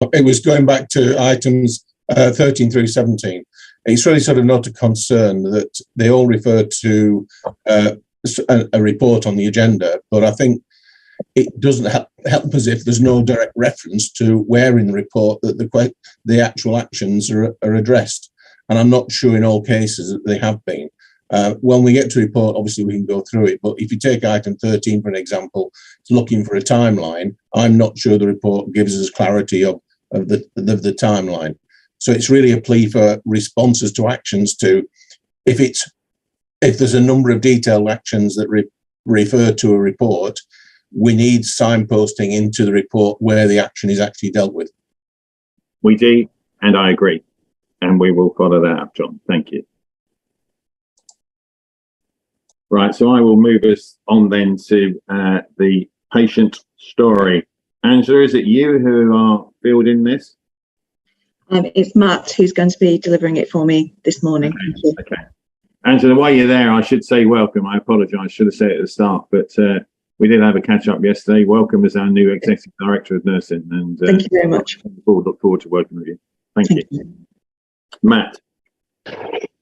It was going back to items 13 through 17. It's really sort of not a concern that they all refer to a report on the agenda, but I think it doesn't help us if there's no direct reference to where in the report that the actual actions are addressed. And I'm not sure in all cases that they have been. When we get to report, obviously we can go through it, but if you take item 13, for an example, it's looking for a timeline. I'm not sure the report gives us clarity of the timeline. So it's really a plea for responses to actions if there's a number of detailed actions that refer to a report, we need signposting into the report where the action is actually dealt with. We do, and I agree. And we will follow that up, John. Thank you. Right, so I will move us on then to the patient story. Angela, is it you who are fielding this? It's Matt who's going to be delivering it for me this morning. Okay. Thank you. Okay. Angela, while you're there, I should say welcome. I apologise, I should have said it at the start, but we did have a catch up yesterday. Welcome as our new Executive Director of Nursing. And thank you very much. Look forward to working with you. Thank you. Matt.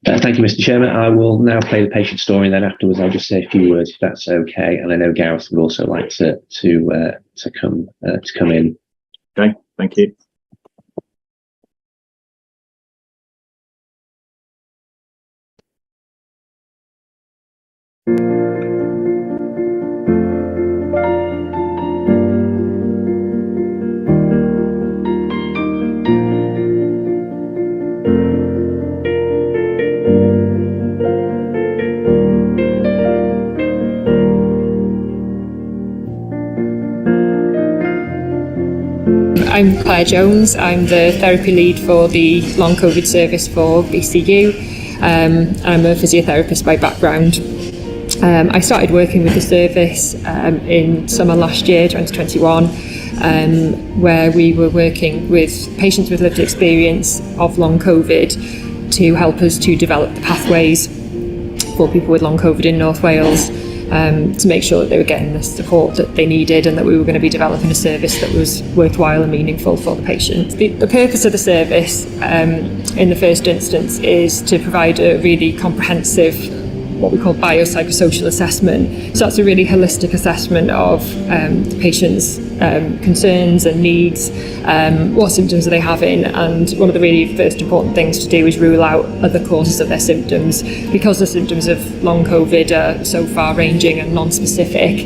Thank you, Mr. Chairman. I will now play the patient story, and then afterwards I'll just say a few words, if that's okay. And I know Gareth would also like to come in. Okay, thank you. I'm Claire Jones. I'm the therapy lead for the long COVID service for BCU. I'm a physiotherapist by background. I started working with the service in summer last year, 2021, where we were working with patients with lived experience of long COVID to help us to develop the pathways for people with long COVID in North Wales. To make sure that they were getting the support that they needed and that we were going to be developing a service that was worthwhile and meaningful for the patients. The purpose of the service in the first instance is to provide a really comprehensive, what we call biopsychosocial assessment. So that's a really holistic assessment of the patient's concerns and needs, what symptoms are they having, and one of the really first important things to do is rule out other causes of their symptoms. Because the symptoms of long COVID are so far-ranging and non-specific,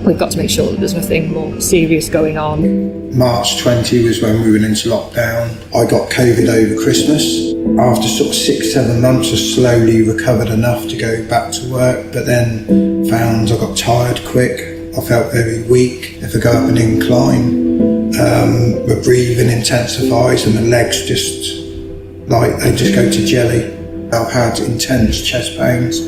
we've got to make sure that there's nothing more serious going on. March 20 was when we went into lockdown. I got COVID over Christmas. After sort of 6-7 months, I slowly recovered enough to go back to work, but then found I got tired quick. I felt very weak. If I go up an incline, my breathing intensifies and the legs they just go to jelly. I've had intense chest pains.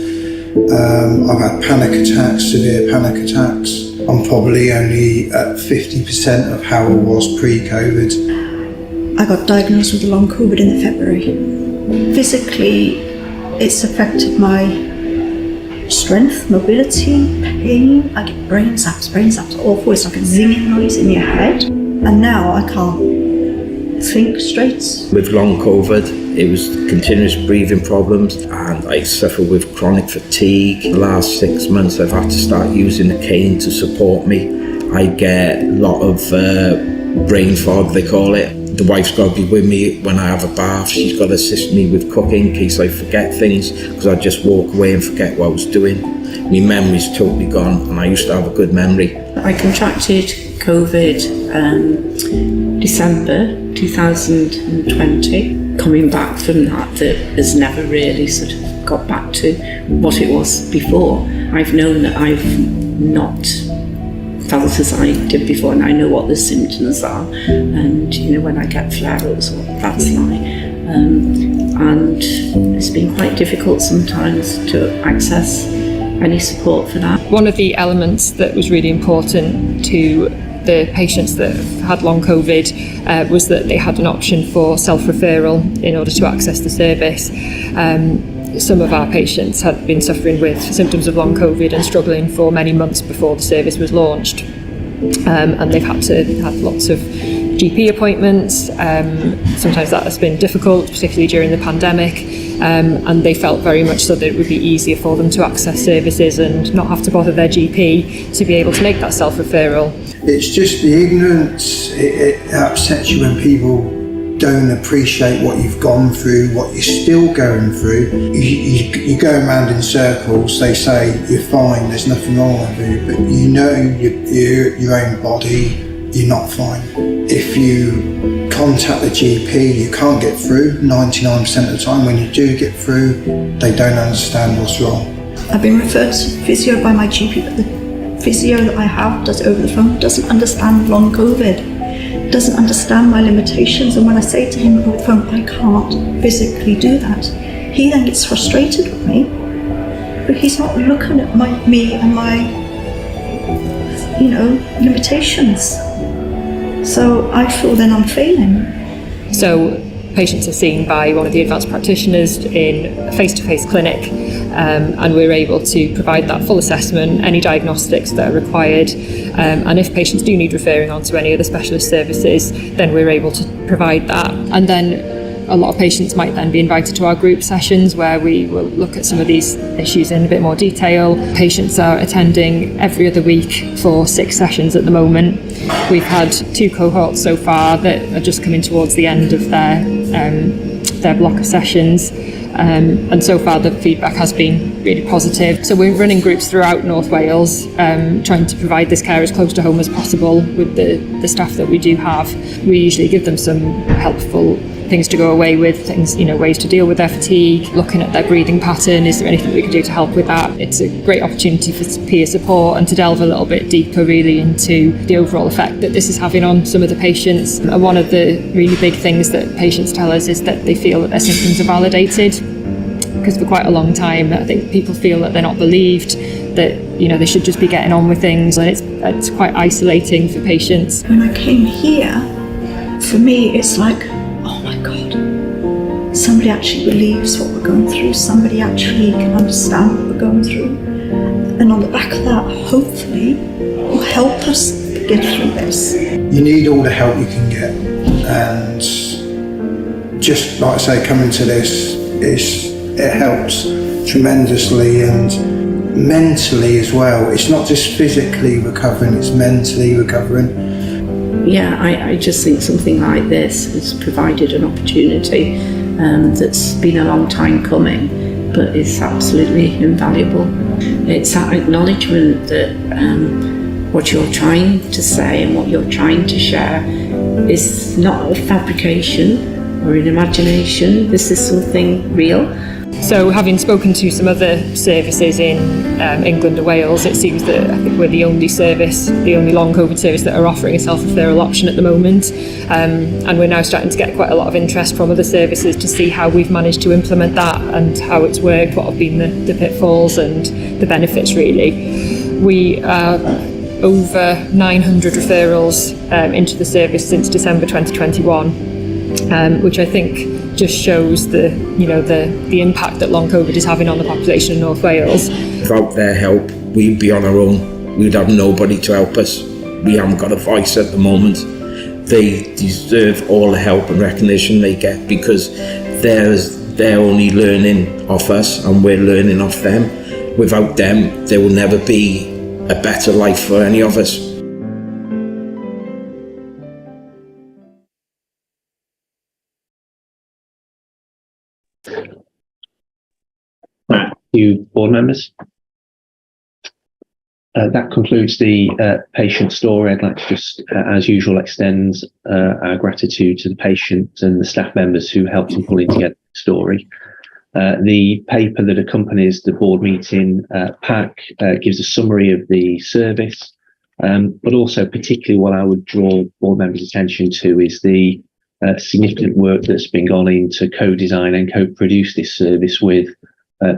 I've had panic attacks, severe panic attacks. I'm probably only at 50% of how I was pre-COVID. I got diagnosed with long COVID in February. Physically, it's affected my strength, mobility, pain. I get brain zaps. Brain zaps are awful. It's like a zinging noise in your head. And now I can't think straight. With long COVID, it was continuous breathing problems, and I suffer with chronic fatigue. The last 6 months I've had to start using a cane to support me. I get a lot of brain fog, they call it. The wife's got to be with me when I have a bath. She's got to assist me with cooking in case I forget things, because I just walk away and forget what I was doing. My memory's totally gone, and I used to have a good memory. I contracted COVID December 2020. Coming back from that has never really sort of got back to what it was before. I've known that I've not felt as I did before, and I know what the symptoms are, and when I get flare-ups, what that's like, and it's been quite difficult sometimes to access any support for that. One of the elements that was really important to the patients that had long COVID was that they had an option for self-referral in order to access the service. Some of our patients had been suffering with symptoms of long COVID and struggling for many months before the service was launched, and they've had to have lots of GP appointments. Sometimes that has been difficult, particularly during the pandemic, and they felt very much so that it would be easier for them to access services and not have to bother their GP to be able to make that self-referral. It's just the ignorance. It upsets you when people don't appreciate what you've gone through, what you're still going through. You go around in circles. They say you're fine, there's nothing wrong with you, but you know your own body, you're not fine. If you contact the GP, you can't get through 99% of the time. When you do get through, they don't understand what's wrong. I've been referred to physio by my GP, but the physio that I have does it over the phone, doesn't understand long COVID, doesn't understand my limitations, and when I say to him over the phone, I can't physically do that, he then gets frustrated with me, but he's not looking at me and my, limitations. So I feel then I'm failing. So patients are seen by one of the advanced practitioners in a face-to-face clinic, and we're able to provide that full assessment, any diagnostics that are required, and if patients do need referring on to any other specialist services, then we're able to provide that. And then a lot of patients might then be invited to our group sessions where we will look at some of these issues in a bit more detail. Patients are attending every other week for 6 sessions at the moment. We've had 2 cohorts so far that are just coming towards the end of their block of sessions. And so far the feedback has been really positive. So we're running groups throughout North Wales, trying to provide this care as close to home as possible with the staff that we do have. We usually give them some helpful things to go away with, things, ways to deal with their fatigue, looking at their breathing pattern. Is there anything we can do to help with that? It's a great opportunity for peer support and to delve a little bit deeper really into the overall effect that this is having on some of the patients. And one of the really big things that patients tell us is that they feel that their symptoms are validated, because for quite a long time I think people feel that they're not believed, that they should just be getting on with things, and it's quite isolating for patients. When I came here, for me it's like, oh my God, somebody actually believes what we're going through, somebody actually can understand what we're going through, and on the back of that, hopefully, will help us get through this. You need all the help you can get, and just like I say, coming to this, it helps tremendously, and mentally as well. It's not just physically recovering, it's mentally recovering. Yeah, I just think something like this has provided an opportunity that's been a long time coming, but it's absolutely invaluable. It's that acknowledgement that what you're trying to say and what you're trying to share is not a fabrication or an imagination. This is something real. So having spoken to some other services in England and Wales, it seems that I think we're the only long COVID service that are offering a self-referral option at the moment. And we're now starting to get quite a lot of interest from other services to see how we've managed to implement that and how it's worked, what have been the pitfalls and the benefits really. We are over 900 referrals into the service since December 2021, which I think just shows the impact that long COVID is having on the population in North Wales. Without their help, we'd be on our own. We'd have nobody to help us. We haven't got a voice at the moment. They deserve all the help and recognition they get, because they're only learning off us and we're learning off them. Without them, there will never be a better life for any of us. Thank you, board members. That concludes the patient story. I'd like to just, as usual, extend our gratitude to the patient and the staff members who helped in pulling together the story. The paper that accompanies the board meeting pack gives a summary of the service, but also particularly what I would draw board members' attention to is the significant work that's been gone into co-design and co-produce this service with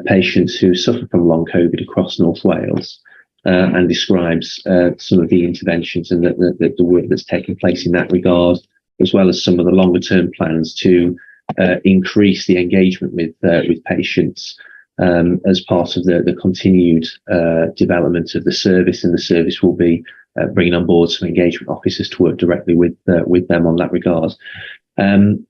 patients who suffer from long COVID across North Wales, and describes some of the interventions and the work that's taken place in that regard, as well as some of the longer term plans to increase the engagement with patients as part of the continued development of the service, and the service will be bringing on board some engagement officers to work directly with them on that regard.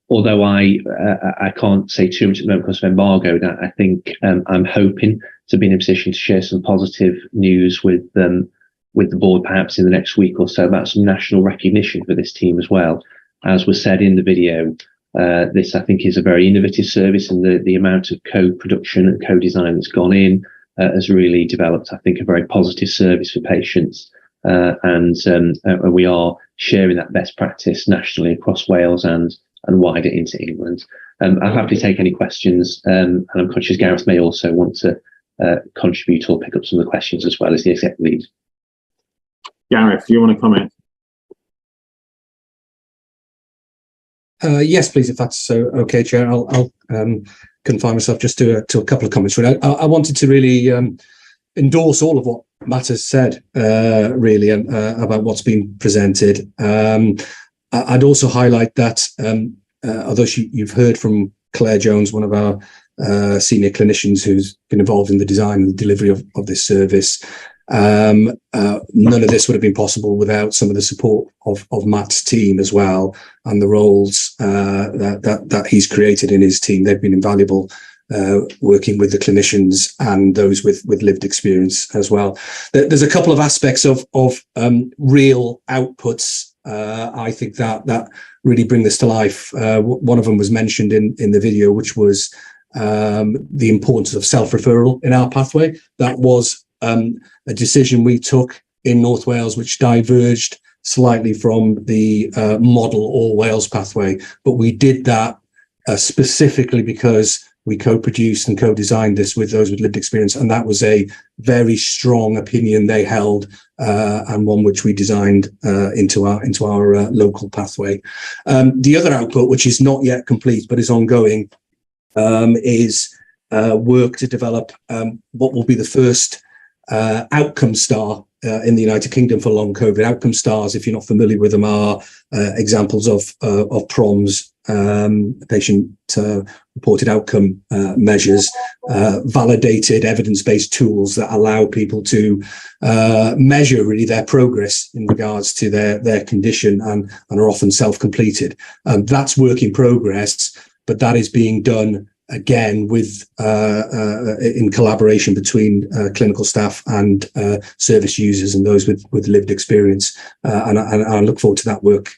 Although I can't say too much at the moment because of embargo, that I think I'm hoping to be in a position to share some positive news with the board perhaps in the next week or so about some national recognition for this team as well. As was said in the video, this I think is a very innovative service, and the amount of co-production and co-design that's gone in has really developed, I think, a very positive service for patients. And we are sharing that best practice nationally across Wales and wider into England. I'll happily take any questions, and I'm conscious Gareth may also want to contribute or pick up some of the questions as well as the exec lead. Gareth, do you want to comment? Yes, please, if that's okay, Chair. I'll confine myself just to a couple of comments. Really, I wanted to really endorse all of what Matt has said, really, about what's been presented. I'd also highlight that, although you've heard from Claire Jones, one of our senior clinicians who's been involved in the design and the delivery of this service, none of this would have been possible without some of the support of Matt's team as well, and the roles that he's created in his team. They've been invaluable, working with the clinicians and those with lived experience as well. There's a couple of aspects of real outputs, I think that really bring this to life. One of them was mentioned in the video, which was the importance of self-referral in our pathway. That was a decision we took in North Wales, which diverged slightly from the model All Wales pathway. But we did that specifically because we co-produced and co-designed this with those with lived experience, and that was a very strong opinion they held, and one which we designed into our local pathway. The other output, which is not yet complete but is ongoing, is work to develop what will be the first outcome star in the United Kingdom for long COVID. Outcome stars, if you're not familiar with them, are examples of PROMs, patient reported outcome measures, validated evidence-based tools that allow people to measure really their progress in regards to their condition, and are often self-completed. That's work in progress, but that is being done again with in collaboration between clinical staff and service users and those with lived experience, and I look forward to that work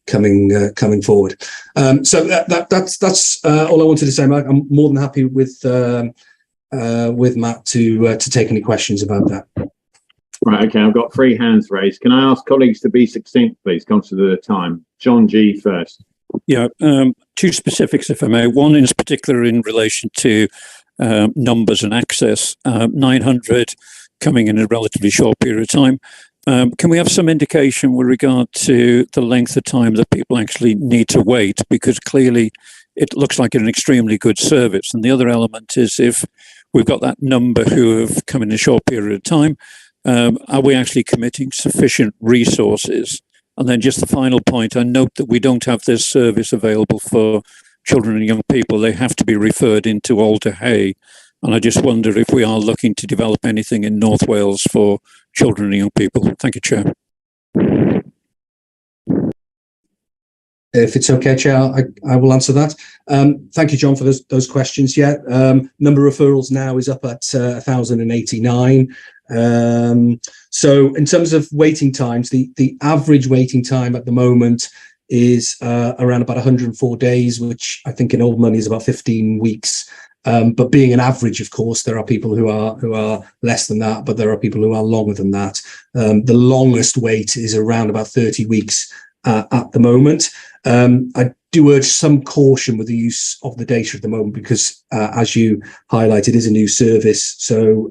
coming forward. So that's all I wanted to say, Mark. I'm more than happy with Matt to take any questions about that. Right, okay, I've got 3 hands raised. Can I ask colleagues to be succinct, please, consider the time. John G first. Yeah, 2 specifics, if I may. One is particular in relation to numbers and access. 900 coming in a relatively short period of time. Can we have some indication with regard to the length of time that people actually need to wait? Because clearly it looks like an extremely good service. And the other element is, if we've got that number who have come in a short period of time, are we actually committing sufficient resources? And then just the final point, I note that we don't have this service available for children and young people. They have to be referred into Alder Hey. And I just wonder if we are looking to develop anything in North Wales for children and young people. Thank you, Chair. If it's okay, Chair, I will answer that. Thank you, John, for those questions. Yeah, number of referrals now is up at 1,089. So in terms of waiting times, the average waiting time at the moment is around about 104 days, which I think in old money is about 15 weeks. But being an average, of course, there are people who are less than that, but there are people who are longer than that. The longest wait is around about 30 weeks at the moment. I do urge some caution with the use of the data at the moment because, as you highlighted, it is a new service. So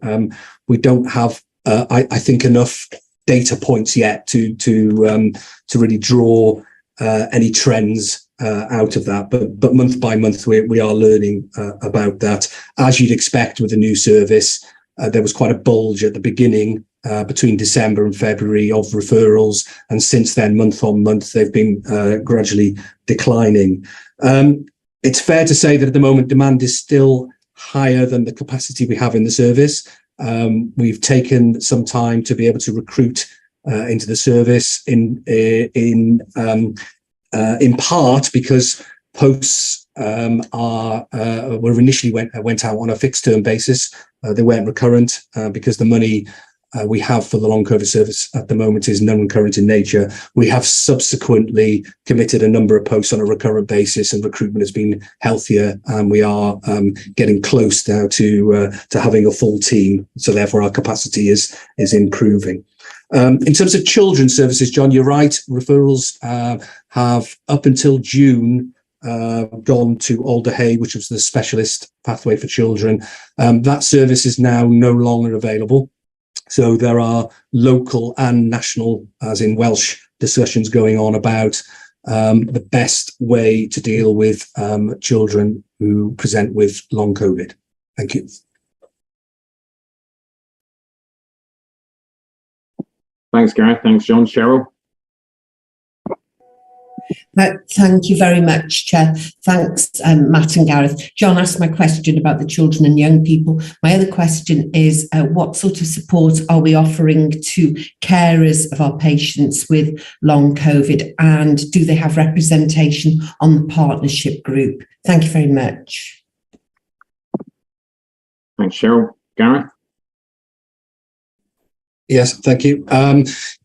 we don't have, I think, enough data points yet to really draw any trends out of that, but month by month we are learning about that. As you'd expect with a new service, there was quite a bulge at the beginning between December and February of referrals, and since then, month on month, they've been gradually declining. It's fair to say that at the moment demand is still higher than the capacity we have in the service. We've taken some time to be able to recruit into the service in part because posts were initially went out on a fixed term basis. They weren't recurrent because the money we have for the long COVID service at the moment is non-recurrent in nature. We have subsequently committed a number of posts on a recurrent basis, and recruitment has been healthier, and we are getting close now to having a full team. So therefore, our capacity is improving. In terms of children's services, John, you're right. Referrals have up until June gone to Alder Hey, which was the specialist pathway for children. That service is now no longer available. So there are local and national, as in Welsh, discussions going on about the best way to deal with children who present with long COVID. Thank you. Thanks, Gareth. Thanks, John. Cheryl? Thank you very much, Chair. Thanks, Matt and Gareth. John asked my question about the children and young people. My other question is, what sort of support are we offering to carers of our patients with long COVID, and do they have representation on the partnership group? Thank you very much. Thanks, Cheryl. Gareth? Yes, thank you.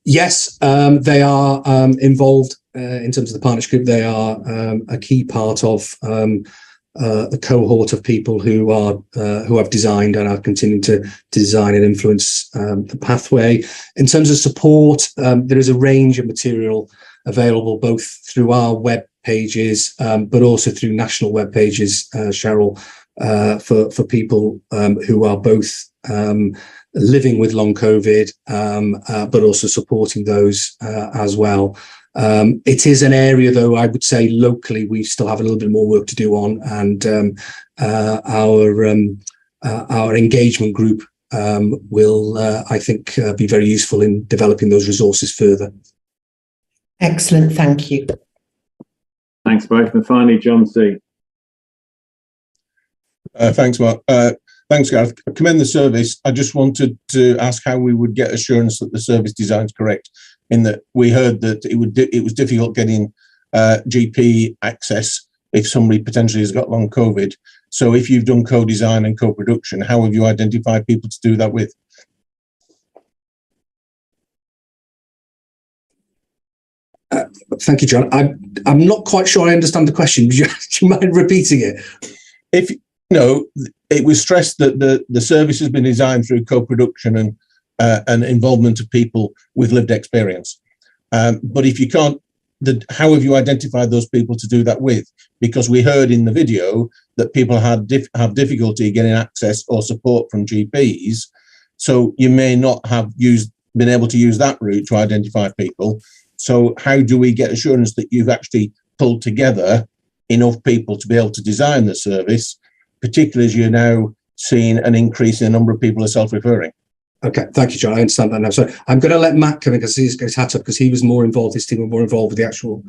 Yes, they are involved in terms of the partnership group. They are a key part of the cohort of people who have designed and are continuing to design and influence the pathway. In terms of support, there is a range of material available both through our web pages, but also through national web pages, Cheryl, for people who are both living with long COVID, but also supporting those as well. It is an area, though, I would say locally we still have a little bit more work to do on, and our engagement group will, I think, be very useful in developing those resources further. Excellent, thank you. Thanks both. And finally, John C. Thanks, Mark. Thanks, Gareth. I commend the service. I just wanted to ask how we would get assurance that the service design is correct, in that we heard that it was difficult getting GP access if somebody potentially has got long COVID. So if you've done co-design and co-production, how have you identified people to do that with? Thank you, John. I'm not quite sure I understand the question. Do you mind repeating it? No, it was stressed that the service has been designed through co-production and involvement of people with lived experience. But if you can't, how have you identified those people to do that with? Because we heard in the video that people have difficulty getting access or support from GPs. So you may not have been able to use that route to identify people. So how do we get assurance that you've actually pulled together enough people to be able to design the service, particularly as you're now seeing an increase in the number of people who are self-referring? Okay, thank you, John. I understand that now. So I'm going to let Matt come in because he's got his hat up, because he was more involved, his team were more involved with the actual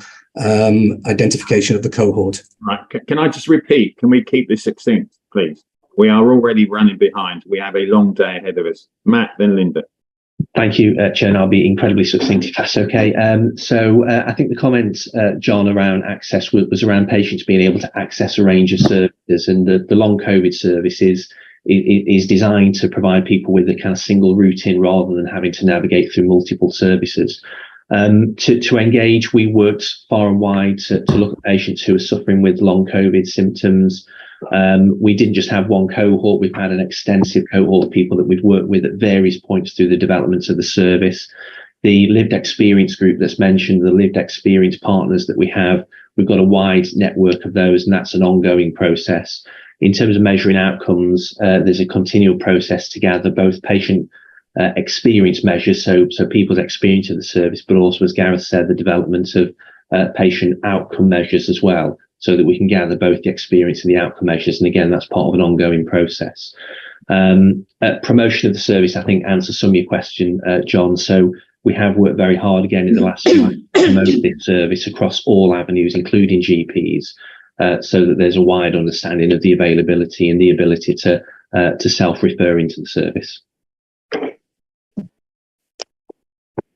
identification of the cohort. Right. Can I just repeat? Can we keep this succinct, please? We are already running behind. We have a long day ahead of us. Matt, then Linda. Thank you, Chair, and I'll be incredibly succinct if that's okay. So I think the comment, John, around access was around patients being able to access a range of services, and the long COVID service is designed to provide people with a kind of single route in rather than having to navigate through multiple services. To engage, we worked far and wide to look at patients who are suffering with long COVID symptoms. We didn't just have one cohort, we've had an extensive cohort of people that we've worked with at various points through the development of the service. The lived experience group that's mentioned, the lived experience partners that we have, we've got a wide network of those, and that's an ongoing process. In terms of measuring outcomes, there's a continual process to gather both patient experience measures, so people's experience of the service, but also, as Gareth said, the development of patient outcome measures as well, so that we can gather both the experience and the outcome measures. And again, that's part of an ongoing process. Promotion of the service, I think, answers some of your question, John. So we have worked very hard again in the last year to promote this service across all avenues, including GPs, so that there's a wide understanding of the availability and the ability to self-refer into the service.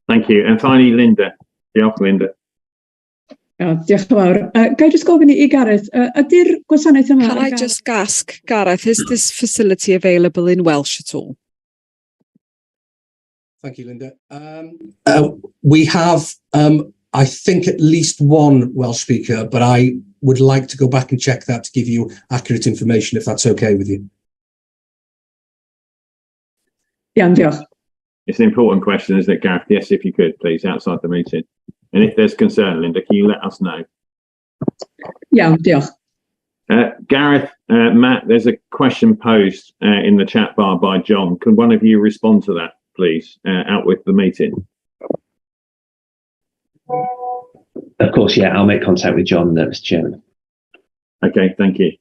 Thank you. And finally, Linda. Diolch, Linda. Diolch yn fawr. Ga I just gofyn I Gareth, ydy'r gwasanaeth yma... Can I just ask, Gareth, is this facility available in Welsh at all? Thank you, Linda. We have, I think, at least one Welsh speaker, but I would like to go back and check that to give you accurate information, if that's okay with you. Yeah, diolch. It's an important question, isn't it, Gareth? Yes, if you could, please, outside the meeting. And if there's concern, Linda, can you let us know? Yeah, diolch. Gareth, Matt, there's a question posed in the chat bar by John. Can one of you respond to that, please, out with the meeting? Of course, yeah, I'll make contact with John, Mr. Chairman. Okay, thank you.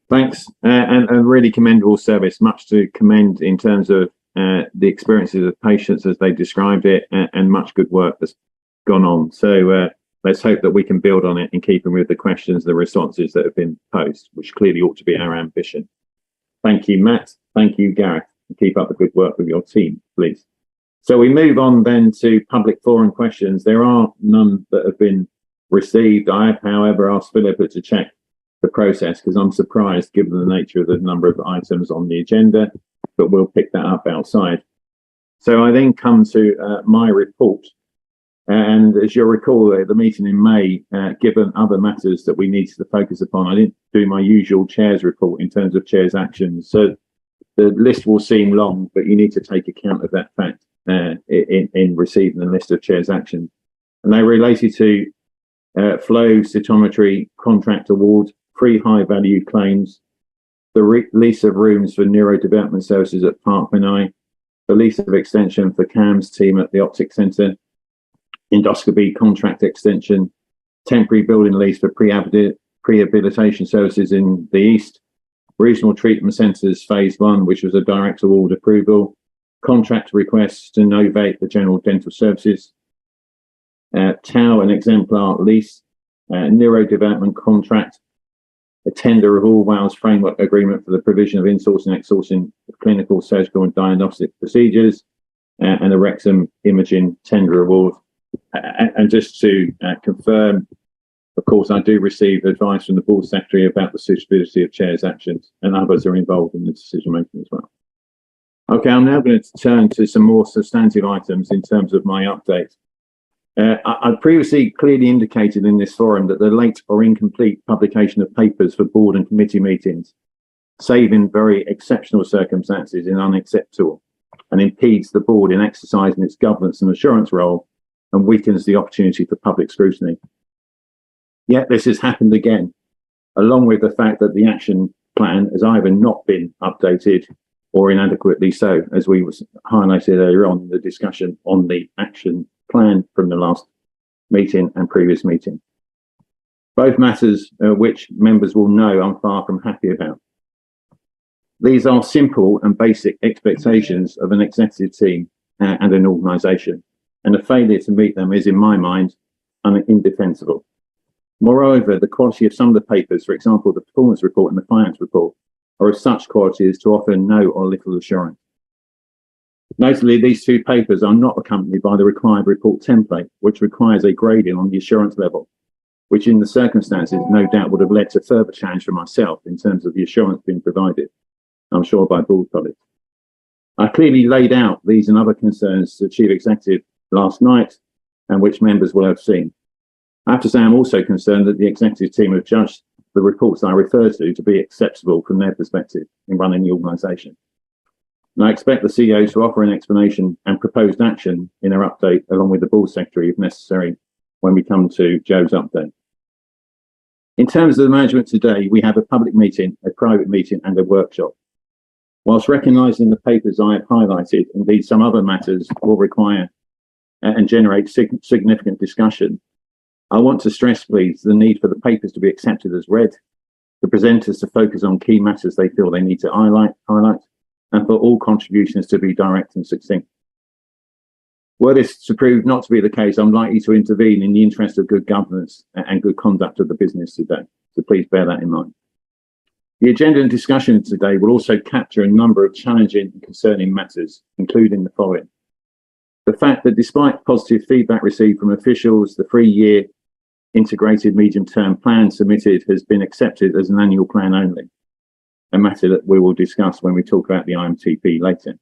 Thanks, and a really commendable service, much to commend in terms of the experiences of patients as they described it, and much good work that's gone on. So let's hope that we can build on it in keeping with the questions, the responses that have been posed, which clearly ought to be our ambition. Thank you, Matt. Thank you, Gareth. Keep up the good work with your team, please. So we move on then to public forum questions. There are none that have been received. I have, however, asked Philippa to check the process because I'm surprised given the nature of the number of items on the agenda, but we'll pick that up outside. So I then come to my report. And as you'll recall, at the meeting in May, given other matters that we needed to focus upon, I didn't do my usual chair's report in terms of chair's actions. So the list will seem long, but you need to take account of that fact in receiving the list of chair's actions. And they related to flow cytometry contract award, free high value claims, the lease of rooms for neurodevelopment services at Park Menai, the lease of extension for CAM's team at the Optic Centre, endoscopy contract extension, temporary building lease for prehabilitation services in the East, regional treatment centres phase 1, which was a direct award approval, contract requests to novate the general dental services, TAO and exemplar lease, neurodevelopment contract, a tender of all Wales framework agreement for the provision of insourcing and outsourcing of clinical, surgical and diagnostic procedures, and a Wrexham imaging tender award. And just to confirm, of course, I do receive advice from the board secretary about the suitability of chair's actions, and others are involved in the decision making as well. Okay, I'm now going to turn to some more substantive items in terms of my update. I previously clearly indicated in this forum that the late or incomplete publication of papers for board and committee meetings, save in very exceptional circumstances, is unacceptable and impedes the board in exercising its governance and assurance role and weakens the opportunity for public scrutiny. Yet this has happened again, along with the fact that the action plan has either not been updated or inadequately so, as we was highlighted earlier on in the discussion on the action plan from the last meeting and previous meeting. Both matters which members will know I'm far from happy about. These are simple and basic expectations of an executive team and an organisation, and a failure to meet them is, in my mind, indefensible. Moreover, the quality of some of the papers, for example, the performance report and the finance report, are of such quality as to offer no or little assurance. Notably, these two papers are not accompanied by the required report template, which requires a grading on the assurance level, which in the circumstances no doubt would have led to further challenge for myself in terms of the assurance being provided, I'm sure by board colleagues. I clearly laid out these and other concerns to the Chief Executive last night, and which members will have seen. I have to say I'm also concerned that the executive team have judged the reports I refer to be acceptable from their perspective in running the organisation. And I expect the CEO to offer an explanation and proposed action in their update, along with the board secretary if necessary, when we come to Joe's update. In terms of the management today, we have a public meeting, a private meeting and a workshop. Whilst recognising the papers I have highlighted, indeed some other matters will require and generate significant discussion, I want to stress, please, the need for the papers to be accepted as read, the presenters to focus on key matters they feel they need to highlight, and for all contributions to be direct and succinct. Were this to prove not to be the case, I'm likely to intervene in the interest of good governance and good conduct of the business today, so please bear that in mind. The agenda and discussion today will also capture a number of challenging and concerning matters, including the following. The fact that despite positive feedback received from officials, the 3-year integrated medium-term plan submitted has been accepted as an annual plan only, a matter that we will discuss when we talk about the IMTP later.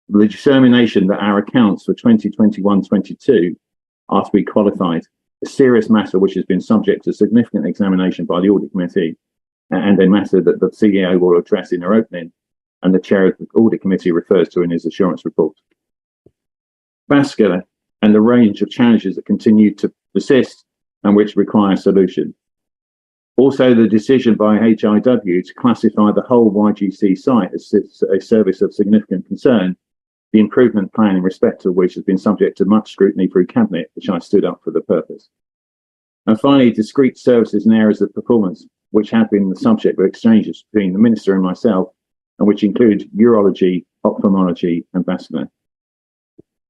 The determination that our accounts for 2021-22 are to be qualified, a serious matter which has been subject to significant examination by the Audit Committee, and a matter that the CEO will address in her opening, and the Chair of the Audit Committee refers to in his assurance report. Vascular and the range of challenges that continue to persist and which require solution. Also, the decision by HIW to classify the whole YGC site as a service of significant concern, the improvement plan in respect of which has been subject to much scrutiny through Cabinet, which I stood up for the purpose. And finally, discrete services and areas of performance, which have been the subject of exchanges between the Minister and myself, and which include urology, ophthalmology, and vascular.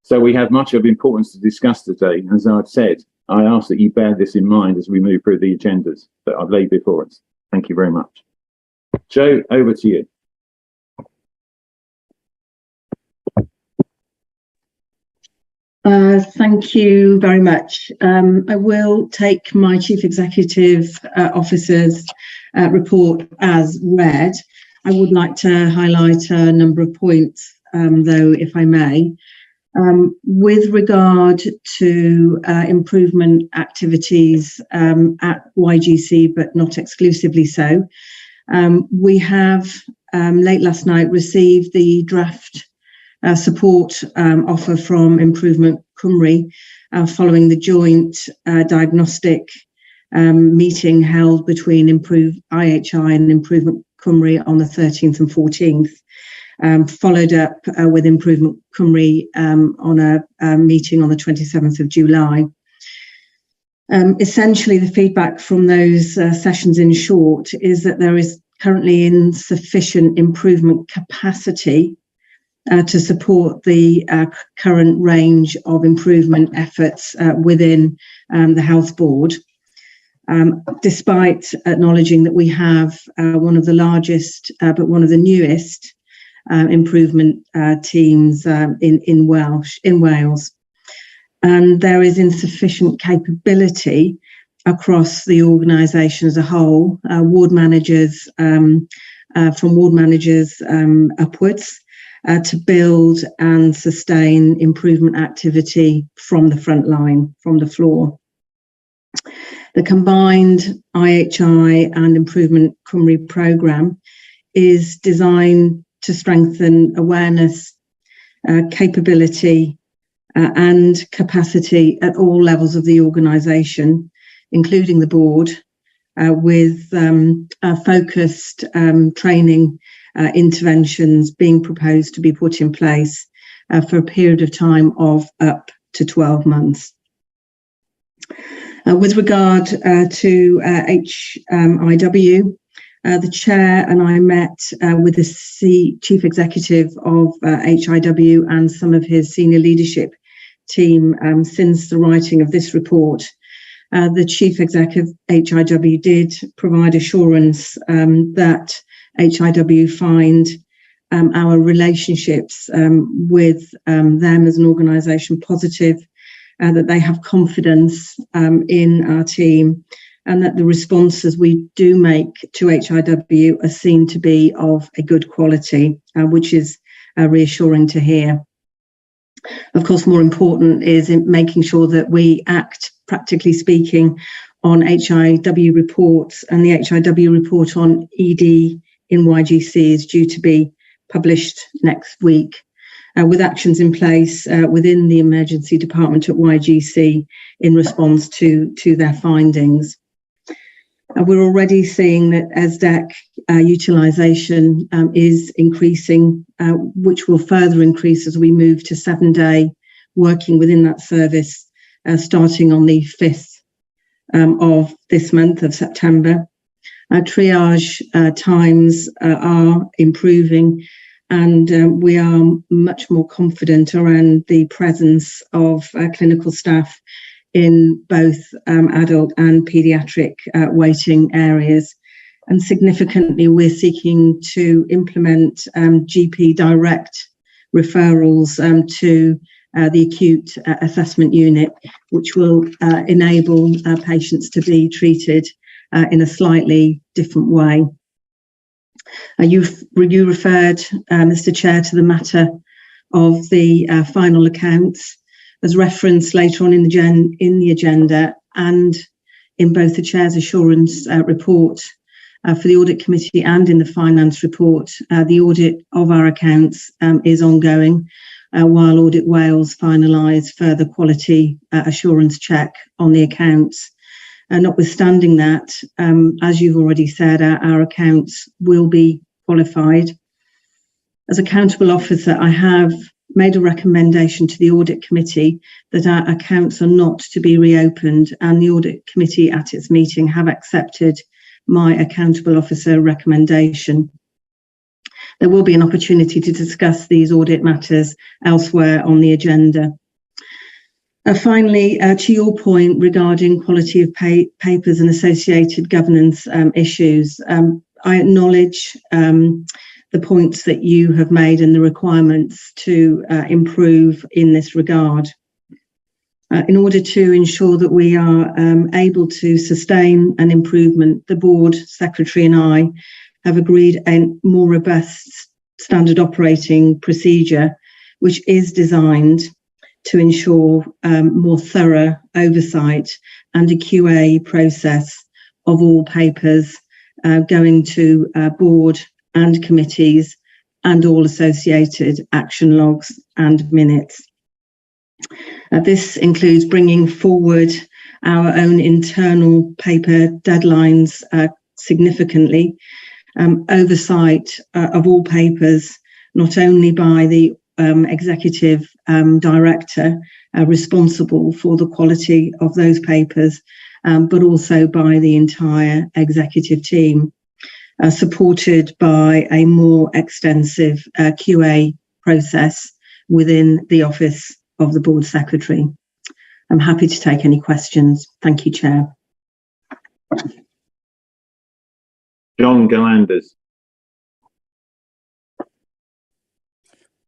So we have much of importance to discuss today. As I've said, I ask that you bear this in mind as we move through the agendas that I've laid before us. Thank you very much. Joe, over to you. Thank you very much. I will take my Chief Executive Officer's report as read. I would like to highlight a number of points, though, if I may. With regard to improvement activities at YGC, but not exclusively so, we have late last night received the draft support offer from Improvement Cymru following the joint diagnostic meeting held between IHI and Improvement Cymru on the 13th and 14th, followed up with Improvement Cymru on a meeting on the 27th of July. Essentially, the feedback from those sessions, in short, is that there is currently insufficient improvement capacity to support the current range of improvement efforts within the Health Board, despite acknowledging that we have one of the largest but one of the newest improvement teams in Wales. And there is insufficient capability across the organisation as a whole, ward managers, from ward managers upwards, to build and sustain improvement activity from the front line, from the floor. The combined IHI and Improvement Cymru programme is designed to strengthen awareness, capability and capacity at all levels of the organisation, including the board, with focused training interventions being proposed to be put in place for a period of time of up to 12 months. With regard to HIW, the Chair and I met with the Chief Executive of HIW and some of his senior leadership team since the writing of this report. The Chief Executive of HIW did provide assurance that HIW find our relationships with them as an organisation positive, that they have confidence in our team, and that the responses we do make to HIW are seen to be of a good quality, which is reassuring to hear. Of course, more important is in making sure that we act, practically speaking, on HIW reports, and the HIW report on ED in YGC is due to be published next week, with actions in place within the emergency department at YGC in response to their findings. We're already seeing that ESDEC utilisation is increasing, which will further increase as we move to 7-day working within that service, starting on the 5th of this month of September. Triage times are improving, and we are much more confident around the presence of clinical staff in both adult and paediatric waiting areas. And significantly, we're seeking to implement GP direct referrals to the acute assessment unit, which will enable patients to be treated in a slightly different way. You referred, Mr. Chair, to the matter of the final accounts as referenced later on in the agenda and in both the Chair's assurance report for the Audit Committee and in the Finance report. The audit of our accounts is ongoing while Audit Wales finalise further quality assurance check on the accounts. Notwithstanding that, as you've already said, our accounts will be qualified. As accountable officer, I have made a recommendation to the Audit Committee that our accounts are not to be reopened, and the Audit Committee at its meeting have accepted my accountable officer recommendation. There will be an opportunity to discuss these audit matters elsewhere on the agenda. Finally, to your point regarding quality of papers and associated governance issues, I acknowledge the points that you have made and the requirements to improve in this regard. In order to ensure that we are able to sustain an improvement, the Board Secretary and I have agreed a more robust standard operating procedure, which is designed to ensure more thorough oversight and a QA process of all papers going to board and committees and all associated action logs and minutes. This includes bringing forward our own internal paper deadlines significantly, oversight of all papers, not only by the executive director responsible for the quality of those papers, but also by the entire executive team, supported by a more extensive QA process within the office of the Board Secretary. I'm happy to take any questions. Thank you, Chair. John Galanders.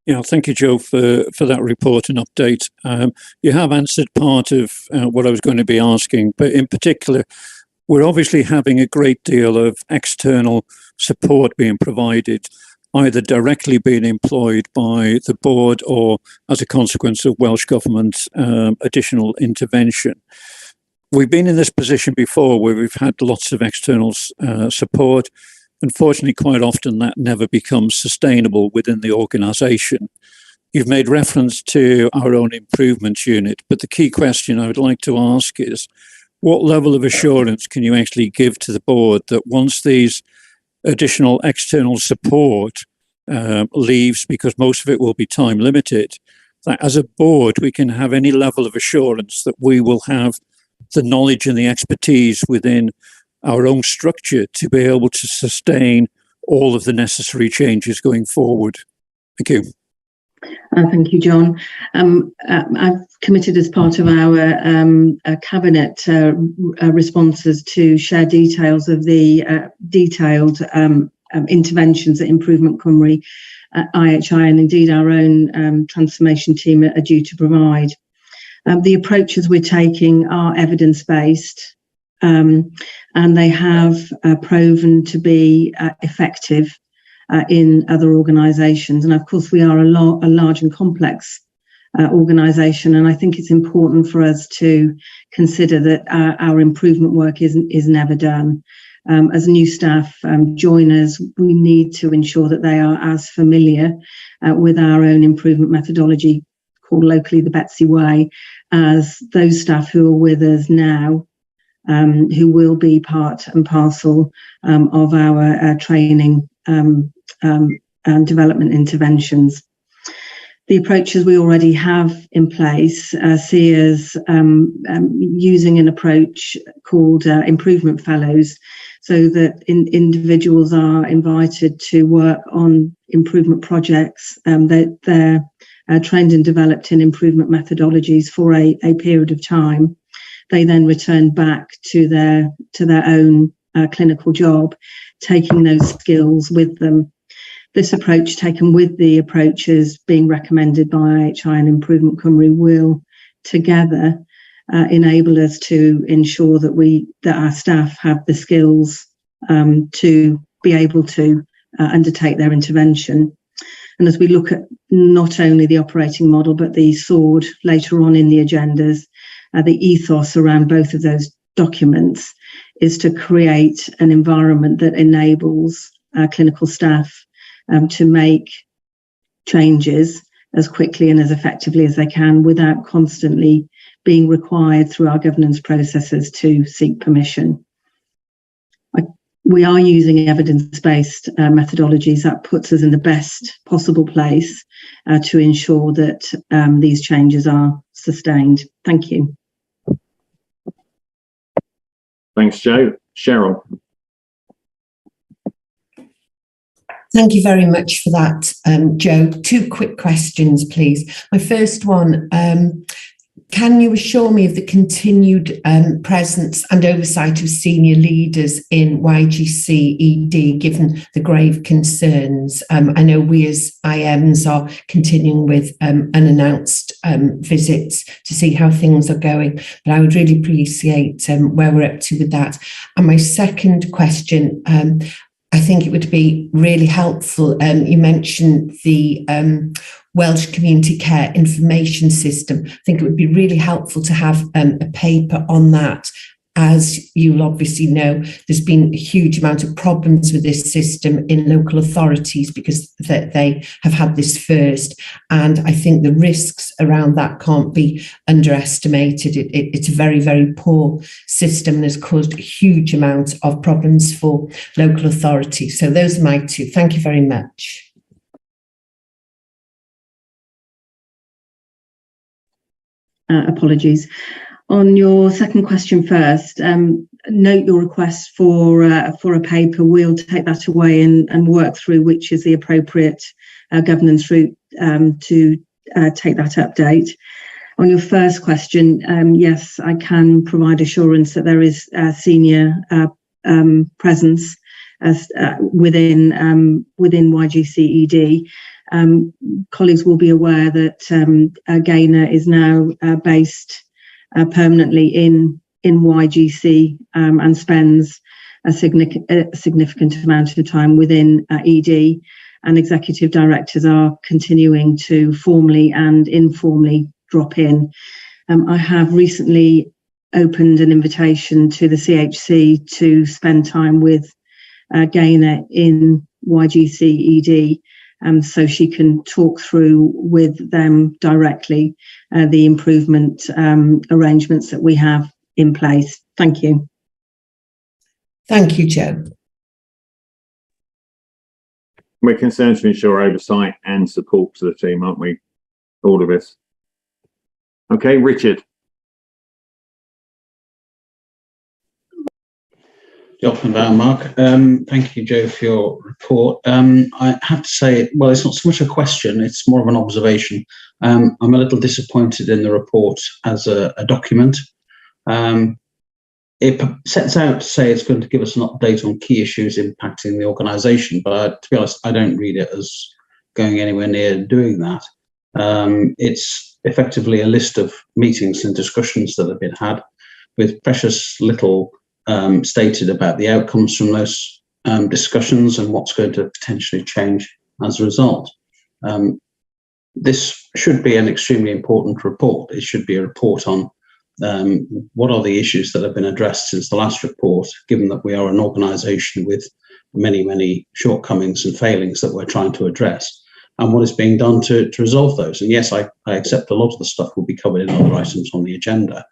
Yeah, thank you, Joe, for that report and update. You have answered part of what I was going to be asking, but in particular, we're obviously having a great deal of external support being provided, either directly being employed by the board or as a consequence of Welsh Government additional intervention. We've been in this position before where we've had lots of external support. Unfortunately, quite often that never becomes sustainable within the organisation. You've made reference to our own improvements unit, but the key question I would like to ask is, what level of assurance can you actually give to the board that once these additional external support leaves, because most of it will be time limited, that as a board we can have any level of assurance that we will have the knowledge and the expertise within our own structure to be able to sustain all of the necessary changes going forward? Thank you. Thank you, John. I've committed as part of our cabinet responses to share details of the detailed interventions that Improvement Cymru, IHI, and indeed our own transformation team are due to provide. The approaches we're taking are evidence-based, and they have proven to be effective in other organisations. And of course, we are a large and complex organisation, and I think it's important for us to consider that our improvement work is never done. As new staff join us, we need to ensure that they are as familiar with our own improvement methodology, called locally the Betsy Way, as those staff who are with us now, who will be part and parcel of our training and development interventions. The approaches we already have in place see us using an approach called Improvement Fellows, so that individuals are invited to work on improvement projects that they're trained and developed in improvement methodologies for a period of time. They then return back to their own clinical job, taking those skills with them. this approach, taken with the approaches being recommended by IHI and Improvement Cymru, will together enable us to ensure that our staff have the skills to be able to undertake their intervention. And as we look at not only the operating model, but the SWORD later on in the agendas, the ethos around both of those documents is to create an environment that enables clinical staff to make changes as quickly and as effectively as they can without constantly being required through our governance processes to seek permission. We are using evidence-based methodologies. That puts us in the best possible place to ensure that these changes are sustained. Thank you. Thanks, Jo. Cheryl. Thank you very much for that, Jo. 2 quick questions, please. My first one, can you assure me of the continued presence and oversight of senior leaders in YGC-ED, given the grave concerns? I know we as IMs are continuing with unannounced visits to see how things are going, but I would really appreciate where we're up to with that. And my second question, I think it would be really helpful. You mentioned the Welsh Community Care Information System. I think it would be really helpful to have a paper on that. As you'll obviously know, there's been a huge amount of problems with this system in local authorities because they have had this first. And I think the risks around that can't be underestimated. It's a very, very poor system and has caused a huge amount of problems for local authorities. So those are my 2. Thank you very much. Apologies. On your second question first, note your request for a paper. We'll take that away and work through which is the appropriate governance route to take that update. On your first question, yes, I can provide assurance that there is senior presence within YGC-ED. Colleagues will be aware that Gaynor is now based permanently in YGC and spends a significant amount of time within ED, and executive directors are continuing to formally and informally drop in. I have recently opened an invitation to the CHC to spend time with Gaynor in YGC-ED, so she can talk through with them directly the improvement arrangements that we have in place. Thank you. Thank you, Jo. We're concerned to ensure oversight and support to the team, aren't we? All of us. Okay, Richard. Mark. Thank you, Jo, for your report. I have to say, well, it's not so much a question, it's more of an observation. I'm a little disappointed in the report as a document. It sets out to say it's going to give us an update on key issues impacting the organisation, but to be honest, I don't read it as going anywhere near doing that. It's effectively a list of meetings and discussions that have been had with precious little stated about the outcomes from those discussions and what's going to potentially change as a result. This should be an extremely important report. It should be a report on what are the issues that have been addressed since the last report, given that we are an organisation with many, many shortcomings and failings that we're trying to address, and what is being done to resolve those. And yes, I accept a lot of the stuff will be covered in other items on the agenda,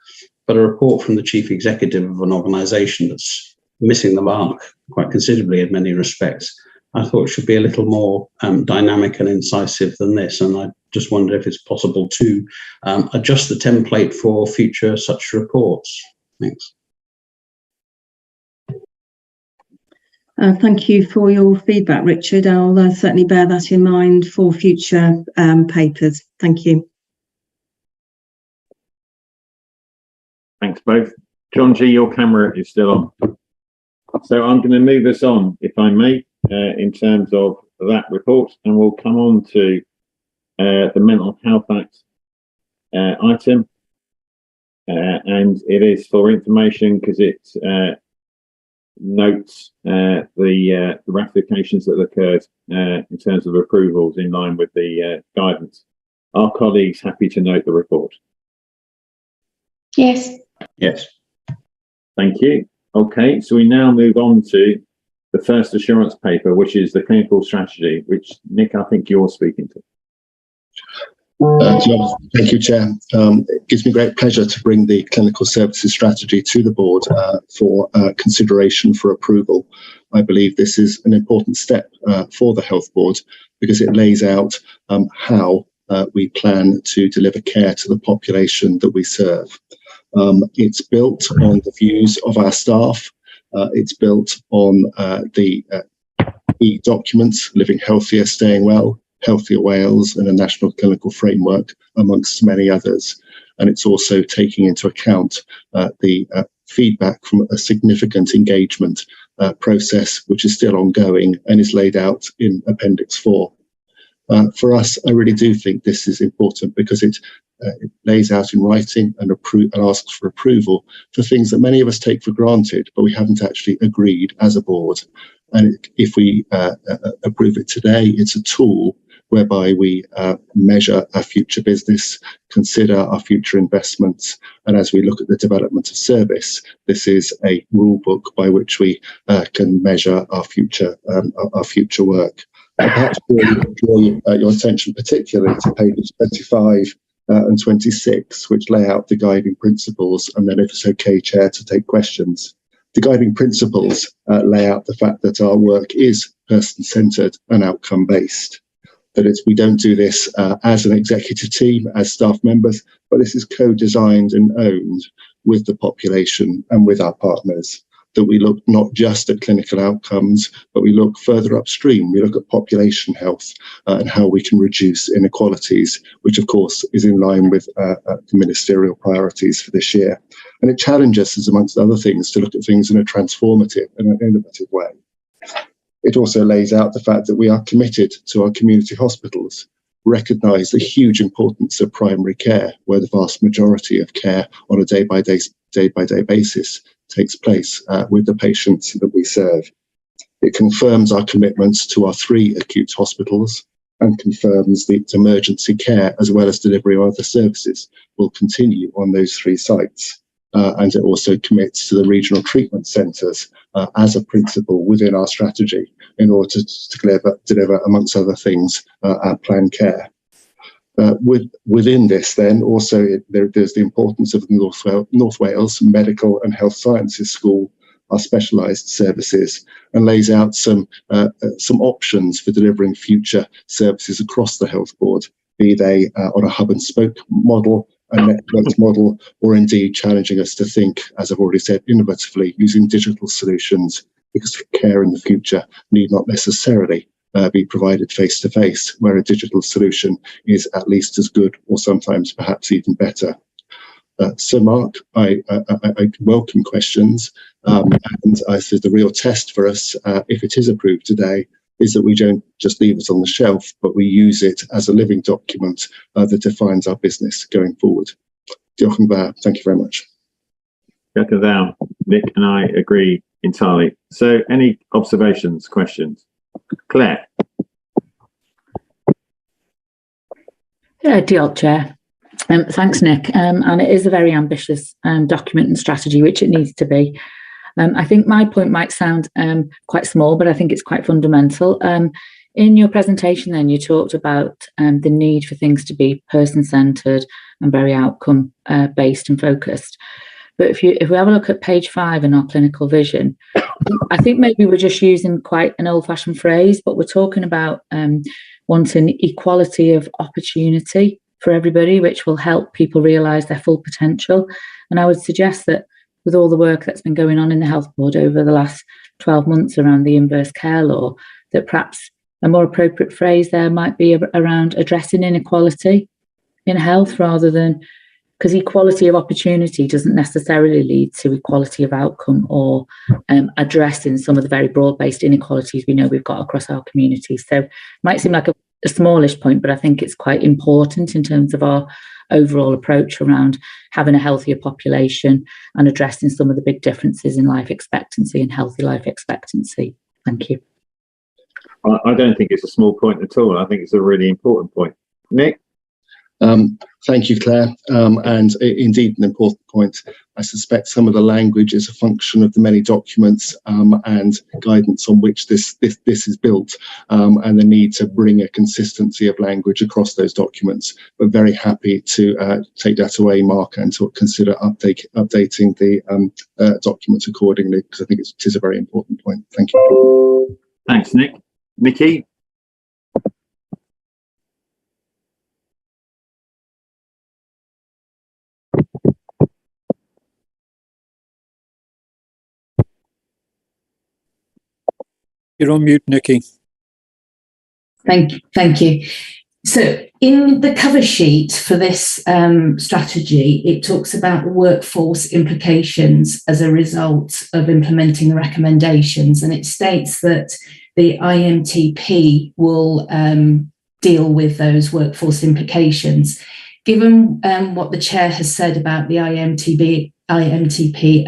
but a report from the chief executive of an organisation that's missing the mark quite considerably in many respects, I thought it should be a little more dynamic and incisive than this. And I just wonder if it's possible to adjust the template for future such reports. Thanks. Thank you for your feedback, Richard. I'll certainly bear that in mind for future papers. Thank you. Thanks both. John G, your camera is still on. So I'm going to move us on, if I may, in terms of that report, and we'll come on to the Mental Health Act item. And it is for information because it notes the ratifications that occurred in terms of approvals in line with the guidance. Are colleagues happy to note the report? Yes. Yes. Thank you. Okay, so we now move on to the first assurance paper, which is the clinical strategy, which, Nick, I think you're speaking to. Thank you, Chair. It gives me great pleasure to bring the clinical services strategy to the board for consideration for approval. I believe this is an important step for the health board because it lays out how we plan to deliver care to the population that we serve. It's built on the views of our staff. It's built on the key documents, Living Healthier, Staying Well, Healthier Wales, and a national clinical framework, amongst many others. And it's also taking into account the feedback from a significant engagement process, which is still ongoing and is laid out in Appendix 4. For us, I really do think this is important because it lays out in writing and asks for approval for things that many of us take for granted, but we haven't actually agreed as a board. And if we approve it today, it's a tool whereby we measure our future business, consider our future investments, and as we look at the development of service, this is a rule book by which we can measure our future work. I'll perhaps draw your attention particularly to pages 25 and 26, which lay out the guiding principles, and then if it's okay, Chair, to take questions. The guiding principles lay out the fact that our work is person-centred and outcome-based. That we don't do this as an executive team, as staff members, but this is co-designed and owned with the population and with our partners. That we look not just at clinical outcomes, but we look further upstream. We look at population health and how we can reduce inequalities, which of course is in line with the ministerial priorities for this year. And it challenges us, amongst other things, to look at things in a transformative and an innovative way. It also lays out the fact that we are committed to our community hospitals, recognise the huge importance of primary care, where the vast majority of care on a day-by-day basis takes place with the patients that we serve. It confirms our commitments to our 3 acute hospitals and confirms that emergency care, as well as delivery of other services, will continue on those 3 sites. And it also commits to the regional treatment centres as a principle within our strategy in order to deliver, amongst other things, our planned care. Within this, then, also there's the importance of the North Wales Medical and Health Sciences School, our specialised services, and lays out some options for delivering future services across the health board, be they on a hub and spoke model, a networked model, or indeed challenging us to think, as I've already said, innovatively using digital solutions, because care in the future need not necessarily be provided face-to-face, where a digital solution is at least as good or sometimes perhaps even better. So, Mark, I welcome questions, and I think the real test for us, if it is approved today, is that we don't just leave it on the shelf, but we use it as a living document that defines our business going forward. Diolch yn fawr. Thank you very much. Diolch yn fawr. Nick and I agree entirely. So, any observations, questions? Claire. Diolch, Chair. Thanks, Nick. And it is a very ambitious document and strategy, which it needs to be. I think my point might sound quite small, but I think it's quite fundamental. In your presentation, then, you talked about the need for things to be person-centred and very outcome-based and focused. But if we have a look at page 5 in our clinical vision, I think maybe we're just using quite an old-fashioned phrase, but we're talking about wanting equality of opportunity for everybody, which will help people realise their full potential. And I would suggest that with all the work that's been going on in the Health Board over the last 12 months around the inverse care law, that perhaps a more appropriate phrase there might be around addressing inequality in health rather than because equality of opportunity doesn't necessarily lead to equality of outcome or addressing some of the very broad-based inequalities we know we've got across our communities. So it might seem like a smallish point, but I think it's quite important in terms of our overall approach around having a healthier population and addressing some of the big differences in life expectancy and healthy life expectancy. Thank you. I don't think it's a small point at all. I think it's a really important point. Nick? Thank you, Claire. And indeed, an important point. I suspect some of the language is a function of the many documents and guidance on which this is built, and the need to bring a consistency of language across those documents. We're very happy to take that away, Mark, and to consider updating the documents accordingly, because I think it is a very important point. Thank you. Thanks, Nick. Nikki? You're on mute, Nikki. Thank you. So in the cover sheet for this strategy, it talks about the workforce implications as a result of implementing the recommendations, and it states that the IMTP will deal with those workforce implications. Given what the chair has said about the IMTP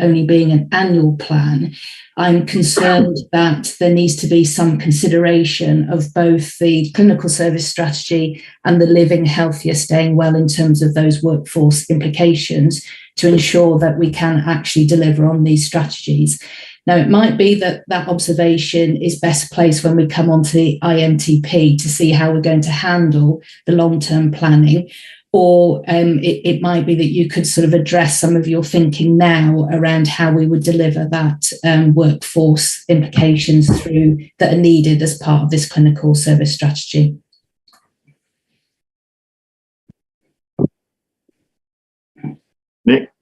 only being an annual plan, I'm concerned that there needs to be some consideration of both the clinical service strategy and the living healthier, staying well in terms of those workforce implications to ensure that we can actually deliver on these strategies. Now, it might be that that observation is best placed when we come onto the IMTP to see how we're going to handle the long-term planning. Or it might be that you could sort of address some of your thinking now around how we would deliver that workforce implications through that are needed as part of this clinical service strategy. Nick?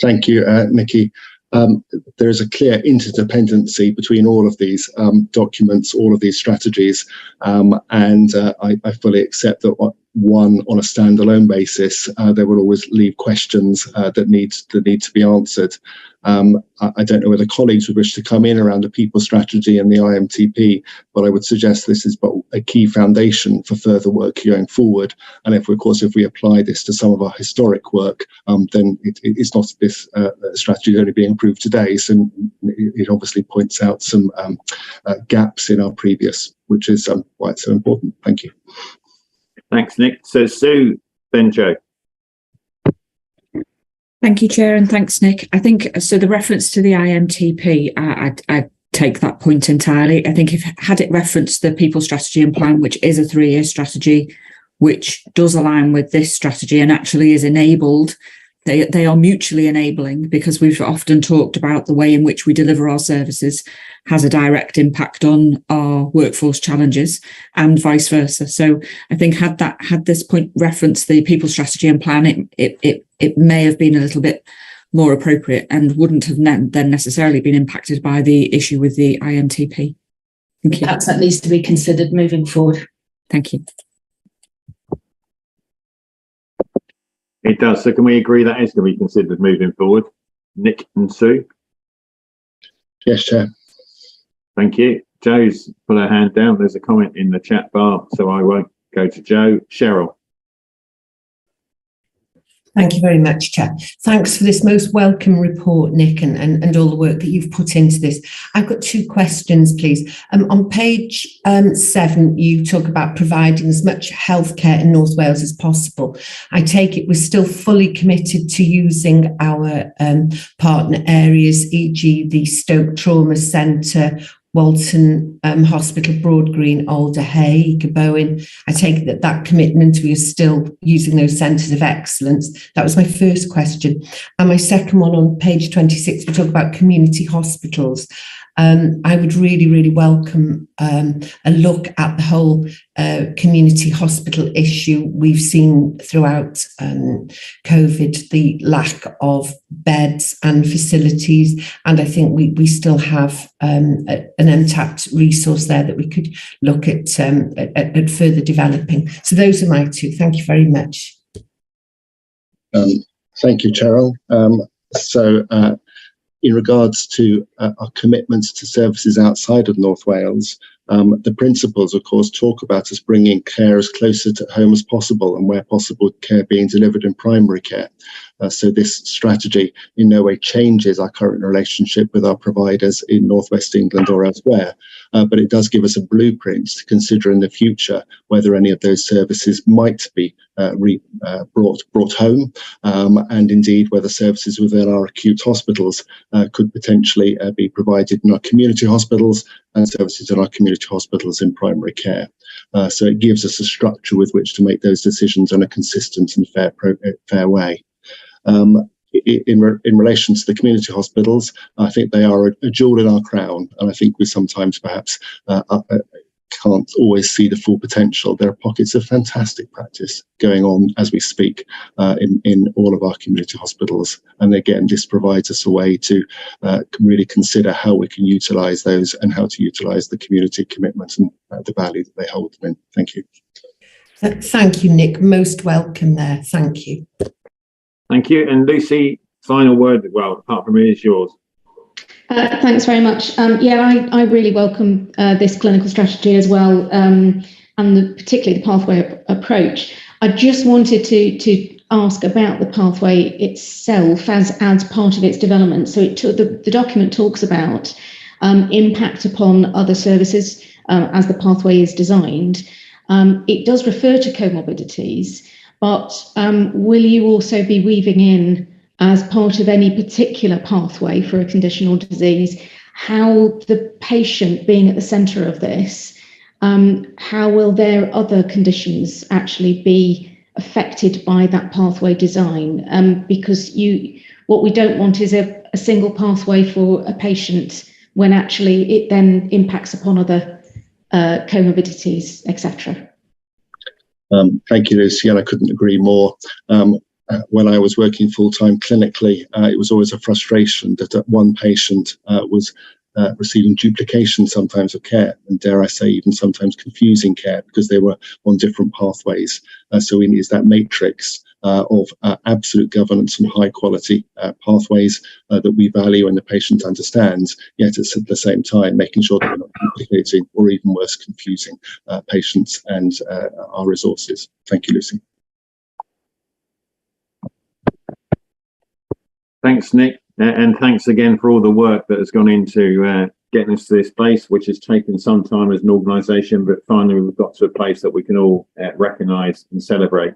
Thank you, Nikki. There is a clear interdependency between all of these documents, all of these strategies, and I fully accept that one on a standalone basis, there will always leave questions that need to be answered. I don't know whether colleagues would wish to come in around the people strategy and the IMTP, but I would suggest this is a key foundation for further work going forward. And if we apply this to some of our historic work, then it's not this strategy only being approved today. So it obviously points out some gaps in our previous, which is why it's so important. Thank you. Thanks, Nick. So Sue, then Joe. Thank you, Chair, and thanks, Nick. I think, so the reference to the IMTP, I take that point entirely. I think had it referenced the people strategy and plan, which is a 3-year strategy, which does align with this strategy and actually is enabled, they are mutually enabling, because we've often talked about the way in which we deliver our services has a direct impact on our workforce challenges and vice versa. So I think had this point referenced the people strategy and plan, it may have been a little bit more appropriate and wouldn't have then necessarily been impacted by the issue with the IMTP. Thank you. Perhaps that needs to be considered moving forward. Thank you. It does. So can we agree that is going to be considered moving forward? Nick and Sue? Yes, Chair. Thank you. Joe's put her hand down. There's a comment in the chat bar, so I won't go to Joe. Cheryl? Thank you very much, Chair. Thanks for this most welcome report, Nick, and all the work that you've put into this. I've got 2 questions, please. On page 7, you talk about providing as much healthcare in North Wales as possible. I take it we're still fully committed to using our partner areas, e.g. the Stoke Trauma Centre, Walton Hospital, Broad Green, Alder Hey, Bowen. I take it that commitment, we are still using those centres of excellence. That was my first question. And my second one, on page 26, we talk about community hospitals. I would really welcome a look at the whole community hospital issue. We've seen throughout COVID the lack of beds and facilities, and I think we still have an untapped resource there that we could look at further developing. So those are my 2. Thank you very much. Thank you, Cheryl. In regards to our commitments to services outside of North Wales, the principles, of course, talk about us bringing care as closer to home as possible, and where possible, care being delivered in primary care. So this strategy in no way changes our current relationship with our providers in North West England or elsewhere, but it does give us a blueprint to consider in the future whether any of those services might be brought home, and indeed whether services within our acute hospitals could potentially be provided in our community hospitals, and services in our community hospitals in primary care. So it gives us a structure with which to make those decisions in a consistent and fair way. In relation to the community hospitals, I think they are a jewel in our crown, and I think we sometimes perhaps can't always see the full potential. There are pockets of fantastic practice going on as we speak in all of our community hospitals, and again, this provides us a way to really consider how we can utilise those and how to utilise the community commitment and the value that they hold them in. Thank you. Thank you, Nick. Most welcome there. Thank you. Thank you. And Lucy, final word, well, apart from me, is yours. Thanks very much. I really welcome this clinical strategy as well, and particularly the pathway approach. I just wanted to ask about the pathway itself as part of its development. So the document talks about impact upon other services as the pathway is designed. It does refer to comorbidities, but will you also be weaving in, as part of any particular pathway for a condition or disease, how the patient being at the centre of this, how will their other conditions actually be affected by that pathway design? Because what we don't want is a single pathway for a patient when actually it then impacts upon other comorbidities, etc. Thank you, Lucy, and I couldn't agree more. When I was working full-time clinically, it was always a frustration that one patient was receiving duplication sometimes of care, and dare I say even sometimes confusing care, because they were on different pathways. So we need that matrix of absolute governance and high quality pathways that we value and the patient understands, yet at the same time making sure that we're not duplicating or even worse, confusing patients and our resources. Thank you, Lucy. Thanks, Nick, and thanks again for all the work that has gone into getting us to this place, which has taken some time as an organisation, but finally we've got to a place that we can all recognise and celebrate.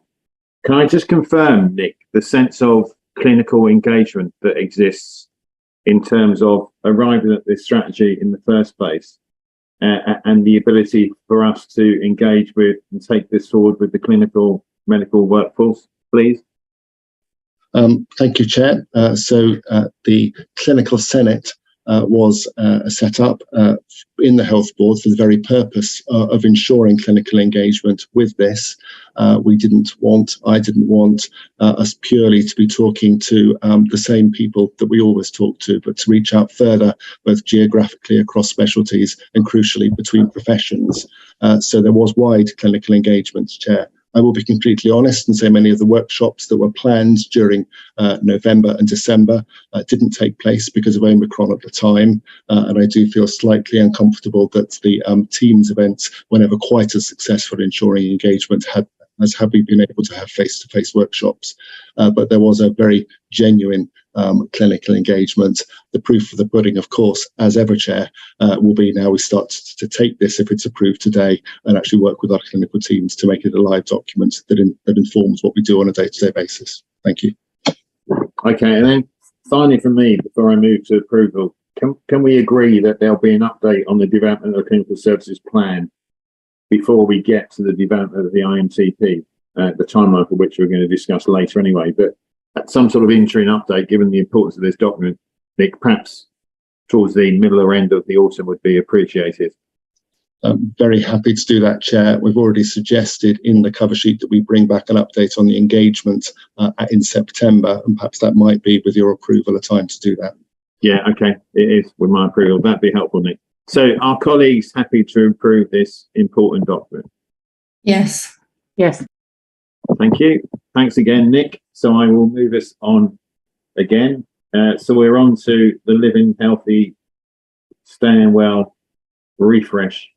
Can I just confirm, Nick, the sense of clinical engagement that exists in terms of arriving at this strategy in the first place, and the ability for us to engage with and take this forward with the clinical medical workforce, please? Thank you, Chair. So the Clinical Senate was set up in the Health Board for the very purpose of ensuring clinical engagement with this. I didn't want us purely to be talking to the same people that we always talk to, but to reach out further, both geographically across specialties and crucially between professions. So there was wide clinical engagement, Chair. I will be completely honest and say many of the workshops that were planned during November and December didn't take place because of Omicron at the time. And I do feel slightly uncomfortable that the Teams events were never quite as successful in ensuring engagement as have we been able to have face-to-face workshops. But there was a very genuine clinical engagement. The proof of the pudding, of course, as ever, Chair, will be now we start to take this, if it's approved today, and actually work with our clinical teams to make it a live document that informs what we do on a day-to-day basis. Thank you. Okay, and then finally from me, before I move to approval, can we agree that there'll be an update on the development of the clinical services plan before we get to the development of the IMTP, the timeline for which we're going to discuss later anyway, but some sort of interim update, given the importance of this document, Nick, perhaps towards the middle or end of the autumn would be appreciated. I'm very happy to do that, Chair. We've already suggested in the cover sheet that we bring back an update on the engagement in September, and perhaps that might be, with your approval, a time to do that. Yeah, okay, it is with my approval. That'd be helpful, Nick. So are colleagues happy to approve this important document? Yes. Yes. Thank you. Thanks again, Nick. So I will move us on again. So we're on to the Living Healthy, Staying Well refresh.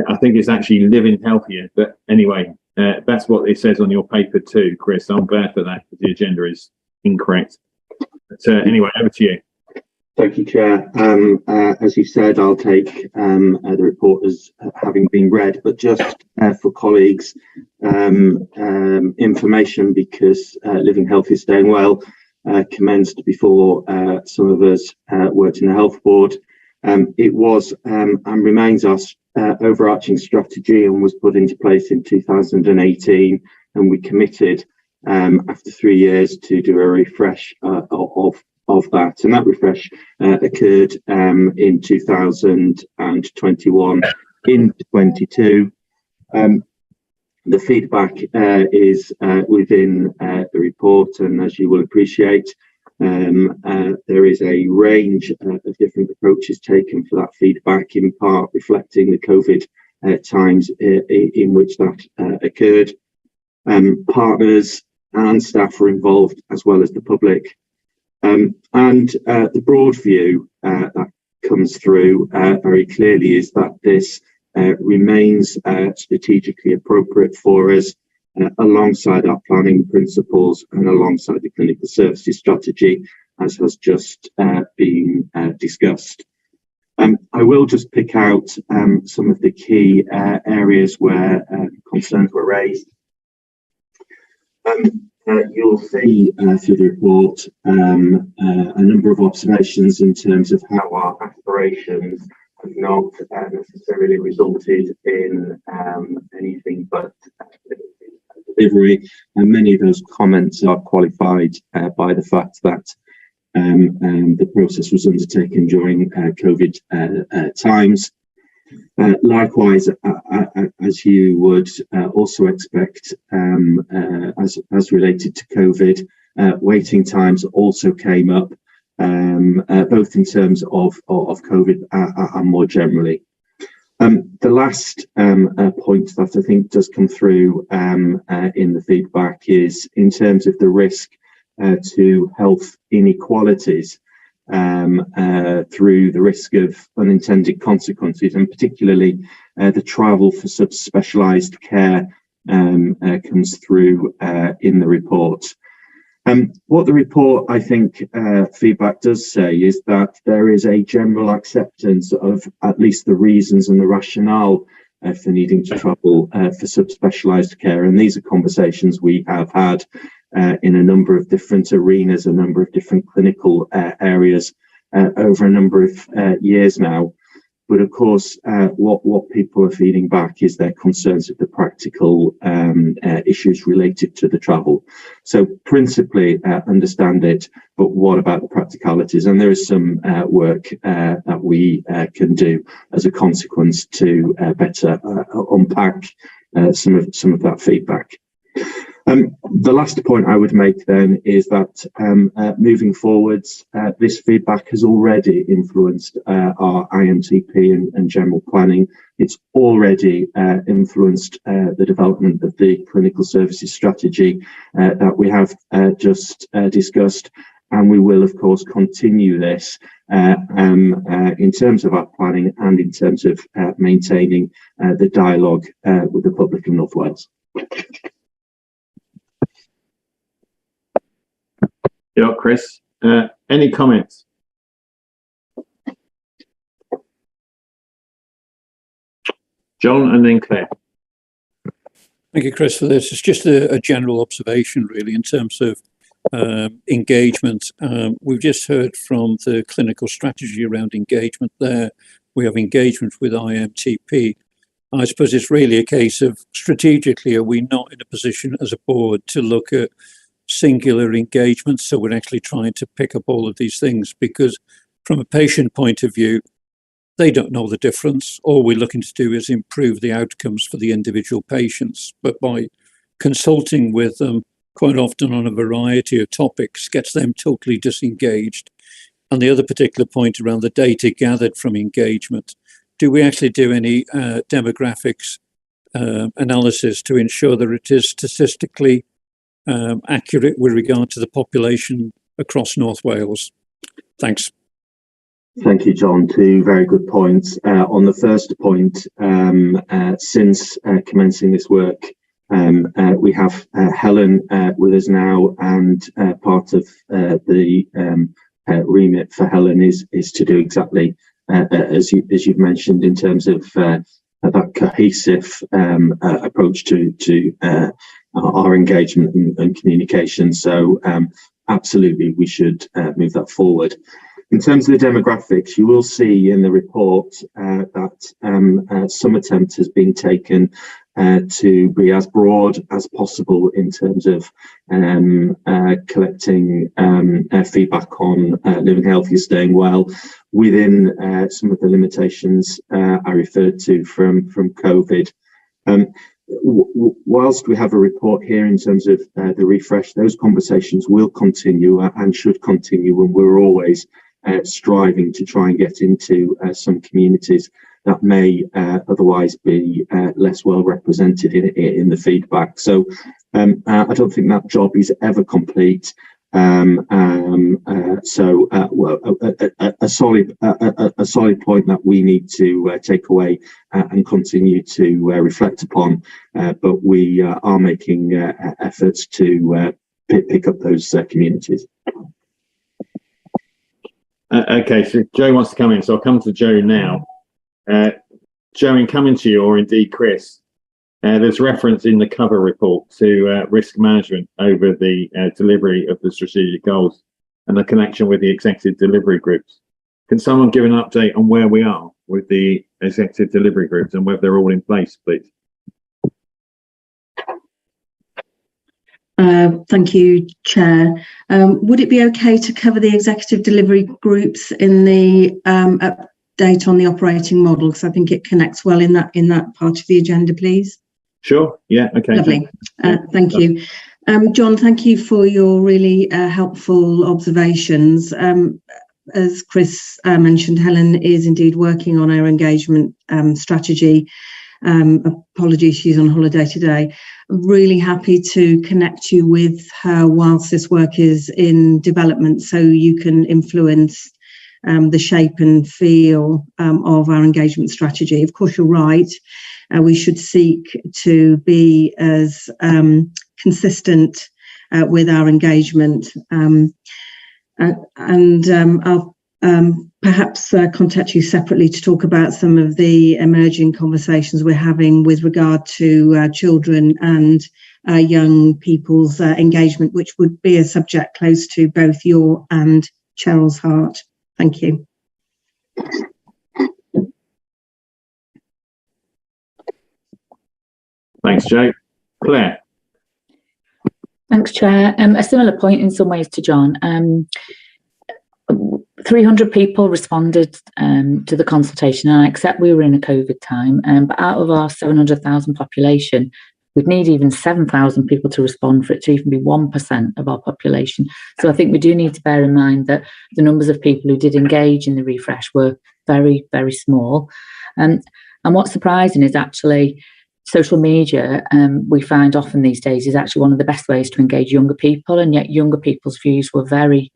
I think it's actually living healthier, but anyway, that's what it says on your paper too, Chris. I'm glad for that, because the agenda is incorrect. But anyway, over to you. Thank you, Chair. As you said, I'll take the report as having been read, but just for colleagues' information, because Living Healthy, Staying Well commenced before some of us worked in the Health Board. It was and remains our overarching strategy, and was put into place in 2018, and we committed after 3 years to do a refresh of that, and that refresh occurred in 2021 in 22. The feedback is within the report, and as you will appreciate, there is a range of different approaches taken for that feedback, in part reflecting the COVID times in which that occurred. Partners and staff were involved, as well as the public. And the broad view that comes through very clearly is that this remains strategically appropriate for us, alongside our planning principles and alongside the clinical services strategy, as has just been discussed. I will just pick out some of the key areas where concerns were raised. You'll see through the report a number of observations in terms of how our aspirations have not necessarily resulted in anything but delivery, and many of those comments are qualified by the fact that the process was undertaken during COVID times. Likewise, as you would also expect, as related to COVID, waiting times also came up, both in terms of COVID and more generally. The last point that I think does come through in the feedback is in terms of the risk to health inequalities through the risk of unintended consequences, and particularly the travel for subspecialised care comes through in the report. What the report, I think, feedback does say is that there is a general acceptance of at least the reasons and the rationale for needing to travel for subspecialised care, and these are conversations we have had in a number of different arenas, a number of different clinical areas over a number of years now. But of course, what people are feeding back is their concerns of the practical issues related to the travel. So principally understand it, but what about the practicalities? And there is some work that we can do as a consequence to better unpack some of that feedback. The last point I would make then is that moving forwards, this feedback has already influenced our IMTP and general planning. It's already influenced the development of the clinical services strategy that we have just discussed, and we will of course continue this in terms of our planning and in terms of maintaining the dialogue with the public of North Wales. Yeah, Chris, any comments? John and then Claire. Thank you, Chris, for this. It's just a general observation, really, in terms of engagement. We've just heard from the clinical strategy around engagement there. We have engagement with IMTP. I suppose it's really a case of strategically, are we not in a position as a board to look at singular engagement? So we're actually trying to pick up all of these things, because from a patient point of view, they don't know the difference. All we're looking to do is improve the outcomes for the individual patients. But by consulting with them quite often on a variety of topics gets them totally disengaged. And the other particular point around the data gathered from engagement, do we actually do any demographics analysis to ensure that it is statistically accurate with regard to the population across North Wales? Thanks. Thank you, John. Two very good points. On the first point, since commencing this work, we have Helen with us now, and part of the remit for Helen is to do exactly as you've mentioned, in terms of that cohesive approach to our engagement and communication. So absolutely, we should move that forward. In terms of the demographics, you will see in the report that some attempt has been taken to be as broad as possible in terms of collecting feedback on living healthy, staying well, within some of the limitations I referred to from COVID. Whilst we have a report here in terms of the refresh, those conversations will continue and should continue, and we're always striving to try and get into some communities that may otherwise be less well represented in the feedback. So I don't think that job is ever complete. A solid point that we need to take away and continue to reflect upon, but we are making efforts to pick up those communities. Okay, so Joe wants to come in, so I'll come to Joe now. Joe, in coming to you, or indeed Chris, there's reference in the cover report to risk management over the delivery of the strategic goals and the connection with the executive delivery groups. Can someone give an update on where we are with the executive delivery groups and whether they're all in place, please? Thank you, Chair. Would it be okay to cover the executive delivery groups in the update on the operating model? Because I think it connects well in that part of the agenda, please. Sure. Yeah. Okay. Lovely. Thank you. John, thank you for your really helpful observations. As Chris mentioned, Helen is indeed working on our engagement strategy. Apologies, she's on holiday today. Really happy to connect you with her whilst this work is in development, so you can influence the shape and feel of our engagement strategy. Of course, you're right. We should seek to be as consistent with our engagement. I'll perhaps contact you separately to talk about some of the emerging conversations we're having with regard to children and young people's engagement, which would be a subject close to both your and Cheryl's heart. Thank you. Thanks, Joe. Claire. Thanks, Chair. A similar point in some ways to John. 300 people responded to the consultation, and I accept we were in a COVID time, but out of our 700,000 population, we'd need even 7,000 people to respond for it to even be 1% of our population. So I think we do need to bear in mind that the numbers of people who did engage in the refresh were very, very small. And what's surprising is actually social media, we find often these days, is actually one of the best ways to engage younger people, and yet younger people's views were very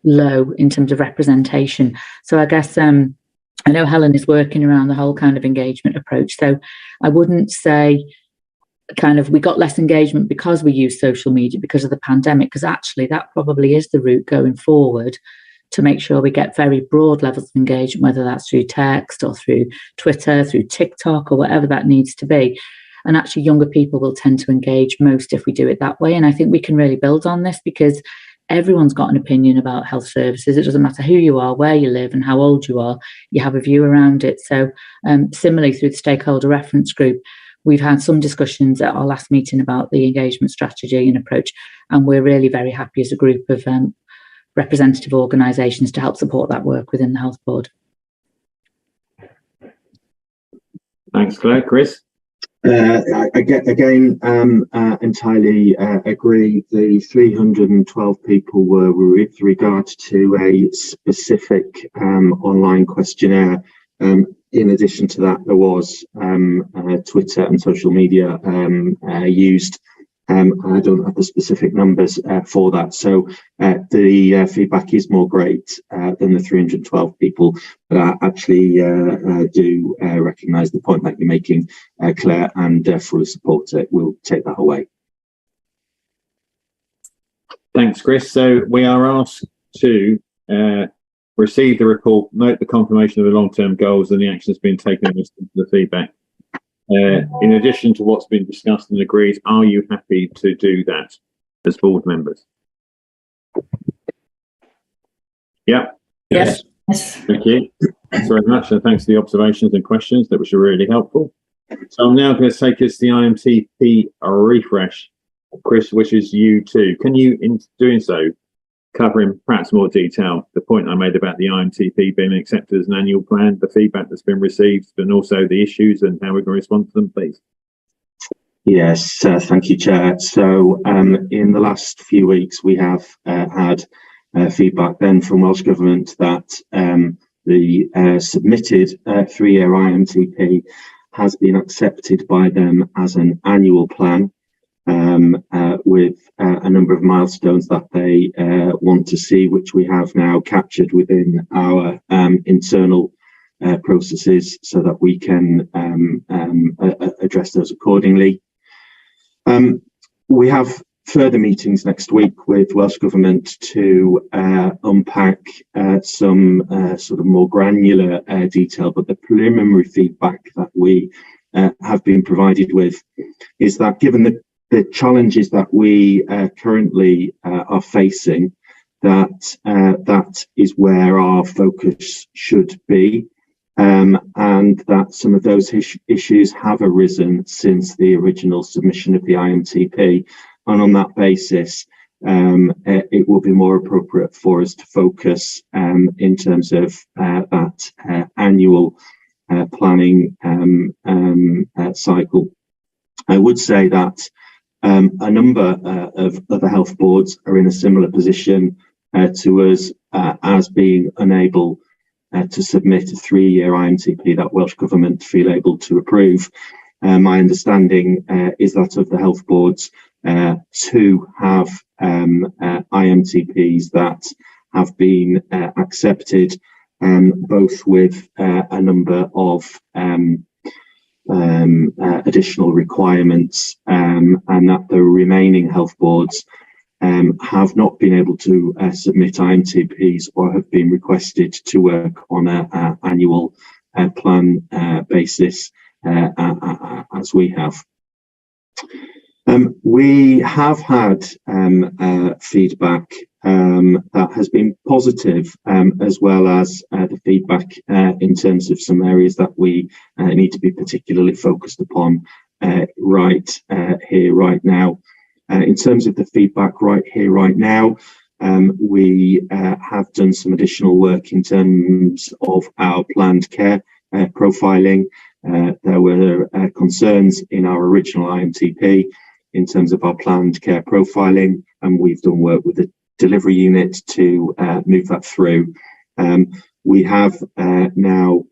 low in terms of representation. So I guess I know Helen is working around the whole kind of engagement approach. So I wouldn't say kind of we got less engagement because we use social media because of the pandemic, because actually that probably is the route going forward to make sure we get very broad levels of engagement, whether that's through text or through Twitter, through TikTok or whatever that needs to be. And actually younger people will tend to engage most if we do it that way. And I think we can really build on this because everyone's got an opinion about health services. It doesn't matter who you are, where you live and how old you are, you have a view around it. So similarly through the stakeholder reference group, we've had some discussions at our last meeting about the engagement strategy and approach, and we're really very happy as a group of representative organisations to help support that work within the Health Board. Thanks, Claire. Chris? Again, entirely agree. The 312 people were with regard to a specific online questionnaire In addition to that, there was Twitter and social media used. I don't have the specific numbers for that. So the feedback is more great than the 312 people, but I actually do recognise the point that you're making, Claire, and fully support it. We'll take that away. Thanks, Chris. So we are asked to receive the report, note the confirmation of the long-term goals and the actions being taken in response to the feedback. In addition to what's been discussed and agreed, are you happy to do that as board members? Yeah. Yes. Thank you. Thanks very much, and thanks for the observations and questions. That was really helpful. So I'm now going to take us to the IMTP refresh. Chris, which is you too. Can you, in doing so, cover in perhaps more detail the point I made about the IMTP being accepted as an annual plan, the feedback that's been received, and also the issues and how we're going to respond to them, please? Yes, thank you, Chair. So in the last few weeks, we have had feedback then from Welsh Government that the submitted 3-year IMTP has been accepted by them as an annual plan. With a number of milestones that they want to see, which we have now captured within our internal processes so that we can address those accordingly. We have further meetings next week with Welsh Government to unpack some sort of more granular detail, but the preliminary feedback that we have been provided with is that given the challenges that we currently are facing, that is where our focus should be, and that some of those issues have arisen since the original submission of the IMTP, and on that basis it will be more appropriate for us to focus in terms of that annual planning cycle. I would say that a number of other health boards are in a similar position to us as being unable to submit a 3-year IMTP that Welsh Government feel able to approve. My understanding is that of the health boards, 2 have IMTPs that have been accepted, both with a number of additional requirements, and that the remaining health boards have not been able to submit IMTPs or have been requested to work on an annual plan basis as we have. We have had feedback that has been positive, as well as the feedback in terms of some areas that we need to be particularly focused upon right here, right now. In terms of the feedback right here, right now, we have done some additional work in terms of our planned care profiling. There were concerns in our original IMTP in terms of our planned care profiling, and we've done work with the delivery unit to move that through. We have now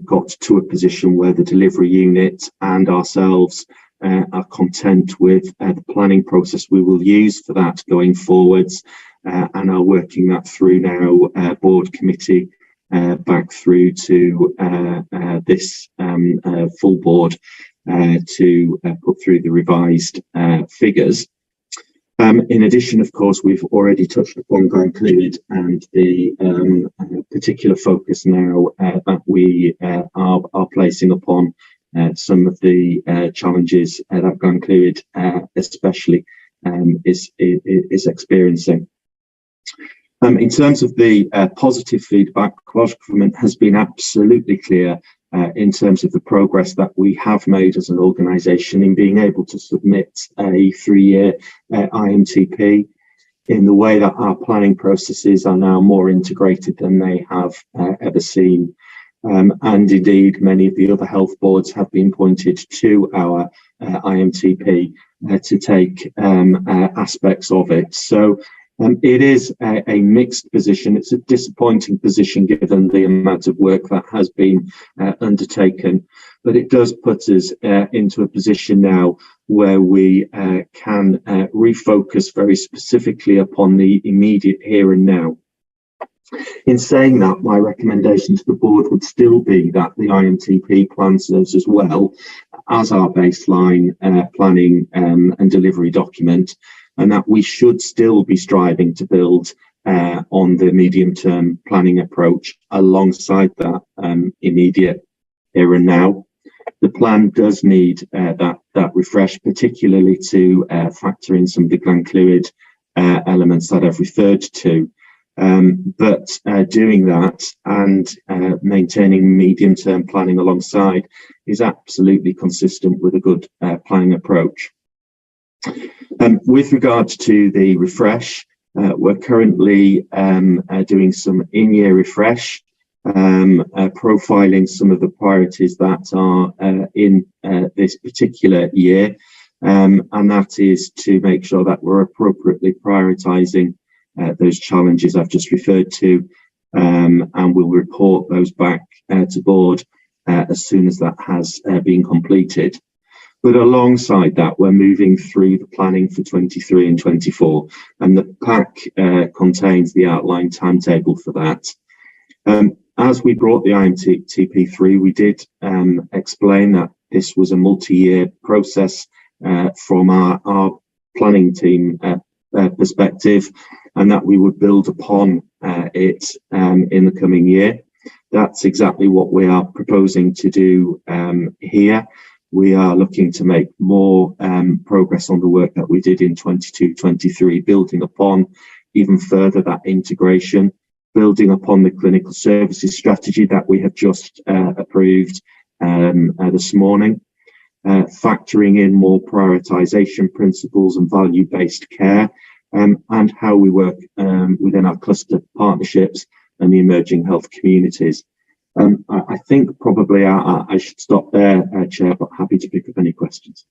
got to a position where the delivery unit and ourselves are content with the planning process we will use for that going forwards, and are working that through now, board committee back through to this full board to put through the revised figures. In addition, of course, we've already touched upon Glenclwyd and the particular focus now that we are placing upon some of the challenges that Glenclwyd especially is experiencing. In terms of the positive feedback, Welsh Government has been absolutely clear in terms of the progress that we have made as an organisation in being able to submit a 3-year IMTP in the way that our planning processes are now more integrated than they have ever seen. And indeed, many of the other health boards have been pointed to our IMTP to take aspects of it. So It is a mixed position. It's a disappointing position given the amount of work that has been undertaken, but it does put us into a position now where we can refocus very specifically upon the immediate here and now. In saying that, my recommendation to the board would still be that the IMTP plan serves as well as our baseline planning and delivery document, and that we should still be striving to build on the medium-term planning approach alongside that immediate here and now. The plan does need that refresh, particularly to factor in some of the gland-fluid elements that I've referred to. But doing that and maintaining medium-term planning alongside is absolutely consistent with a good planning approach. With regards to the refresh, we're currently doing some in-year refresh, profiling some of the priorities that are in this particular year, and that is to make sure that we're appropriately prioritising those challenges I've just referred to, and we'll report those back to board as soon as that has been completed. But alongside that, we're moving through the planning for 23 and 24, and the pack contains the outline timetable for that. As we brought the IMTP through, we did explain that this was a multi-year process from our planning team perspective, and that we would build upon it in the coming year. That's exactly what we are proposing to do here. We are looking to make more progress on the work that we did in 22-23, building upon even further that integration, building upon the clinical services strategy that we have just approved this morning, factoring in more prioritisation principles and value-based care, and how we work within our cluster partnerships and the emerging health communities. I think probably I should stop there, Chair, but happy to pick up any questions.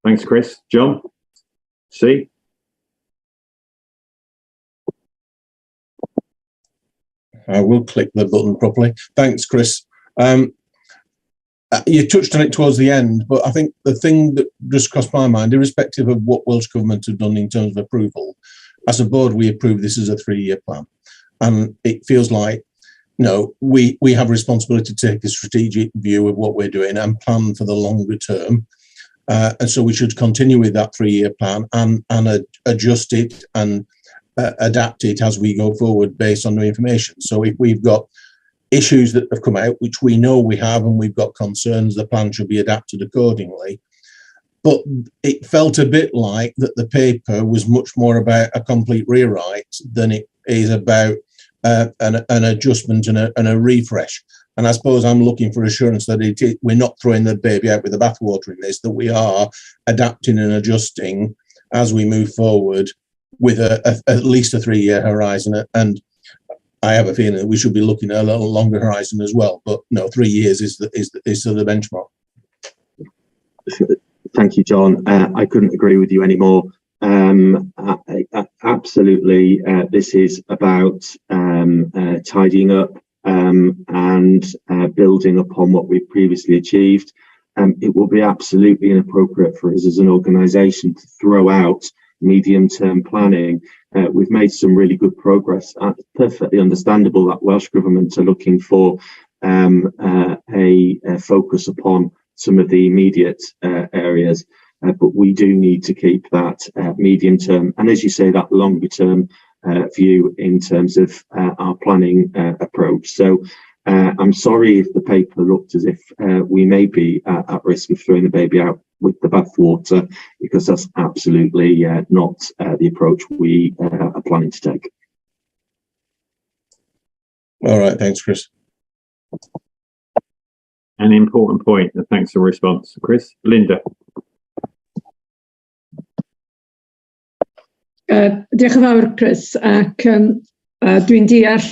Thanks, Chris. John? C? I will click the button properly. Thanks, Chris. You touched on it towards the end, but I think the thing that just crossed my mind, irrespective of what Welsh Government have done in terms of approval, as a board, we approve this as a 3-year plan. And it feels like, you know, we have a responsibility to take a strategic view of what we're doing and plan for the longer term. And so we should continue with that 3-year plan and adjust it and adapt it as we go forward based on new information. So if we've got issues that have come out, which we know we have, and we've got concerns, the plan should be adapted accordingly. But it felt a bit like that the paper was much more about a complete rewrite than it is about an adjustment and a refresh. And I suppose I'm looking for assurance that we're not throwing the baby out with the bathwater in this, that we are adapting and adjusting as we move forward with at least a 3-year horizon. And I have a feeling that we should be looking at a little longer horizon as well. But no, 3 years is the benchmark. Thank you, John. I couldn't agree with you anymore. Absolutely, this is about tidying up and building upon what we've previously achieved. It will be absolutely inappropriate for us as an organisation to throw out medium-term planning. We've made some really good progress. It's perfectly understandable that Welsh Government are looking for a focus upon some of the immediate areas, but we do need to keep that medium term and, as you say, that longer term view in terms of our planning approach. So I'm sorry if the paper looked as if we may be at risk of throwing the baby out with the bathwater, because that's absolutely not the approach we are planning to take. All right, thanks, Chris. An important point, and thanks for the response, Chris. Linda. Diolch yn fawr, Chris, ac Dwi'n deall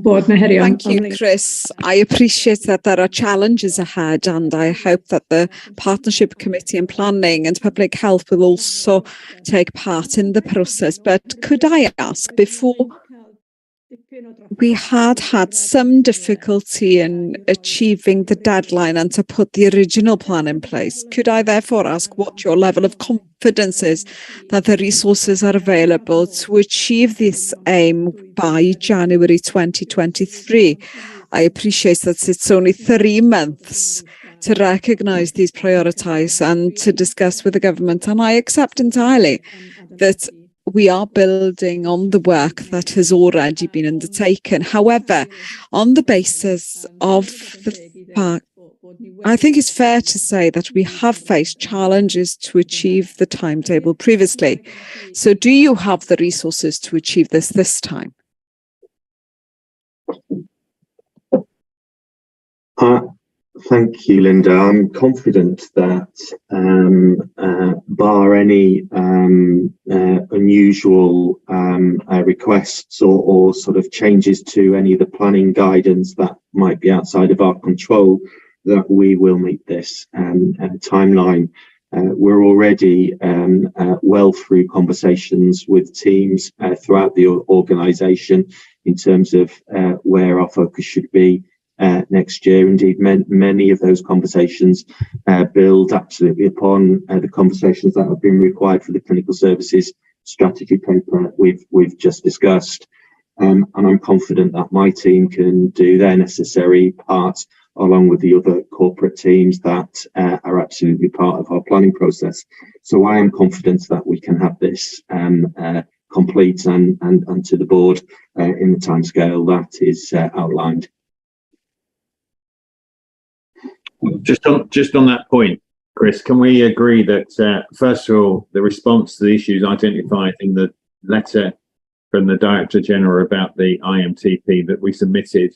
bod 'na herion. Thank you, Chris. I appreciate that there are challenges ahead, and I hope that the Partnership Committee on Planning and Public Health will also take part in the process. But could I ask, before we had some difficulty in achieving the deadline and to put the original plan in place, could I therefore ask what your level of confidence is that the resources are available to achieve this aim by January 2023? I appreciate that it's only 3 months to recognise these priorities and to discuss with the government, and I accept entirely that we are building on the work that has already been undertaken. However, on the basis of the fact, I think it's fair to say that we have faced challenges to achieve the timetable previously. So do you have the resources to achieve this time? Thank you, Linda. I'm confident that bar any unusual requests or sort of changes to any of the planning guidance that might be outside of our control, that we will meet this timeline. We're already well through conversations with teams throughout the organisation in terms of where our focus should be next year. Indeed, many of those conversations build absolutely upon the conversations that have been required for the clinical services strategy paper we've just discussed. And I'm confident that my team can do their necessary part along with the other corporate teams that are absolutely part of our planning process. So I am confident that we can have this complete and to the board in the timescale that is outlined. Just on that point, Chris, can we agree that first of all, the response to the issues identified in the letter from the Director General about the IMTP that we submitted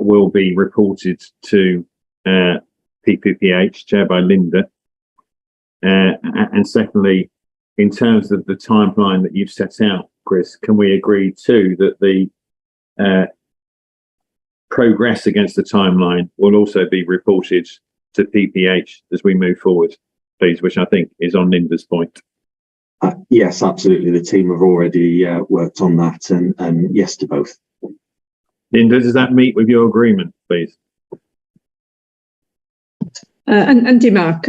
will be reported to PPPH, chaired by Linda, and secondly, in terms of the timeline that you've set out, Chris, can we agree too that the progress against the timeline will also be reported to PPH as we move forward, please, which I think is on Linda's point. Yes, absolutely. The team have already worked on that, and yes to both. Linda, does that meet with your agreement, please? Yndi, Mark.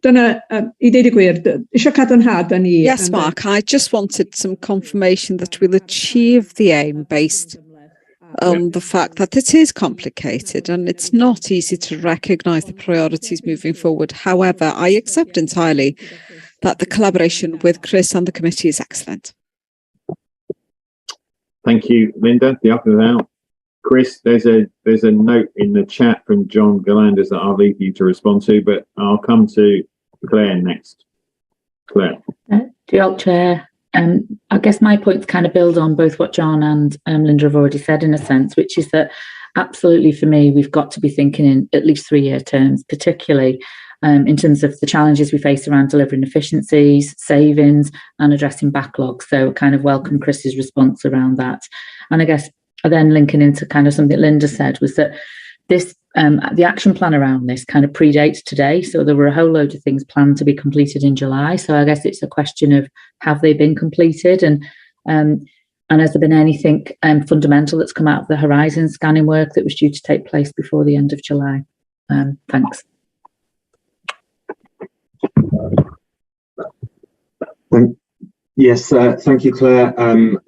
Dyna, I ddeud y gwir, isio cadarnhad yn ni. Yes, Mark, I just wanted some confirmation that we'll achieve the aim based on the fact that it is complicated and it's not easy to recognise the priorities moving forward. However, I accept entirely that the collaboration with Chris and the committee is excellent. Thank you, Linda. The up and out. Chris, there's a note in the chat from John Galanders that I'll leave you to respond to, but I'll come to Claire next. Claire. Diolch, Chair. I guess my points kind of build on both what John and Linda have already said in a sense, which is that absolutely for me, we've got to be thinking in at least 3-year terms, particularly in terms of the challenges we face around delivering efficiencies, savings and addressing backlogs. So kind of welcome Chris's response around that. And I guess then linking into kind of something Linda said was that this the action plan around this kind of predates today. So there were a whole load of things planned to be completed in July. So I guess it's a question of have they been completed and has there been anything fundamental that's come out of the horizon scanning work that was due to take place before the end of July? Thanks. Yes, thank you, Claire.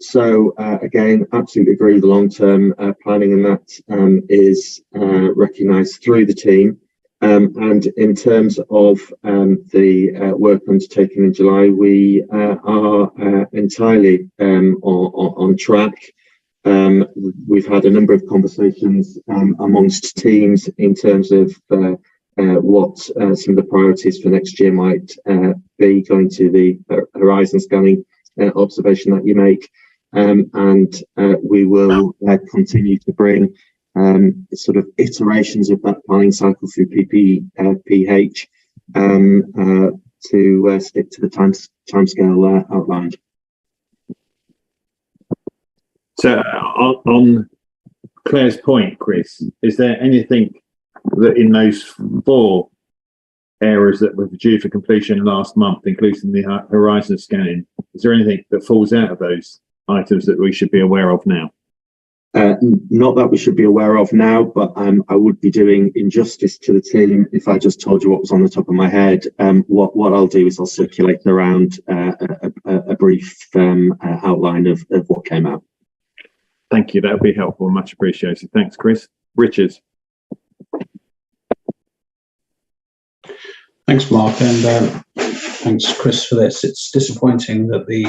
So again, absolutely agree. The long-term planning and that is recognised through the team. And in terms of the work undertaken in July, we are entirely on track. We've had a number of conversations amongst teams in terms of what some of the priorities for next year might be, going to the horizon scanning observation that you make, and we will continue to bring sort of iterations of that planning cycle through PPPH to stick to the timescale outlined. So on Claire's point, Chris, is there anything that in those 4 areas that were due for completion last month, including the horizon scanning, is there anything that falls out of those items that we should be aware of now? Not that we should be aware of now, but I would be doing injustice to the team if I just told you what was on the top of my head. What I'll do is I'll circulate around a brief outline of what came out. Thank you. That would be helpful. Much appreciated. Thanks, Chris. Richard. Thanks, Mark, and thanks, Chris, for this. It's disappointing that the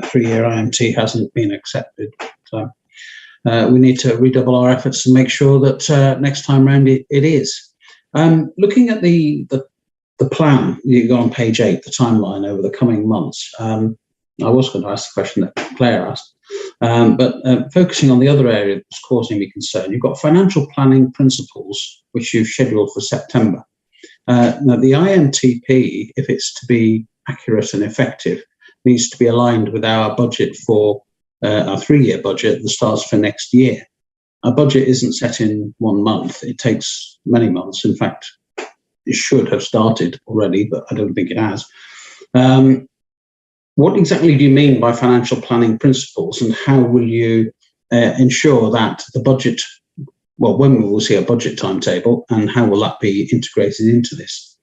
3-year IMT hasn't been accepted. So we need to redouble our efforts and make sure that next time round it is. Looking at the plan, you go on page 8, the timeline over the coming months. I was going to ask the question that Claire asked, but focusing on the other area that's causing me concern, you've got financial planning principles, which you've scheduled for September. Now, the IMTP, if it's to be accurate and effective, needs to be aligned with our budget for our 3-year budget that starts for next year. Our budget isn't set in 1 month. It takes many months. In fact, it should have started already, but I don't think it has. What exactly do you mean by financial planning principles, and how will you ensure that the budget, well, when we will see a budget timetable, and how will that be integrated into this?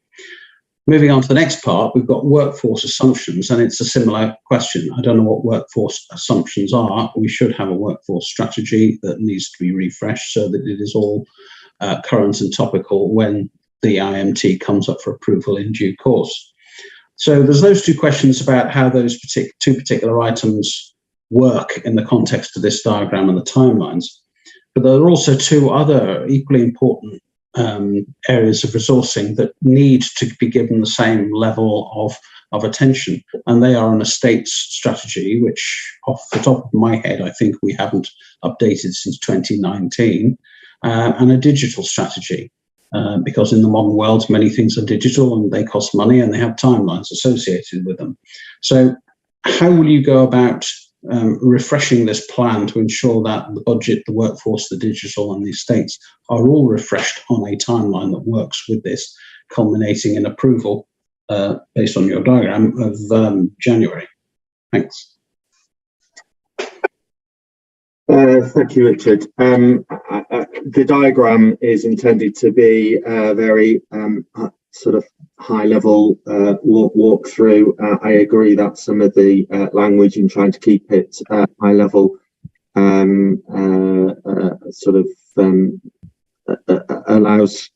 Moving on to the next part, we've got workforce assumptions, and it's a similar question. I don't know what workforce assumptions are. We should have a workforce strategy that needs to be refreshed so that it is all current and topical when the IMT comes up for approval in due course. So there's those 2 questions about how those 2 particular items work in the context of this diagram and the timelines. But there are also 2 other equally important areas of resourcing that need to be given the same level of attention, and they are an estates strategy, which off the top of my head I think we haven't updated since 2019, and a digital strategy, because in the modern world many things are digital and they cost money and they have timelines associated with them. So how will you go about refreshing this plan to ensure that the budget, the workforce, the digital and the estates are all refreshed on a timeline that works with this, culminating in approval based on your diagram of January? Thanks. Thank you, Richard. The diagram is intended to be a very sort of high-level walk through. I agree that some of the language in trying to keep it high-level sort of allows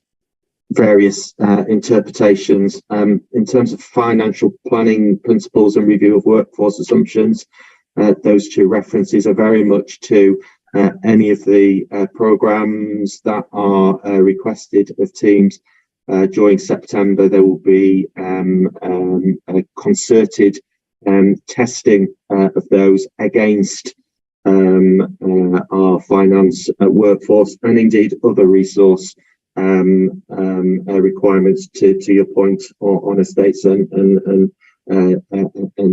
various interpretations. In terms of financial planning principles and review of workforce assumptions, those 2 references are very much to any of the programs that are requested of teams. During September, there will be a concerted testing of those against our finance workforce and indeed other resource requirements to your point on estates and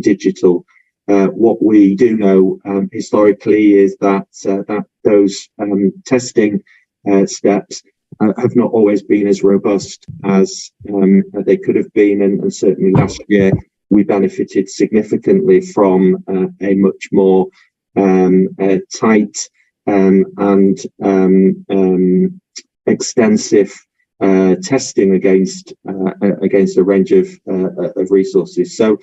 digital. What we do know historically is that those testing steps have not always been as robust as they could have been, and certainly last year we benefited significantly from a much more tight and extensive testing against a range of resources. So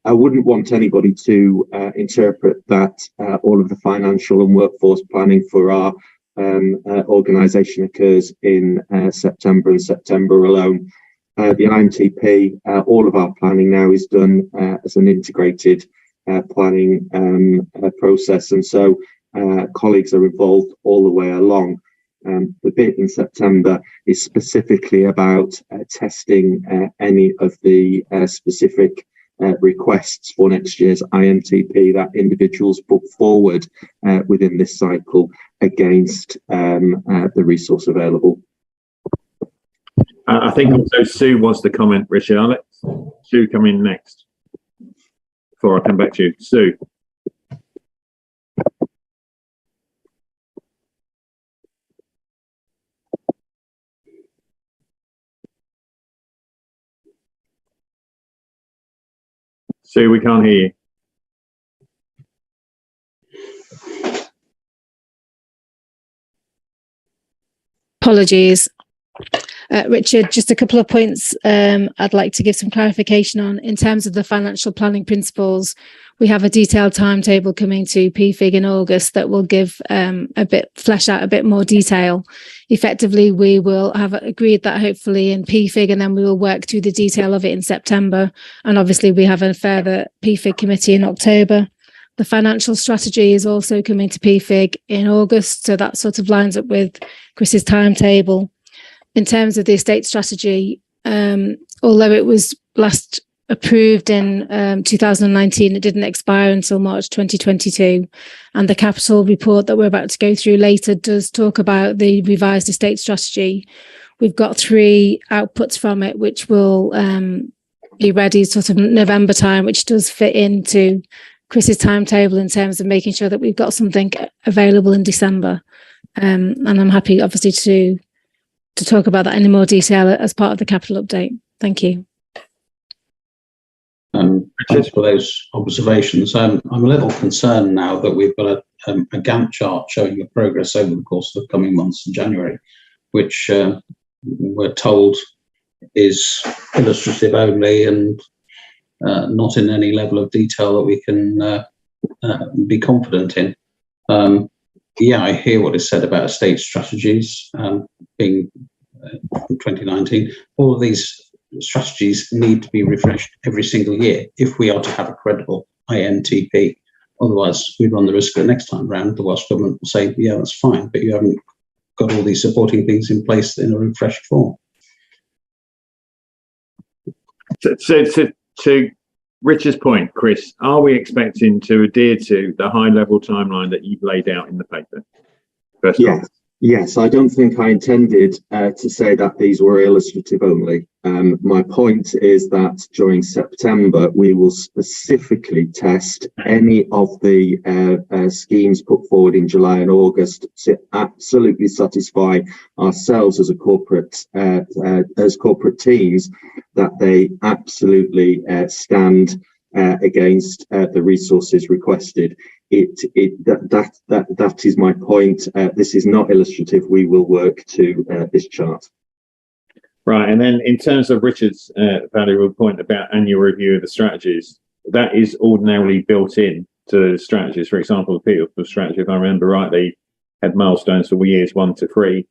I wouldn't want anybody to interpret that all of the financial and workforce planning for our organisation occurs in September and September alone. The IMTP, all of our planning now is done as an integrated planning process, and so colleagues are involved all the way along. The bit in September is specifically about testing any of the specific requests for next year's IMTP that individuals put forward within this cycle against the resource available. I think also Sue wants to comment, Richard. I'll let Sue come in next before I come back to you. Sue. Sue, we can't hear you. Apologies. Richard, just a couple of points I'd like to give some clarification on. In terms of the financial planning principles, we have a detailed timetable coming to PFIG in August that will give flesh out a bit more detail. Effectively, we will have agreed that hopefully in PFIG, and then we will work through the detail of it in September. And obviously we have a further PFIG committee in October. The financial strategy is also coming to PFIG in August, so that sort of lines up with Chris's timetable. In terms of the estate strategy, although it was last approved in 2019, it didn't expire until March 2022. And the capital report that we're about to go through later does talk about the revised estate strategy. We've got 3 outputs from it, which will be ready sort of November time, which does fit into Chris's timetable in terms of making sure that we've got something available in December. And I'm happy, obviously, to talk about that in more detail as part of the capital update. Thank you. Thanks for those observations. I'm a little concerned now that we've got a Gantt chart showing the progress over the course of the coming months in January, which we're told is illustrative only and not in any level of detail that we can be confident in. Yeah, I hear what is said about estate strategies being from 2019. All of these strategies need to be refreshed every single year if we are to have a credible IMTP. Otherwise, we run the risk that next time round the Welsh Government will say, yeah, that's fine, but you haven't got all these supporting things in place in a refreshed form. To Richard's point, Chris, are we expecting to adhere to the high-level timeline that you've laid out in the paper? Yes, I don't think I intended to say that these were illustrative only. My point is that during September, we will specifically test any of the schemes put forward in July and August to absolutely satisfy ourselves as a corporate teams that they absolutely stand against the resources requested. That is my point. This is not illustrative. We will work to this chart. Right, and then in terms of Richard's valuable point about annual review of the strategies, that is ordinarily built in to strategies. For example, the people strategy, if I remember rightly, had milestones for years 1 to 3.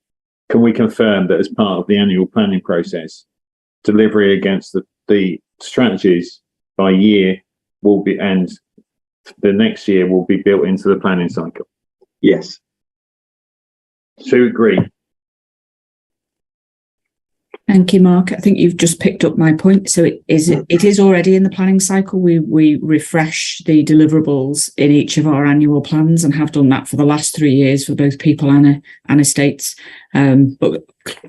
Can we confirm that as part of the annual planning process, delivery against the strategies by year will be, and the next year will be built into the planning cycle? Yes. To agree. Thank you, Mark. I think you've just picked up my point. So it is already in the planning cycle. We refresh the deliverables in each of our annual plans and have done that for the last 3 years for both people and estates. But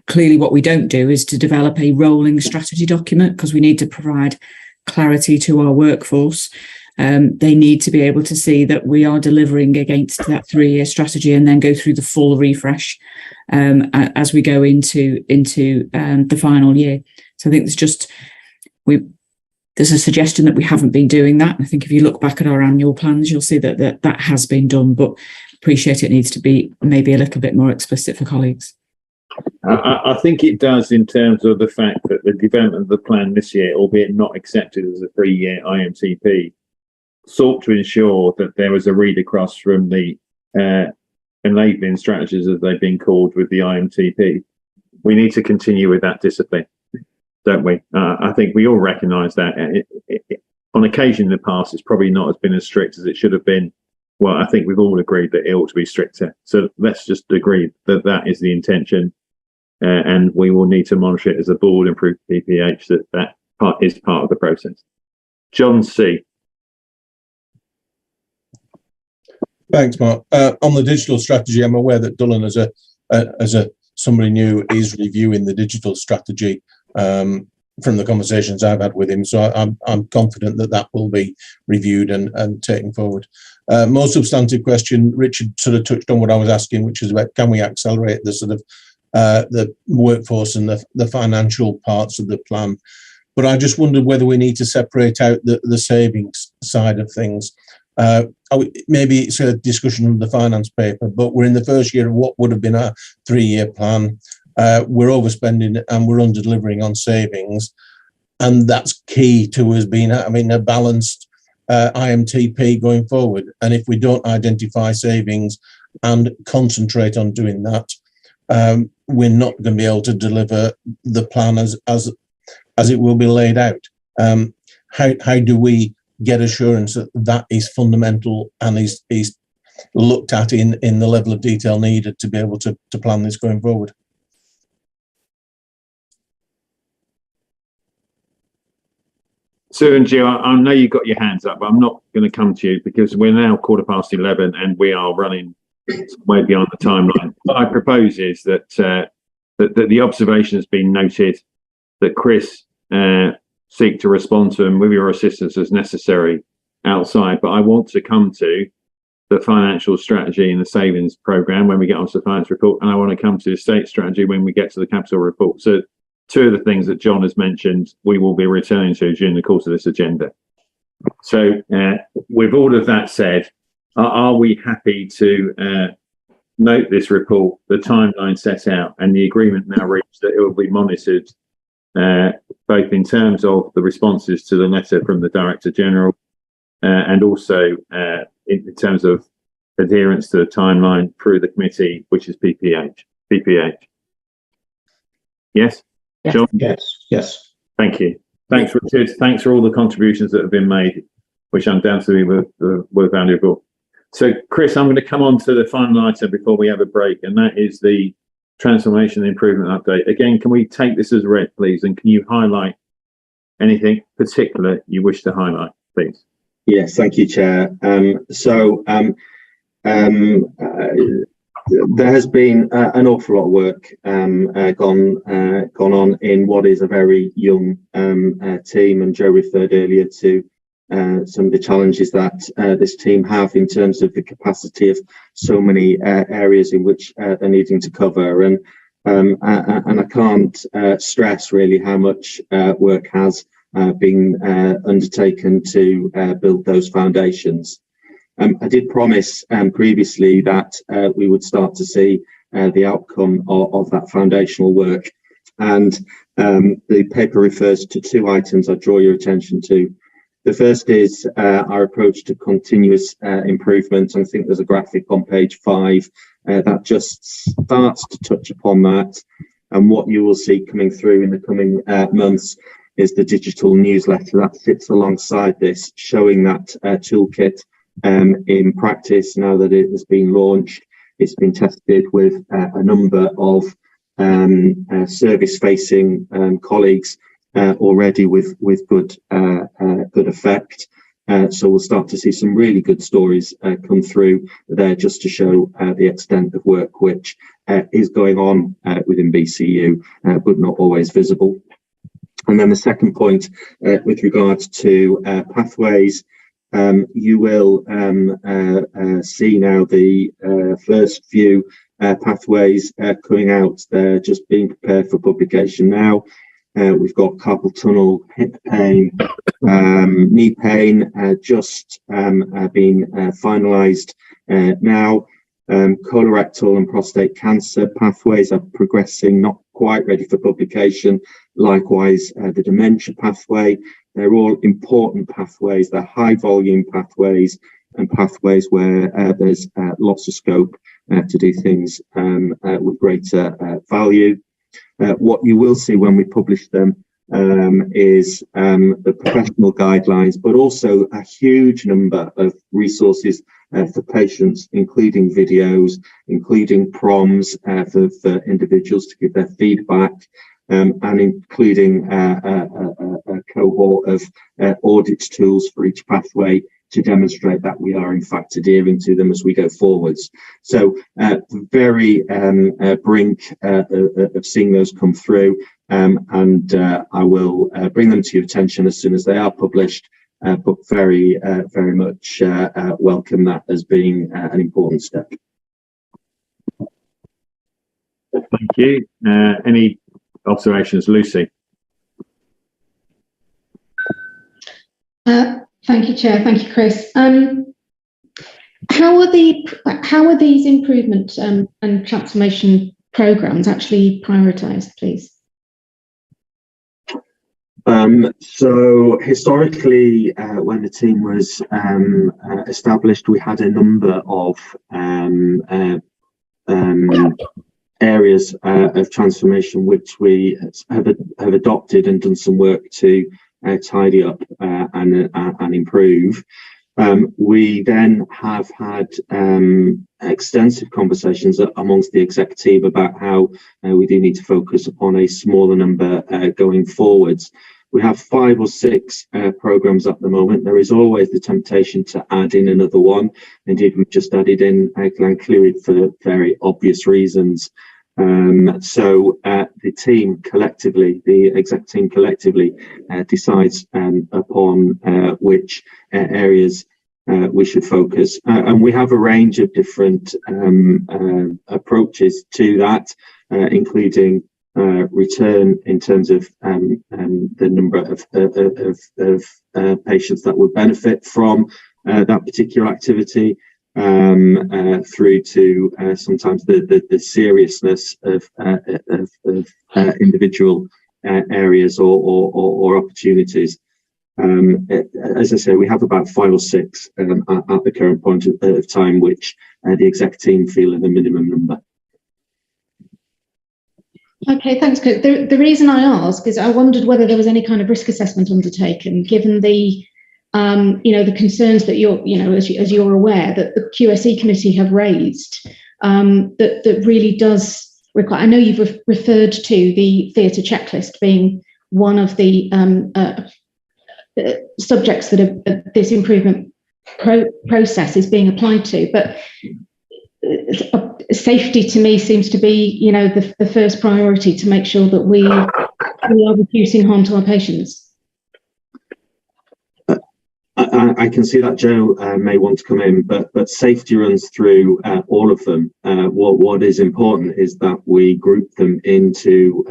clearly what we don't do is to develop a rolling strategy document, because we need to provide clarity to our workforce. They need to be able to see that we are delivering against that 3-year strategy and then go through the full refresh as we go into the final year. So I think there's a suggestion that we haven't been doing that. I think if you look back at our annual plans, you'll see that has been done, but appreciate it needs to be maybe a little bit more explicit for colleagues. I think it does, in terms of the fact that the development of the plan this year, albeit not accepted as a 3-year IMTP, sought to ensure that there was a read across from the enabling strategies, as they've been called, with the IMTP. We need to continue with that discipline, don't we? I think we all recognise that. On occasion in the past, it's probably not been as strict as it should have been. Well, I think we've all agreed that it ought to be stricter. So let's just agree that that is the intention, and we will need to monitor it as a board and prove to PPH that part is part of the process. John C. Thanks, Mark. On the digital strategy, I'm aware that Dullan, as somebody new, is reviewing the digital strategy from the conversations I've had with him. So I'm confident that will be reviewed and taken forward. More substantive question, Richard sort of touched on what I was asking, which is about, can we accelerate the sort of the workforce and the financial parts of the plan? but I just wondered whether we need to separate out the savings side of things. Maybe it's a discussion of the finance paper, but we're in the first year of what would have been a 3-year plan. We're overspending and we're under-delivering on savings. And that's key to us being having a balanced IMTP going forward. And if we don't identify savings and concentrate on doing that, we're not going to be able to deliver the plan as it will be laid out. How do we get assurance that that is fundamental and is looked at in the level of detail needed to be able to plan this going forward? Sue and Jill, I know you've got your hands up, but I'm not going to come to you because we're now 11:15 and we are running way beyond the timeline. What I propose is that the observation has been noted, that Chris seek to respond to them with your assistance as necessary outside. But I want to come to the financial strategy and the savings programme when we get onto the finance report, and I want to come to the estate strategy when we get to the capital report. So 2 of the things that John has mentioned, we will be returning to during the course of this agenda. So with all of that said, are we happy to note this report, the timeline set out, and the agreement now reached that it will be monitored both in terms of the responses to the letter from the Director General and also in terms of adherence to the timeline through the committee, which is PPH. Yes? Yes. John? Yes. Thank you. Thanks, Richard. Thanks for all the contributions that have been made, which undoubtedly were valuable. So, Chris, I'm going to come on to the final item before we have a break, and that is the transformation and improvement update. Again, can we take this as read, please? And can you highlight anything particular you wish to highlight, please? Yes, thank you, Chair. There has been an awful lot of work gone on in what is a very young team, and Joe referred earlier to some of the challenges that this team have in terms of the capacity of so many areas in which they're needing to cover, and I can't stress really how much work has been undertaken to build those foundations. I did promise previously that we would start to see the outcome of that foundational work, and the paper refers to 2 items I draw your attention to. The first is our approach to continuous improvement. I think there's a graphic on page 5 that just starts to touch upon that, and what you will see coming through in the coming months is the digital newsletter that sits alongside this, showing that toolkit in practice now that it has been launched. It's been tested with a number of service-facing colleagues already with good effect. So we'll start to see some really good stories come through there, just to show the extent of work which is going on within BCU, but not always visible. And then the second point with regards to pathways, you will see now the first few pathways coming out. They're just being prepared for publication now. We've got carpal tunnel, hip pain, knee pain just being finalised now. Colorectal and prostate cancer pathways are progressing, not quite ready for publication. Likewise, the dementia pathway. They're all important pathways. They're high volume pathways and pathways where there's lots of scope to do things with greater value. What you will see when we publish them is the professional guidelines, but also a huge number of resources for patients, including videos, including prompts for individuals to give their feedback, and including a cohort of audit tools for each pathway to demonstrate that we are in fact adhering to them as we go forwards. So very brink of seeing those come through, and I will bring them to your attention as soon as they are published, but very much welcome that as being an important step. Thank you. Any observations, Lucy? Thank you, Chair. Thank you, Chris. How are these improvement and transformation programmes actually prioritised, please? So historically, when the team was established, we had a number of areas of transformation which we have adopted and done some work to tidy up and improve. We then have had extensive conversations amongst the exec team about how we do need to focus upon a smaller number going forwards. We have 5 or 6 programs at the moment. There is always the temptation to add in another one. Indeed, we've just added in Glenclwyd for very obvious reasons. So the team collectively, the exec team collectively, decides upon which areas we should focus. And we have a range of different approaches to that, including return in terms of the number of patients that would benefit from that particular activity, through to sometimes the seriousness of individual areas or opportunities. As I say, we have about 5 or 6 at the current point of time, which the exec team feel are the minimum number. Okay, thanks, Chris. The reason I ask is I wondered whether there was any kind of risk assessment undertaken, given the the concerns that as you're aware, that the QSE committee have raised, that really does require. I know you've referred to the theatre checklist being one of the subjects that this improvement process is being applied to, but safety to me seems to be the first priority, to make sure that we are reducing harm to our patients. I can see that Joe may want to come in, but safety runs through all of them. What is important is that we group them into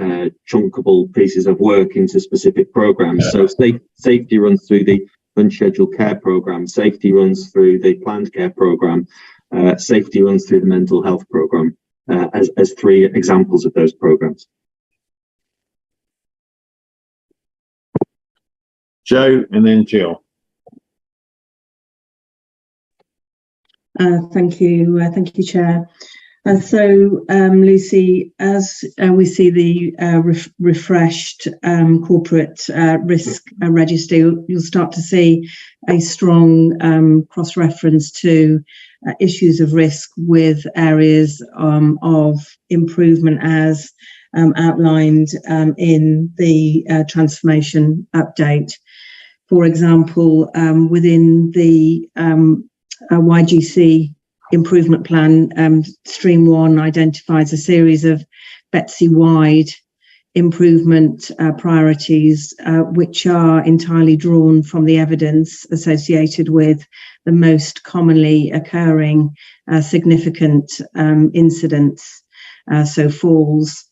chunkable pieces of work into specific programs. So safety runs through the unscheduled care program, safety runs through the planned care program, safety runs through the mental health program, as 3 examples of those programs. Joe and then Jill. Thank you, Chair. So, Lucy, as we see the refreshed corporate risk register, you'll start to see a strong cross-reference to issues of risk with areas of improvement as outlined in the transformation update. For example, within the YGC improvement plan, stream 1 identifies a series of BCU-wide improvement priorities, which are entirely drawn from the evidence associated with the most commonly occurring significant incidents, so falls,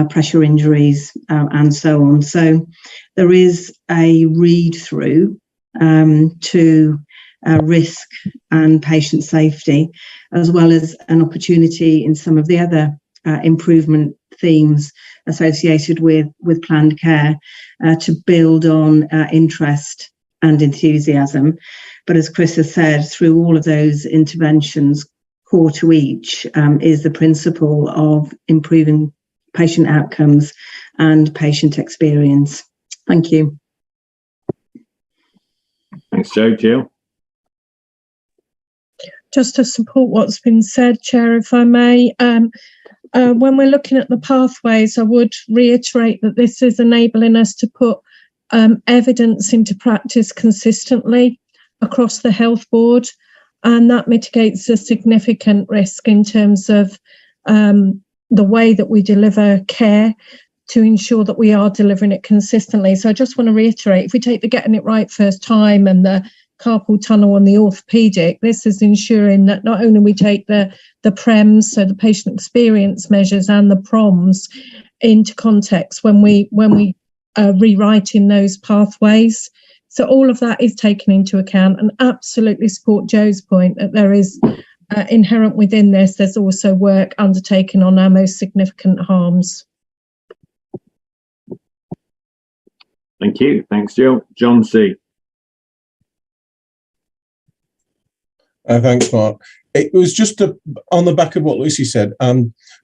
pressure injuries, and so on. So there is a read through to risk and patient safety, as well as an opportunity in some of the other improvement themes associated with planned care to build on interest and enthusiasm. But as Chris has said, through all of those interventions, core to each is the principle of improving patient outcomes and patient experience. Thank you. Thanks, Joe. Jill? Just to support what's been said, Chair, if I may, when we're looking at the pathways, I would reiterate that this is enabling us to put evidence into practice consistently across the health board, and that mitigates a significant risk in terms of the way that we deliver care to ensure that we are delivering it consistently. So I just want to reiterate, if we take the getting it right first time and the carpal tunnel and the orthopedic, this is ensuring that not only we take the PREMs, so the patient experience measures, and the PROMs into context when we are rewriting those pathways So all of that is taken into account, and absolutely support Joe's point that there is inherent within this, there's also work undertaken on our most significant harms. Thank you. Thanks, Jill. John C. Thanks, Mark. It was just on the back of what Lucy said.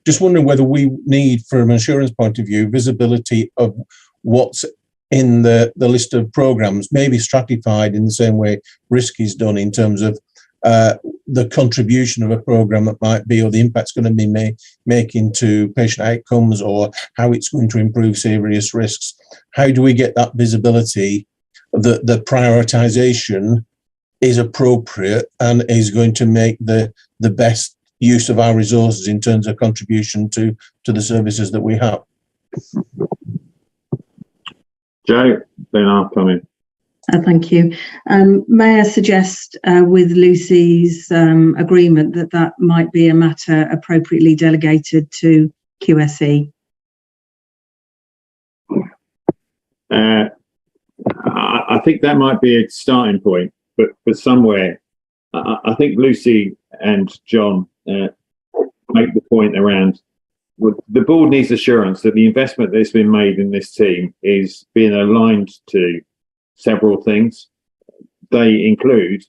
Just wondering whether we need, from an insurance point of view, visibility of what's in the list of programs, maybe stratified in the same way risk is done in terms of the contribution of a program that might be, or the impact it's going to be making to patient outcomes, or how it's going to improve serious risks. How do we get that visibility that the prioritization is appropriate and is going to make the best use of our resources in terms of contribution to the services that we have? Joe, then I'll come in. Thank you. May I suggest, with Lucy's agreement, that might be a matter appropriately delegated to QSE? I think that might be a starting point, but somewhere, I think Lucy and John make the point around the board needs assurance that the investment that's been made in this team is being aligned to several things. They include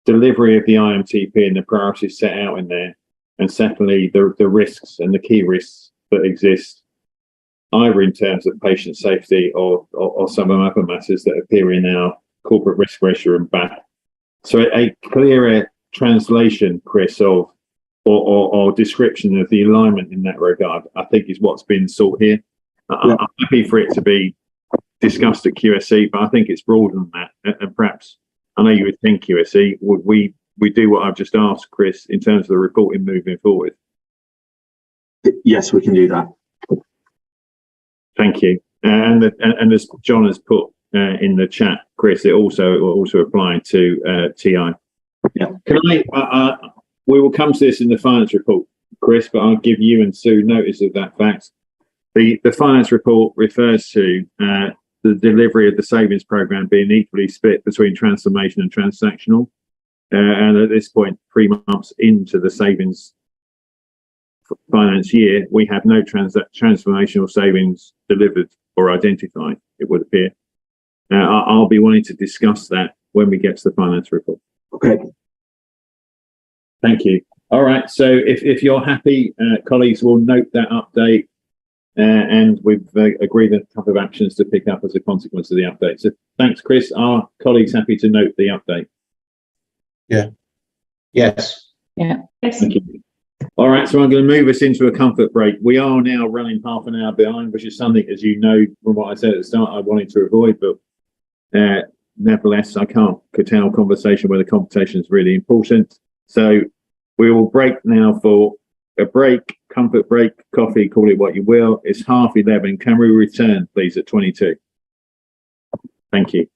delivery of the IMTP and the priorities set out in there, and secondly, the risks and the key risks that exist, either in terms of patient safety or some of the other matters that appear in our corporate risk register and back. So a clearer translation, Chris, of or description of the alignment in that regard, I think, is what's been sought here. I'm happy for it to be discussed at QSE, but I think it's broader than that. And perhaps, I know you would think QSE, would we do what I've just asked, Chris, in terms of the reporting moving forward? Yes, we can do that. Thank you. And as John has put in the chat, Chris, it will also apply to TI. Yeah. Can we will come to this in the finance report, Chris, but I'll give you and Sue notice of that fact. The finance report refers to the delivery of the savings program being equally split between transformation and transactional. And at this point, 3 months into the savings finance year, we have no transformational savings delivered or identified, it would appear. I'll be wanting to discuss that when we get to the finance report. Okay. Thank you. All right. So if you're happy, colleagues, will note that update. And we've agreed a couple of actions to pick up as a consequence of the update. So thanks, Chris. Are colleagues happy to note the update? Yeah. Yes. Yeah. Thank you. All right, so I'm going to move us into a comfort break. We are now running half an hour behind, which is something, as you know, from what I said at the start, I wanted to avoid, but nevertheless, I can't curtail conversation where the conversation is really important. So we will break now for a break, comfort break, coffee, call it what you will. It's 11:30. Can we return, please, at 22? Thank you.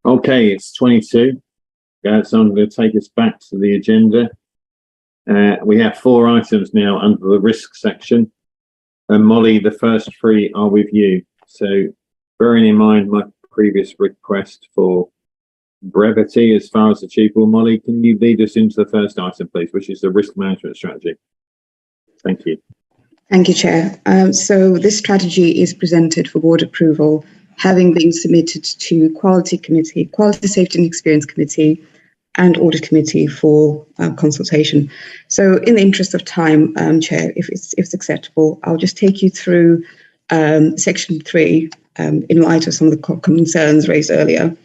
Okay, it's 22. So I'm going to take us back to the agenda. We have 4 items now under the risk section. And Molly, the first 3 are with you. So bearing in mind my previous request for brevity as far as achievable, Molly, can you lead us into the first item, please, which is the risk management strategy? Thank you. Thank you, Chair. So this strategy is presented for board approval, having been submitted to Quality Committee, Quality Safety and Experience Committee, and Audit Committee for consultation. So in the interest of time, Chair, if it's acceptable, I'll just take you through Section 3 in light of some of the concerns raised earlier,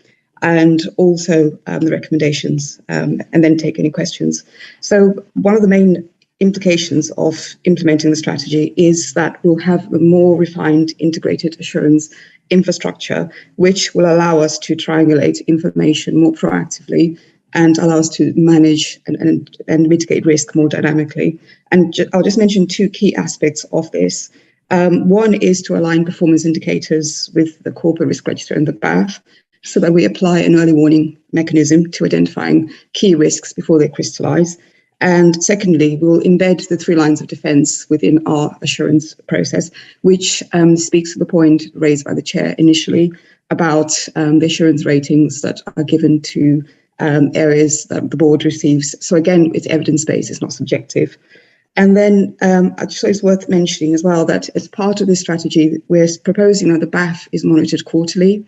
and also the recommendations, and then take any questions. So one of the main implications of implementing the strategy is that we'll have a more refined integrated assurance infrastructure, which will allow us to triangulate information more proactively and allow us to manage and mitigate risk more dynamically. And I'll just mention 2 key aspects of this. One is to align performance indicators with the corporate risk register and the BAF, so that we apply an early warning mechanism to identifying key risks before they crystallize. And secondly, we'll embed the 3 lines of defense within our assurance process, which speaks to the point raised by the chair initially about the assurance ratings that are given to areas that the board receives. So again, it's evidence-based, it's not subjective. And then I just thought it's worth mentioning as well that as part of this strategy, we're proposing that the BAF is monitored quarterly.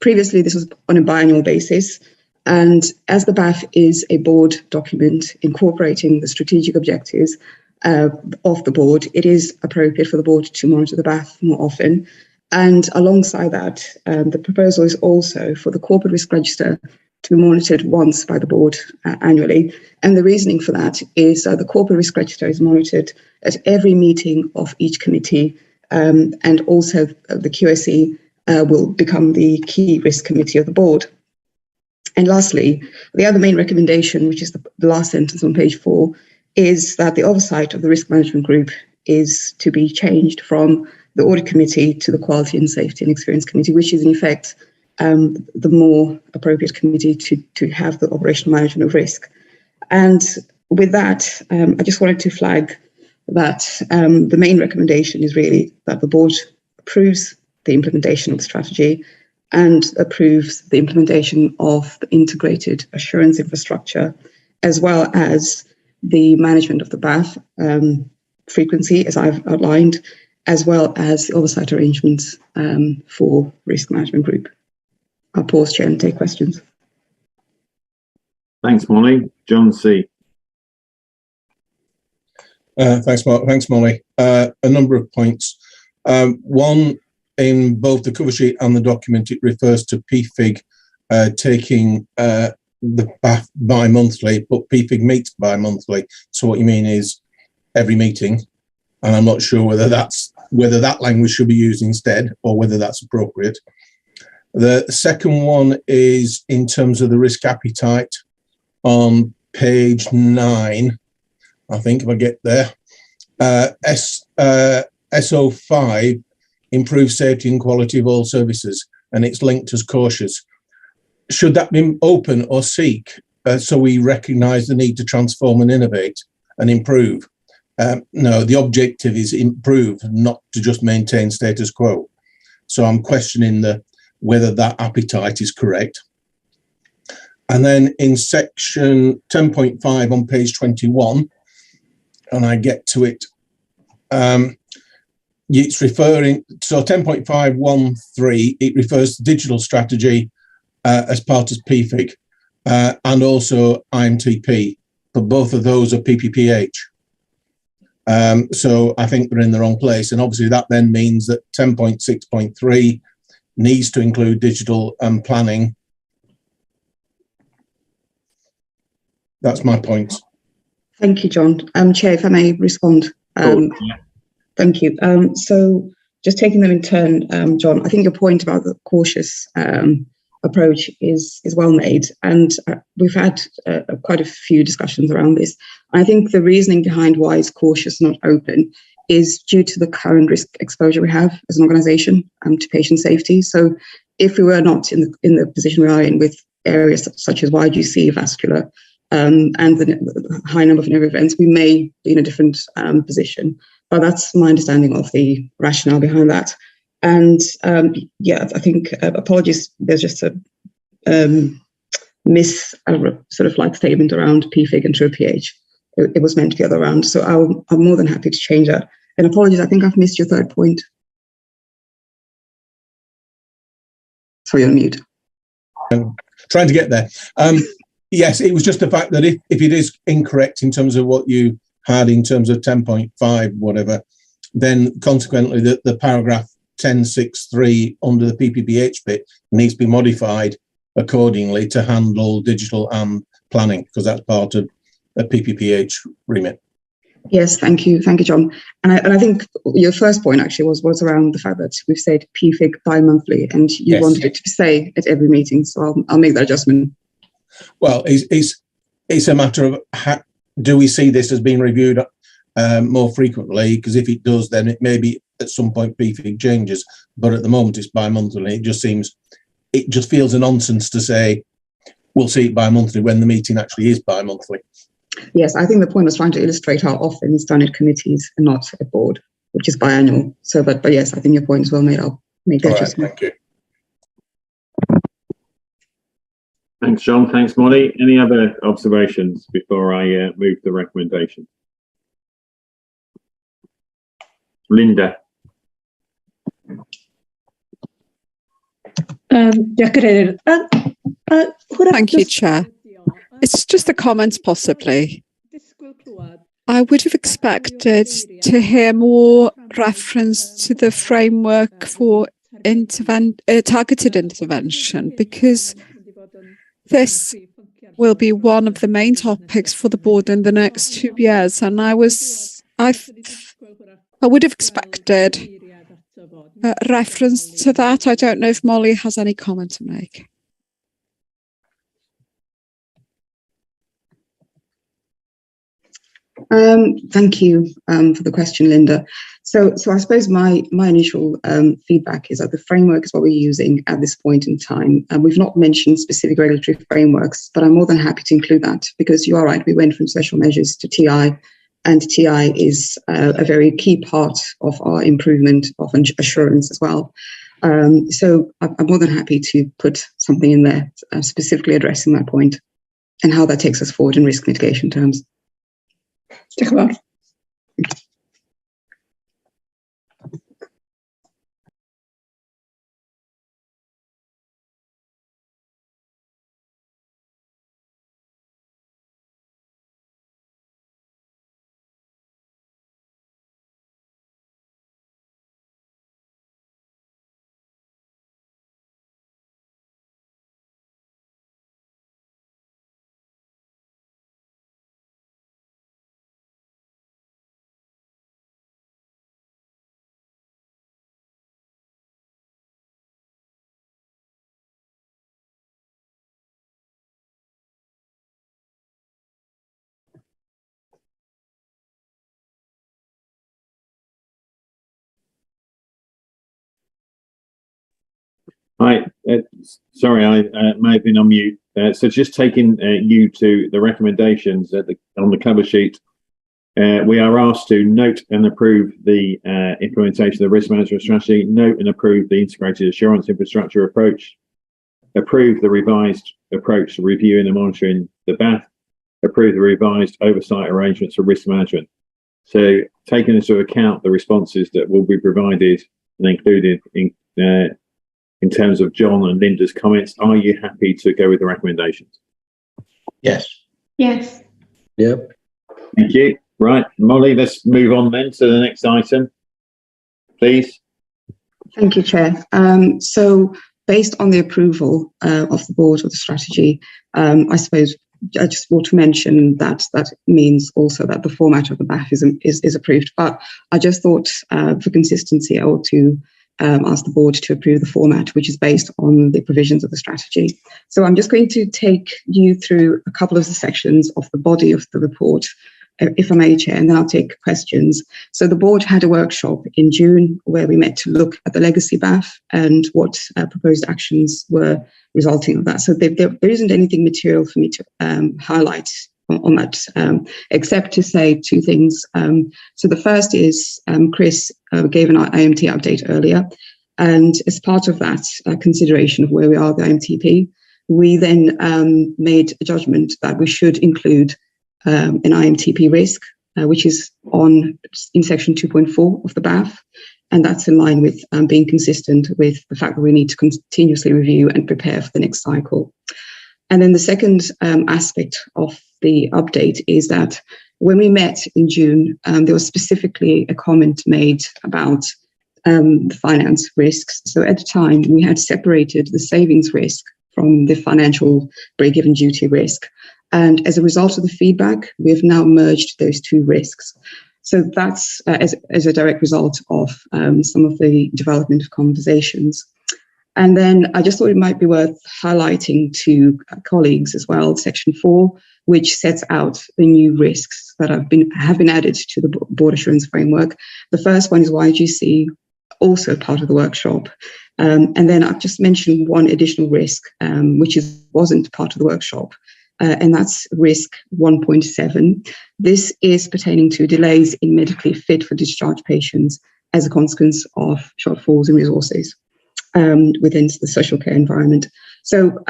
Previously, this was on a biannual basis. And as the BAF is a board document incorporating the strategic objectives of the board, it is appropriate for the board to monitor the BAF more often. And alongside that, the proposal is also for the corporate risk register to be monitored once by the board annually. And the reasoning for that is the corporate risk register is monitored at every meeting of each committee, and also the QSE will become the key risk committee of the board. And lastly, the other main recommendation, which is the last sentence on page 4, is that the oversight of the risk management group is to be changed from the audit committee to the quality and safety and experience committee, which is in effect the more appropriate committee to have the operational management of risk. And with that, I just wanted to flag that the main recommendation is really that the board approves the implementation of the strategy and approves the implementation of the integrated assurance infrastructure, as well as the management of the BAF frequency, as I've outlined, as well as the oversight arrangements for risk management group. I'll pause, Chair, and take questions. Thanks, Molly. John C. Thanks, Molly. A number of points. One, in both the cover sheet and the document, it refers to PFIG taking the BAF bi-monthly, but PFIG meets bi-monthly. So what you mean is every meeting, and I'm not sure whether that language should be used instead or whether that's appropriate. The second one is in terms of the risk appetite on page 9, I think, if I get there. SO5, improve safety and quality of all services, and it's linked as cautious. Should that be open or seek, so we recognise the need to transform and innovate and improve? No, the objective is improve, not to just maintain status quo. So I'm questioning whether that appetite is correct. And then in section 10.5 on page 21, and I get to it, it's referring, so 10.513, it refers to digital strategy as part of PFIG and also IMTP, but both of those are PPPH. So I think they're in the wrong place. And obviously that then means that 10.6.3 needs to include digital planning. That's my point. Thank you, John. Chair, if I may respond. Thank you. So just taking them in turn, John, I think your point about the cautious approach is well made. And we've had quite a few discussions around this. I think the reasoning behind why it's cautious, not open, is due to the current risk exposure we have as an organisation to patient safety. So if we were not in the position we are in with areas such as YGC, vascular, and the high number of neuro events, we may be in a different position. But that's my understanding of the rationale behind that. And I think apologies. There's just a sort of like statement around PFIG and true pH. It was meant to be the other around. So I'm more than happy to change that. And apologies, I think I've missed your third point. Sorry, on mute. Trying to get there. Yes, it was just the fact that if it is incorrect in terms of what you had in terms of 10.5, whatever, then consequently the paragraph 10.6.3 under the PPPH bit needs to be modified accordingly to handle digital and planning, because that's part of a PPPH remit. Yes, thank you, John. And I think your first point actually was around the fact that we've said PFIG bi-monthly, and you wanted it to say at every meeting. So I'll make that adjustment. Well, it's a matter of do we see this as being reviewed more frequently? Because if it does, then it may be at some point PFIG changes. But at the moment, it's bi-monthly. It just feels a nonsense to say we'll see it bi-monthly when the meeting actually is bi-monthly. Yes, I think the point was trying to illustrate how often it's done at committees and not at board, which is biannual. So, but yes, I think your point is well made. I'll make that adjustment. Thank you. Thanks, John. Thanks, Molly. Any other observations before I move the recommendation? Linda. Thank you, Chair. It's just a comment, possibly. I would have expected to hear more reference to the framework for targeted intervention, because this will be one of the main topics for the board in the next 2 years. And I would have expected reference to that. I don't know if Molly has any comment to make. Thank you for the question, Linda. So I suppose my initial feedback is that the framework is what we're using at this point in time. We've not mentioned specific regulatory frameworks, but I'm more than happy to include that, because you are right, we went from special measures to TI, and TI is a very key part of our improvement of assurance as well. So I'm more than happy to put something in there specifically addressing that point and how that takes us forward in risk mitigation terms. Hi, sorry, I may have been on mute. So just taking you to the recommendations on the cover sheet, we are asked to note and approve the implementation of the risk management strategy, note and approve the integrated assurance infrastructure approach, approve the revised approach to reviewing and monitoring the BAF, approve the revised oversight arrangements for risk management. So taking into account the responses that will be provided and included in terms of John and Linda's comments, are you happy to go with the recommendations? Yes. Yes. Yep. Thank you. Right, Molly, let's move on then to the next item, please. Thank you, Chair. So based on the approval of the board of the strategy, I suppose I just want to mention that that means also that the format of the BAF is approved. But I just thought for consistency, I ought to ask the board to approve the format, which is based on the provisions of the strategy. So I'm just going to take you through a couple of the sections of the body of the report if I may, Chair, and then I'll take questions. So the board had a workshop in June where we met to look at the legacy BAF and what proposed actions were resulting of that. So there isn't anything material for me to highlight on that, except to say two things. So the first is Chris gave an IMT update earlier, and as part of that consideration of where we are with the IMTP, we then made a judgment that we should include an IMTP risk, which is in section 2.4 of the BAF, and that's in line with being consistent with the fact that we need to continuously review and prepare for the next cycle. And then the second aspect of the update is that when we met in June, there was specifically a comment made about the finance risks. So at the time, we had separated the savings risk from the financial break-even duty risk. And as a result of the feedback, we have now merged those two risks. So that's as a direct result of some of the development of conversations. And then I just thought it might be worth highlighting to colleagues as well, section 4, which sets out the new risks that have been added to the board assurance framework. The first one is YGC, also part of the workshop. And then I've just mentioned one additional risk, which wasn't part of the workshop, and that's risk 1.7. This is pertaining to delays in medically fit for discharge patients as a consequence of shortfalls in resources within the social care environment. So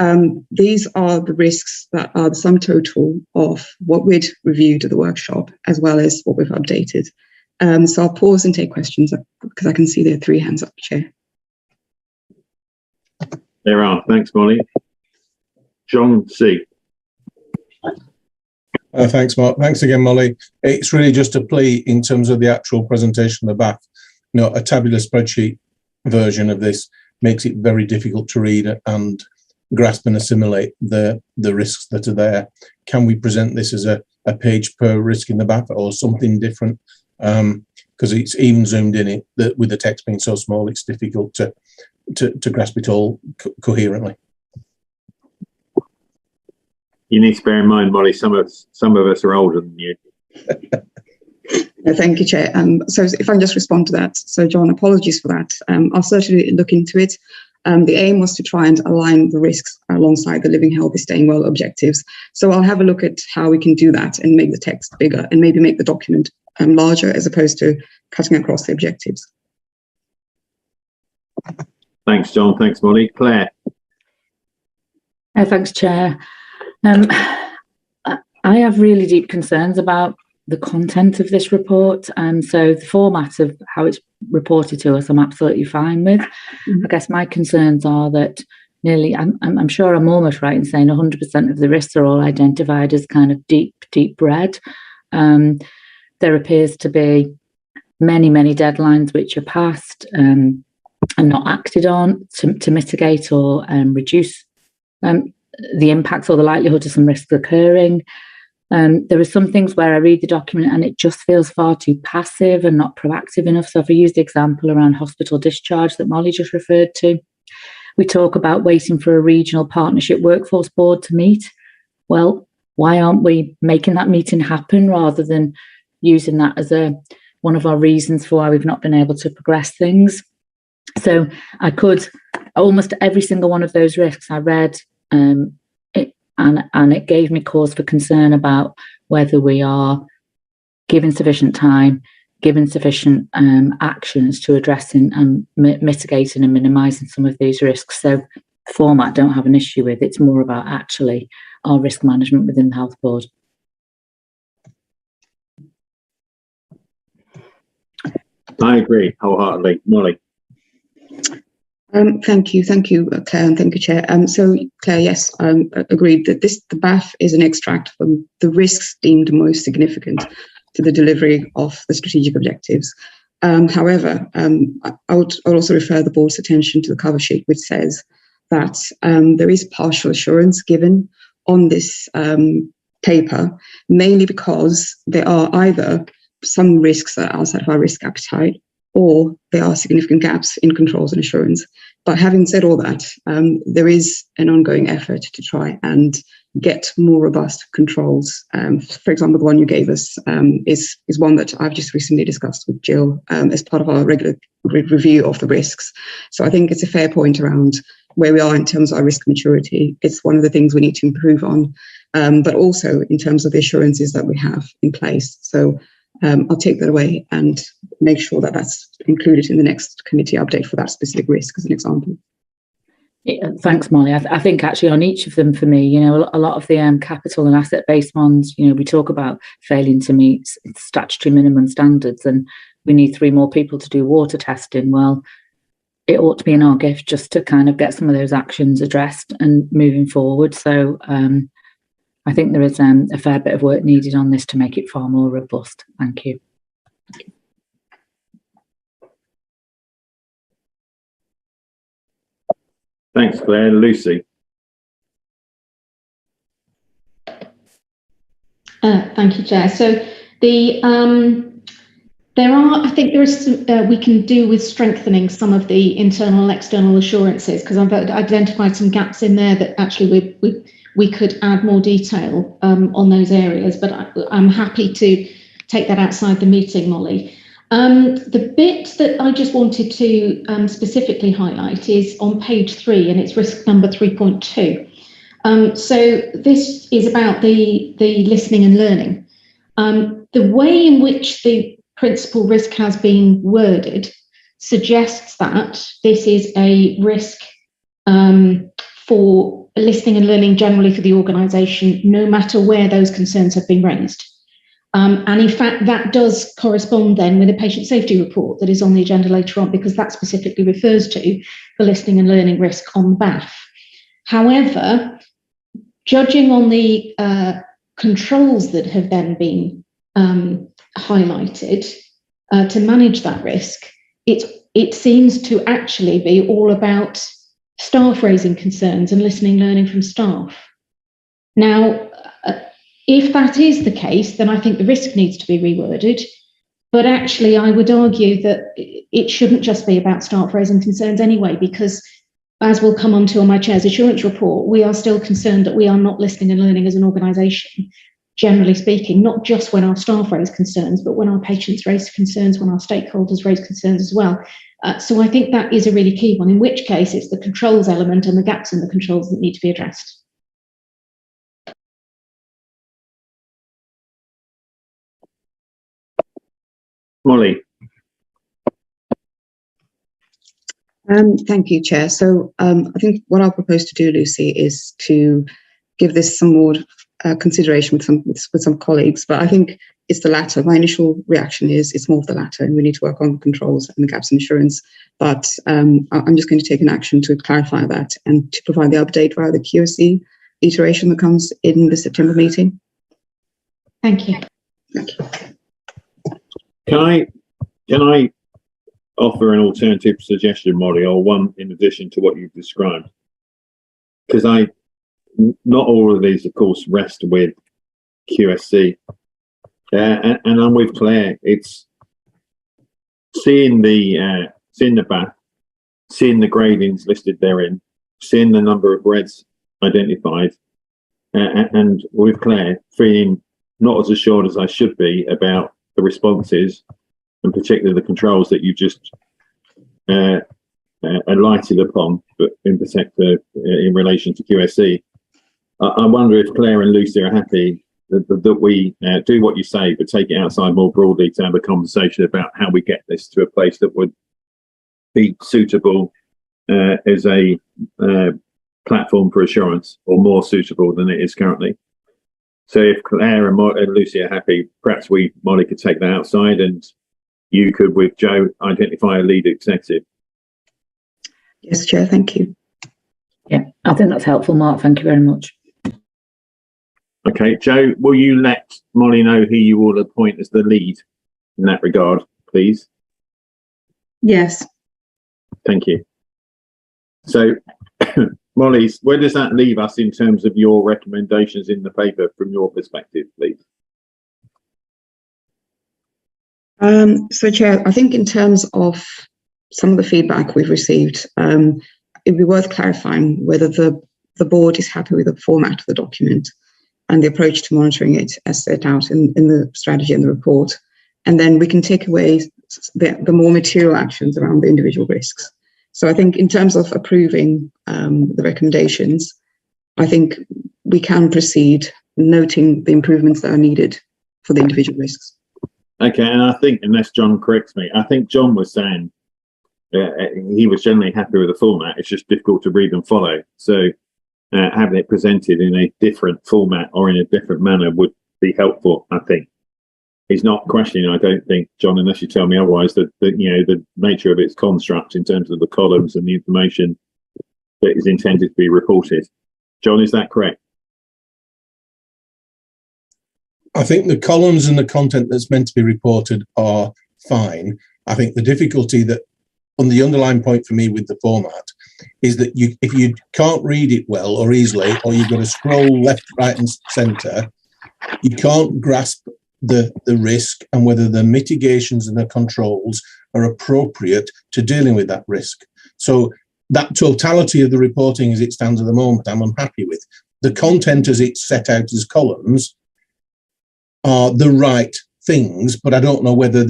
these are the risks that are the sum total of what we'd reviewed at the workshop, as well as what we've updated. So I'll pause and take questions because I can see there are 3 hands up, Chair. There are. Thanks, Molly. John C. Thanks, Mark. Thanks again, Molly. It's really just a plea in terms of the actual presentation of the BAF. A tabular spreadsheet version of this makes it very difficult to read and grasp and assimilate the risks that are there. Can we present this as a page per risk in the BAF or something different? Because it's even zoomed in it that with the text being so small, it's difficult to grasp it all coherently. You need to bear in mind, Molly, some of us are older than you. Thank you, Chair. So if I can just respond to that. So, John, apologies for that. I'll certainly look into it. The aim was to try and align the risks alongside the living healthy, staying well objectives. So I'll have a look at how we can do that and make the text bigger and maybe make the document larger as opposed to cutting across the objectives. Thanks, John. Thanks, Molly. Claire. Thanks, Chair. I have really deep concerns about the content of this report. So the format of how it's reported to us, I'm absolutely fine with. I guess my concerns are that nearly, I'm sure I'm almost right in saying 100% of the risks are all identified as kind of deep red. There appears to be many deadlines which are passed and not acted on to mitigate or reduce the impacts or the likelihood of some risks occurring. There are some things where I read the document and it just feels far too passive and not proactive enough. So if I use the example around hospital discharge that Molly just referred to, we talk about waiting for a regional partnership workforce board to meet. Well, why aren't we making that meeting happen rather than using that as one of our reasons for why we've not been able to progress things? So I could, almost every single one of those risks I read, and it gave me cause for concern about whether we are given sufficient time, given sufficient actions to addressing and mitigating and minimising some of these risks. So format don't have an issue with. It's more about actually our risk management within the health board. I agree wholeheartedly. Molly. Thank you, Claire, and thank you, Chair. So, Claire, yes, agreed that the BAF is an extract from the risks deemed most significant to the delivery of the strategic objectives. However, I would also refer the board's attention to the cover sheet, which says that there is partial assurance given on this paper, mainly because there are either some risks that are outside of our risk appetite, or there are significant gaps in controls and assurance. But having said all that, there is an ongoing effort to try and get more robust controls. For example, the one you gave us is one that I've just recently discussed with Jill as part of our regular review of the risks. So I think it's a fair point around where we are in terms of our risk maturity. It's one of the things we need to improve on, but also in terms of the assurances that we have in place. So I'll take that away and make sure that that's included in the next committee update for that specific risk as an example. Yeah, thanks, Molly. I think actually on each of them, for me, you know, a lot of the capital and asset-based ones, you know, we talk about failing to meet statutory minimum standards, and we need 3 more people to do water testing. Well, it ought to be in our gift just to kind of get some of those actions addressed and moving forward. So I think there is a fair bit of work needed on this to make it far more robust. Thank you. Thanks, Claire. Lucy. Thank you, Chair. So I think there is some, we can do with strengthening some of the internal and external assurances, because I've identified some gaps in there that actually we could add more detail on those areas, but I'm happy to take that outside the meeting, Molly. The bit that I just wanted to specifically highlight is on page 3, and it's risk number 3.2. So this is about the listening and learning. The way in which the principal risk has been worded suggests that this is a risk for listening and learning generally for the organisation, no matter where those concerns have been raised. And in fact, that does correspond then with a patient safety report that is on the agenda later on, because that specifically refers to the listening and learning risk on BAF. However, judging on the controls that have then been highlighted to manage that risk, it seems to actually be all about staff raising concerns and listening, learning from staff. Now, if that is the case, then I think the risk needs to be reworded. But actually, I would argue that it shouldn't just be about staff raising concerns anyway, because as we'll come on to on my chair's assurance report, we are still concerned that we are not listening and learning as an organisation, generally speaking, not just when our staff raise concerns, but when our patients raise concerns, when our stakeholders raise concerns as well. So I think that is a really key one, in which case it's the controls element and the gaps in the controls that need to be addressed. Molly. Thank you, Chair. So I think what I'll propose to do, Lucy, is to give this some more consideration with some colleagues, but I think it's the latter. My initial reaction is it's more of the latter, and we need to work on controls and the gaps in insurance. But I'm just going to take an action to clarify that and to provide the update via the QSC iteration that comes in the September meeting. Thank you. Thank you. Can I offer an alternative suggestion, Molly, or one in addition to what you've described? Because not all of these, of course, rest with QSC. And I'm with Claire. It's seeing the BAF, seeing the gradings listed therein, seeing the number of reds identified, and with Claire feeling not as assured as I should be about the responses, and particularly the controls that you just alighted upon, but in particular in relation to QSC. I wonder if Claire and Lucy are happy that we do what you say, but take it outside more broadly to have a conversation about how we get this to a place that would be suitable as a platform for assurance, or more suitable than it is currently. So if Claire and Lucy are happy, perhaps Molly could take that outside, and you could, with Joe, identify a lead executive. Yes, Chair, thank you. Yeah, I think that's helpful, Mark. Thank you very much. Okay, Joe, will you let Molly know who you will appoint as the lead in that regard, please? Yes. Thank you. So, Molly, where does that leave us in terms of your recommendations in the paper from your perspective, please? So, Chair, I think in terms of some of the feedback we've received, it'd be worth clarifying whether the the board is happy with the format of the document and the approach to monitoring it as set out in the strategy and the report. And then we can take away the more material actions around the individual risks. So I think in terms of approving the recommendations, I think we can proceed noting the improvements that are needed for the individual risks. Okay, and I think, unless John corrects me, I think John was saying he was generally happy with the format. It's just difficult to read and follow. So having it presented in a different format or in a different manner would be helpful, I think. He's not questioning, I don't think, John, unless you tell me otherwise, that the nature of its construct in terms of the columns and the information that is intended to be reported. John, is that correct? I think the columns and the content that's meant to be reported are fine. I think the difficulty that on the underlying point for me with the format is that if you can't read it well or easily, or you've got to scroll left, right and centre, you can't grasp the risk and whether the mitigations and the controls are appropriate to dealing with that risk. So that totality of the reporting as it stands at the moment, I'm unhappy with. The content as it's set out as columns are the right things, but I don't know whether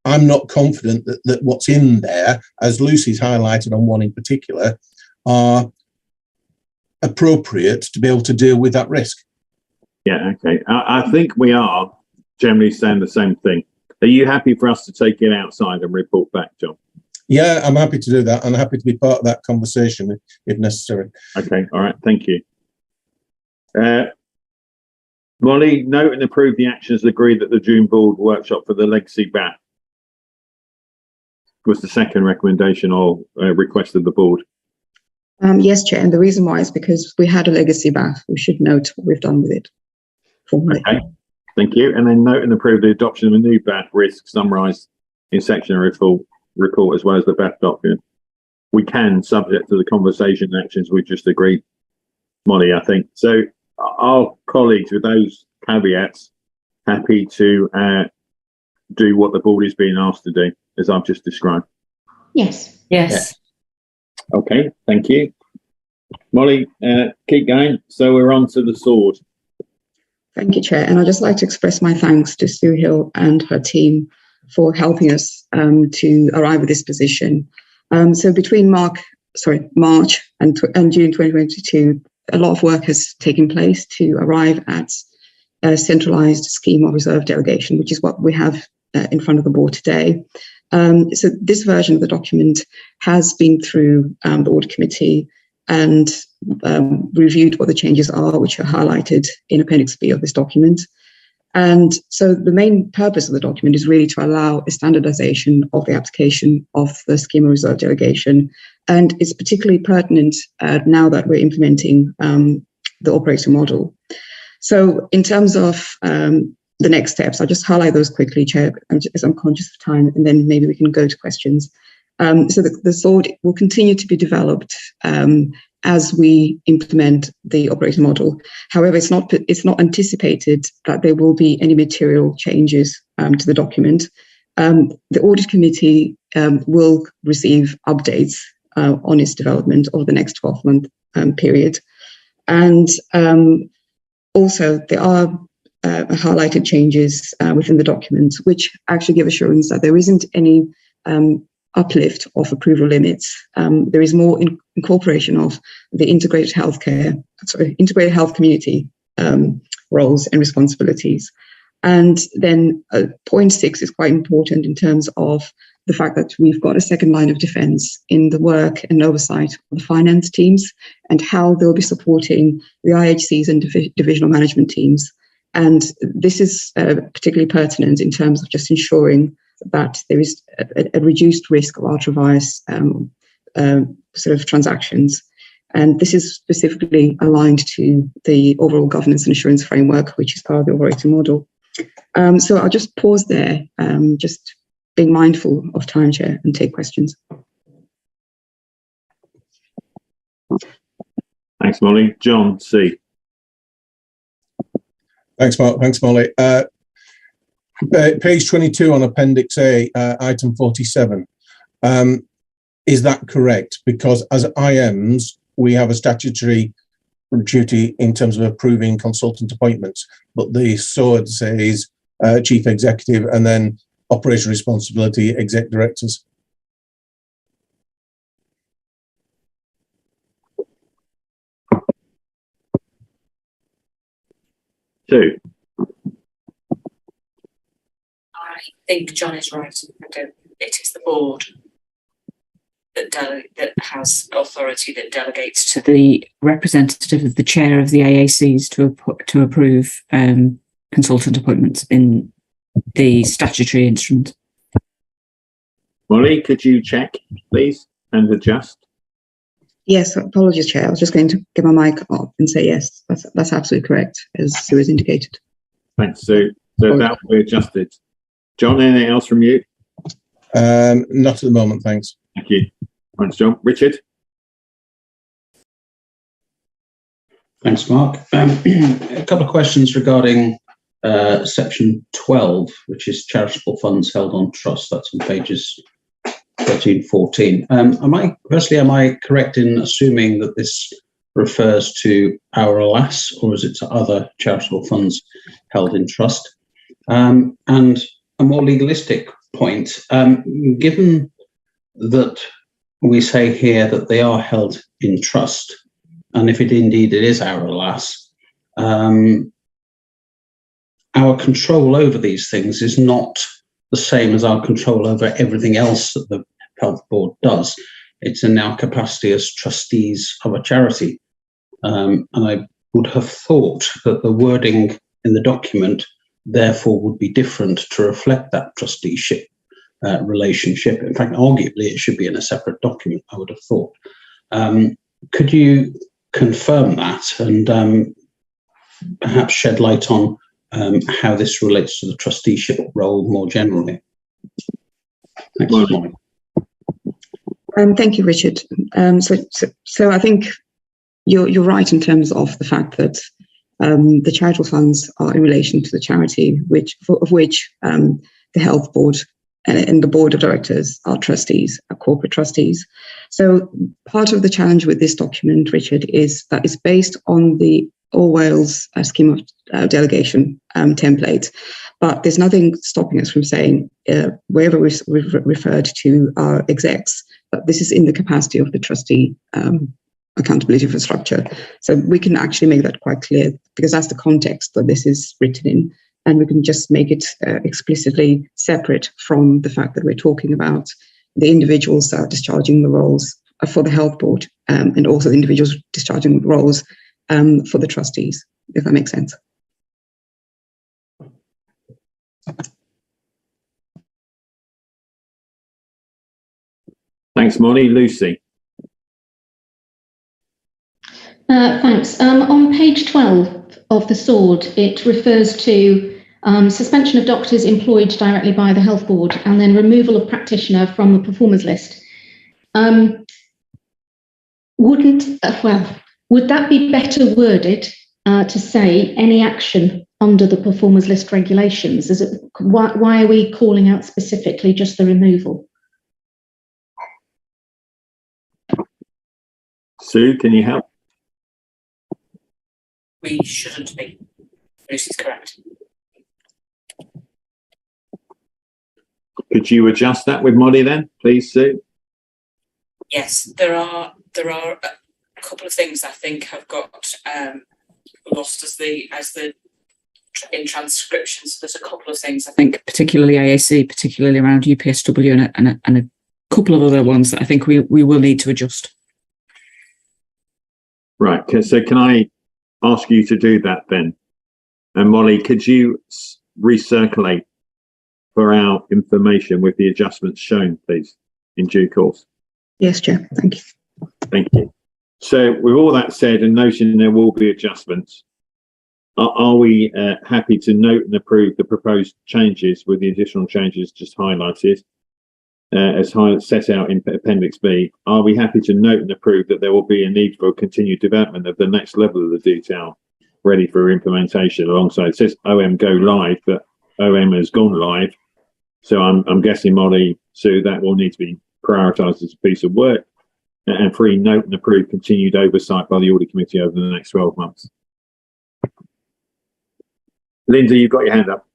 I'm not confident that what's in there, as Lucy's highlighted on one in particular, are appropriate to be able to deal with that risk. Yeah, okay. I think we are generally saying the same thing. Are you happy for us to take it outside and report back, John? Yeah, I'm happy to do that. I'm happy to be part of that conversation if necessary. Okay, all right, thank you. Molly, note and approve the actions agreed at the June board workshop for the legacy BAF. Was the second recommendation or request of the board? Yes, Chair, and the reason why is because we had a legacy BAF. We should note what we've done with it formally. Okay, thank you. And then note and approve the adoption of a new BAF risk summarised in section report as well as the BAF document. We can, subject to the conversation actions we just agreed, Molly, I think. So our colleagues with those caveats happy to do what the board is being asked to do, as I've just described? Yes. Yes. Okay, thank you. Molly, keep going. So we're on to the sword. Thank you, Chair. And I'd just like to express my thanks to Sue Hill and her team for helping us to arrive at this position. So between March and June 2022, a lot of work has taken place to arrive at a centralised scheme of reserve delegation, which is what we have in front of the board today. So this version of the document has been through the audit committee and reviewed what the changes are, which are highlighted in Appendix B of this document. And so the main purpose of the document is really to allow a standardization of the application of the scheme of reserve delegation. And it's particularly pertinent now that we're implementing the operating model. So in terms of the next steps, I'll just highlight those quickly, Chair, as I'm conscious of time, and then maybe we can go to questions. So the sword will continue to be developed as we implement the operating model. However, it's not anticipated that there will be any material changes to the document. The audit committee will receive updates on its development over the next 12-month period. And also, there are highlighted changes within the document, which actually give assurance that there isn't any uplift of approval limits. There is more incorporation of the integrated health community roles and responsibilities. And then point 6 is quite important in terms of the fact that we've got a second line of defence in the work and oversight of the finance teams and how they'll be supporting the IHCs and divisional management teams. And this is particularly pertinent in terms of just ensuring that there is a reduced risk of ultra-vires sort of transactions. And this is specifically aligned to the overall governance and assurance framework, which is part of the operating model. So I'll just pause there, just being mindful of time, Chair, and take questions. Thanks, Molly. John C. Thanks, Mark. Thanks, Molly. Page 22 on Appendix A, item 47. Is that correct? Because as IMs, we have a statutory duty in terms of approving consultant appointments, but the SORD says chief executive and then operational responsibility exec directors. Two. I think John is right. It is the board that has authority that delegates to the representative of the chair of the AACs to approve consultant appointments in the statutory instrument. Molly, could you check, please, and adjust? Yes, apologies, Chair. I was just going to get my mic off and say yes, that's absolutely correct, as Sue has indicated. Thanks, Sue. So that will be adjusted. John, anything else from you? Not at the moment, thanks. Thank you. Thanks, John. Richard? Thanks, Mark. A couple of questions regarding section 12, which is charitable funds held on trust. That's on pages 13, 14. Am I correct in assuming that this refers to our alas, or is it to other charitable funds held in trust? And a more legalistic point, given that we say here that they are held in trust, and if it is our alas, our control over these things is not the same as our control over everything else that the health board does. It's in our capacity as trustees of a charity. And I would have thought that the wording in the document therefore would be different to reflect that trusteeship relationship. In fact, arguably, it should be in a separate document, I would have thought. Could you confirm that and perhaps shed light on how this relates to the trusteeship role more generally? Thanks. Thank you, Richard. So I think you're right in terms of the fact that the charitable funds are in relation to the charity, of which the health board and the board of directors are trustees, are corporate trustees. So part of the challenge with this document, Richard, is that it's based on the All Wales scheme of delegation template, but there's nothing stopping us from saying wherever we've referred to our execs, that this is in the capacity of the trustee accountability for structure. So we can actually make that quite clear, because that's the context that this is written in, and we can just make it explicitly separate from the fact that we're talking about the individuals that are discharging the roles for the health board, and also the individuals discharging the roles for the trustees, if that makes sense. Thanks, Molly. Lucy? Thanks. On page 12 of the SWORD, it refers to suspension of doctors employed directly by the health board and then removal of practitioner from the performers list. Would that be better worded to say any action under the performers list regulations? Why are we calling out specifically just the removal? Sue, can you help? We shouldn't be. Lucy's correct. Could you adjust that with Molly then, please, Sue? Yes, there are a couple of things I think have got lost in transcriptions. There's a couple of things I think, particularly AAC, particularly around UPSW, and a couple of other ones that I think we will need to adjust. Right. So can I ask you to do that then? And Molly, could you recirculate for our information with the adjustments shown, please, in due course? Yes, Chair. Thank you. Thank you. So with all that said, and noting there will be adjustments, are we happy to note and approve the proposed changes with the additional changes just highlighted, as set out in Appendix B? Are we happy to note and approve that there will be a need for continued development of the next level of the detail ready for implementation alongside? It says OM go live, but OM has gone live. So I'm guessing, Molly, Sue, that will need to be prioritised as a piece of work. And 3, note and approve continued oversight by the Audit Committee over the next 12 months. Linda, you've got your hand up.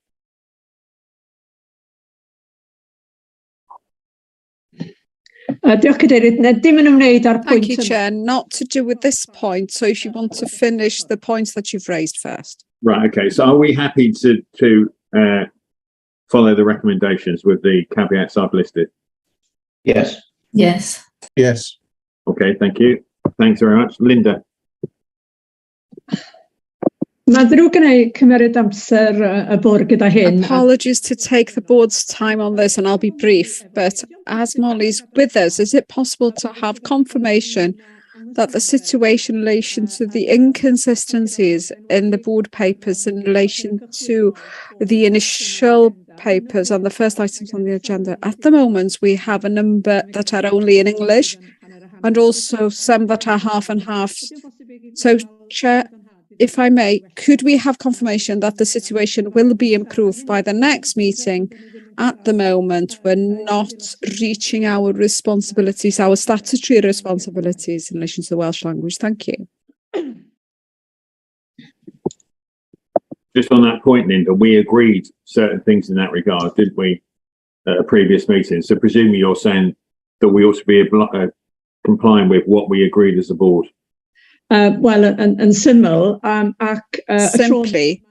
Diolch Cadeirydd. Dim yn ymwneud â'r Thank pwynt you, yma. Chair. Not to do with this point. So if you want to finish the points that you've raised first. Right. Okay. So are we happy to follow the recommendations with the caveats I've listed? Yes. Yes. Yes. Okay. Thank you. Thanks very much, Linda. Mae ddrwg yn ei cymryd amser y bwrdd gyda hyn. Apologies to take the board's time on this, and I'll be brief, but as Molly's with us, is it possible to have confirmation that the situation in relation to the inconsistencies in the board papers in relation to the initial papers on the first items on the agenda? At the moment, we have a number that are only in English and also some that are half and half. So, Chair, if I may, could we have confirmation that the situation will be improved by the next meeting? At the moment, we're not reaching our responsibilities, our statutory responsibilities in relation to the Welsh language. Thank you. Just on that point, Linda, we agreed certain things in that regard, didn't we, at a previous meeting? So presumably you're saying that we ought to be complying with what we agreed as a board. Well, and syml, simply,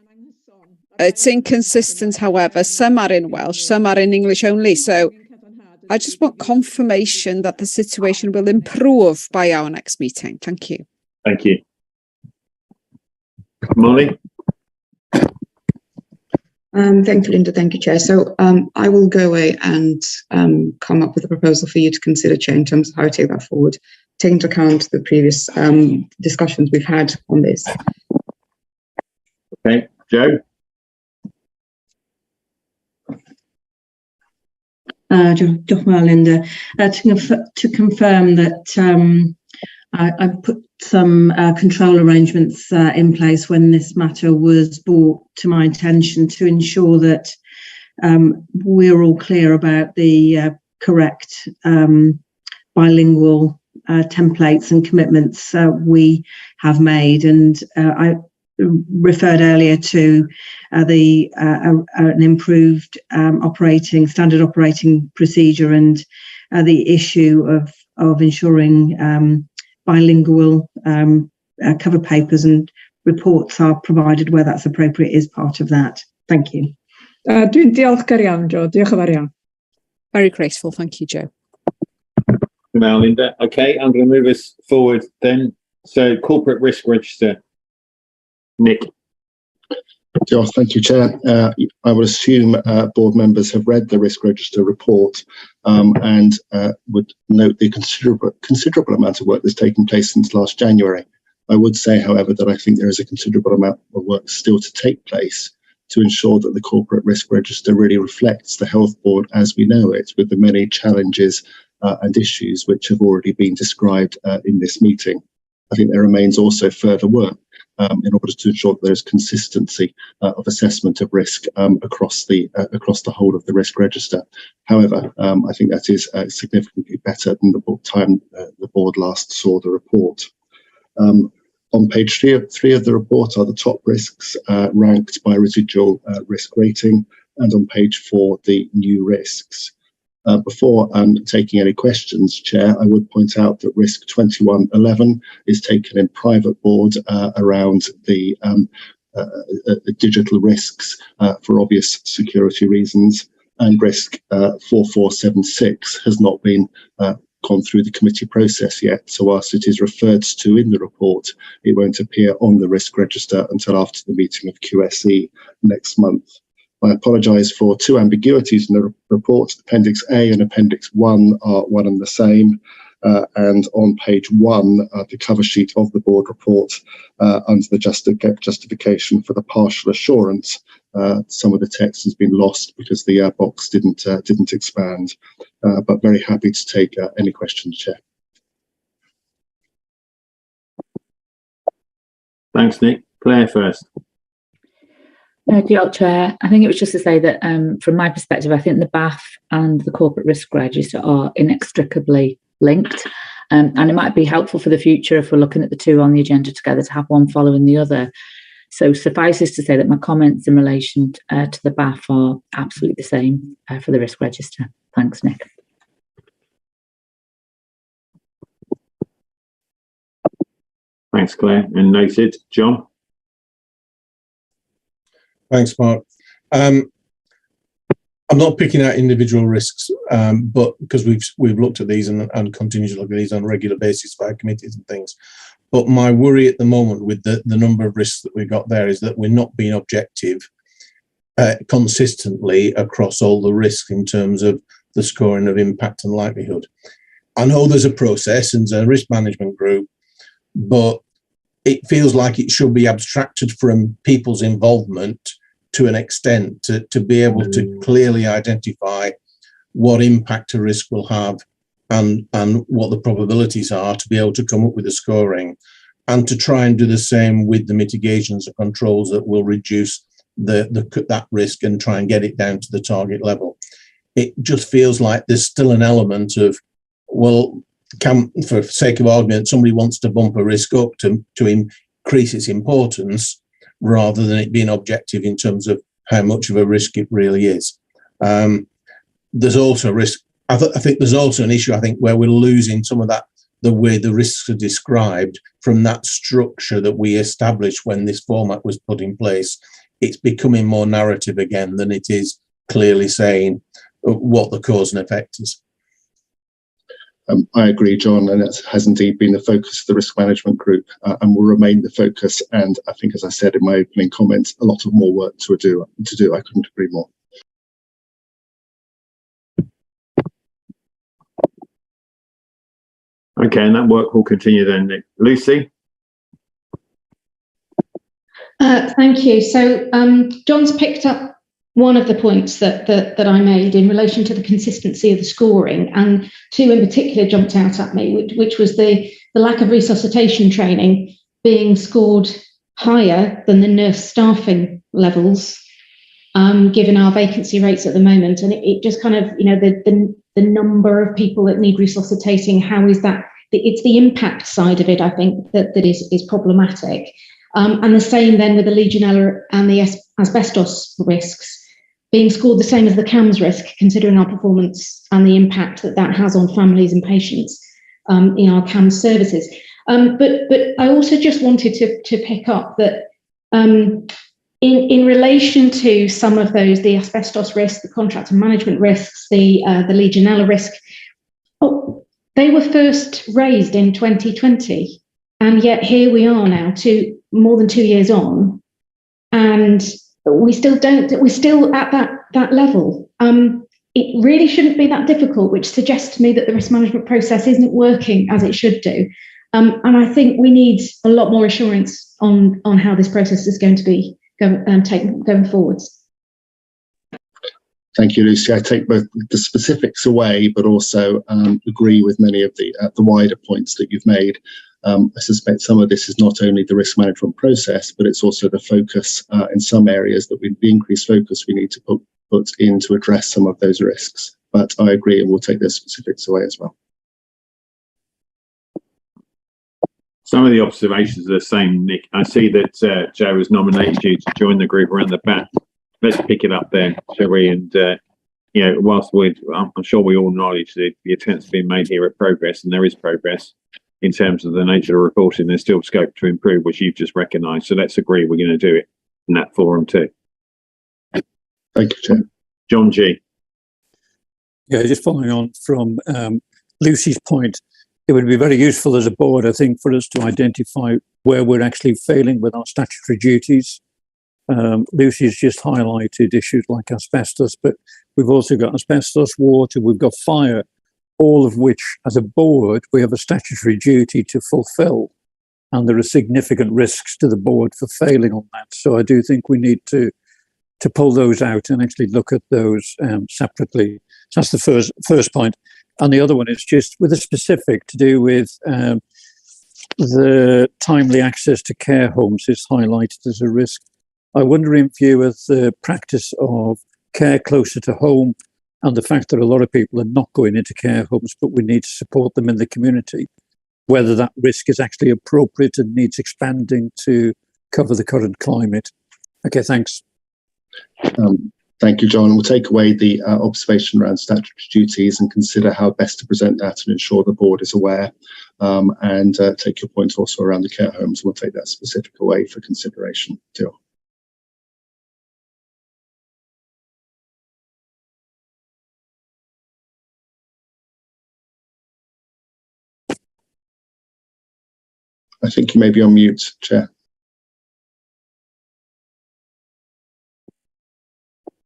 it's inconsistent, however. Some are in Welsh, some are in English only. So I just want confirmation that the situation will improve by our next meeting. Thank you. Thank you. Molly? Thank you, Linda. Thank you, Chair. So I will go away and come up with a proposal for you to consider, Chair, in terms of how to take that forward, take into account the previous discussions we've had on this. Okay, Joe? Diolch yn fawr, Linda. To confirm that I put some control arrangements in place when this matter was brought to my attention to ensure that we're all clear about the correct bilingual templates and commitments we have made. And I referred earlier to an improved standard operating procedure and the issue of ensuring bilingual cover papers and reports are provided where that's appropriate is part of that. Thank you. Dwi'n diolchgar iawn, Joe. Diolch yn fawr iawn. Very graceful. Thank you, Joe. Now, Linda. Okay, I'm going to move us forward then. So, corporate risk register. Nick. Thank you, Chair. I would assume board members have read the risk register report and would note the considerable amount of work that's taken place since last January. I would say, however, that I think there is a considerable amount of work still to take place to ensure that the corporate risk register really reflects the health board as we know it, with the many challenges and issues which have already been described in this meeting. I think there remains also further work in order to ensure that there is consistency of assessment of risk across the whole of the risk register. However, I think that is significantly better than the time the board last saw the report. On page 3 of the report are the top risks ranked by residual risk rating, and on page 4 the new risks. Before taking any questions, Chair, I would point out that risk 2111 is taken in private board around the digital risks for obvious security reasons, and risk 4476 has not been gone through the committee process yet. So whilst it is referred to in the report, it won't appear on the risk register until after the meeting of QSE next month. I apologise for two ambiguities in the report. Appendix A and Appendix 1 are one and the same. And on page 1, the cover sheet of the board report, under the justification for the partial assurance, some of the text has been lost because the box didn't expand. But very happy to take any questions, Chair. Thanks, Nick. Claire first. Diolch, Chair. I think it was just to say that from my perspective, I think the BAF and the corporate risk register are inextricably linked. And it might be helpful for the future if we're looking at the two on the agenda together to have one following the other. So suffices to say that my comments in relation to the BAF are absolutely the same for the risk register. Thanks, Nick. Thanks, Claire. And noted. John? Thanks, Mark. I'm not picking out individual risks, but because we've looked at these and continue to look at these on a regular basis via committees and things. But my worry at the moment with the number of risks that we've got there is that we're not being objective consistently across all the risks in terms of the scoring of impact and likelihood. I know there's a process and there's a risk management group, but it feels like it should be abstracted from people's involvement to an extent to be able to clearly identify what impact a risk will have and what the probabilities are to be able to come up with the scoring, and to try and do the same with the mitigations and controls that will reduce that risk and try and get it down to the target level. It just feels like there's still an element of, well, for sake of argument, somebody wants to bump a risk up to increase its importance, rather than it being objective in terms of how much of a risk it really is. There's also risk. I think there's also an issue, I think, where we're losing some of that, the way the risks are described from that structure that we established when this format was put in place. It's becoming more narrative again than it is clearly saying what the cause and effect is. I agree, John, and it has indeed been the focus of the risk management group and will remain the focus. And I think, as I said in my opening comments, a lot of more work to do. I couldn't agree more. Okay, and that work will continue then, Nick. Lucy? Thank you. So John's picked up one of the points that I made in relation to the consistency of the scoring, and two in particular jumped out at me, which was the lack of resuscitation training being scored higher than the nurse staffing levels, given our vacancy rates at the moment. And it just kind of, the number of people that need resuscitating, how is that? It's the impact side of it, I think, that is problematic. And the same then with the Legionella and the asbestos risks being scored the same as the CAMS risk, considering our performance and the impact that has on families and patients in our CAMS services. But I also just wanted to pick up that in relation to some of those, the asbestos risk, the contract and management risks, the Legionella risk, they were first raised in 2020. And yet here we are now, more than 2 years on, and we're still at that level. It really shouldn't be that difficult, which suggests to me that the risk management process isn't working as it should do. And I think we need a lot more assurance on how this process is going to be going forwards. Thank you, Lucy. I take both the specifics away, but also agree with many of the wider points that you've made. I suspect some of this is not only the risk management process, but it's also the focus in some areas that the increased focus we need to put in to address some of those risks. But I agree, and we'll take those specifics away as well. Some of the observations are the same, Nick. I see that Joe has nominated you to join the group around the back. Let's pick it up there, shall we? And whilst I'm sure we all acknowledge the attempts being made here at progress, and there is progress in terms of the nature of reporting, there's still scope to improve, which you've just recognised. So let's agree we're going to do it in that forum too. Thank you, Chair. John G. Yeah, just following on from Lucy's point, it would be very useful as a board, I think, for us to identify where we're actually failing with our statutory duties. Lucy's just highlighted issues like asbestos, but we've also got asbestos, water, we've got fire, all of which, as a board, we have a statutory duty to fulfil. And there are significant risks to the board for failing on that. So I do think we need to pull those out and actually look at those separately. So that's the first point. And the other one is just with a specific to do with the timely access to care homes is highlighted as a risk. I wonder, in view of the practice of care closer to home and the fact that a lot of people are not going into care homes, but we need to support them in the community, whether that risk is actually appropriate and needs expanding to cover the current climate. Okay, thanks. Thank you, John. We'll take away the observation around statutory duties and consider how best to present that and ensure the board is aware, and take your point also around the care homes. We'll take that specific away for consideration too. I think you may be on mute, Chair.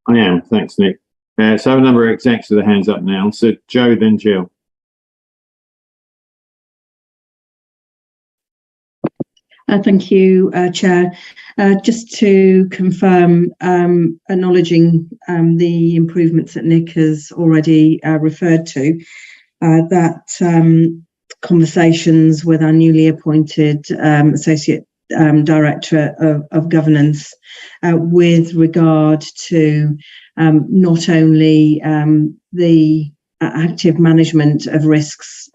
I am, thanks, Nick. So I have a number of execs with their hands up now. So Joe, then Jill. Thank you, Chair. Just to confirm, acknowledging the improvements that Nick has already referred to, that conversations with our newly appointed Associate Director of Governance with regard to not only the active management of risks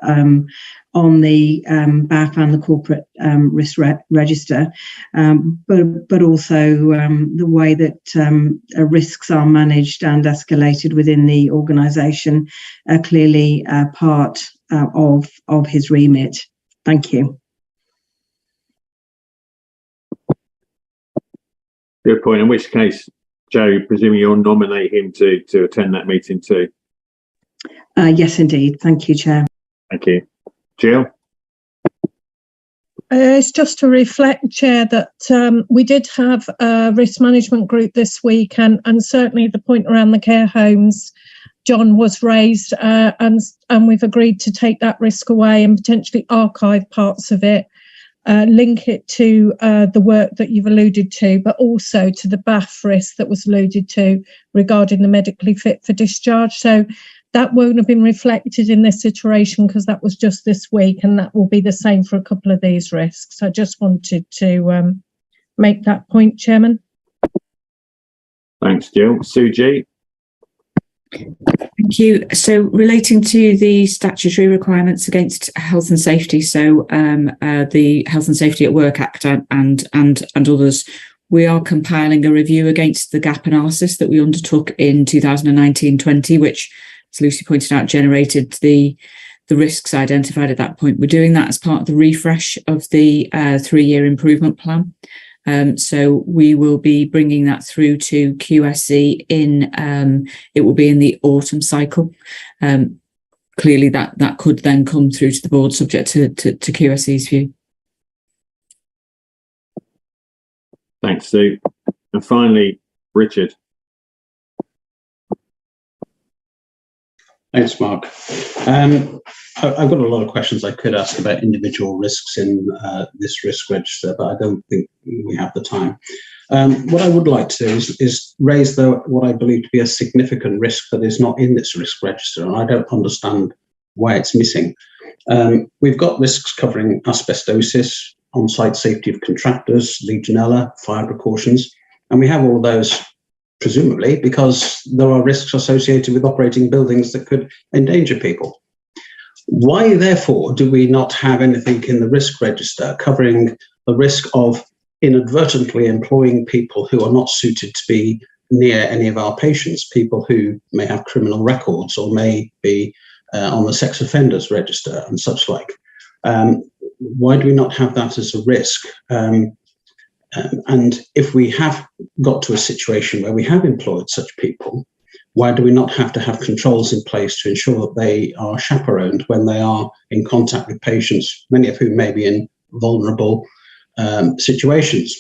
on the BAF and the corporate risk register, but also the way that risks are managed and escalated within the organisation are clearly part of his remit. Thank you. Good point. In which case, Joe, presuming you'll nominate him to attend that meeting too. Yes, indeed. Thank you, Chair. Thank you. Jill? It's just to reflect, Chair, that we did have a risk management group this week, and certainly the point around the care homes, John, was raised, and we've agreed to take that risk away and potentially archive parts of it, link it to the work that you've alluded to, but also to the BAF risk that was alluded to regarding the medically fit for discharge. So that won't have been reflected in this iteration because that was just this week, and that will be the same for a couple of these risks. I just wanted to make that point, Chairman. Thanks, Jill. Suji? Thank you. So relating to the statutory requirements against health and safety, so the Health and Safety at Work Act and others, we are compiling a review against the gap analysis that we undertook in 2019-20, which, as Lucy pointed out, generated the risks identified at that point. We're doing that as part of the refresh of the 3-year improvement plan. So we will be bringing that through to QSE it will be in the autumn cycle. Clearly that could then come through to the board subject to QSE's view. Thanks, Sue. And finally, Richard. Thanks, Mark. I've got a lot of questions I could ask about individual risks in this risk register, but I don't think we have the time. What I would like to do is raise what I believe to be a significant risk that is not in this risk register, and I don't understand why it's missing. We've got risks covering asbestosis, on-site safety of contractors, Legionella, fire precautions, and we have all of those presumably because there are risks associated with operating buildings that could endanger people. Why, therefore, do we not have anything in the risk register covering the risk of inadvertently employing people who are not suited to be near any of our patients, people who may have criminal records or may be on the sex offenders register and such like? Why do we not have that as a risk? And if we have got to a situation where we have employed such people, why do we not have to have controls in place to ensure that they are chaperoned when they are in contact with patients, many of whom may be in vulnerable situations?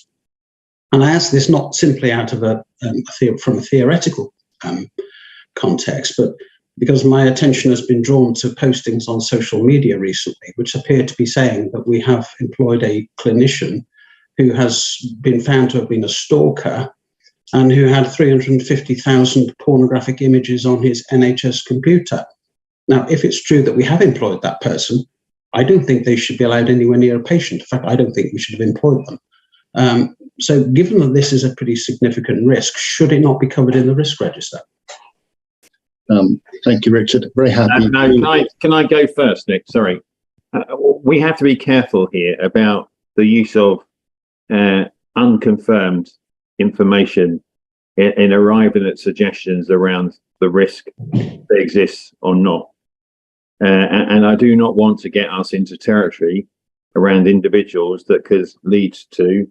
And I ask this not simply out of from a theoretical context, but because my attention has been drawn to postings on social media recently, which appear to be saying that we have employed a clinician who has been found to have been a stalker and who had 350,000 pornographic images on his NHS computer. Now, if it's true that we have employed that person, I don't think they should be allowed anywhere near a patient. In fact, I don't think we should have employed them. So given that this is a pretty significant risk, should it not be covered in the risk register? Thank you, Richard. Very happy. No, can I go first, Nick? Sorry. we have to be careful here about the use of unconfirmed information in arriving at suggestions around the risk that exists or not. And I do not want to get us into territory around individuals that could lead to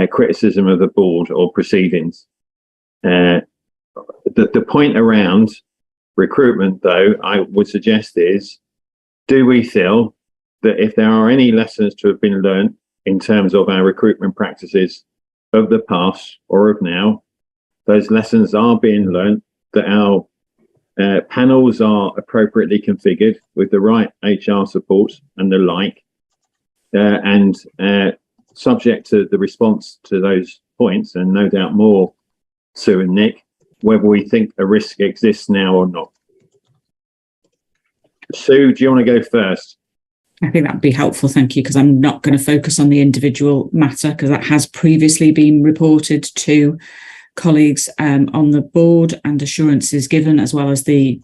criticism of the board or proceedings. The point around recruitment, though, I would suggest is, do we feel that if there are any lessons to have been learned in terms of our recruitment practices of the past or of now, those lessons are being learned, that our panels are appropriately configured with the right HR support and the like, and subject to the response to those points, and no doubt more, Sue and Nick, whether we think a risk exists now or not. Sue, do you want to go first? I think that would be helpful, thank you, because I'm not going to focus on the individual matter, because that has previously been reported to colleagues on the board, and assurances given, as well as the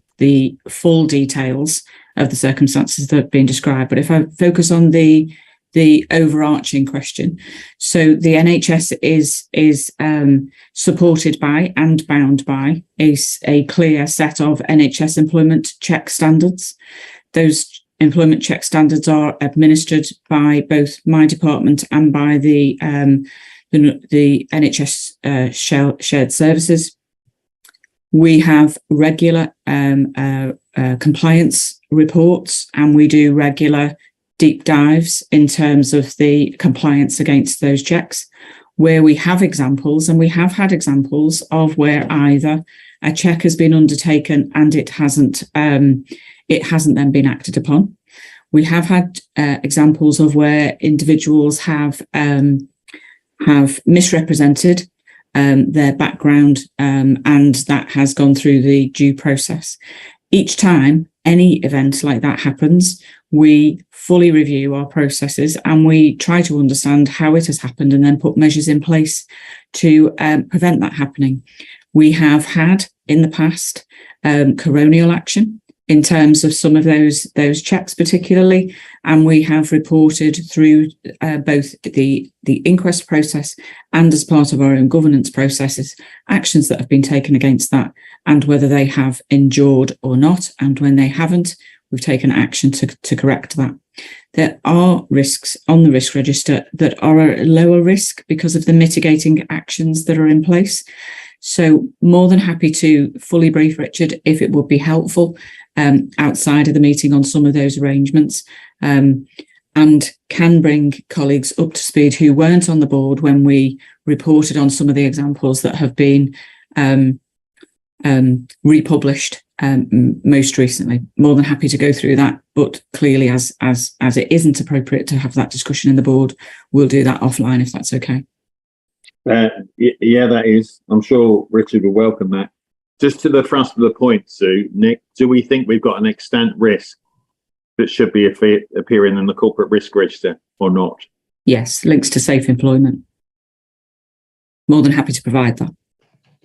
full details of the circumstances that have been described. But if I focus on the overarching question, so the NHS is supported by and bound by a clear set of NHS employment check standards. Those employment check standards are administered by both my department and by the NHS shared services. We have regular compliance reports, and we do regular deep dives in terms of the compliance against those checks, where we have examples, and we have had examples of where either a check has been undertaken and it hasn't then been acted upon. We have had examples of where individuals have misrepresented their background, and that has gone through the due process. Each time any event like that happens, we fully review our processes and we try to understand how it has happened, and then put measures in place to prevent that happening. We have had in the past coronial action in terms of some of those checks particularly, and we have reported through both the inquest process and as part of our own governance processes actions that have been taken against that, and whether they have endured or not, and when they haven't, we've taken action to correct that. There are risks on the risk register that are a lower risk because of the mitigating actions that are in place. So more than happy to fully brief Richard if it would be helpful outside of the meeting on some of those arrangements, and can bring colleagues up to speed who weren't on the board when we reported on some of the examples that have been republished most recently. More than happy to go through that, but clearly as it isn't appropriate to have that discussion in the board, we'll do that offline if that's okay. Yeah, that is. I'm sure Richard will welcome that. Just to the thrust of the point, Sue, Nick, do we think we've got an extant risk that should be appearing in the corporate risk register or not? Yes, links to safe employment. More than happy to provide that.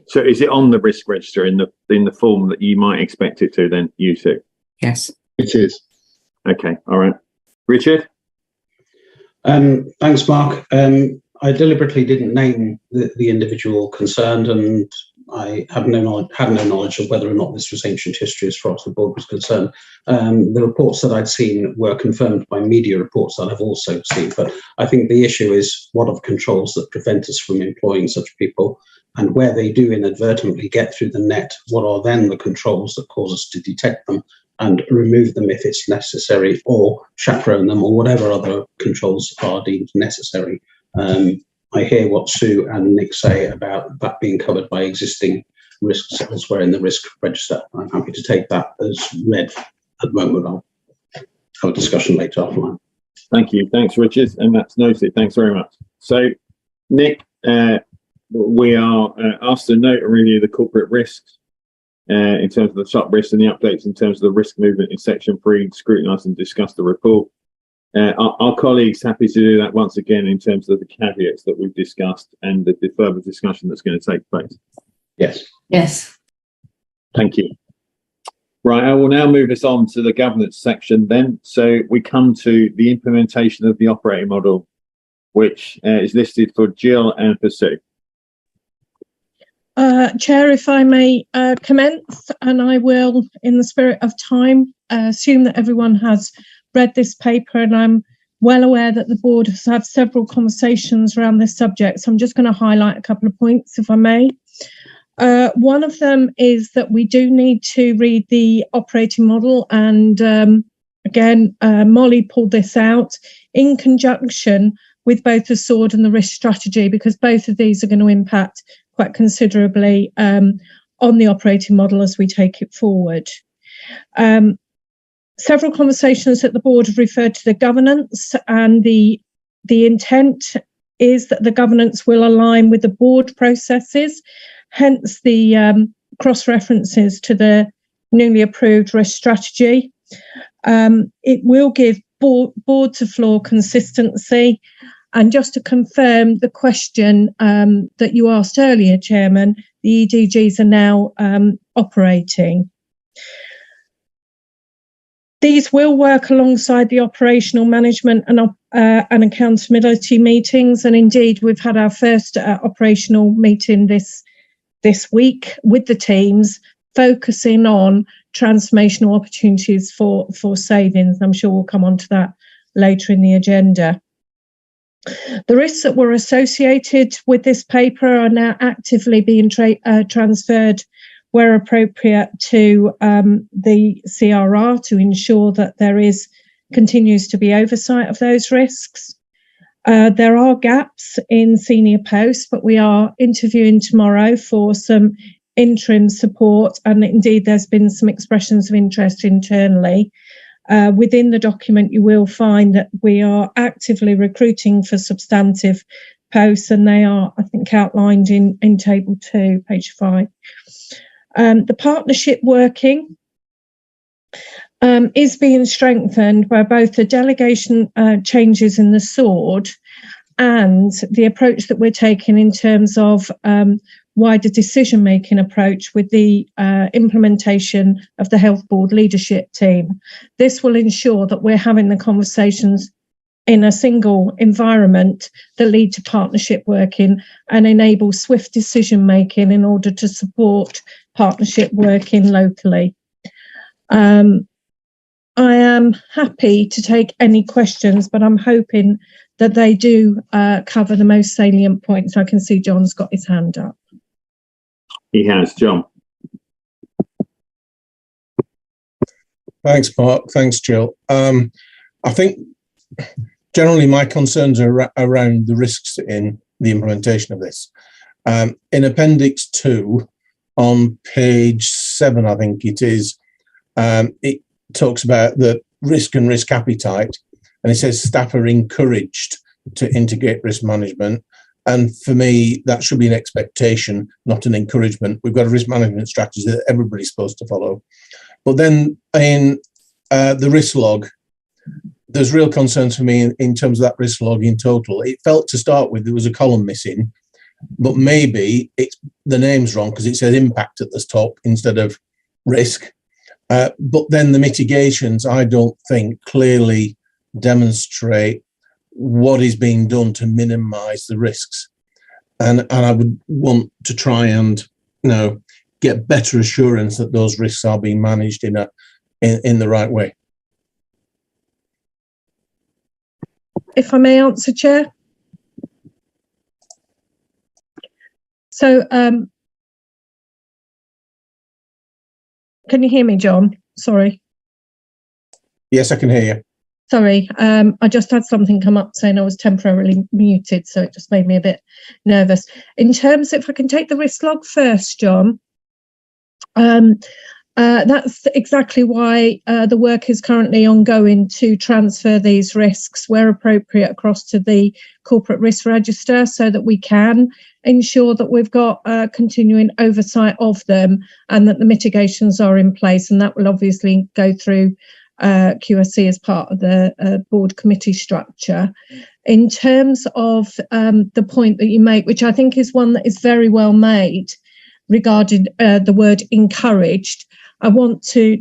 So is it on the risk register in the form that you might expect it to then, you two? Yes. It is. Okay, all right. Richard? Thanks, Mark. I deliberately didn't name the individual concerned, and I had no knowledge of whether or not this was ancient history as far as the board was concerned. The reports that I'd seen were confirmed by media reports that I've also seen, but I think the issue is what are the controls that prevent us from employing such people, and where they do inadvertently get through the net, what are then the controls that cause us to detect them and remove them if it's necessary, or chaperone them, or whatever other controls are deemed necessary. I hear what Sue and Nick say about that being covered by existing risks elsewhere in the risk register. I'm happy to take that as read at the moment. I'll have a discussion later offline. Thank you. Thanks, Richard. And that's noted. Thanks very much. So, Nick, we are asked to note and review the corporate risks in terms of the top risks and the updates in terms of the risk movement in section 3, scrutinise and discuss the report. Our colleagues happy to do that once again in terms of the caveats that we've discussed and the further discussion that's going to take place. Yes. Yes. Thank you. Right, I will now move us on to the governance section then. So we come to the implementation of the operating model, which is listed for Jill and for Sue. Chair, if I may commence, and I will, in the spirit of time, assume that everyone has read this paper, and I'm well aware that the board has had several conversations around this subject, so I'm just going to highlight a couple of points, if I may. One of them is that we do need to read the operating model, and again, Molly pulled this out in conjunction with both the SWORD and the risk strategy, because both of these are going to impact quite considerably on the operating model as we take it forward. Several conversations at the board have referred to the governance, and the intent is that the governance will align with the board processes, hence the cross-references to the newly approved risk strategy. It will give board to floor consistency. And just to confirm the question that you asked earlier, Chairman, the EDGs are now operating. These will work alongside the operational management and accountability meetings. And indeed, we've had our first operational meeting this week with the teams, focusing on transformational opportunities for savings. I'm sure we'll come on to that later in the agenda. The risks that were associated with this paper are now actively being transferred where appropriate to the CRR to ensure that there continues to be oversight of those risks. There are gaps in senior posts, but we are interviewing tomorrow for some interim support, and indeed there's been some expressions of interest internally. Within the document, you will find that we are actively recruiting for substantive posts, and they are, I think, outlined in table 2, page 5. The partnership working is being strengthened by both the delegation changes in the SWORD and the approach that we're taking in terms of wider decision-making approach with the implementation of the Health Board leadership team. This will ensure that we're having the conversations in a single environment that lead to partnership working and enable swift decision-making in order to support partnership working locally. I am happy to take any questions, but I'm hoping that they do cover the most salient points. I can see John's got his hand up. He has. John. Thanks, Mark. Thanks, Jill. I think generally my concerns are around the risks in the implementation of this. In Appendix 2, on page 7, I think it is, it talks about the risk and risk appetite, and it says staff are encouraged to integrate risk management. And for me, that should be an expectation, not an encouragement. We've got a risk management strategy that everybody's supposed to follow. But then in the risk log, there's real concerns for me in terms of that risk log in total. It felt to start with there was a column missing, but maybe the name's wrong because it says impact at the top instead of risk. But then the mitigations, I don't think, clearly demonstrate what is being done to minimise the risks. And I would want to try and get better assurance that those risks are being managed in the right way. If I may answer, Chair. So, can you hear me, John? Sorry. Yes, I can hear you. Sorry, I just had something come up saying I was temporarily muted, so it just made me a bit nervous. In terms, if I can take the risk log first, John, that's exactly why the work is currently ongoing to transfer these risks where appropriate across to the corporate risk register so that we can ensure that we've got continuing oversight of them and that the mitigations are in place. And that will obviously go through QSC as part of the board committee structure. In terms of the point that you make, which I think is one that is very well made regarding the word encouraged, I want to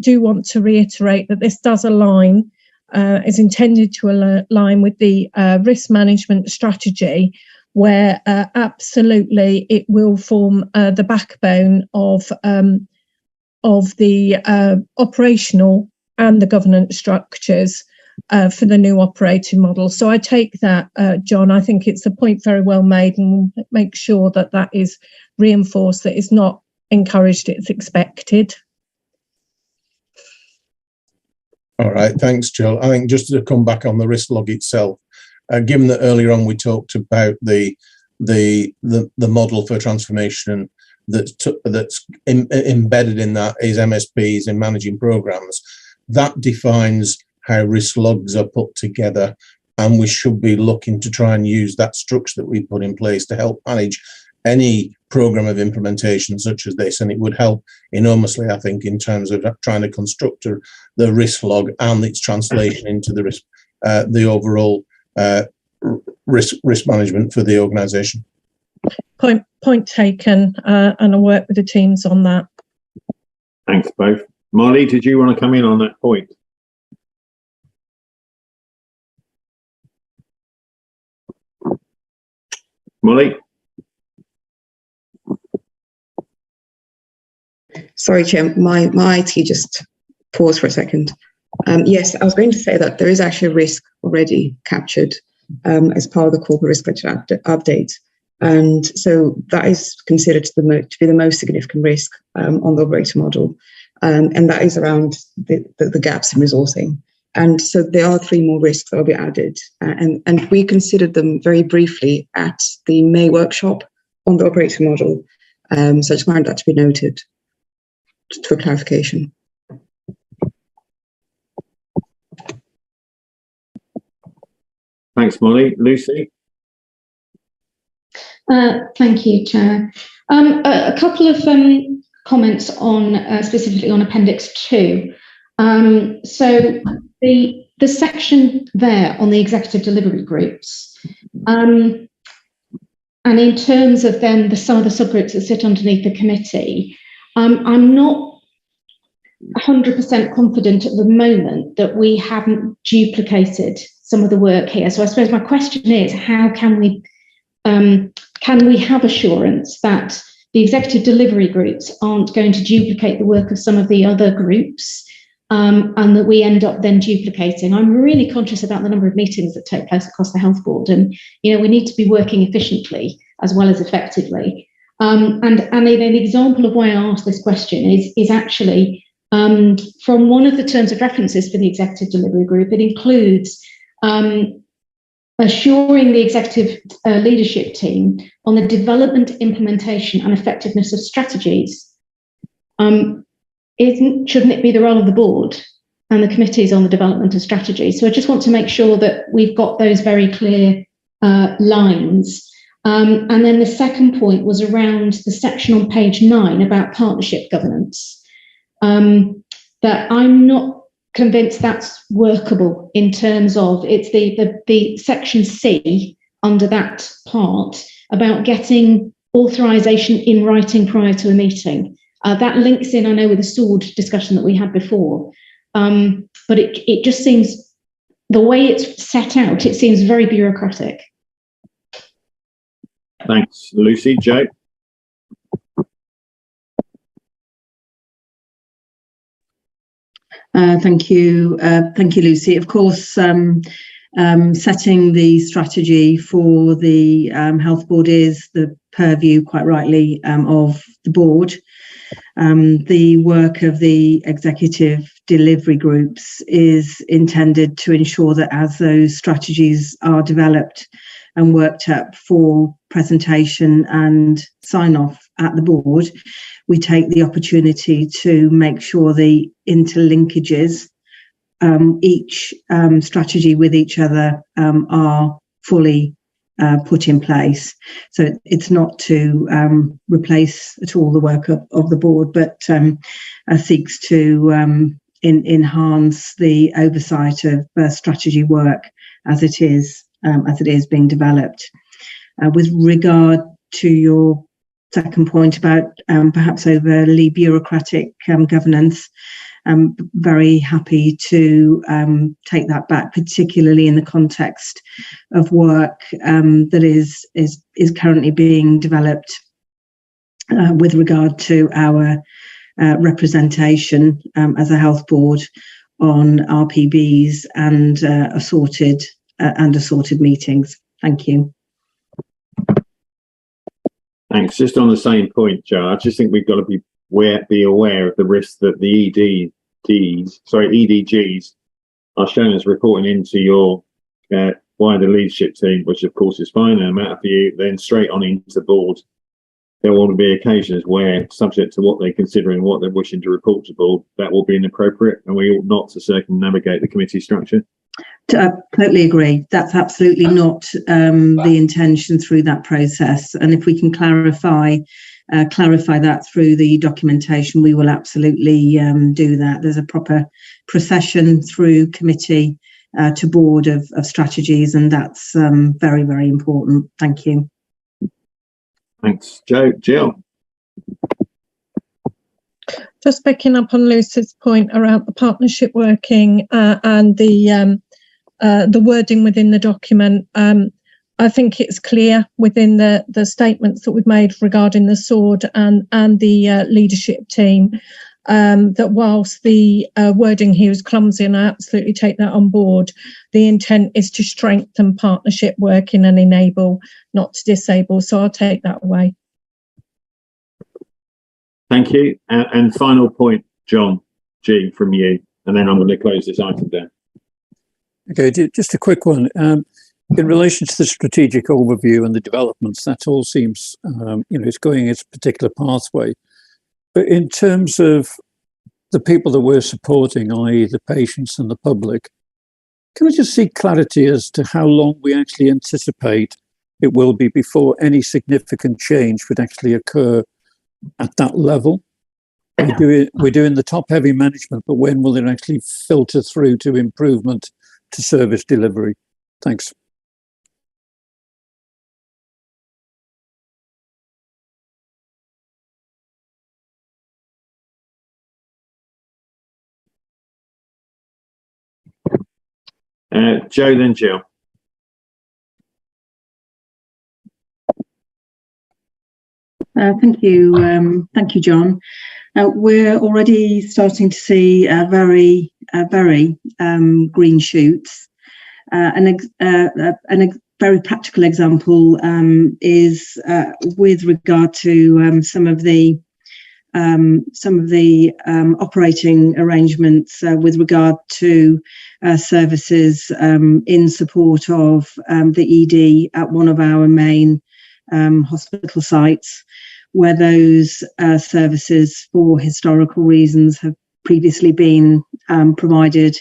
reiterate that this does align, is intended to align with the risk management strategy, where absolutely it will form the backbone of the operational and the governance structures for the new operating model. So I take that, John. I think it's a point very well made, and we'll make sure that that is reinforced, that it's not encouraged, it's expected. All right, thanks, Jill. I think just to come back on the risk log itself, given that earlier on we talked about the model for transformation that's embedded in that is MSPs in managing programs, that defines how risk logs are put together, and we should be looking to try and use that structure that we put in place to help manage any program of implementation such as this. And it would help enormously, I think, in terms of trying to construct the risk log and its translation into the risk, the overall risk management for the organisation. Point taken, and I'll work with the teams on that. Thanks both. Molly, did you want to come in on that point? Molly? Sorry, Chair, my IT just paused for a second. Yes, I was going to say that there is actually a risk already captured as part of the corporate risk update. And so that is considered to be the most significant risk on the operating model. And that is around the gaps in resourcing. And so there are 3 more risks that will be added. And we considered them very briefly at the May workshop on the operating model. So I just wanted that to be noted for clarification. Thanks, Molly. Lucy? Thank you, Chair. A couple of comments on specifically on Appendix 2. So the section there on the executive delivery groups, and in terms of then some of the subgroups that sit underneath the committee, I'm not 100% confident at the moment that we haven't duplicated some of the work here. So I suppose my question is, how can we have assurance that the executive delivery groups aren't going to duplicate the work of some of the other groups, and that we end up then duplicating? I'm really conscious about the number of meetings that take place across the health board, and we need to be working efficiently as well as effectively. And an example of why I asked this question is actually from one of the terms of references for the executive delivery group. It includes assuring the executive leadership team on the development, implementation and effectiveness of strategies. Shouldn't it be the role of the board and the committees on the development of strategy? So I just want to make sure that we've got those very clear lines. And then the second point was around the section on page 9 about partnership governance. That I'm not convinced that's workable in terms of it's the section C under that part about getting authorization in writing prior to a meeting. That links in, I know, with the sword discussion that we had before, but it just seems, the way it's set out, it seems very bureaucratic. Thanks, Lucy. Joe? Thank you, Lucy. Of course, setting the strategy for the health board is the purview, quite rightly, of the board. The work of the executive delivery groups is intended to ensure that as those strategies are developed and worked up for presentation and sign off at the board, we take the opportunity to make sure the interlinkages, each strategy with each other, are fully put in place. So it's not to replace at all the work of the board, but seeks to enhance the oversight of strategy work as it is being developed. With regard to your second point about perhaps overly bureaucratic governance. I'm very happy to take that back, particularly in the context of work that is currently being developed with regard to our representation as a health board on RPBs and assorted meetings. Thank you. Thanks. Just on the same point, Joe, I just think we've got to be aware of the risk that the EDGs are shown as reporting into your wider leadership team, which of course is fine and a matter for you, then straight on into board. There will be occasions where, subject to what they consider and what they're wishing to report to board, that will be inappropriate, and we ought not to circumnavigate the committee structure. I totally agree. That's absolutely not the intention through that process. And if we can clarify that through the documentation, we will absolutely do that. There's a proper procession through committee to board of strategies, and that's very, very important. Thank you. Thanks, Joe. Jill. Just picking up on Lucy's point around the partnership working and the wording within the document. I think it's clear within the statements that we've made regarding the SWORD and the leadership team that whilst the wording here is clumsy, and I absolutely take that on board, the intent is to strengthen partnership working and enable, not to disable. So I'll take that away. Thank you. And final point, John G, from you, and then I'm going to close this item down. Okay, just a quick one. In relation to the strategic overview and the developments, that all seems, it's going its particular pathway. But in terms of the people that we're supporting, i.e. the patients and the public, can I just seek clarity as to how long we actually anticipate it will be before any significant change would actually occur at that level? We're doing the top-heavy management, but when will it actually filter through to improvement to service delivery? Thanks. Joe, then Jill. Thank you, John. We're already starting to see very green shoots. A very practical example is with regard to some of the operating arrangements with regard to services in support of the ED at one of our main hospital sites, where those services for historical reasons have previously been provided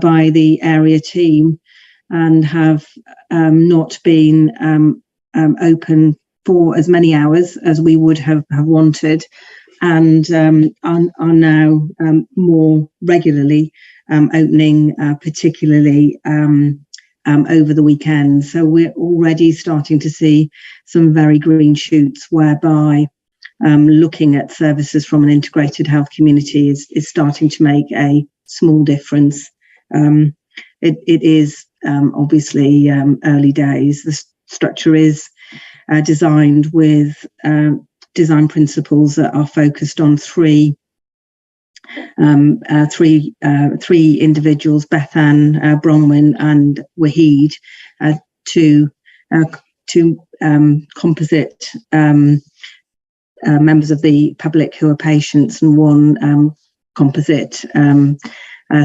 by the area team and have not been open for as many hours as we would have wanted, and are now more regularly opening, particularly over the weekend. So we're already starting to see some very green shoots whereby looking at services from an integrated health community is starting to make a small difference. It is obviously early days. The structure is designed with design principles that are focused on three individuals, Bethan, Bronwyn, and Wahid, two composite members of the public who are patients, and one composite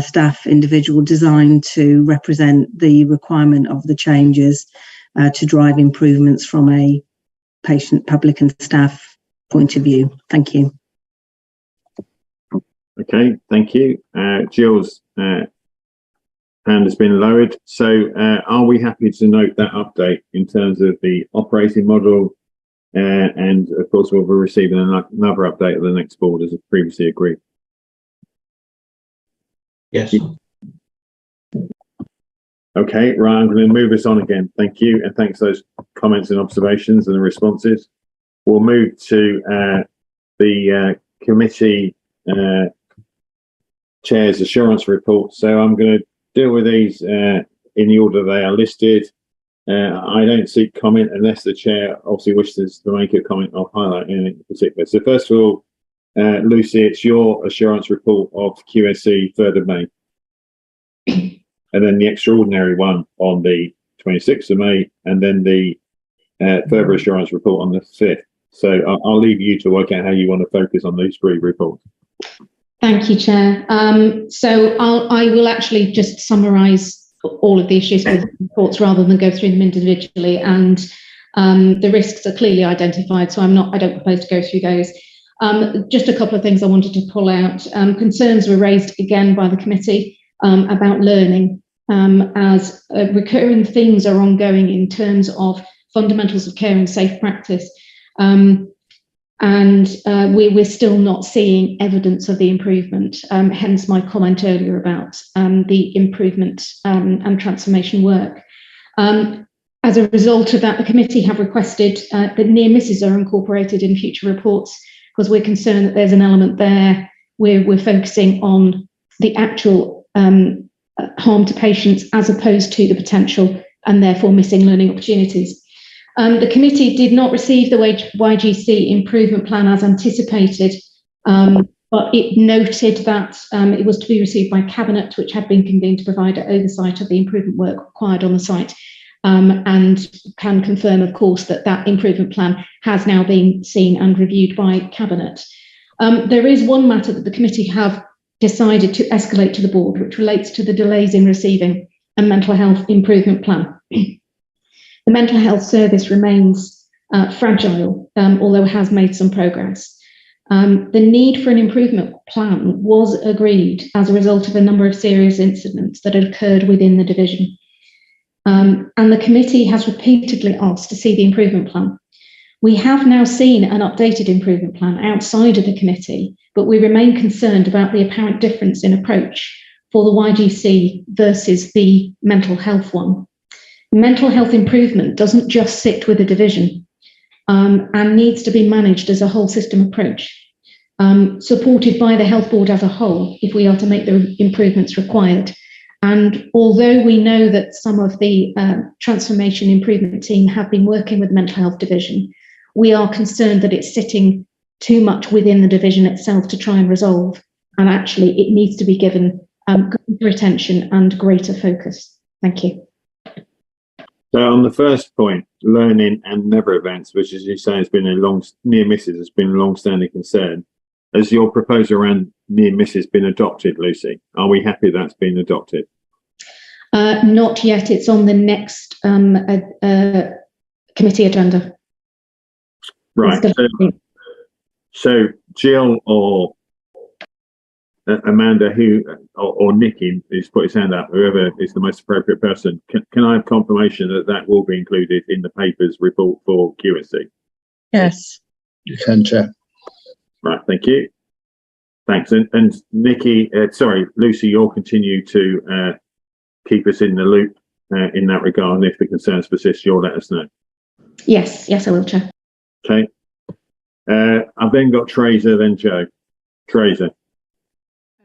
staff individual designed to represent the requirement of the changes to drive improvements from a patient, public, and staff point of view. Thank you. Okay, thank you. Jill's hand has been lowered. So are we happy to note that update in terms of the operating model? And of course, we'll be receiving another update at the next board as previously agreed. Yes. Okay, right, I'm going to move us on again. Thank you. And thanks for those comments and observations and the responses. we'll move to the committee chair's assurance report. So I'm going to deal with these in the order they are listed. I don't seek comment unless the chair obviously wishes to make a comment or highlight anything in particular. So first of all, Lucy, it's your assurance report of QSC 3rd of May. And then the extraordinary one on the 26th of May, and then the further assurance report on the 5th. So I'll leave you to work out how you want to focus on these 3 reports. Thank you, Chair. So I will actually just summarise all of the issues with the reports rather than go through them individually. And the risks are clearly identified, so I don't propose to go through those. Just a couple of things I wanted to pull out. Concerns were raised again by the committee about learning, as recurring themes are ongoing in terms of fundamentals of care and safe practice. We're still not seeing evidence of the improvement, hence my comment earlier about the improvement and transformation work. As a result of that, the committee have requested that near misses are incorporated in future reports, because we're concerned that there's an element there where we're focusing on the actual harm to patients as opposed to the potential and therefore missing learning opportunities. The committee did not receive the YGC improvement plan as anticipated, but it noted that it was to be received by Cabinet, which had been convened to provide oversight of the improvement work required on the site, and can confirm, of course, that that improvement plan has now been seen and reviewed by Cabinet. There is one matter that the committee have decided to escalate to the board, which relates to the delays in receiving a mental health improvement plan. The mental health service remains fragile, although it has made some progress. The need for an improvement plan was agreed as a result of a number of serious incidents that had occurred within the division. And the committee has repeatedly asked to see the improvement plan. We have now seen an updated improvement plan outside of the committee, but we remain concerned about the apparent difference in approach for the YGC versus the mental health one. Mental health improvement doesn't just sit with a division and needs to be managed as a whole system approach, supported by the health board as a whole if we are to make the improvements required. And although we know that some of the transformation improvement team have been working with the mental health division, we are concerned that it's sitting too much within the division itself to try and resolve. And actually, it needs to be given greater attention and greater focus. Thank you. So on the first point, learning and never events, which, as you say, has been near misses has been a long-standing concern. Has your proposal around near misses been adopted, Lucy? Are we happy that's been adopted? Not yet. It's on the next committee agenda. Right. So Jill or Amanda, or Nikki, who's put his hand up, whoever is the most appropriate person, can I have confirmation that that will be included in the paper's report for QSC? Yes. You can, Chair. Right, thank you. Thanks. And Nikki, Lucy, you'll continue to keep us in the loop in that regard, and if the concerns persist, you'll let us know. Yes, I will, Chair. Okay. I've then got Tracer, then Joe. Tracer.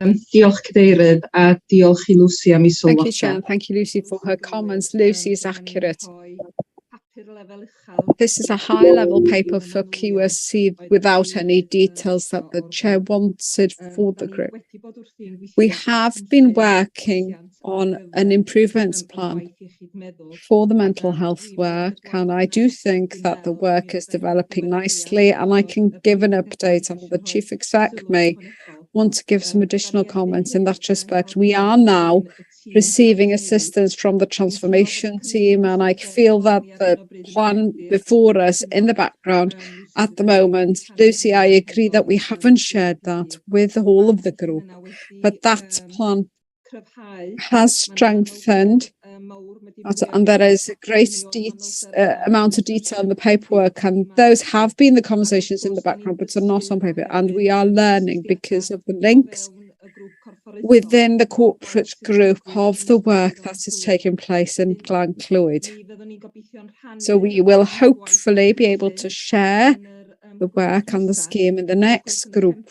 Diolch Cadeirydd, a diolch I Lucy am I sylwada. Thank you, Chair. Thank you, Lucy, for her comments. Lucy is accurate. This is a high-level paper for QSC without any details that the Chair wanted for the group. We have been working on an improvements plan for the mental health work, and I do think that the work is developing nicely, and I can give an update on the Chief Exec may want to give some additional comments in that respect. We are now receiving assistance from the transformation team, and I feel that the plan before us in the background at the moment, Lucy, I agree that we haven't shared that with all of the group, but that plan has strengthened, and there is a great amount of detail in the paperwork, and those have been the conversations in the background, but are not on paper, and we are learning because of the links within the corporate group of the work that is taking place in Glan Clwyd. So we will hopefully be able to share the work and the scheme in the next group.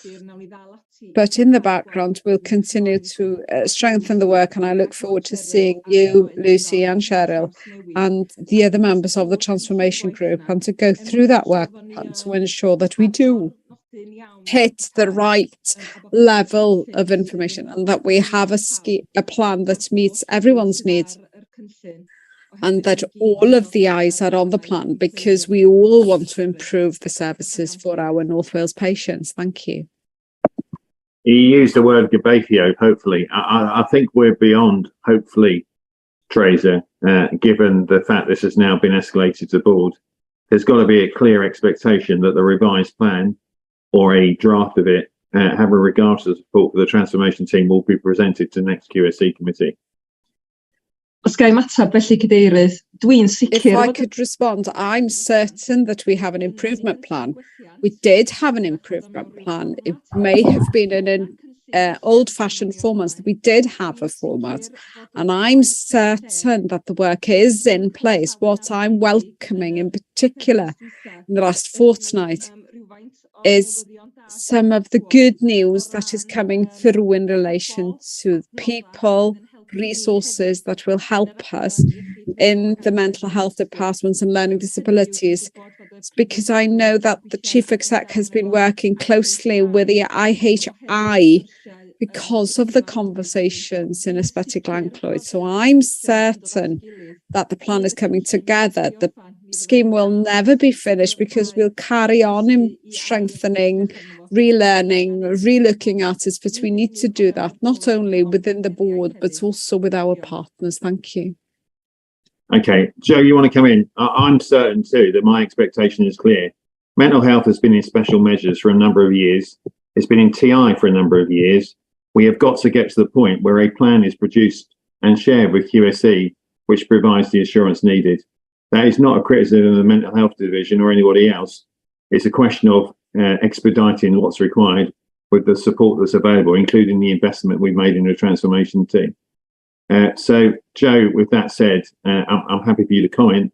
But in the background, we'll continue to strengthen the work, and I look forward to seeing you, Lucy and Cheryl, and the other members of the transformation group, and to go through that work plan to ensure that we do hit the right level of information and that we have a plan that meets everyone's needs, and that all of the eyes are on the plan, because we all want to improve the services for our North Wales patients. Thank you. You used the word Gabathio, hopefully. I think we're beyond, hopefully, Teresa, given the fact this has now been escalated to the board. There's got to be a clear expectation that the revised plan or a draft of it, having regard to the support for the transformation team, will be presented to the next QSE committee. If I could respond, I'm certain that we have an improvement plan. We did have an improvement plan. It may have been an old-fashioned format. We did have a format, and I'm certain that the work is in place. What I'm welcoming in particular in the last fortnight is some of the good news that is coming through in relation to people, resources that will help us in the mental health departments and learning disabilities. It's because I know that the Chief Exec has been working closely with the IHI because of the conversations in aesthetic Langclwyd. So I'm certain that the plan is coming together. The scheme will never be finished because we'll carry on in strengthening, relearning, relooking at it, but we need to do that not only within the board but also with our partners. Thank you. Okay, Joe, you want to come in? I'm certain too that my expectation is clear. Mental health has been in special measures for a number of years. It's been in TI for a number of years. We have got to get to the point where a plan is produced and shared with QSE, which provides the assurance needed. That is not a criticism of the mental health division or anybody else. It's a question of expediting what's required with the support that's available, including the investment we've made in the transformation team. So, Joe, with that said, I'm happy for you to comment.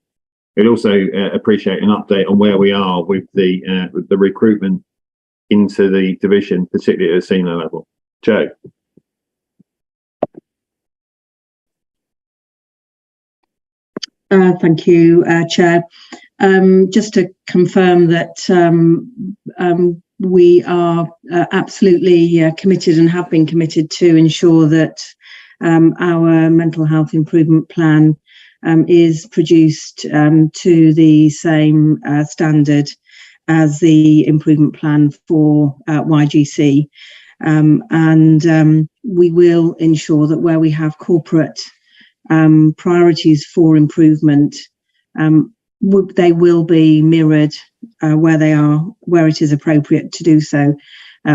We'd also appreciate an update on where we are with the recruitment into the division, particularly at the senior level. Joe. Thank you, Chair. Just to confirm that we are absolutely committed and have been committed to ensure that our mental health improvement plan is produced to the same standard as the improvement plan for YGC. And we will ensure that where we have corporate priorities for improvement, they will be mirrored where it is appropriate to do so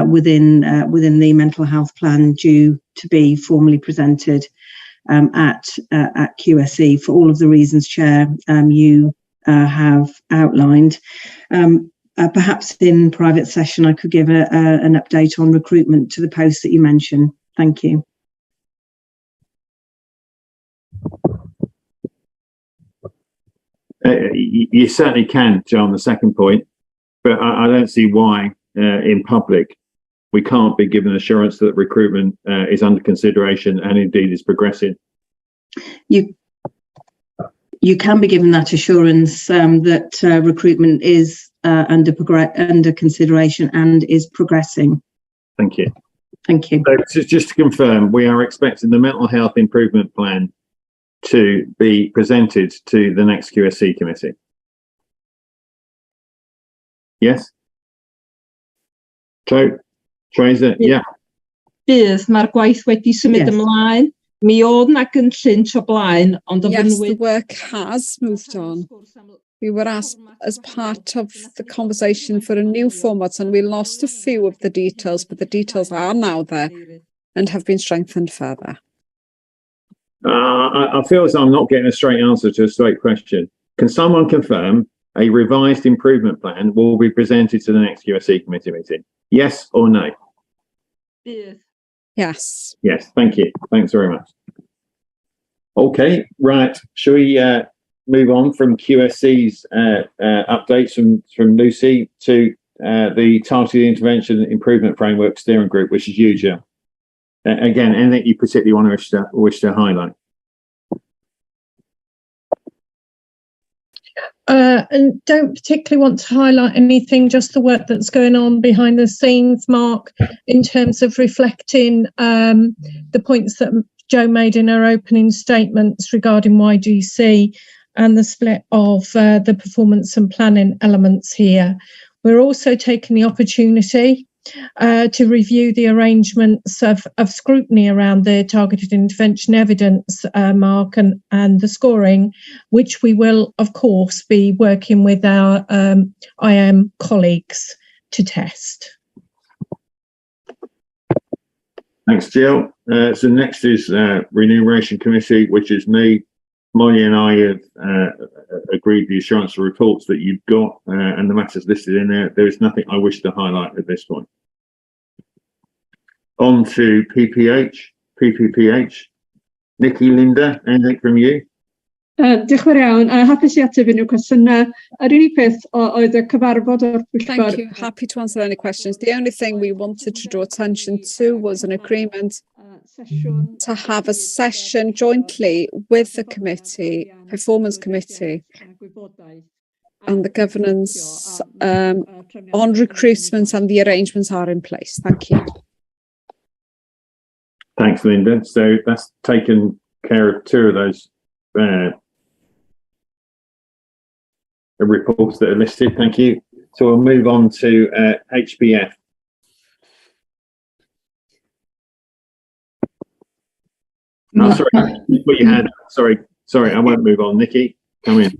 within the mental health plan due to be formally presented at QSE for all of the reasons, Chair, you have outlined. Perhaps in private session I could give an update on recruitment to the post that you mentioned. Thank you. You certainly can, Joe, on the second point, but I don't see why in public we can't be given assurance that recruitment is under consideration and indeed is progressing. You can be given that assurance that recruitment is under consideration and is progressing. Thank you. Thank you. So just to confirm, we are expecting the mental health improvement plan to be presented to the next QSE committee. Yes? Joe? Teresa? Yeah. Bydd mae'r gwaith wedi symud ymlaen. Mi oedd na gynllun o blaen, ond yes, the work has moved on. We were asked as part of the conversation for a new format, and we lost a few of the details, but the details are now there and have been strengthened further. I feel as though I'm not getting a straight answer to a straight question. Can someone confirm a revised improvement plan will be presented to the next QSE committee meeting? Yes or no? Yes. Yes, thank you. Thanks very much. Okay, right. Shall we move on from QSE's updates from Lucy to the Targeted Intervention Improvement Framework Steering Group, which is you, Jill. Again, anything you particularly want to wish to highlight? And don't particularly want to highlight anything, just the work that's going on behind the scenes, Mark, in terms of reflecting the points that Jo made in her opening statements regarding YGC and the split of the performance and planning elements here. We're also taking the opportunity to review the arrangements of scrutiny around the targeted intervention evidence, Mark, and the scoring, which we will, of course, be working with our IM colleagues to test. Thanks, Jill. So next is Remuneration Committee, which is me. Molly and I have agreed the assurance of reports that you've got and the matters listed in there. There is nothing I wish to highlight at this point. On to PPPH. Nikki, Linda, anything from you? Diolch yn fawr iawn. Hapus i ateb unrhyw cwestiynau. Yr unig peth oedd y cyfarfod o'r pwyllgor. Thank you. Happy to answer any questions. The only thing we wanted to draw attention to was an agreement to have a session jointly with the committee, performance committee, and the governance on recruitment, and the arrangements are in place. Thank you. Thanks, Linda. So that's taken care of two of those reports that are listed. Thank you. So we'll move on to HBF. No, sorry, you put your hand up. Sorry, I won't move on. Nikki, come in.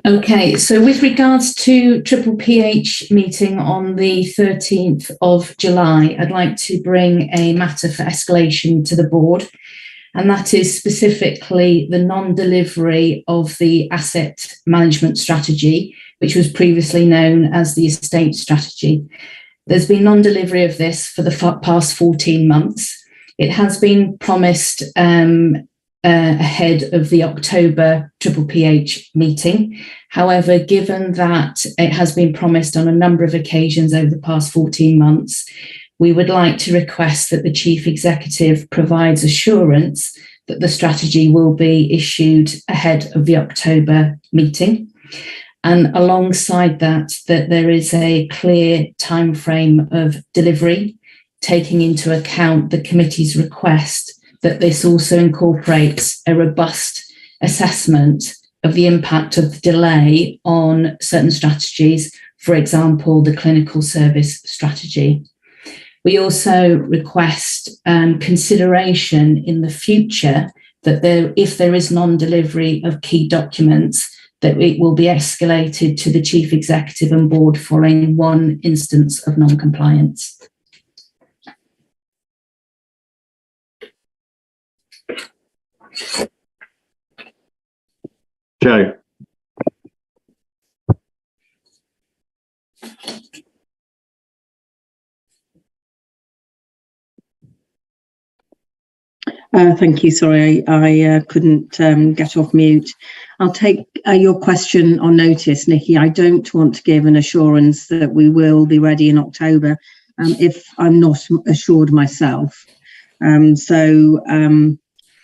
Okay, so with regards to Triple PH meeting on the 13th of July, I'd like to bring a matter for escalation to the board, and that is specifically the non-delivery of the asset management strategy, which was previously known as the estate strategy. There's been non-delivery of this for the past 14 months. It has been promised ahead of the October Triple PH meeting. However, given that it has been promised on a number of occasions over the past 14 months, we would like to request that the Chief Executive provides assurance that the strategy will be issued ahead of the October meeting. And alongside that there is a clear timeframe of delivery, taking into account the committee's request that this also incorporates a robust assessment of the impact of the delay on certain strategies, for example, the clinical service strategy. We also request consideration in the future that if there is non-delivery of key documents, that it will be escalated to the Chief Executive and Board following one instance of non-compliance. Joe. Thank you. Sorry, I couldn't get off mute. I'll take your question on notice, Nikki. I don't want to give an assurance that we will be ready in October if I'm not assured myself.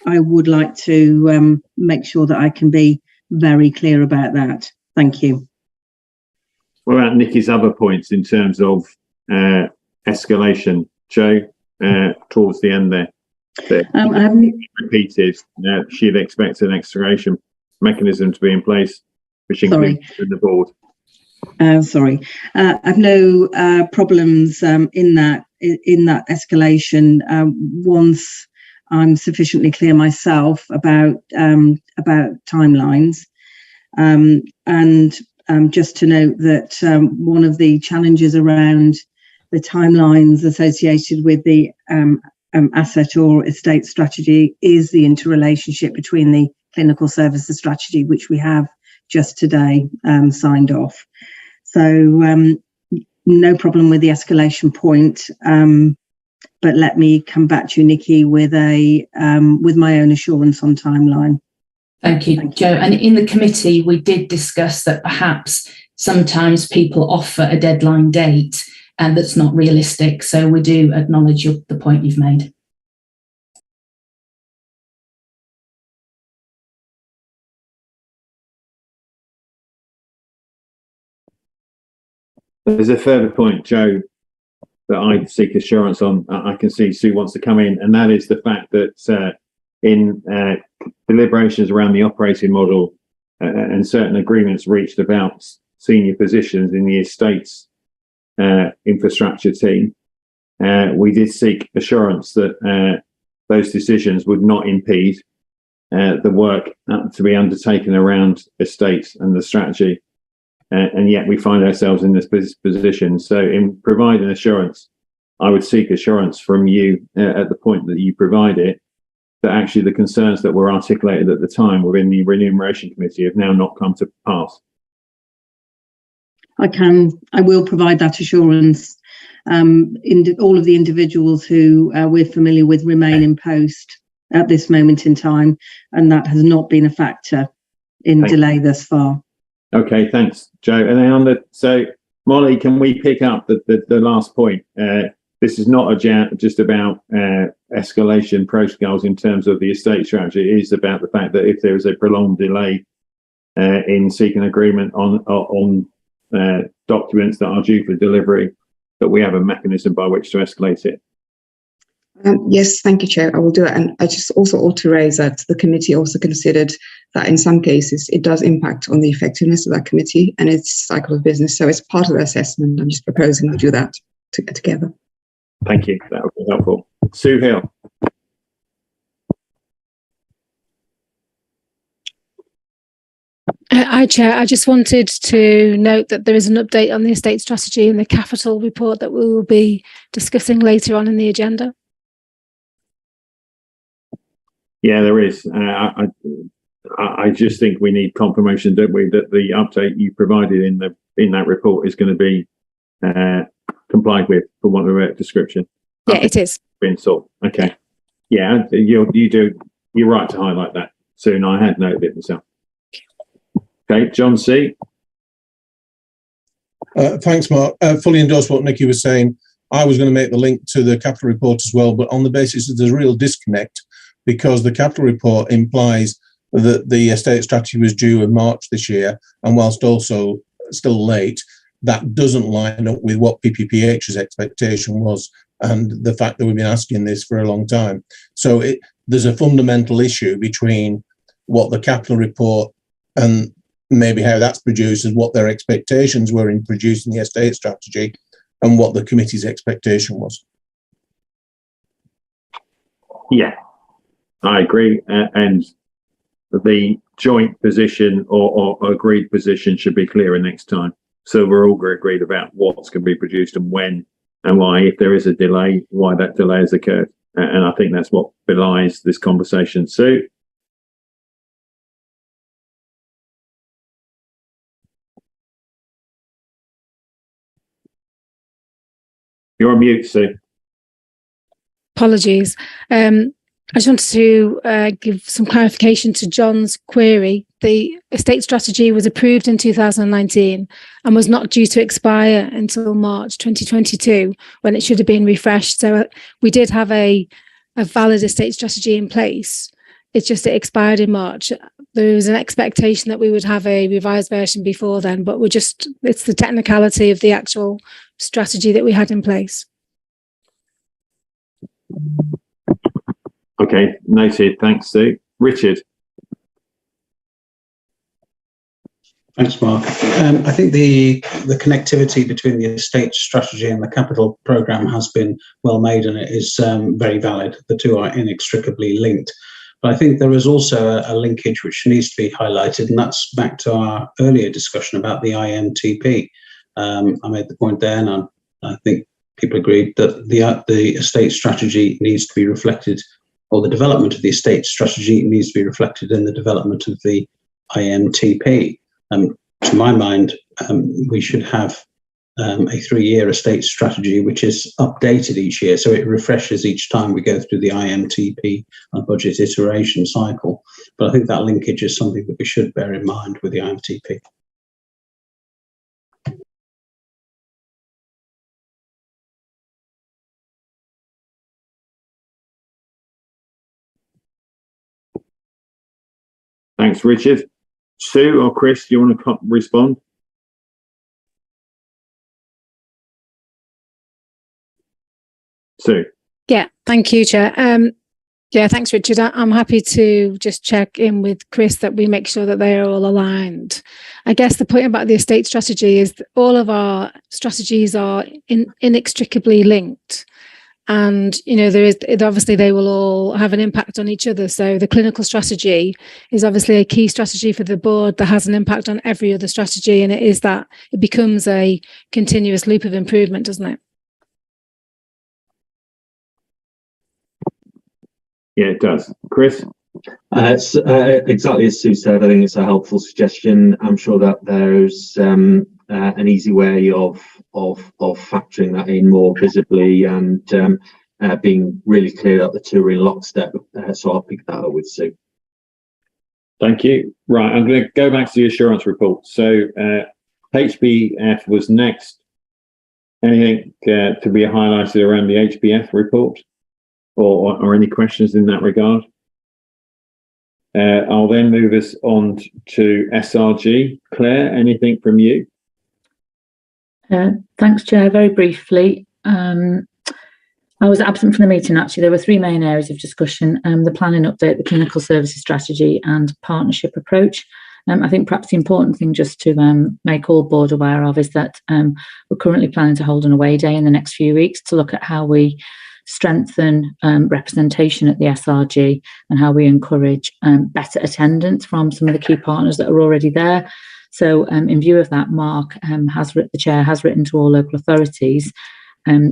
I would like to make sure that I can be very clear about that. Thank you. What about Nikki's other points in terms of escalation, Joe, towards the end there? Repeated, she'd expect an escalation mechanism to be in place, which includes the board. I've no problems in that escalation once I'm sufficiently clear myself about timelines. And just to note that one of the challenges around the timelines associated with the asset or estate strategy is the interrelationship between the clinical services strategy, which we have just today signed off. So no problem with the escalation point. But let me come back to you, Nikki, with my own assurance on timeline. Thank you, Joe. And in the committee, we did discuss that perhaps sometimes people offer a deadline date and that's not realistic. So we do acknowledge the point you've made. There's a further point, Joe, that I seek assurance on. I can see Sue wants to come in, and that is the fact that in deliberations around the operating model and certain agreements reached about senior positions in the estates infrastructure team, we did seek assurance that those decisions would not impede the work to be undertaken around estates and the strategy. And yet we find ourselves in this position. So in providing assurance, I would seek assurance from you at the point that you provide it, that actually the concerns that were articulated at the time within the Remuneration Committee have now not come to pass. I will provide that assurance. All of the individuals who we're familiar with remain in post at this moment in time, and that has not been a factor in delay thus far. Okay, thanks, Joe. And then so Molly, can we pick up the last point? This is not just about escalation protocols in terms of the estate strategy. It is about the fact that if there is a prolonged delay in seeking agreement on documents that are due for delivery, that we have a mechanism by which to escalate it. Yes, thank you, Chair. I will do it. And I just also ought to raise that the committee also considered that in some cases it does impact on the effectiveness of that committee and its cycle of business. So it's part of the assessment. I'm just proposing to do that together. Thank you. That would be helpful. Sue Hill. Hi, Chair. I just wanted to note that there is an update on the estate strategy in the capital report that we will be discussing later on in the agenda. Yeah, there is. I just think we need confirmation, don't we, that the update you provided in that report is going to be complied with, for want of a description. Yeah, it is. Been solved. Okay. Yeah, you're right to highlight that soon. I had noted it myself. Okay, John C. Thanks, Mark. Fully endorse what Nikki was saying. I was going to make the link to the capital report as well, but on the basis that there's a real disconnect, because the capital report implies that the estate strategy was due in March this year, and whilst also still late, that doesn't line up with what PPPH's expectation was, and the fact that we've been asking this for a long time. So there's a fundamental issue between what the capital report and maybe how that's produced and what their expectations were in producing the estate strategy and what the committee's expectation was. Yeah, I agree. And the joint position or agreed position should be clearer next time. So we're all agreed about what's going to be produced and when and why, if there is a delay, why that delay has occurred. And I think that's what belies this conversation. Sue? You're on mute, Sue. Apologies. I just wanted to give some clarification to John's query. The estate strategy was approved in 2019 and was not due to expire until March 2022, when it should have been refreshed. So we did have a valid estate strategy in place. It's just it expired in March. There was an expectation that we would have a revised version before then, but it's the technicality of the actual strategy that we had in place. Okay, noted. Thanks, Sue. Richard. Thanks, Mark. I think the connectivity between the estate strategy and the capital programme has been well made, and it is very valid. The two are inextricably linked. But I think there is also a linkage which needs to be highlighted, and that's back to our earlier discussion about the IMTP. I made the point there, and I think people agreed that the estate strategy needs to be reflected, or the development of the estate strategy needs to be reflected in the development of the IMTP. To my mind, we should have a 3-year estate strategy which is updated each year, so it refreshes each time we go through the IMTP and budget iteration cycle. But I think that linkage is something that we should bear in mind with the IMTP. Thanks, Richard. Sue or Chris, do you want to respond? Sue. Yeah, thank you, Chair. Yeah, thanks, Richard. I'm happy to just check in with Chris that we make sure that they are all aligned. I guess the point about the estate strategy is that all of our strategies are inextricably linked. And, you know, obviously they will all have an impact on each other. So the clinical strategy is obviously a key strategy for the board that has an impact on every other strategy. And it becomes a continuous loop of improvement, doesn't it? Yeah, it does. Chris? Exactly as Sue said, I think it's a helpful suggestion. I'm sure that there's an easy way of factoring that in more visibly and being really clear that the two are in lockstep. So I'll pick that up with Sue. Thank you. Right, I'm going to go back to the assurance report. So HBF was next. Anything to be highlighted around the HBF report? Or any questions in that regard? I'll then move us on to SRG. Claire, anything from you? Thanks, Chair. Very briefly, I was absent from the meeting, actually. There were three main areas of discussion: the planning update, the clinical services strategy, and partnership approach. I think perhaps the important thing just to make all board aware of is that we're currently planning to hold an away day in the next few weeks to look at how we strengthen representation at the SRG and how we encourage better attendance from some of the key partners that are already there. So in view of that, Mark, the Chair has written to all local authorities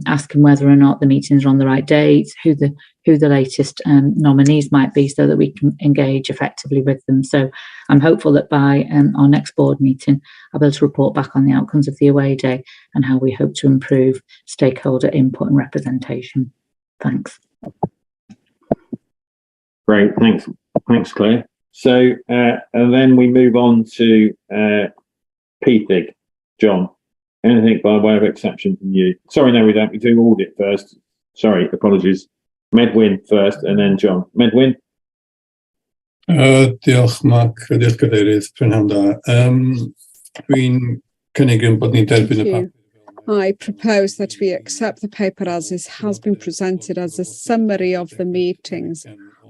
asking whether or not the meetings are on the right dates, who the latest nominees might be, so that we can engage effectively with them. So I'm hopeful that by our next board meeting, I'll be able to report back on the outcomes of the away day and how we hope to improve stakeholder input and representation. Thanks. Great, thanks, Claire. So, and then we move on to PFIG. John, anything by way of exception from you? Sorry, no, we don't. We do audit first. Sorry, apologies. Medwyn first, and then John. Medwyn. Diolch, Mark. Diolch, Cadeirydd. Prynhawn da. Dwi'n cynnig yn bod ni'n derbyn y papur. I propose that we accept the paper as it has been presented as a summary of the meetings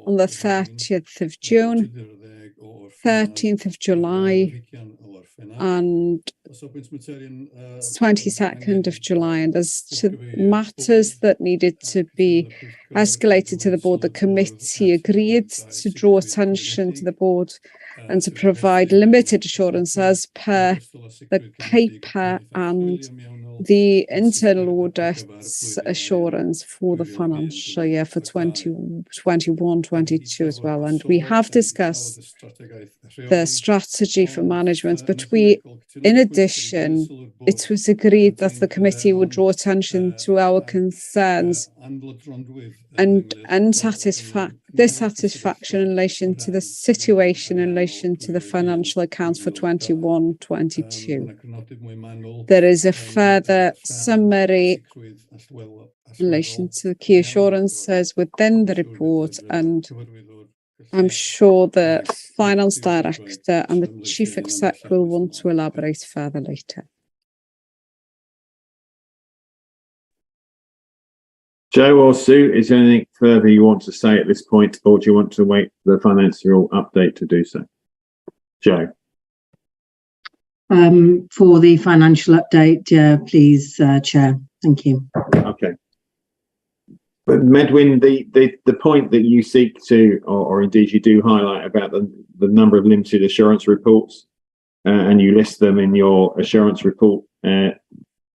on the 30th of June, 13th of July, and 22nd of July. And as to matters that needed to be escalated to the board, the committee agreed to draw attention to the board and to provide limited assurance as per the paper and the internal audit's assurance for the financial year for 21-22 as well. And we have discussed the strategy for management, but in addition, it was agreed that the committee would draw attention to our concerns and dissatisfaction in relation to the situation in relation to the financial accounts for 21-22. There is a further summary in relation to the key assurances within the report, and I'm sure the finance director and the chief exec will want to elaborate further later. Joe or Sue, is there anything further you want to say at this point, or do you want to wait for the financial update to do so? Joe. For the financial update, please, Chair. Thank you. Okay. But Medwyn, the point that you seek to, or indeed you do highlight about the number of limited assurance reports, and you list them in your assurance report,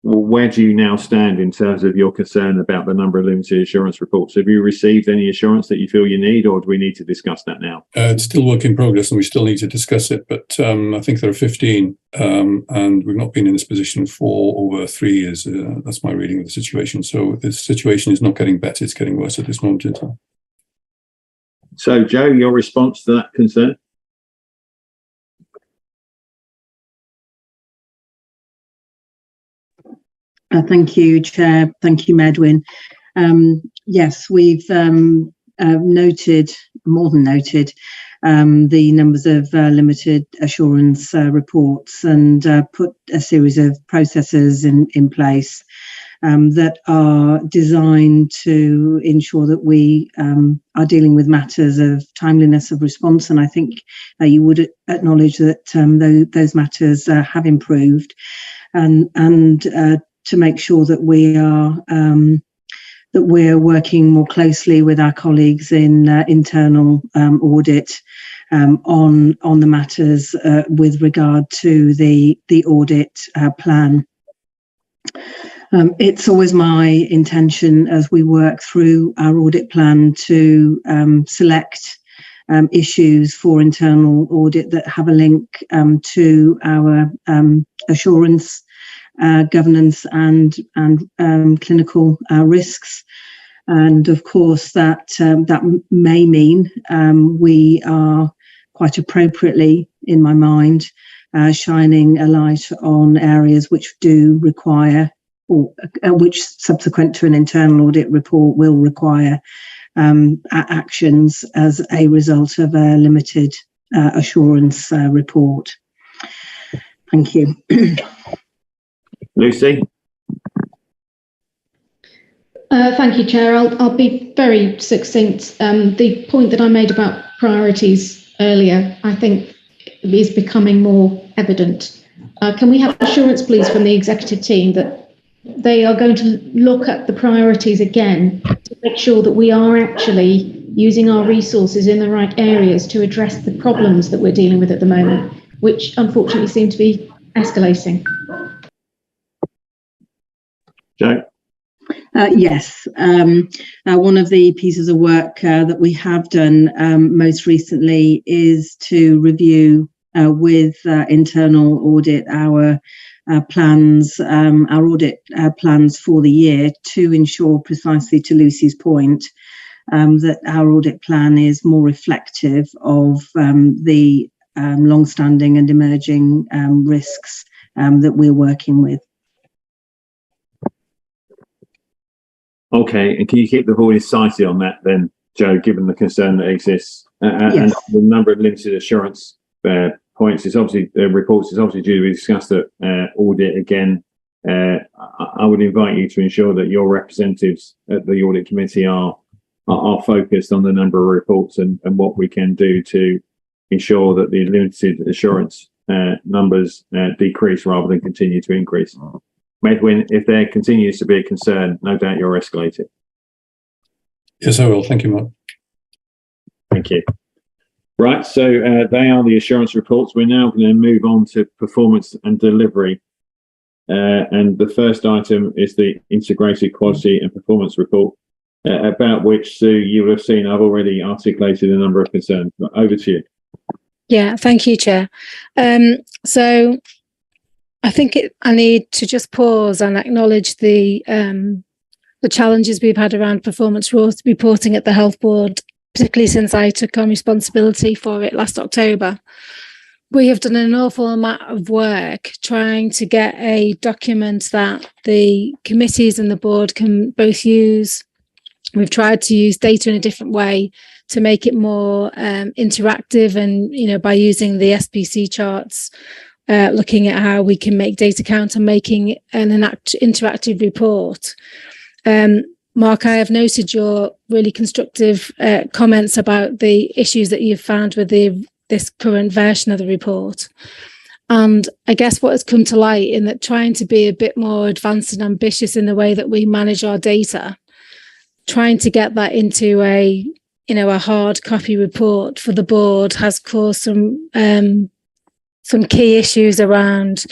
where do you now stand in terms of your concern about the number of limited assurance reports? Have you received any assurance that you feel you need, or do we need to discuss that now? It's still work in progress and we still need to discuss it, but I think there are 15 and we've not been in this position for over 3 years. That's my reading of the situation. So the situation is not getting better, it's getting worse at this moment in time. So Joe, your response to that concern? Thank you, Chair. Thank you, Medwyn. Yes, we've noted, more than noted, the numbers of limited assurance reports, and put a series of processes in place that are designed to ensure that we are dealing with matters of timeliness of response. And I think you would acknowledge that those matters have improved, and to make sure that we're working more closely with our colleagues in internal audit on the matters with regard to the audit plan. It's always my intention as we work through our audit plan to select issues for internal audit that have a link to our assurance, governance and clinical risks. And of course that may mean we are quite appropriately, in my mind, shining a light on areas which do require, or which subsequent to an internal audit report will require actions as a result of a limited assurance report. Thank you. Lucy? Thank you, Chair. I'll be very succinct. The point that I made about priorities earlier, I think, is becoming more evident. Can we have assurance, please, from the executive team that they are going to look at the priorities again to make sure that we are actually using our resources in the right areas to address the problems that we're dealing with at the moment, which unfortunately seem to be escalating? Joe? Yes. One of the pieces of work that we have done most recently is to review with internal audit our plans, our audit plans for the year, to ensure, precisely to Lucy's point, that our audit plan is more reflective of the long-standing and emerging risks that we're working with. Okay, and can you keep the voice cited on that then, Joe, given the concern that exists? Yes. And the number of limited assurance points is obviously, reports is obviously due to be discussed at audit again. I would invite you to ensure that your representatives at the audit committee are focused on the number of reports and what we can do to ensure that the limited assurance numbers decrease rather than continue to increase. Medwin, if there continues to be a concern, no doubt you'll escalate it. Yes, I will. Thank you, Mark. Thank you. Right, so they are the assurance reports. We're now going to move on to performance and delivery. And the first item is the integrated quality and performance report, about which, Sue, you will have seen I've already articulated a number of concerns. Over to you. Yeah, thank you, Chair. So I think I need to just pause and acknowledge the challenges we've had around performance reporting at the Health Board, particularly since I took on responsibility for it last October. We have done an awful amount of work trying to get a document that the committees and the board can both use. We've tried to use data in a different way to make it more interactive, and by using the SPC charts, looking at how we can make data count and making an interactive report. Mark, I have noted your really constructive comments about the issues that you've found with this current version of the report. And I guess what has come to light in that, trying to be a bit more advanced and ambitious in the way that we manage our data, trying to get that into a hard copy report for the board has caused some key issues around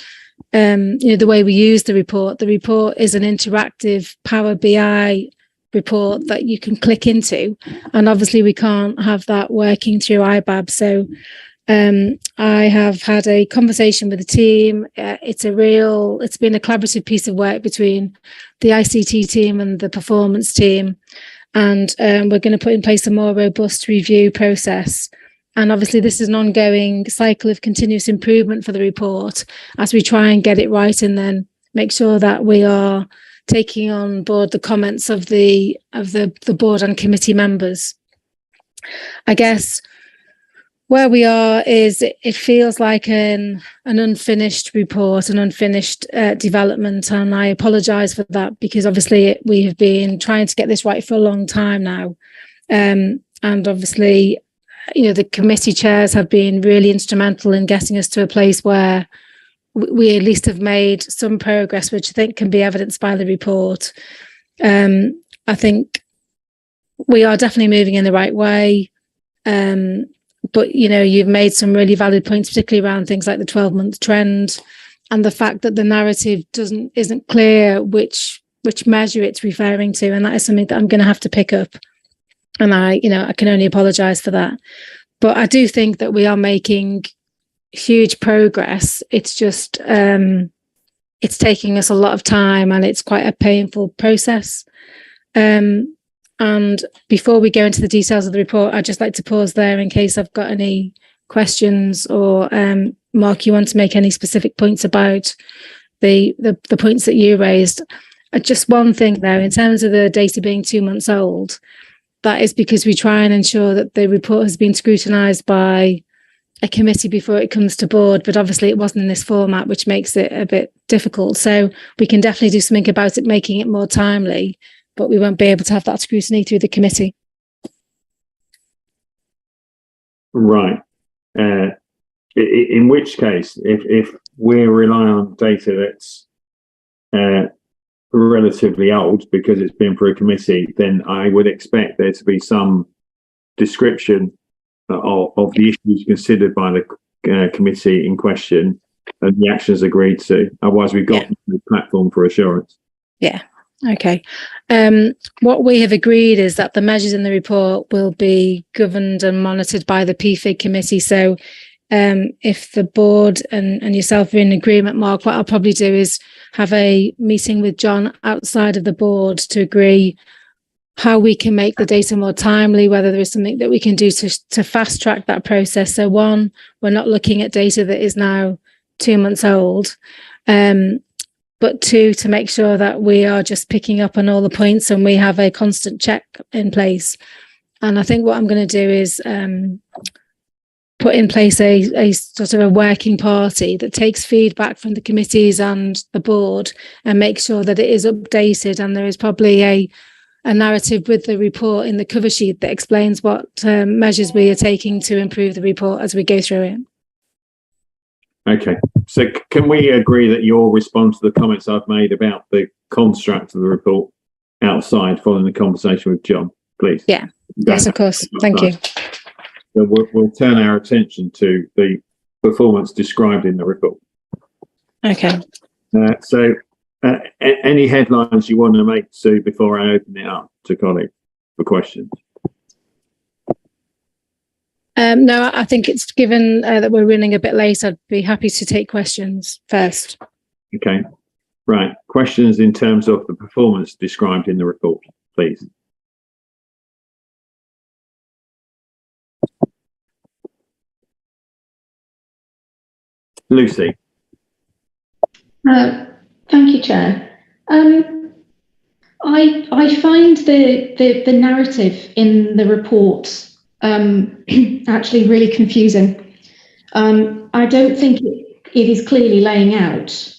the way we use the report. The report is an interactive Power BI report that you can click into, and obviously we can't have that working through IBAB. So I have had a conversation with the team. It's been a collaborative piece of work between the ICT team and the performance team, and we're going to put in place a more robust review process. And obviously this is an ongoing cycle of continuous improvement for the report as we try and get it right, and then make sure that we are taking on board the comments of the board and committee members. I guess Where we are is it feels like an unfinished report, an unfinished development, and I apologise for that, because obviously we have been trying to get this right for a long time now, and obviously, the committee chairs have been really instrumental in getting us to a place where we at least have made some progress, which I think can be evidenced by the report. I think we are definitely moving in the right way. But, you've made some really valid points, particularly around things like the 12-month trend and the fact that the narrative isn't clear which measure it's referring to. And that is something that I'm going to have to pick up. And I can only apologise for that. But I do think that we are making huge progress. It's just, it's taking us a lot of time, and it's quite a painful process. And before we go into the details of the report, I'd just like to pause there in case I've got any questions, or Mark, you want to make any specific points about the points that you raised. Just one thing though, in terms of the data being 2 months old, that is because we try and ensure that the report has been scrutinised by a committee before it comes to board, but obviously it wasn't in this format, which makes it a bit difficult. So we can definitely do something about it, making it more timely, but we won't be able to have that scrutiny through the committee. Right. In which case, if we're relying on data that's relatively old because it's been through a committee, then I would expect there to be some description of the issues considered by the committee in question and the actions agreed to. Otherwise, we've got the platform for assurance. Yeah. Okay. What we have agreed is that the measures in the report will be governed and monitored by the PFIG committee. So if the board and yourself are in agreement, Mark, what I'll probably do is have a meeting with John outside of the board to agree how we can make the data more timely, whether there is something that we can do to fast track that process. So one, we're not looking at data that is now 2 months old. But two, to make sure that we are just picking up on all the points and we have a constant check in place. And I think what I'm going to do is put in place a sort of a working party that takes feedback from the committees and the board and make sure that it is updated, and there is probably a narrative with the report in the cover sheet that explains what measures we are taking to improve the report as we go through it. Okay, so can we agree that you'll respond to the comments I've made about the construct of the report outside following the conversation with John, please? Yeah, yes, of course. Thank you. So we'll turn our attention to the performance described in the report. Okay. So any headlines you want to make, Sue, before I open it up to colleagues for questions? No, I think it's given that we're running a bit late, I'd be happy to take questions first. Okay, right. Questions in terms of the performance described in the report, please. Lucy. Thank you, Chair. I find the narrative in the report actually really confusing. I don't think it is clearly laying out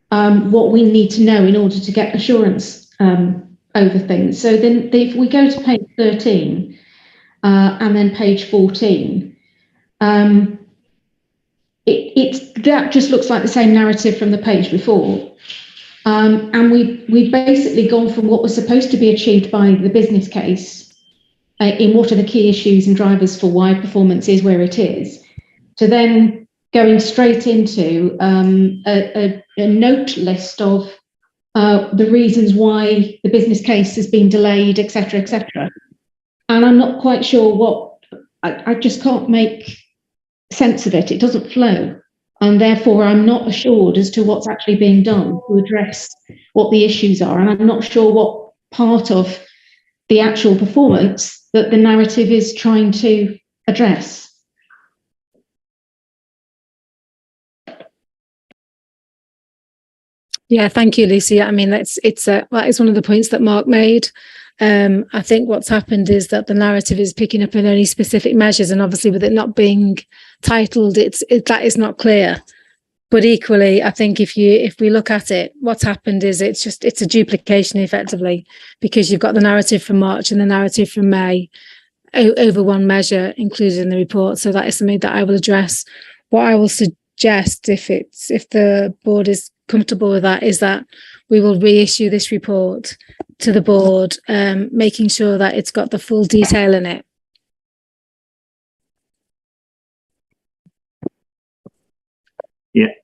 what we need to know in order to get assurance over things. So then if we go to page 13 and then page 14, that just looks like the same narrative from the page before. And we've basically gone from what was supposed to be achieved by the business case in what are the key issues and drivers for why performance is where it is, to then going straight into a note list of the reasons why the business case has been delayed, etc., etc. And I'm not quite sure what, I just can't make sense of it. It doesn't flow. And therefore, I'm not assured as to what's actually being done to address what the issues are. And I'm not sure what part of the actual performance that the narrative is trying to address. Yeah, thank you, Lucy. I mean, that is one of the points that Mark made. I think what's happened is that the narrative is picking up in only specific measures, and obviously with it not being titled, that is not clear. But equally, I think if we look at it, what's happened is it's a duplication effectively, because you've got the narrative from March and the narrative from May over one measure included in the report. So that is something that I will address. What I will suggest, if the board is comfortable with that, is that we will reissue this report to the board, making sure that it's got the full detail in it.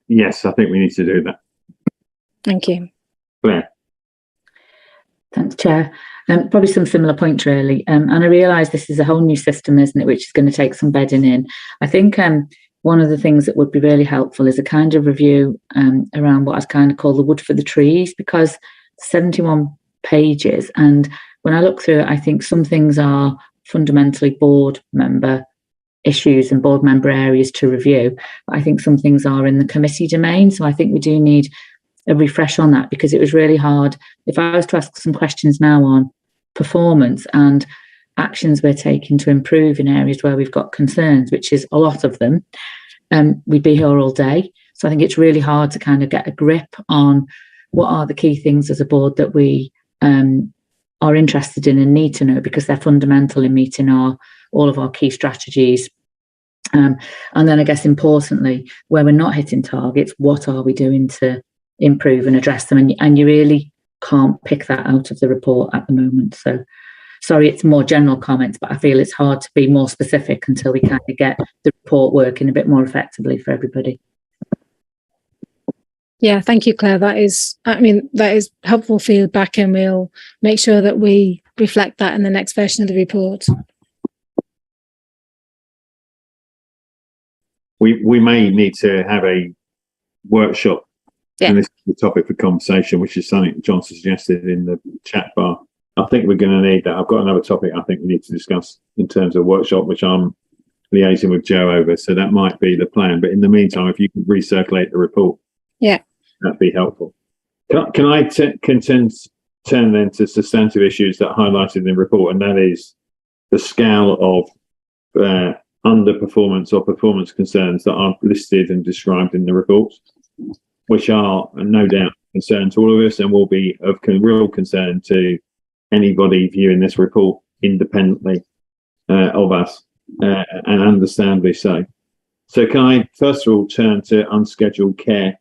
Yes, I think we need to do that. Thank you. Claire. Thanks, Chair. Probably some similar points, really. And I realise this is a whole new system, isn't it, which is going to take some bedding in. I think one of the things that would be really helpful is a kind of review around what I kind of call the wood for the trees, because 71 pages. And when I look through it, I think some things are fundamentally board member issues and board member areas to review. But I think some things are in the committee domain. So I think we do need a refresh on that, because it was really hard. If I was to ask some questions now on performance and actions we're taking to improve in areas where we've got concerns, which is a lot of them, we'd be here all day. So I think it's really hard to kind of get a grip on what are the key things as a board that we are interested in and need to know, because they're fundamental in meeting all of our key strategies. And then I guess importantly, where we're not hitting targets, what are we doing to improve and address them? And you really can't pick that out of the report at the moment. So sorry, it's more general comments, but I feel it's hard to be more specific until we kind of get the report working a bit more effectively for everybody. Yeah, thank you, Claire. That is helpful feedback, and we'll make sure that we reflect that in the next version of the report. We may need to have a workshop, and this is the topic for conversation, which is something John suggested in the chat bar. I think we're going to need that. I've got another topic I think we need to discuss in terms of workshop, which I'm liaising with Joe over. So that might be the plan. But in the meantime, if you can recirculate the report, that'd be helpful. Can I turn then to substantive issues that are highlighted in the report, and that is the scale of underperformance or performance concerns that are listed and described in the report, which are no doubt a concern to all of us and will be of real concern to anybody viewing this report independently of us, and understandably so. So can I first of all turn to unscheduled care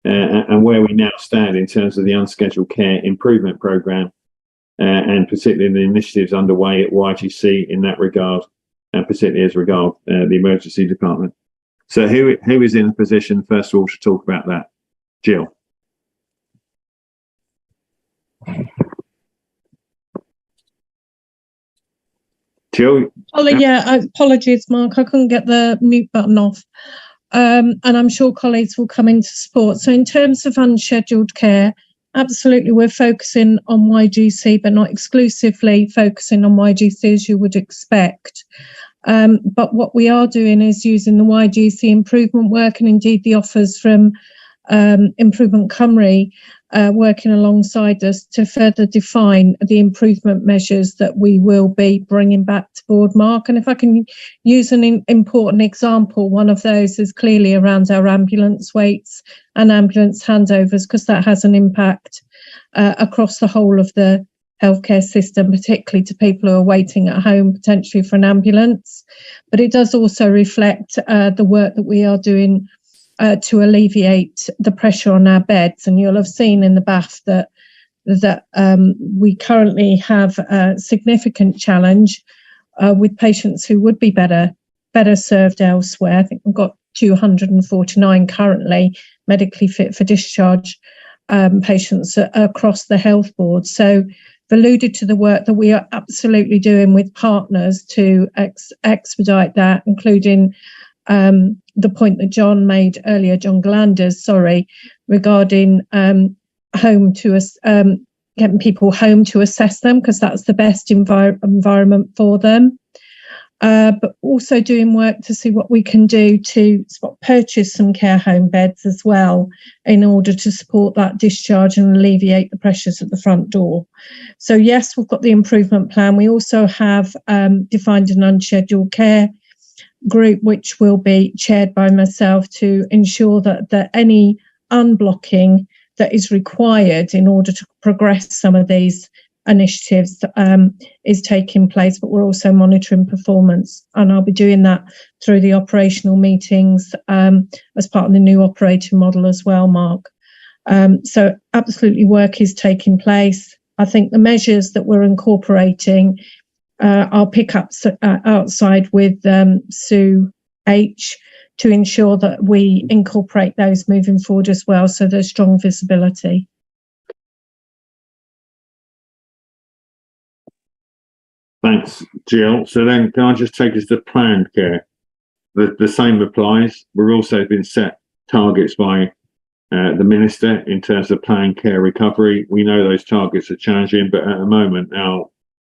and where we now stand in terms of the unscheduled care improvement programme, and particularly the initiatives underway at YGC in that regard, and particularly as regard the emergency department. So who is in a position, first of all, to talk about that? Jill. Jill? Apologies, Mark. I couldn't get the mute button off. And I'm sure colleagues will come into support. So in terms of unscheduled care, absolutely, we're focusing on YGC, but not exclusively focusing on YGC as you would expect. But what we are doing is using the YGC improvement work, and indeed the offers from Improvement Cymru working alongside us to further define the improvement measures that we will be bringing back to board, Mark. And if I can use an important example, one of those is clearly around our ambulance waits and ambulance handovers, because that has an impact across the whole of the healthcare system, particularly to people who are waiting at home potentially for an ambulance. But it does also reflect the work that we are doing to alleviate the pressure on our beds. And you'll have seen in the BAF that we currently have a significant challenge with patients who would be better served elsewhere. I think we've got 249 currently medically fit for discharge patients across the health board. So I've alluded to the work that we are absolutely doing with partners to expedite that, including the point that John made earlier, John Glanders, regarding getting people home to assess them, because that's the best environment for them. but also doing work to see what we can do to purchase some care home beds as well in order to support that discharge and alleviate the pressures at the front door. So yes, we've got the improvement plan. We also have defined an unscheduled care group, which will be chaired by myself to ensure that any unblocking that is required in order to progress some of these initiatives is taking place, but we're also monitoring performance, and I'll be doing that through the operational meetings as part of the new operating model as well, Mark. So absolutely work is taking place. I think the measures that we're incorporating, I'll pick up outside with Sue H to ensure that we incorporate those moving forward as well, so there's strong visibility. Thanks, Jill. So then can I just take us to planned care? The same applies. We've also been set targets by the Minister in terms of planned care recovery. We know those targets are challenging, but at the moment our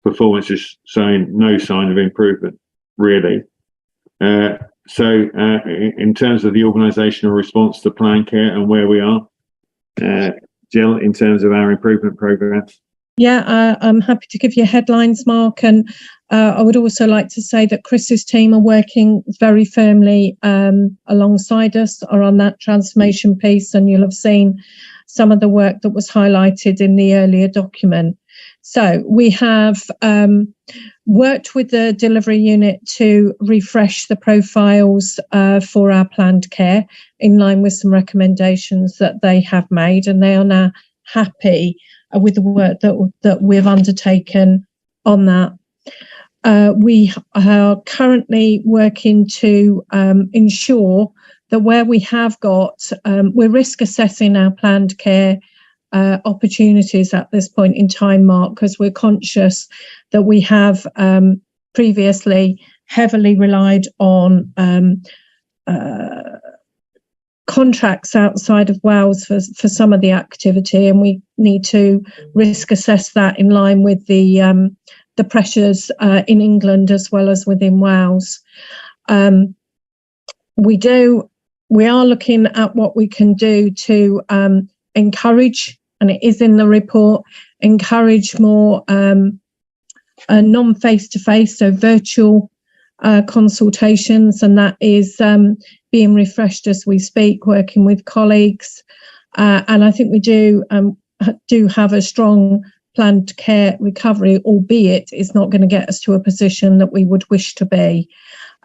performance is showing no sign of improvement, really. So in terms of the organisational response to planned care and where we are, Jill, in terms of our improvement programmes? Yeah, I'm happy to give you headlines, Mark, and I would also like to say that Chris's team are working very firmly alongside us, are on that transformation piece, and you'll have seen some of the work that was highlighted in the earlier document. So we have worked with the delivery unit to refresh the profiles for our planned care in line with some recommendations that they have made, and they are now happy with the work that we've undertaken on that. We are currently working to ensure that where we have got, we're risk assessing our planned care opportunities at this point in time, Mark, because we're conscious that we have previously heavily relied on contracts outside of Wales for some of the activity, and we need to risk assess that in line with the pressures in England as well as within Wales. We are looking at what we can do to encourage, and it is in the report, encourage more non-face-to-face, so virtual consultations, and that is being refreshed as we speak, working with colleagues. And I think we do have a strong planned care recovery, albeit it's not going to get us to a position that we would wish to be.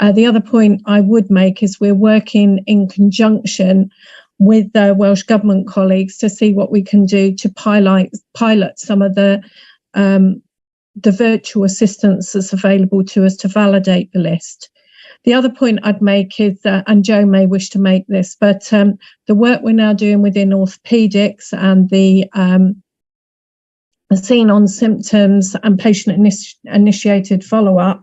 The other point I would make is we're working in conjunction with the Welsh Government colleagues to see what we can do to pilot some of the virtual assistance that's available to us to validate the list. The other point I'd make is, and Joe may wish to make this, but the work we're now doing within orthopaedics and the seen on symptoms and patient-initiated follow-up,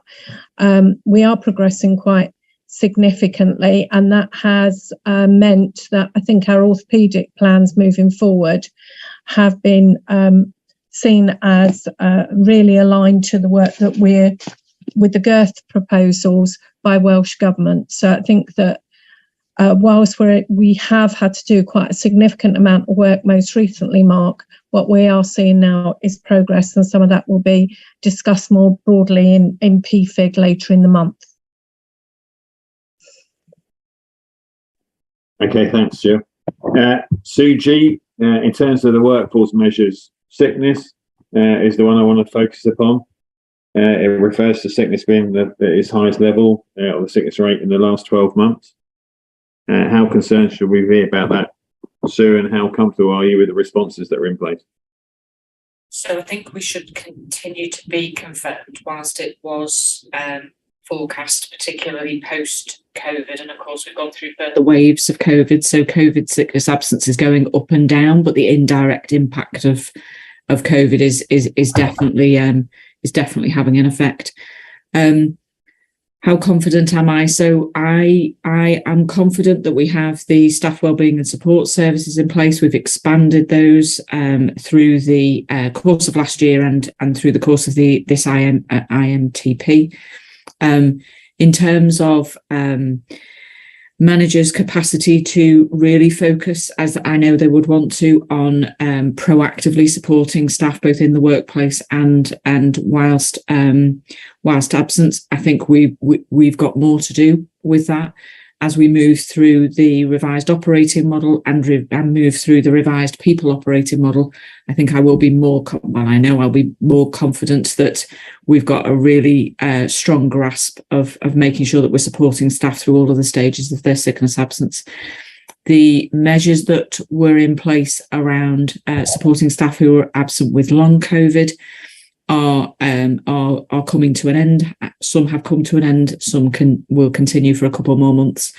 we are progressing quite significantly, and that has meant that I think our orthopaedic plans moving forward have been seen as really aligned to the work that we're with the girth proposals by Welsh Government. So I think that whilst we have had to do quite a significant amount of work most recently, Mark, what we are seeing now is progress, and some of that will be discussed more broadly in PFIG later in the month. Okay, thanks, Jill. Sue G, in terms of the workforce measures, sickness is the one I want to focus upon. It refers to sickness being at its highest level of the sickness rate in the last 12 months. How concerned should we be about that, Sue, and how comfortable are you with the responses that are in place? So I think we should continue to be confirmed whilst it was forecast, particularly post-COVID. And of course, we've gone through further waves of COVID. So COVID sickness absence is going up and down, but the indirect impact of COVID is definitely having an effect. How confident am I? So I am confident that we have the staff wellbeing and support services in place. We've expanded those through the course of last year and through the course of this IMTP. In terms of managers' capacity to really focus, as I know they would want to, on proactively supporting staff both in the workplace and whilst absent, I think we've got more to do with that as we move through the revised operating model and move through the revised people operating model. I think I will be I know I'll be more confident that we've got a really strong grasp of making sure that we're supporting staff through all of the stages of their sickness absence. The measures that were in place around supporting staff who are absent with long COVID are coming to an end. Some have come to an end. Some will continue for a couple more months,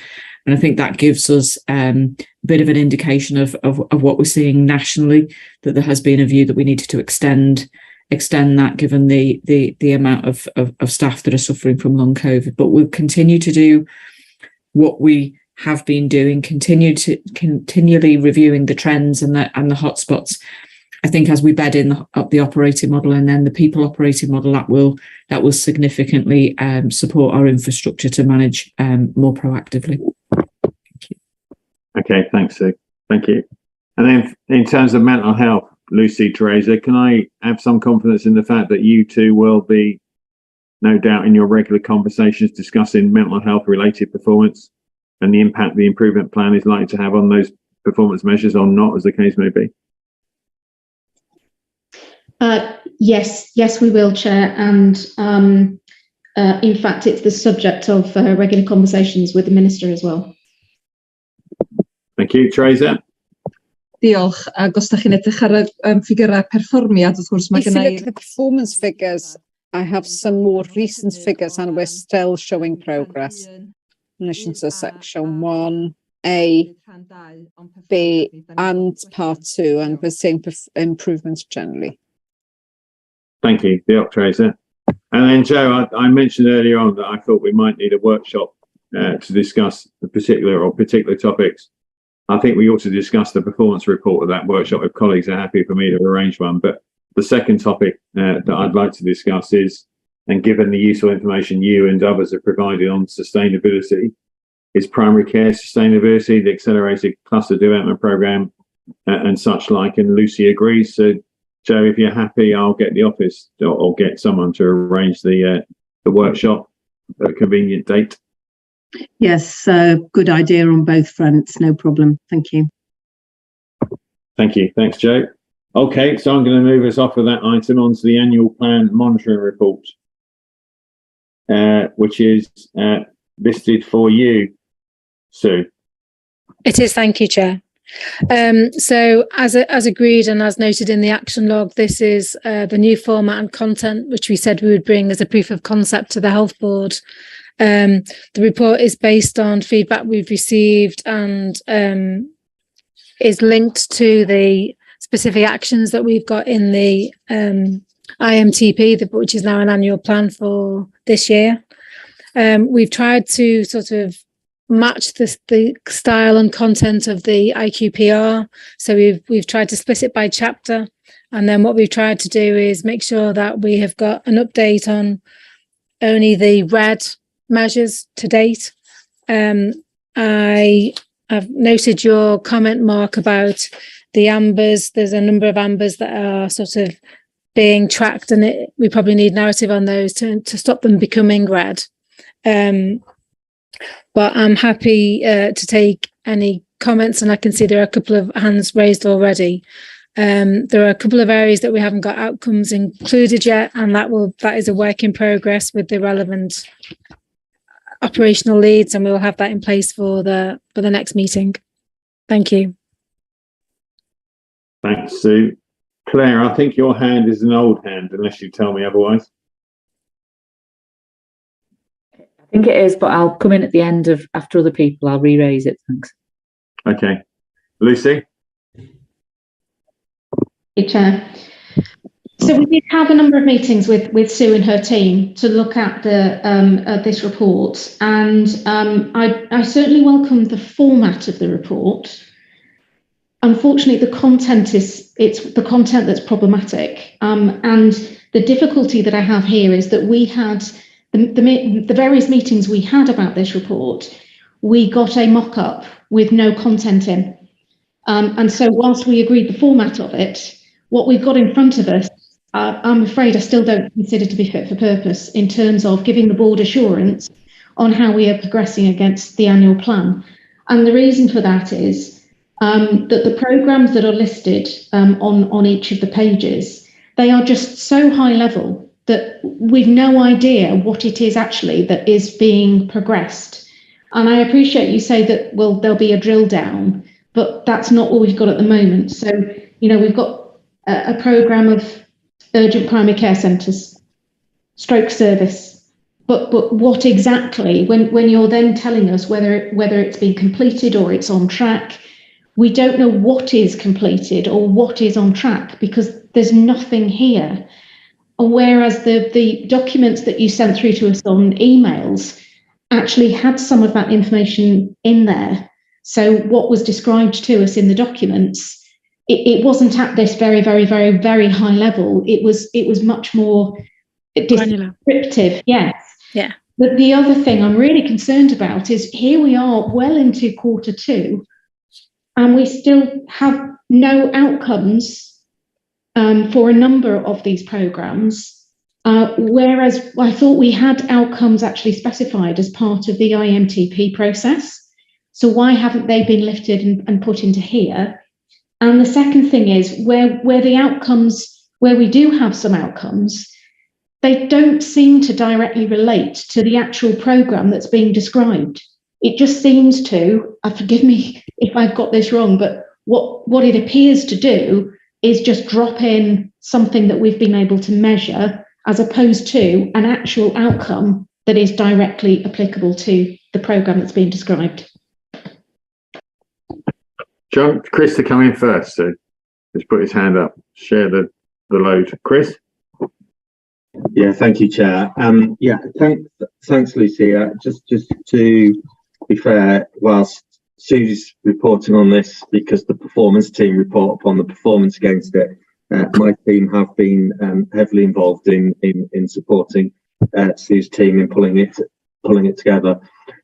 and I think that gives us a bit of an indication of what we're seeing nationally. That there has been a view that we needed to extend that, given the amount of staff that are suffering from long COVID. But we'll continue to do what we have been doing. Continually reviewing the trends and the hotspots. I think as we bed in the operating model and then the people operating model, that will significantly support our infrastructure to manage more proactively. Okay, thanks, Sue. Thank you. And then in terms of mental health, Lucy, Teresa, can I have some confidence in the fact that you two will be, no doubt, in your regular conversations discussing mental health related performance and the impact the improvement plan is likely to have on those performance measures or not, as the case may be? Yes, we will, Chair. And in fact, it's the subject of regular conversations with the Minister as well. Thank you. Teresa? Diolch. Ac os ydych chi'n edrych ar y ffigurau perfformiad, wrth gwrs, mae If you look at the performance figures, I have some more recent figures and we're still showing progress in relation to section 1A, B and part 2, and we're seeing improvements generally. Thank you, Teresa. And then, Joe, I mentioned earlier on that I thought we might need a workshop to discuss the particular topics. I think we ought to discuss the performance report of that workshop if colleagues are happy for me to arrange one. But the second topic that I'd like to discuss is, and given the useful information you and others have provided on sustainability, is primary care sustainability, the accelerated cluster development programme and such like. And Lucy agrees. So, Joe, if you're happy, I'll get the office or get someone to arrange the workshop at a convenient date. Yes, good idea on both fronts. No problem. Thank you. Thank you. Thanks, Joe. Okay, so I'm going to move us off of that item onto the annual plan monitoring report, which is listed for you, Sue. It is. Thank you, Chair. So as agreed and as noted in the action log, this is the new format and content which we said we would bring as a proof of concept to the Health Board. The report is based on feedback we've received and is linked to the specific actions that we've got in the IMTP, which is now an annual plan for this year. We've tried to sort of match the style and content of the IQPR. So we've tried to split it by chapter. And then what we've tried to do is make sure that we have got an update on only the red measures to date. I have noted your comment, Mark, about the ambers. There's a number of ambers that are sort of being tracked, and we probably need narrative on those to stop them becoming red. But I'm happy to take any comments, and I can see there are a couple of hands raised already. There are a couple of areas that we haven't got outcomes included yet, and that is a work in progress with the relevant operational leads, and we'll have that in place for the next meeting. Thank you. Thanks, Sue. Claire, I think your hand is an old hand, unless you tell me otherwise. I think it is, but I'll come in at the end after other people. I'll re-raise it. Thanks. Okay. Lucy? Hey, Chair. So we did have a number of meetings with Sue and her team to look at this report, and I certainly welcome the format of the report. Unfortunately, the content it's the content that's problematic, and the difficulty that I have here is that we had the various meetings we had about this report, we got a mock-up with no content in. And so whilst we agreed the format of it, what we've got in front of us, I'm afraid I still don't consider to be fit for purpose in terms of giving the board assurance on how we are progressing against the annual plan. And the reason for that is that the programmes that are listed on each of the pages, they are just so high level that we've no idea what it is actually that is being progressed. And I appreciate you say that, well, there'll be a drill down, but that's not what we've got at the moment. So, you know, we've got a programme of urgent primary care centres, stroke service, but what exactly, when you're then telling us whether it's been completed or it's on track, we don't know what is completed or what is on track because there's nothing here. Whereas the documents that you sent through to us on emails actually had some of that information in there. So what was described to us in the documents, it wasn't at this very, very, very, very high level. It was much more descriptive, yes. Yeah. But the other thing I'm really concerned about is here we are well into Q2, and we still have no outcomes for a number of these programmes. Whereas I thought we had outcomes actually specified as part of the IMTP process. So why haven't they been lifted and put into here? And the second thing is where the outcomes, where we do have some outcomes, they don't seem to directly relate to the actual programme that's being described. It just seems to, forgive me if I've got this wrong, but what it appears to do is just drop in something that we've been able to measure as opposed to an actual outcome that is directly applicable to the programme that's being described. John, Chris to come in first, so just put his hand up, share the load. Chris? Yeah, thank you, Chair. Yeah, thanks, Lucy. Just to be fair, whilst Susie's reporting on this because the performance team report upon the performance against it, my team have been heavily involved in supporting Sue's team in pulling it together.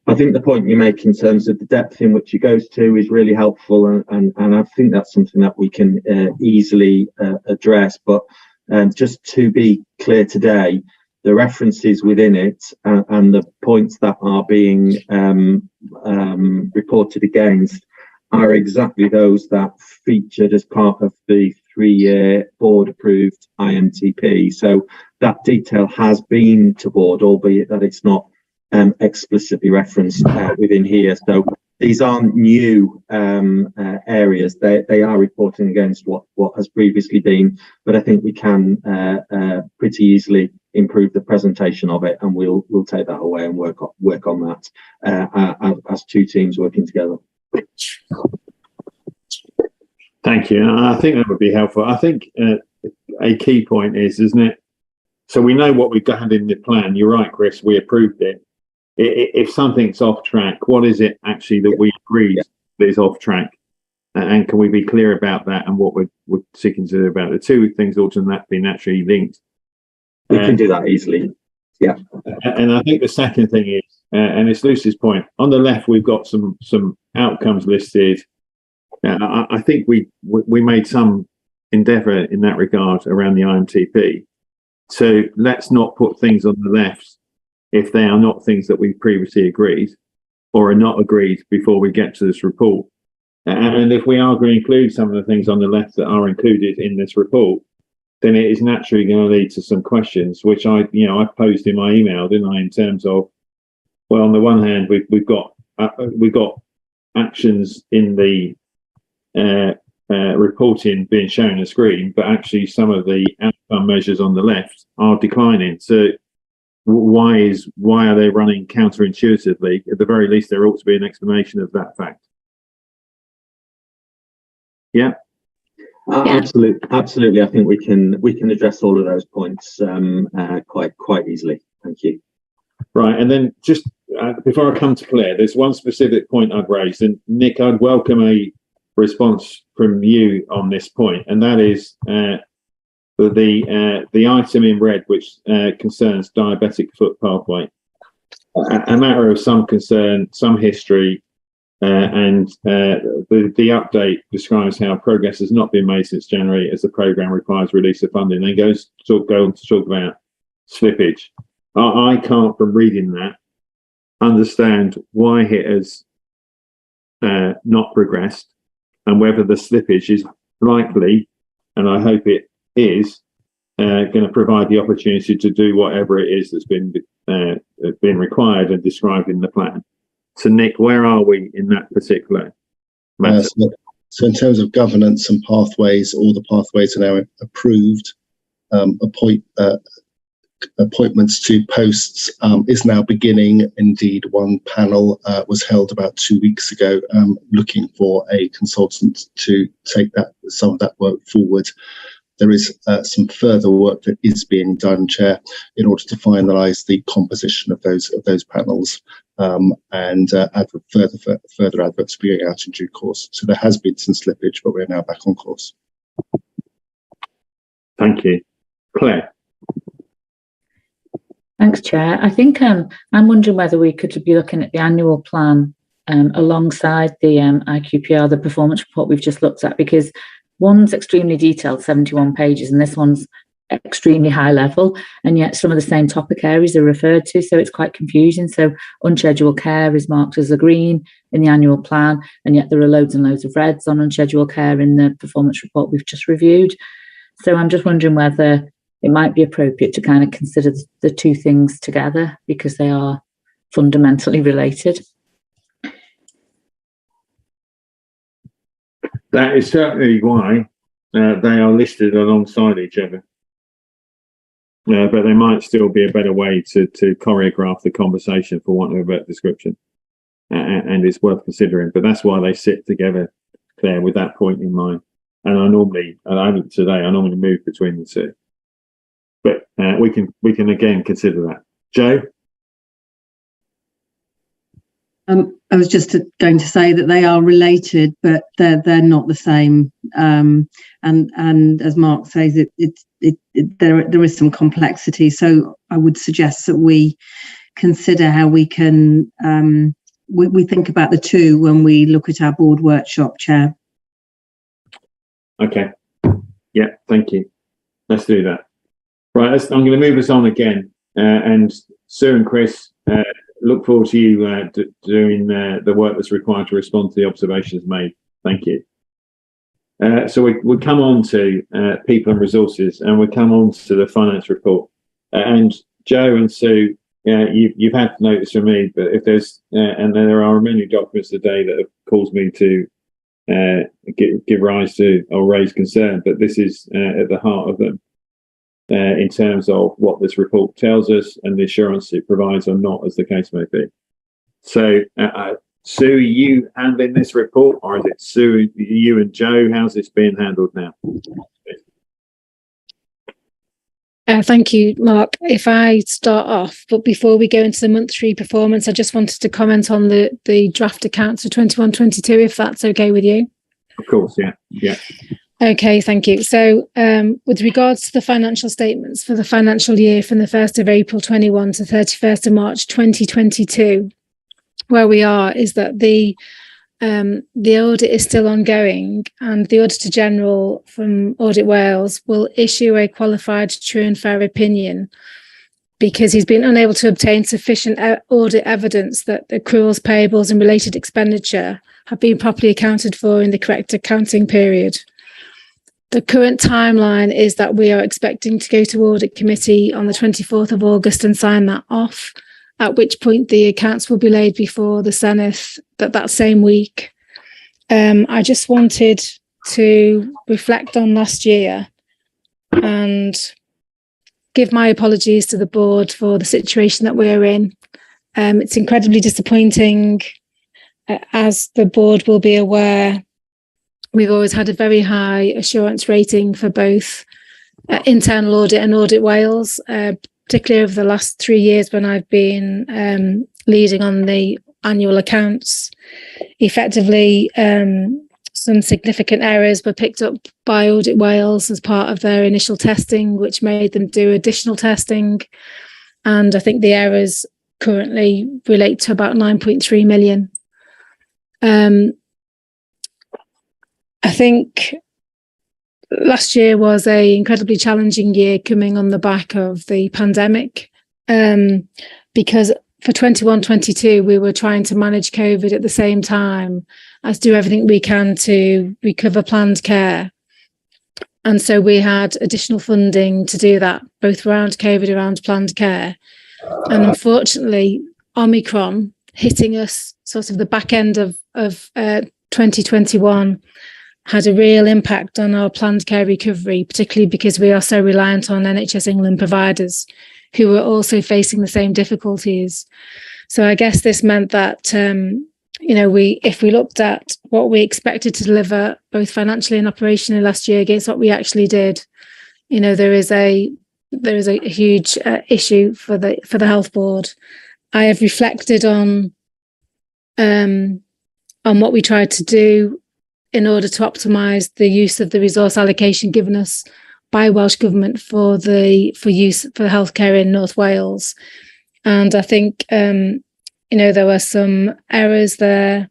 I think the point you make in terms of the depth in which it goes to is really helpful, and I think that's something that we can easily address. But just to be clear today, the references within it and the points that are being reported against are exactly those that featured as part of the 3-year board-approved IMTP. So that detail has been to board, albeit that it's not explicitly referenced within here. So these aren't new areas. They are reporting against what has previously been, but I think we can pretty easily improve the presentation of it, and we'll take that away and work on that as two teams working together. Thank you. I think that would be helpful. I think a key point is, isn't it? So we know what we've got in the plan. You're right, Chris. We approved it. If something's off track, what is it actually that we agreed that is off track? And can we be clear about that and what we're seeking to do about it? The two things ought to be naturally linked. We can do that easily. Yeah. And I think the second thing is, and it's Lucy's point, on the left, we've got some outcomes listed. I think we made some endeavour in that regard around the IMTP. So let's not put things on the left if they are not things that we previously agreed or are not agreed before we get to this report. And if we are going to include some of the things on the left that are included in this report, then it is naturally going to lead to some questions, which I posed in my email, didn't I? In terms of, well, on the one hand, we've got actions in the reporting being shown on the screen, but actually some of the outcome measures on the left are declining. So why are they running counterintuitively? At the very least, there ought to be an explanation of that fact. Yeah. Absolutely. I think we can address all of those points quite easily. Thank you. Right, and then just before I come to Claire, there's one specific point I'd raised, and Nick, I'd welcome a response from you on this point, and that is the item in red, which concerns diabetic foot pathway, a matter of some concern, some history, and the update describes how progress has not been made since January as the programme requires release of funding. Then go on to talk about slippage. I can't, from reading that, understand why it has not progressed and whether the slippage is likely, and I hope it is, going to provide the opportunity to do whatever it is that's been required and described in the plan. So, Nick, where are we in that particular matter? So in terms of governance and pathways, all the pathways are now approved. Appointments to posts is now beginning. Indeed, one panel was held about 2 weeks ago, looking for a consultant to take some of that work forward. There is some further work that is being done, Chair, in order to finalise the composition of those panels, and further adverts being out in due course. So there has been some slippage, but we're now back on course. Thank you, Claire. Thanks, Chair. I think I'm wondering whether we could be looking at the annual plan alongside the IQPR, the performance report we've just looked at, because one's extremely detailed, 71 pages, and this one's extremely high level, and yet some of the same topic areas are referred to, so it's quite confusing. So unscheduled care is marked as a green in the annual plan, and yet there are loads and loads of reds on unscheduled care in the performance report we've just reviewed. So I'm just wondering whether it might be appropriate to kind of consider the two things together, because they are fundamentally related. That is certainly why they are listed alongside each other. But there might still be a better way to choreograph the conversation, for want of a better description. And it's worth considering. But that's why they sit together, Claire, with that point in mind. And I normally move between the two. But we can again consider that. Joe? I was just going to say that they are related, but they're not the same. And as Mark says, there is some complexity. So I would suggest that we consider how we can we think about the two when we look at our board workshop, Chair. Okay. Yeah. Thank you. Let's do that. Right. I'm going to move us on again, and Sue and Chris. Look forward to you doing the work that's required to respond to the observations made. Thank you. So we come on to people and resources, and we come on to the finance report. And Joe and Sue, you've had notice from me, but if there's and there are many documents today that have caused me to give rise to or raise concern, but this is at the heart of them. In terms of what this report tells us and the assurance it provides or not, as the case may be. So, Sue, are you handling this report, or is it Sue, you and Joe? How's this being handled now? Thank you, Mark. If I start off, but before we go into the monthly performance, I just wanted to comment on the draft accounts for 21-22, if that's okay with you. Of course, yeah. Okay, thank you. So with regards to the financial statements for the financial year from the 1st of April 21 to 31st of March 2022, where we are is that the audit is still ongoing, and the Auditor General from Audit Wales will issue a qualified true and fair opinion because he's been unable to obtain sufficient audit evidence that accruals, payables and related expenditure have been properly accounted for in the correct accounting period. The current timeline is that we are expecting to go to Audit Committee on the 24th of August and sign that off, at which point the accounts will be laid before the Senate that same week. I just wanted to reflect on last year and give my apologies to the board for the situation that we're in. It's incredibly disappointing. As the board will be aware, we've always had a very high assurance rating for both internal audit and Audit Wales, particularly over the last 3 years when I've been leading on the annual accounts. Effectively, some significant errors were picked up by Audit Wales as part of their initial testing, which made them do additional testing. And I think the errors currently relate to about 9.3 million. I think last year was an incredibly challenging year coming on the back of the pandemic, because for 21-22, we were trying to manage COVID at the same time as do everything we can to recover planned care. And so we had additional funding to do that, both around COVID, around planned care. And unfortunately, Omicron hitting us sort of the back end of 2021 had a real impact on our planned care recovery, particularly because we are so reliant on NHS England providers who were also facing the same difficulties. So I guess this meant that, if we looked at what we expected to deliver, both financially and operationally last year against what we actually did, there is a huge issue for the health board. I have reflected on what we tried to do in order to optimise the use of the resource allocation given us by Welsh Government for use for healthcare in North Wales. And I think, there were some errors there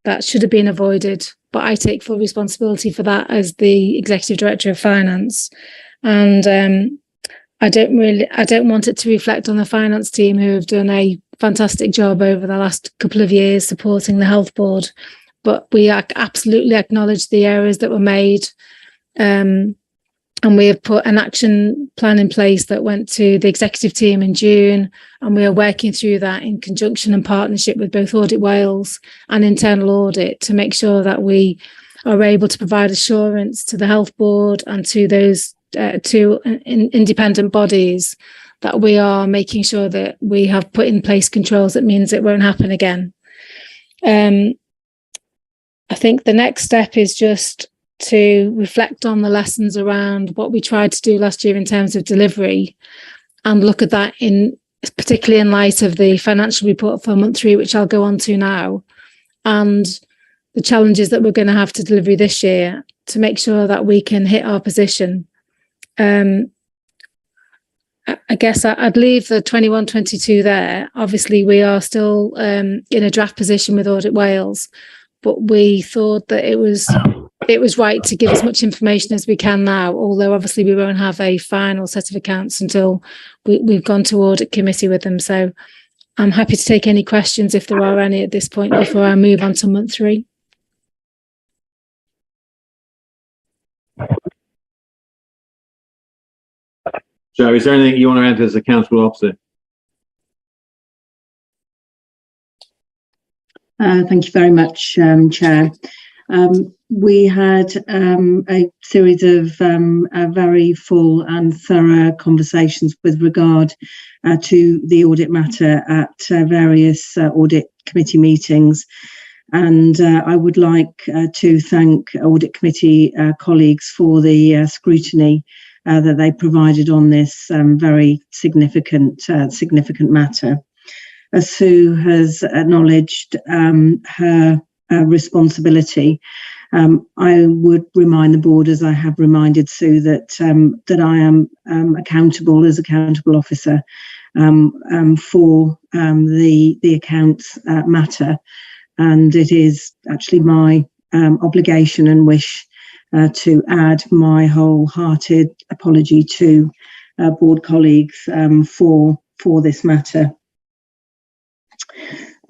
that should have been avoided, but I take full responsibility for that as the Executive Director of Finance. And I don't want it to reflect on the finance team, who have done a fantastic job over the last couple of years supporting the health board. But we absolutely acknowledge the errors that were made. And we have put an action plan in place that went to the executive team in June, and we are working through that in conjunction and partnership with both Audit Wales and Internal Audit to make sure that we are able to provide assurance to the health board and to those two independent bodies that we are making sure that we have put in place controls that means it won't happen again. I think the next step is just to reflect on the lessons around what we tried to do last year in terms of delivery, and look at that particularly in light of the financial report for month 3, which I'll go on to now, and the challenges that we're going to have to deliver this year to make sure that we can hit our position. I guess I'd leave the 21-22 there. Obviously, we are still in a draft position with Audit Wales, but we thought that it was right to give as much information as we can now, although obviously we won't have a final set of accounts until we've gone to audit committee with them. So I'm happy to take any questions if there are any at this point before I move on to month 3. So is there anything you want to add as accountable officer? Thank you very much, Chair. We had a series of very full and thorough conversations with regard to the audit matter at various audit committee meetings. And I would like to thank audit committee colleagues for the scrutiny that they provided on this very significant matter. As Sue has acknowledged her responsibility, I would remind the board, as I have reminded Sue, that I am accountable as accountable officer for the accounts matter, and it is actually my obligation and wish to add my wholehearted apology to board colleagues for this matter.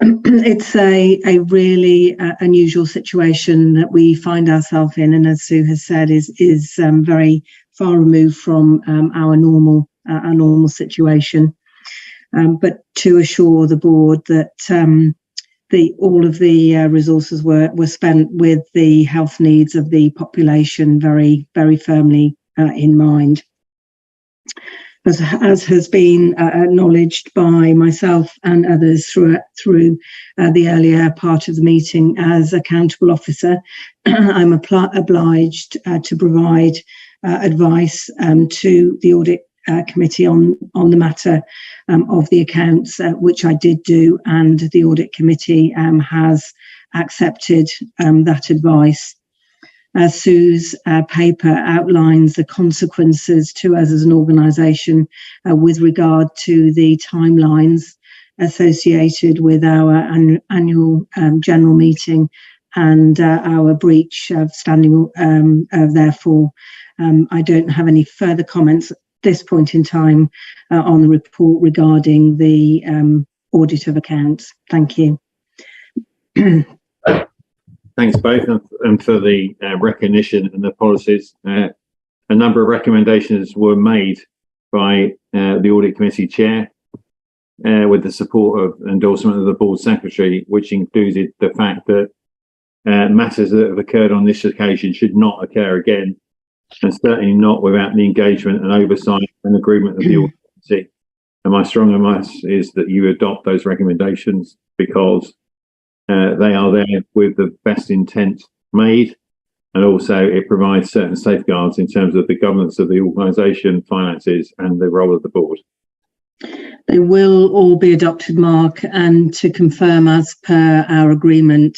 It's a really unusual situation that we find ourselves in, and as Sue has said, is very far removed from our normal situation. But to assure the board that all of the resources were spent with the health needs of the population very, very firmly in mind. As has been acknowledged by myself and others through the earlier part of the meeting, as accountable officer, I'm obliged to provide advice to the audit committee on the matter of the accounts, which I did do, and the audit committee has accepted that advice. Sue's paper outlines the consequences to us as an organisation with regard to the timelines associated with our annual general meeting and our breach of standing. Therefore, I don't have any further comments at this point in time on the report regarding the audit of accounts. Thank you. Thanks both, and for the recognition and the policies. A number of recommendations were made by the Audit Committee Chair with the support of endorsement of the Board Secretary, which included the fact that matters that have occurred on this occasion should not occur again, and certainly not without the engagement and oversight and agreement of the Audit Committee. And my strong advice is that you adopt those recommendations, because they are there with the best intent made, and also it provides certain safeguards in terms of the governance of the organisation, finances, and the role of the board. They will all be adopted, Mark, and to confirm, as per our agreement,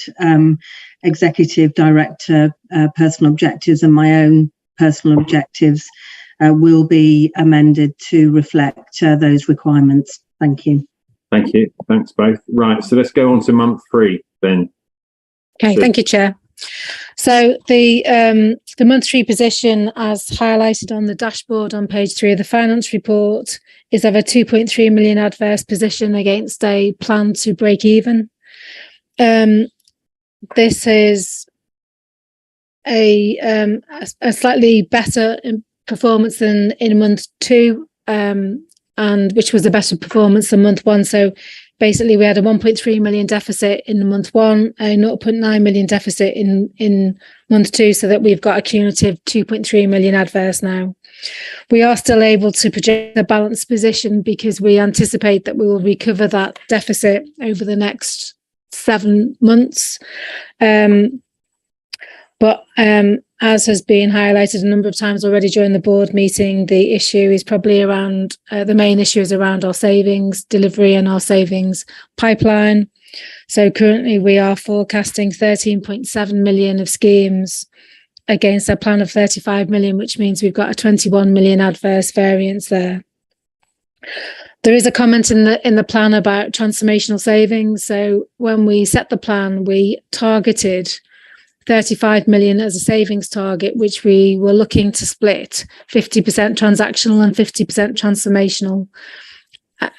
Executive Director personal objectives and my own personal objectives will be amended to reflect those requirements. Thank you. Thank you. Thanks both. Right, so let's go on to month 3 then. Okay, thank you, Chair. So the month 3 position, as highlighted on the dashboard on page 3 of the finance report, is of a 2.3 million adverse position against a plan to break even. This is a slightly better performance than in month 2, and which was a better performance than month 1. So basically we had a 1.3 million deficit in month 1, a 0.9 million deficit in month 2, so that we've got a cumulative 2.3 million adverse now. We are still able to project a balanced position because we anticipate that we will recover that deficit over the next 7 months. But as has been highlighted a number of times already during the board meeting, the issue is probably around, the main issue is around our savings delivery and our savings pipeline. So currently we are forecasting 13.7 million of schemes against a plan of 35 million, which means we've got a 21 million adverse variance there. There is a comment in the plan about transformational savings. So when we set the plan, we targeted 35 million as a savings target, which we were looking to split 50% transactional and 50% transformational.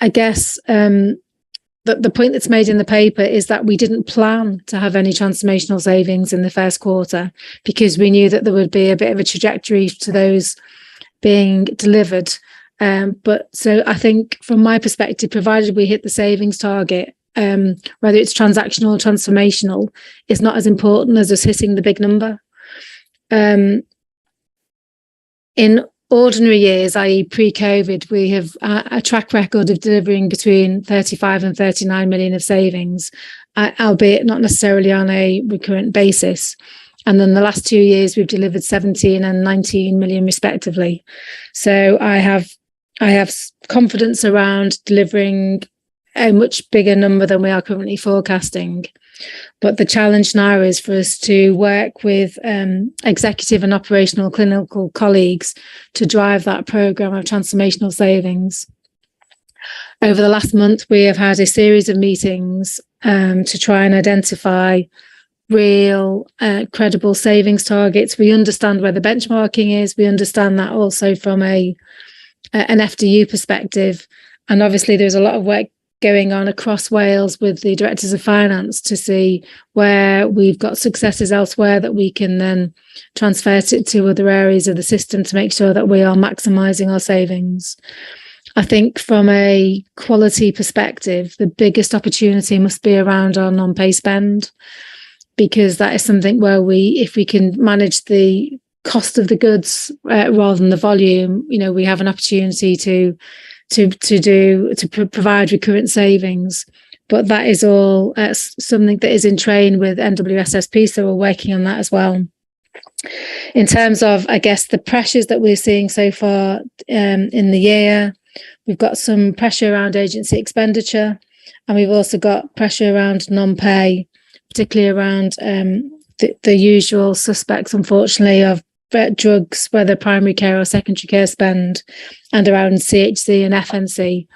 I guess the point that's made in the paper is that we didn't plan to have any transformational savings in the first quarter, because we knew that there would be a bit of a trajectory to those being delivered. But so I think from my perspective, provided we hit the savings target, whether it's transactional or transformational, is not as important as us hitting the big number. In ordinary years, i.e. pre-COVID, we have a track record of delivering between 35 and 39 million of savings, albeit not necessarily on a recurrent basis. And then the last 2 years, we've delivered 17 and 19 million respectively. So I have confidence around delivering a much bigger number than we are currently forecasting. But the challenge now is for us to work with executive and operational clinical colleagues to drive that programme of transformational savings. Over the last month, we have had a series of meetings to try and identify real credible savings targets. We understand where the benchmarking is. We understand that also from an FDU perspective. And obviously there's a lot of work going on across Wales with the directors of finance to see where we've got successes elsewhere that we can then transfer it to other areas of the system to make sure that we are maximising our savings. I think from a quality perspective, the biggest opportunity must be around our non-pay spend, because that is something where if we can manage the cost of the goods rather than the volume, we have an opportunity to provide recurrent savings. But that is all something that is in train with NWSSP, so we're working on that as well. In terms of, I guess, the pressures that we're seeing so far in the year, we've got some pressure around agency expenditure, and we've also got pressure around non-pay, particularly around the usual suspects, unfortunately, of drugs, whether primary care or secondary care spend, and around CHC and FNC,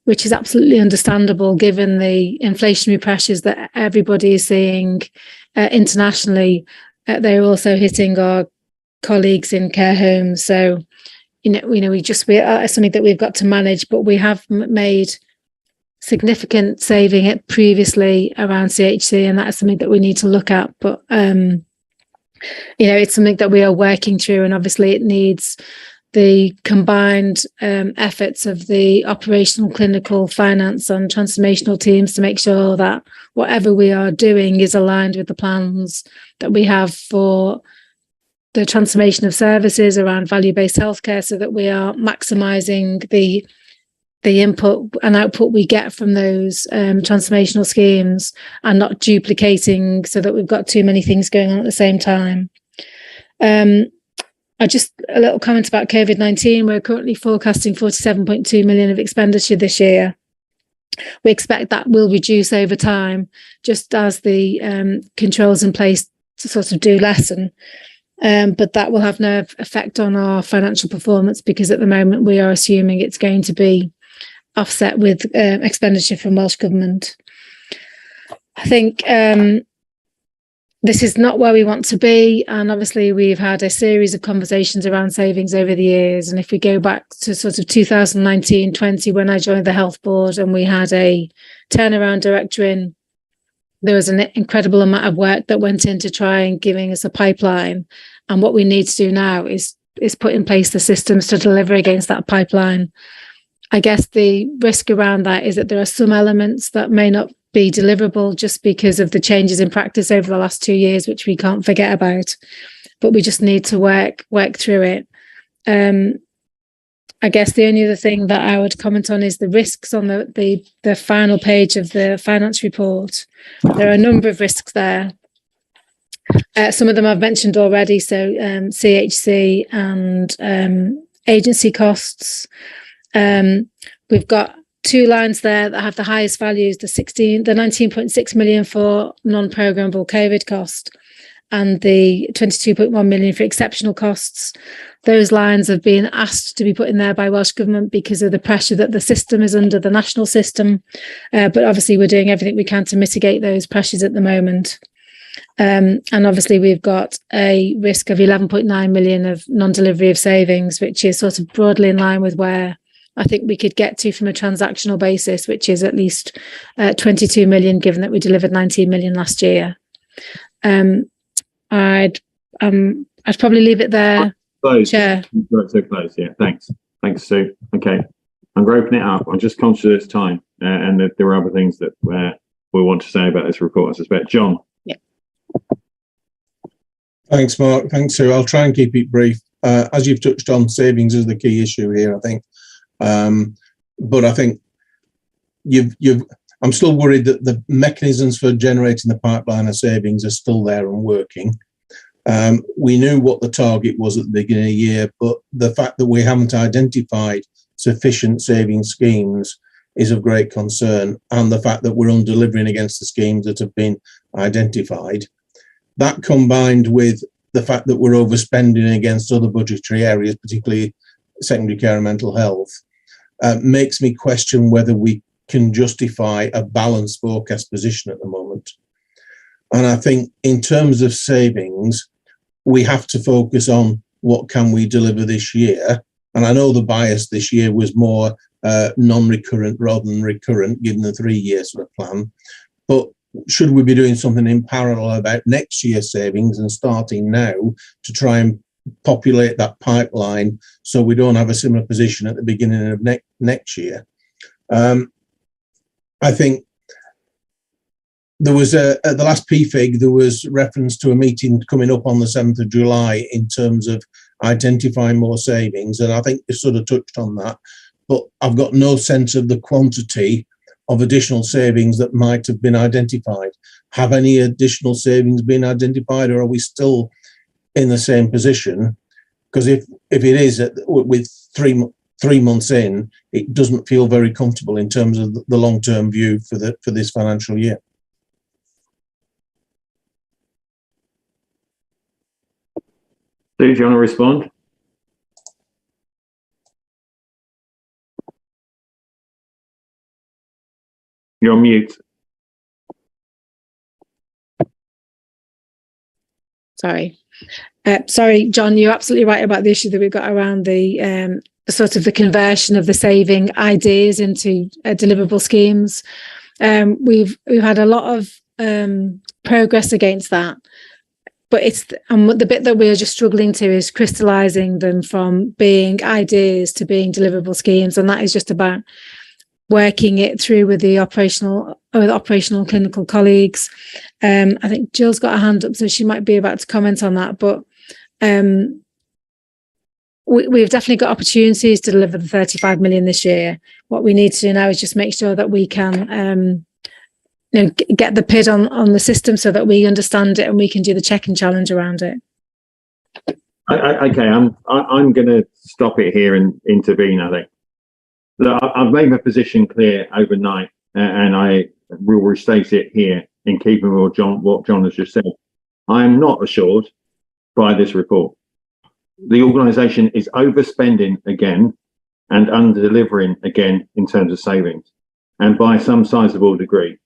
which is absolutely understandable given the inflationary pressures that everybody is seeing internationally. They're also hitting our colleagues in care homes. So, we are something that we've got to manage, but we have made significant saving previously around CHC, and that is something that we need to look at. But it's something that we are working through, and obviously it needs the combined efforts of the operational, clinical, finance and transformational teams to make sure that whatever we are doing is aligned with the plans that we have for the transformation of services around value-based healthcare, so that we are maximising the input and output we get from those transformational schemes, and not duplicating so that we've got too many things going on at the same time. Just a little comment about COVID-19. We're currently forecasting 47.2 million of expenditure this year. We expect that will reduce over time, just as the controls in place to sort of do lessen. But that will have no effect on our financial performance, because at the moment we are assuming it's going to be offset with expenditure from Welsh Government. I think this is not where we want to be, and obviously we've had a series of conversations around savings over the years. And if we go back to sort of 2019-20, when I joined the Health Board and we had a turnaround director in, there was an incredible amount of work that went into trying giving us a pipeline. And what we need to do now is put in place the systems to deliver against that pipeline. I guess the risk around that is that there are some elements that may not be deliverable just because of the changes in practice over the last 2 years, which we can't forget about. But we just need to work through it. I guess the only other thing that I would comment on is the risks on the final page of the finance report. There are a number of risks there. Some of them I've mentioned already, so CHC and agency costs. We've got two lines there that have the highest values, the 19.6 million for non-programmable COVID cost and the 22.1 million for exceptional costs. Those lines have been asked to be put in there by Welsh Government because of the pressure that the system is under, the national system. But obviously we're doing everything we can to mitigate those pressures at the moment. And obviously we've got a risk of 11.9 million of non-delivery of savings, which is sort of broadly in line with where I think we could get to from a transactional basis, which is at least 22 million, given that we delivered 19 million last year. I'd probably leave it there. Close. Chair. So close, yeah. Thanks, Sue. Okay, I'm going to open it up. I'm just conscious of this time, and that there are other things that we want to say about this report, I suspect. John. Yeah. Thanks, Mark. Thanks, Sue. I'll try and keep it brief. As you've touched on, savings is the key issue here, I think. But I think I'm still worried that the mechanisms for generating the pipeline of savings are still there and working. We knew what the target was at the beginning of the year, but the fact that we haven't identified sufficient saving schemes is of great concern, and the fact that we're under-delivering against the schemes that have been identified. That combined with the fact that we're overspending against other budgetary areas, particularly secondary care and mental health, makes me question whether we can justify a balanced forecast position at the moment. And I think in terms of savings, we have to focus on what can we deliver this year. And I know the bias this year was more non-recurrent rather than recurrent, given the 3-year sort of plan. But should we be doing something in parallel about next year's savings and starting now to try and populate that pipeline so we don't have a similar position at the beginning of next year? I think there was at the last PFIG, there was reference to a meeting coming up on the 7th of July in terms of identifying more savings, and I think you sort of touched on that, but I've got no sense of the quantity of additional savings that might have been identified. Have any additional savings been identified, or are we still in the same position? Because if it is with 3 months in, it doesn't feel very comfortable in terms of the long-term view for this financial year. Sue, do you want to respond? You're on mute. Sorry. Sorry, John, you're absolutely right about the issue that we've got around the sort of the conversion of the saving ideas into deliverable schemes. We've had a lot of progress against that, but it's the bit that we're just struggling to is crystallizing them from being ideas to being deliverable schemes, and that is just about working it through with the operational clinical colleagues. I think Jill's got a hand up, so she might be about to comment on that, but we've definitely got opportunities to deliver the 35 million this year. What we need to do now is just make sure that we can get the PID on the system so that we understand it and we can do the check and challenge around it. Okay, I'm going to stop it here and intervene, I think. Look, I've made my position clear overnight, and I will restate it here in keeping with what John has just said. I am not assured by this report. The organisation is overspending again and under-delivering again in terms of savings, and by some sizable degree.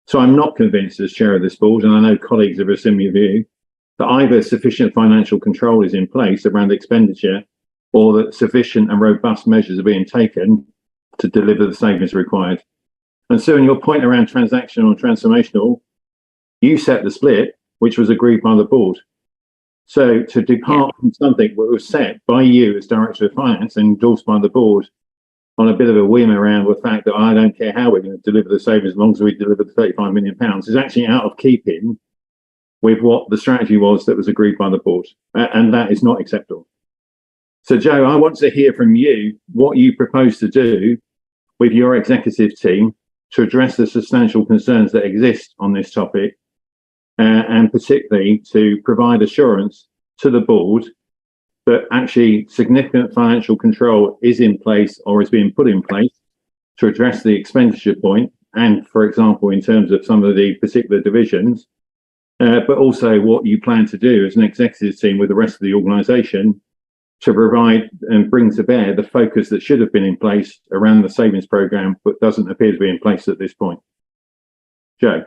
So I'm not convinced as chair of this board, and I know colleagues of a similar view, that either sufficient financial control is in place around expenditure or that sufficient and robust measures are being taken to deliver the savings required. And so in your point around transactional and transformational, you set the split, which was agreed by the board. So to depart from something that was set by you as Director of Finance and endorsed by the board on a bit of a whim around the fact that I don't care how we're going to deliver the savings as long as we deliver the £35 million is actually out of keeping with what the strategy was that was agreed by the board. And that is not acceptable. So Joe, I want to hear from you what you propose to do with your executive team to address the substantial concerns that exist on this topic, and particularly to provide assurance to the board that actually significant financial control is in place or is being put in place to address the expenditure point, and, for example, in terms of some of the particular divisions, but also what you plan to do as an executive team with the rest of the organisation to provide and bring to bear the focus that should have been in place around the savings programme, but doesn't appear to be in place at this point. Joe.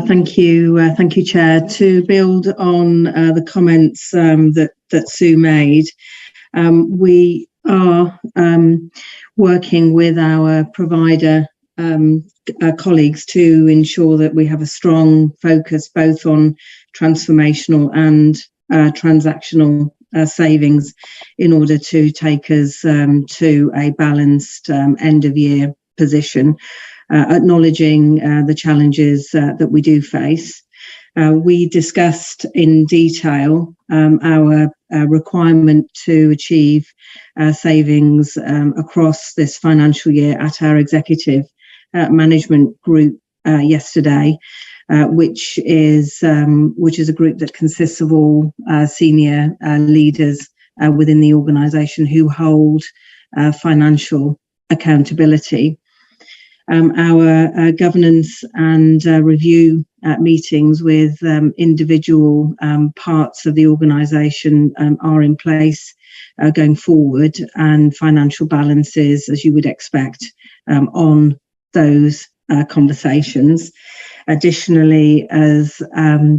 Thank you, Chair. To build on the comments that Sue made, we are working with our provider colleagues to ensure that we have a strong focus both on transformational and transactional savings in order to take us to a balanced end of year position, acknowledging the challenges that we do face. We discussed in detail our requirement to achieve savings across this financial year at our executive management group yesterday, which is a group that consists of all senior leaders within the organisation who hold financial accountability. Our governance and review meetings with individual parts of the organisation are in place going forward, and financial balances, as you would expect, on those conversations. Additionally, as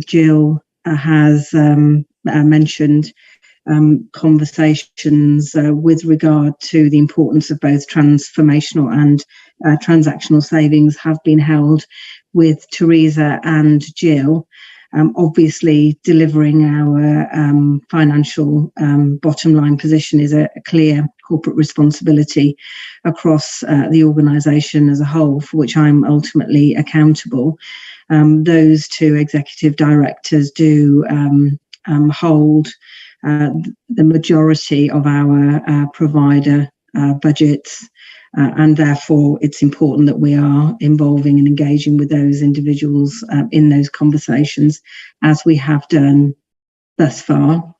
Jill has mentioned, conversations with regard to the importance of both transformational and transactional savings have been held with Teresa and Jill. Obviously, delivering our financial bottom line position is a clear corporate responsibility across the organisation as a whole, for which I'm ultimately accountable. Those two executive directors do hold the majority of our provider budgets, and therefore it's important that we are involving and engaging with those individuals in those conversations, as we have done thus far.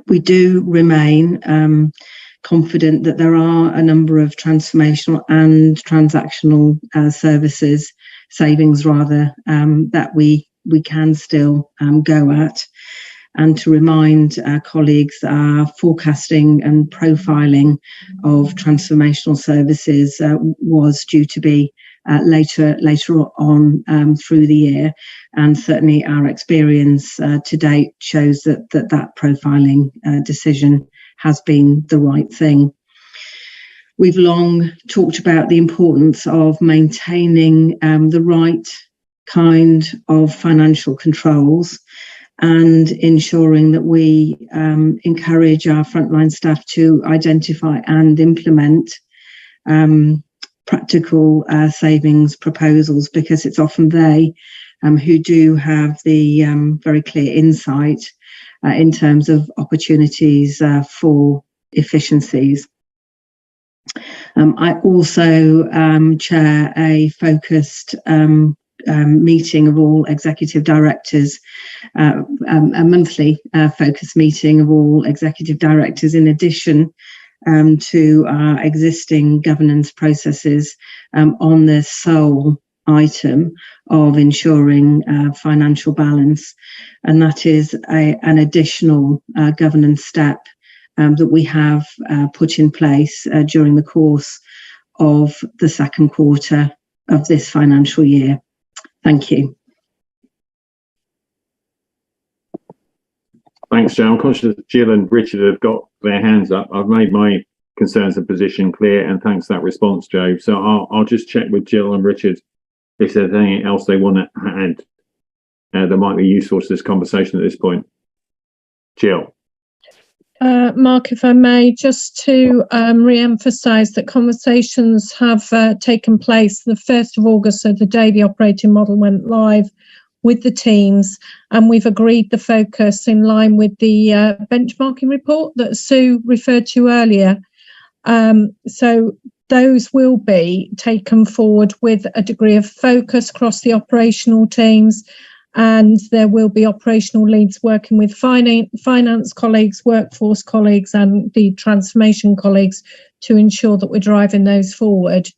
We do remain confident that there are a number of transformational and transactional services savings rather, that we can still go at. And to remind our colleagues, our forecasting and profiling of transformational services was due to be later on through the year, and certainly our experience to date shows that profiling decision has been the right thing. We've long talked about the importance of maintaining the right kind of financial controls and ensuring that we encourage our frontline staff to identify and implement practical savings proposals, because it's often they who do have the very clear insight in terms of opportunities for efficiencies. I also chair a focused meeting of all executive directors, a monthly focus meeting of all executive directors, in addition to our existing governance processes on the sole item of ensuring financial balance. And that is an additional governance step that we have put in place during the course of the second quarter of this financial year. Thank you. Thanks, Joe. I'm conscious that Jill and Richard have got their hands up. I've made my concerns and position clear, and thanks for that response, Joe. So I'll just check with Jill and Richard if there's anything else they want to add that might be useful to this conversation at this point. Jill. Mark, if I may, just to re-emphasise that conversations have taken place the 1st of August, so the day the operating model went live, with the teams, and we've agreed the focus in line with the benchmarking report that Sue referred to earlier. So those will be taken forward with a degree of focus across the operational teams, and there will be operational leads working with finance colleagues, workforce colleagues, and the transformation colleagues to ensure that we're driving those forward.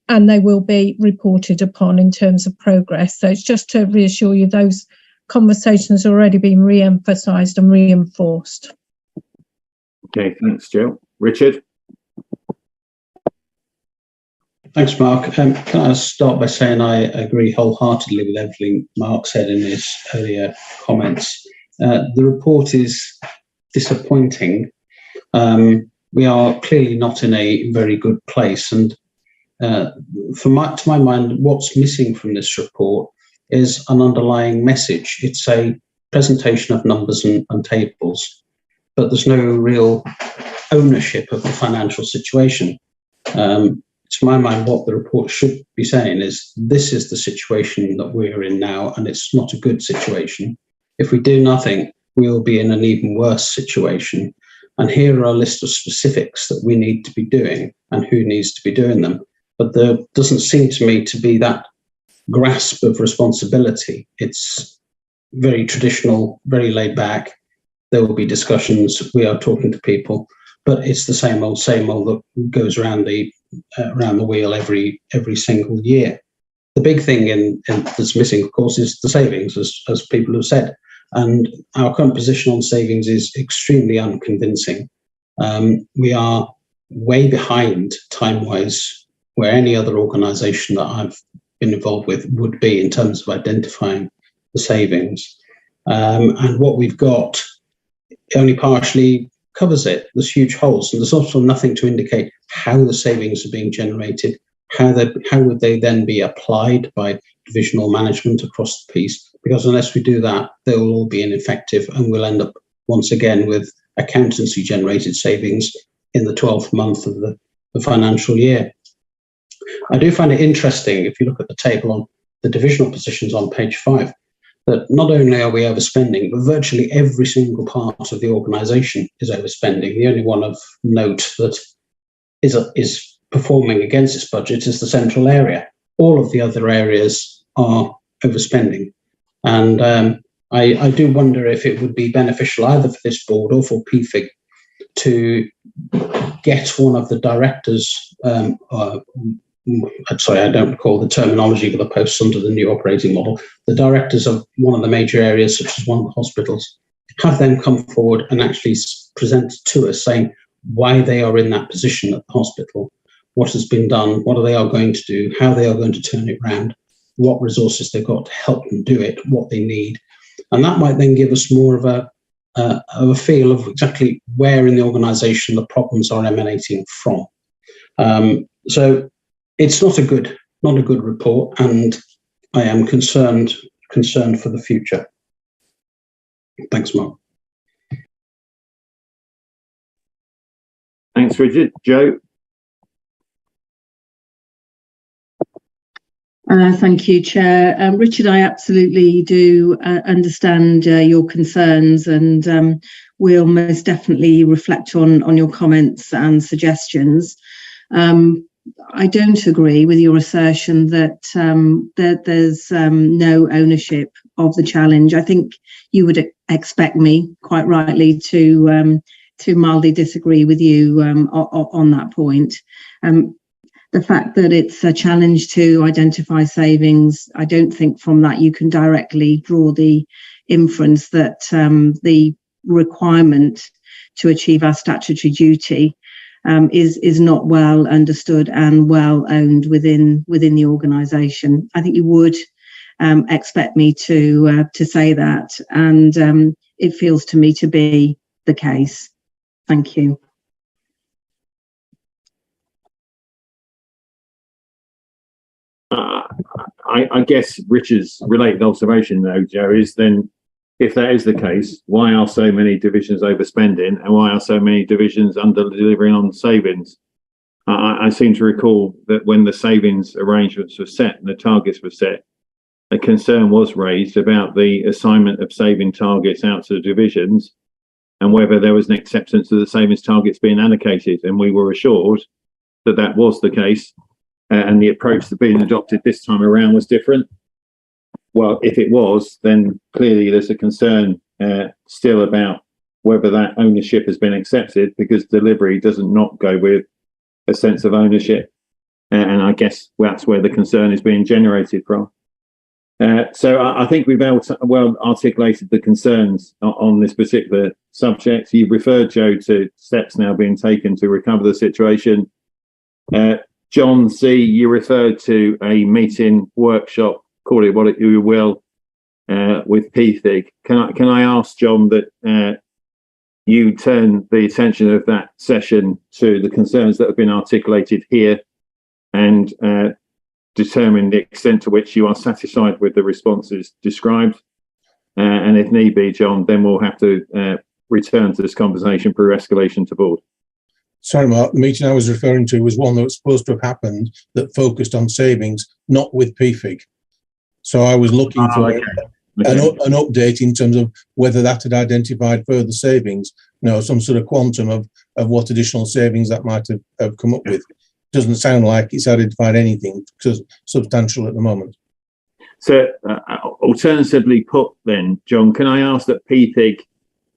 And they will be reported upon in terms of progress. So it's just to reassure you, those conversations have already been re-emphasised and reinforced. Okay, thanks, Jill. Richard? Thanks, Mark. Can I start by saying I agree wholeheartedly with everything Mark said in his earlier comments. The report is disappointing. We are clearly not in a very good place, and to my mind, what's missing from this report is an underlying message. It's a presentation of numbers and tables, but there's no real ownership of the financial situation. To my mind, what the report should be saying is this is the situation that we're in now, and it's not a good situation. If we do nothing, we'll be in an even worse situation. And here are a list of specifics that we need to be doing and who needs to be doing them. But there doesn't seem to me to be that grasp of responsibility. It's very traditional, very laid back. There will be discussions. We are talking to people, but it's the same old that goes around the wheel every single year. The big thing that's missing, of course, is the savings, as people have said. And our current position on savings is extremely unconvincing. We are way behind time-wise where any other organisation that I've been involved with would be in terms of identifying the savings. And what we've got only partially covers it. There's huge holes, and there's also nothing to indicate how the savings are being generated, how would they then be applied by divisional management across the piece, because unless we do that, they will all be ineffective, and we'll end up once again with accountancy-generated savings in the 12th month of the financial year. I do find it interesting, if you look at the table on the divisional positions on page 5, that not only are we overspending, but virtually every single part of the organisation is overspending. The only one of note that is performing against its budget is the central area. All of the other areas are overspending. And I do wonder if it would be beneficial either for this board or for PFIG to get one of the directors sorry, I don't recall the terminology for the posts under the new operating model, the directors of one of the major areas, such as one of the hospitals, have them come forward and actually present to us saying why they are in that position at the hospital, what has been done, what they are going to do, how they are going to turn it around, what resources they've got to help them do it, what they need. And that might then give us more of a feel of exactly where in the organisation the problems are emanating from. So it's not a good report, and I am concerned for the future. Thanks, Mark. Thanks, Richard. Joe? Thank you, Chair. Richard, I absolutely do understand your concerns, and we'll most definitely reflect on your comments and suggestions. I don't agree with your assertion that there's no ownership of the challenge. I think you would expect me, quite rightly, to mildly disagree with you on that point. The fact that it's a challenge to identify savings, I don't think from that you can directly draw the inference that the requirement to achieve our statutory duty is not well understood and well owned within the organisation. I think you would expect me to say that, and it feels to me to be the case. Thank you. I guess Richard's related observation, though, Joe, is then, if that is the case, why are so many divisions overspending, and why are so many divisions under delivering on savings? I seem to recall that when the savings arrangements were set and the targets were set, a concern was raised about the assignment of saving targets out to the divisions and whether there was an acceptance of the savings targets being allocated. And we were assured that that was the case. And the approach that being adopted this time around was different. Well, if it was, then clearly there's a concern still about whether that ownership has been accepted, because delivery doesn't not go with a sense of ownership. And I guess that's where the concern is being generated from. So I think we've well articulated the concerns on this particular subject. You've referred, Joe, to steps now being taken to recover the situation. John C., you referred to a meeting, workshop, call it what you will, with PFIG. Can I ask, John, that you turn the attention of that session to the concerns that have been articulated here and determine the extent to which you are satisfied with the responses described? And if need be, John, then we'll have to return to this conversation through escalation to board. Sorry, Mark, the meeting I was referring to was one that was supposed to have happened that focused on savings, not with PFIG. So I was looking for an update in terms of whether that had identified further savings, some sort of quantum of what additional savings that might have come up with. Doesn't sound like it's identified anything substantial at the moment. So alternatively put then, John, can I ask that PFIG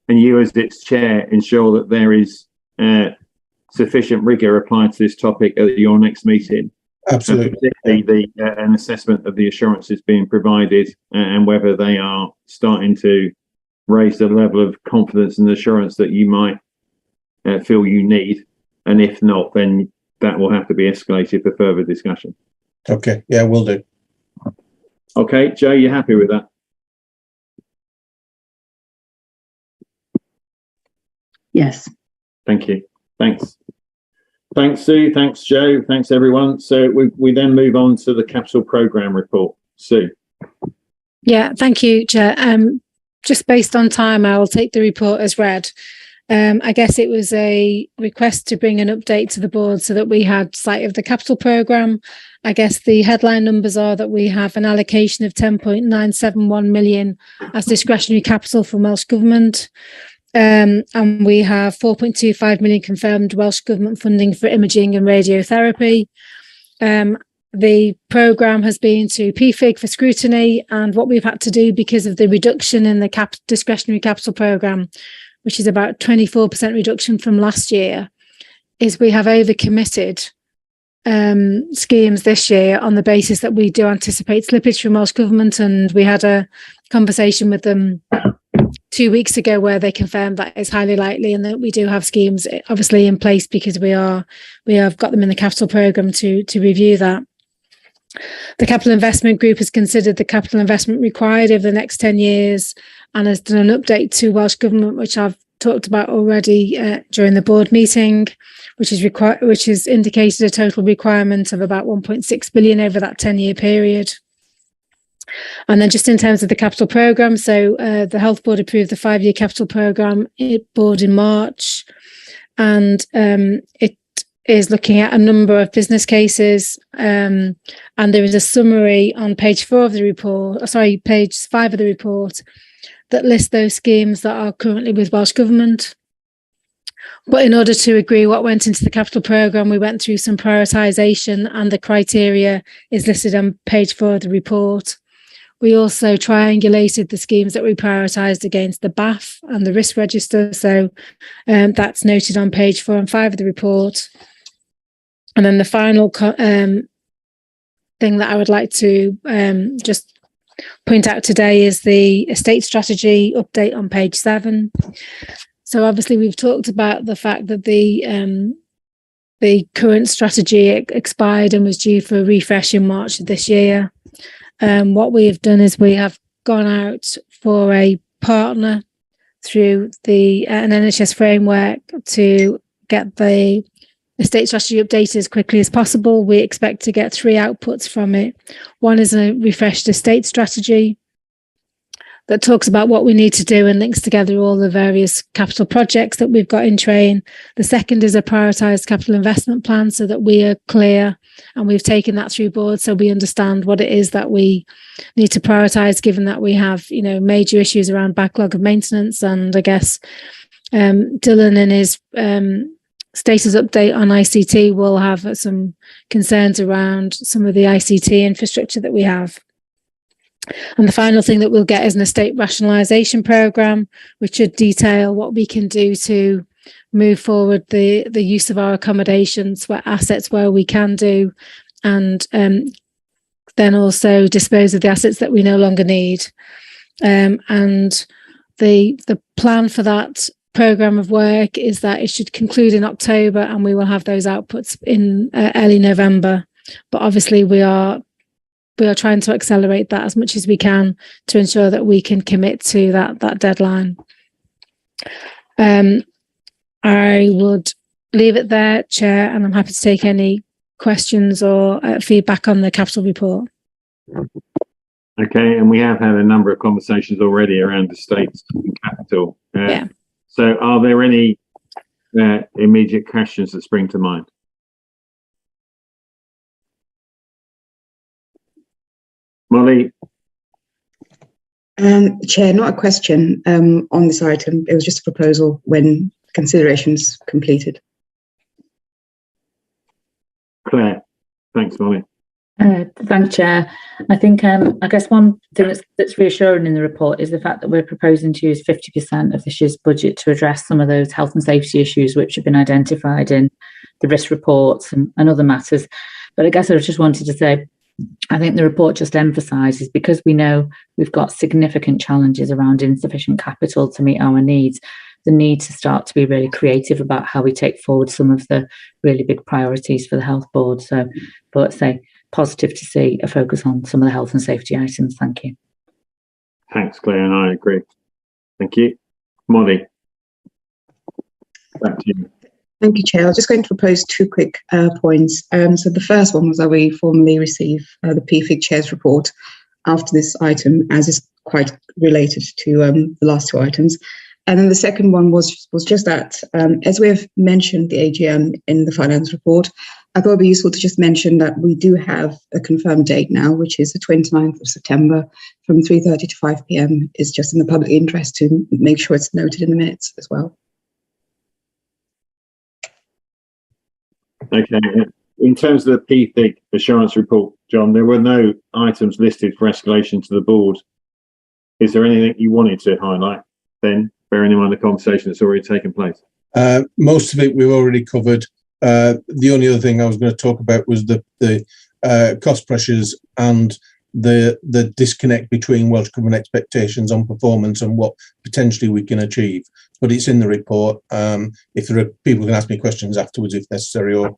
and you as its chair ensure that there is sufficient rigour applied to this topic at your next meeting? Absolutely. Particularly an assessment of the assurances being provided and whether they are starting to raise the level of confidence and assurance that you might feel you need. And if not, then that will have to be escalated for further discussion. Okay, yeah, will do. Okay, Joe, you happy with that? Yes. Thank you. Thanks. Thanks, Sue. Thanks, Joe. Thanks, everyone. So we then move on to the capital programme report. Sue. Yeah, thank you, Chair. Just based on time, I will take the report as read. I guess it was a request to bring an update to the board so that we had sight of the capital programme. I guess the headline numbers are that we have an allocation of 10.971 million as discretionary capital from Welsh Government. And we have 4.25 million confirmed Welsh Government funding for imaging and radiotherapy. The programme has been to PFIG for scrutiny, and what we've had to do because of the reduction in the discretionary capital programme, which is about 24% reduction from last year, is we have overcommitted schemes this year on the basis that we do anticipate slippage from Welsh Government, and we had a conversation with them 2 weeks ago where they confirmed that it's highly likely and that we do have schemes obviously in place because we have got them in the capital programme to review that. The Capital Investment Group has considered the capital investment required over the next 10 years and has done an update to Welsh Government, which I've talked about already during the board meeting, which has indicated a total requirement of about 1.6 billion over that 10-year period. And then just in terms of the capital programme, so the Health Board approved the 5-year capital programme board in March, and it is looking at a number of business cases, and there is a summary on page 5 of the report that lists those schemes that are currently with Welsh Government. But in order to agree what went into the capital programme, we went through some prioritisation, and the criteria is listed on page 4 of the report. We also triangulated the schemes that we prioritised against the BAF and the risk register. So that's noted on page 4 and 5 of the report. And then the final thing that I would like to just point out today is the estate strategy update on page 7. So obviously we've talked about the fact that the current strategy expired and was due for a refresh in March of this year. What we have done is we have gone out for a partner through an NHS framework to get the estate strategy updated as quickly as possible. We expect to get 3 outputs from it. One is a refreshed estate strategy that talks about what we need to do and links together all the various capital projects that we've got in train. The second is a prioritised capital investment plan so that we are clear, and we've taken that through board so we understand what it is that we need to prioritise, given that we have, major issues around backlog of maintenance. And I guess Dylan in his status update on ICT will have some concerns around some of the ICT infrastructure that we have. And the final thing that we'll get is an estate rationalisation programme, which should detail what we can do to move forward the use of our accommodations, assets where we can do, and then also dispose of the assets that we no longer need. And the plan for that programme of work is that it should conclude in October, and we will have those outputs in early November. But obviously we are trying to accelerate that as much as we can to ensure that we can commit to that deadline. I would leave it there, Chair, and I'm happy to take any questions or feedback on the capital report. Okay, and we have had a number of conversations already around estates and capital. So are there any immediate questions that spring to mind? Molly? Chair, not a question on this item. It was just a proposal when consideration's completed. Claire? Thanks, Molly. Thanks, Chair. I think, I guess one thing that's reassuring in the report is the fact that we're proposing to use 50% of this year's budget to address some of those health and safety issues which have been identified in the risk reports and other matters. But I guess I just wanted to say, I think the report just emphasises, because we know we've got significant challenges around insufficient capital to meet our needs, the need to start to be really creative about how we take forward some of the really big priorities for the Health Board. So, but say positive to see a focus on some of the health and safety items. Thank you. Thanks, Claire, and I agree. Thank you. Molly, back to you. Thank you, Chair. I was just going to propose 2 quick points. So the first one was that we formally receive the PFIG Chair's report after this item, as is quite related to the last 2 items. And then the second one was just that, as we have mentioned the AGM in the finance report, I thought it would be useful to just mention that we do have a confirmed date now, which is the 29th of September from 3:30 to 5 p.m. It's just in the public interest to make sure it's noted in the minutes as well. Okay. In terms of the PFIG assurance report, John, there were no items listed for escalation to the board. Is there anything you wanted to highlight then, bearing in mind the conversation that's already taken place? Most of it we've already covered The only other thing I was going to talk about was the cost pressures and the disconnect between Welsh Government expectations on performance and what potentially we can achieve. But it's in the report. If there are people who can ask me questions afterwards if necessary, or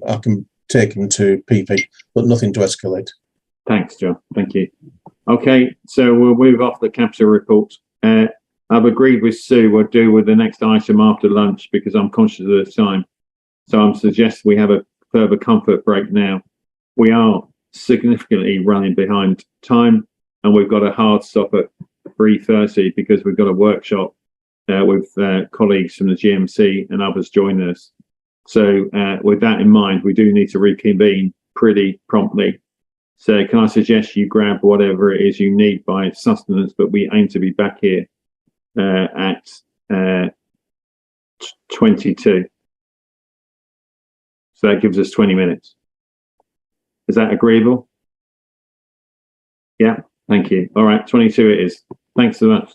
I can take them to PP, but nothing to escalate. Thanks, John. Thank you. Okay, so we'll move off the capital report. I've agreed with Sue we'll do with the next item after lunch because I'm conscious of the time. So I'm suggesting we have a further comfort break now. We are significantly running behind time, and we've got a hard stop at 3:30 because we've got a workshop with colleagues from the GMC and others joining us. So with that in mind, we do need to reconvene pretty promptly. So can I suggest you grab whatever it is you need by sustenance, but we aim to be back here at 22. So that gives us 20 minutes. Is that agreeable? Yeah, thank you. All right, 22 it is. Thanks so much.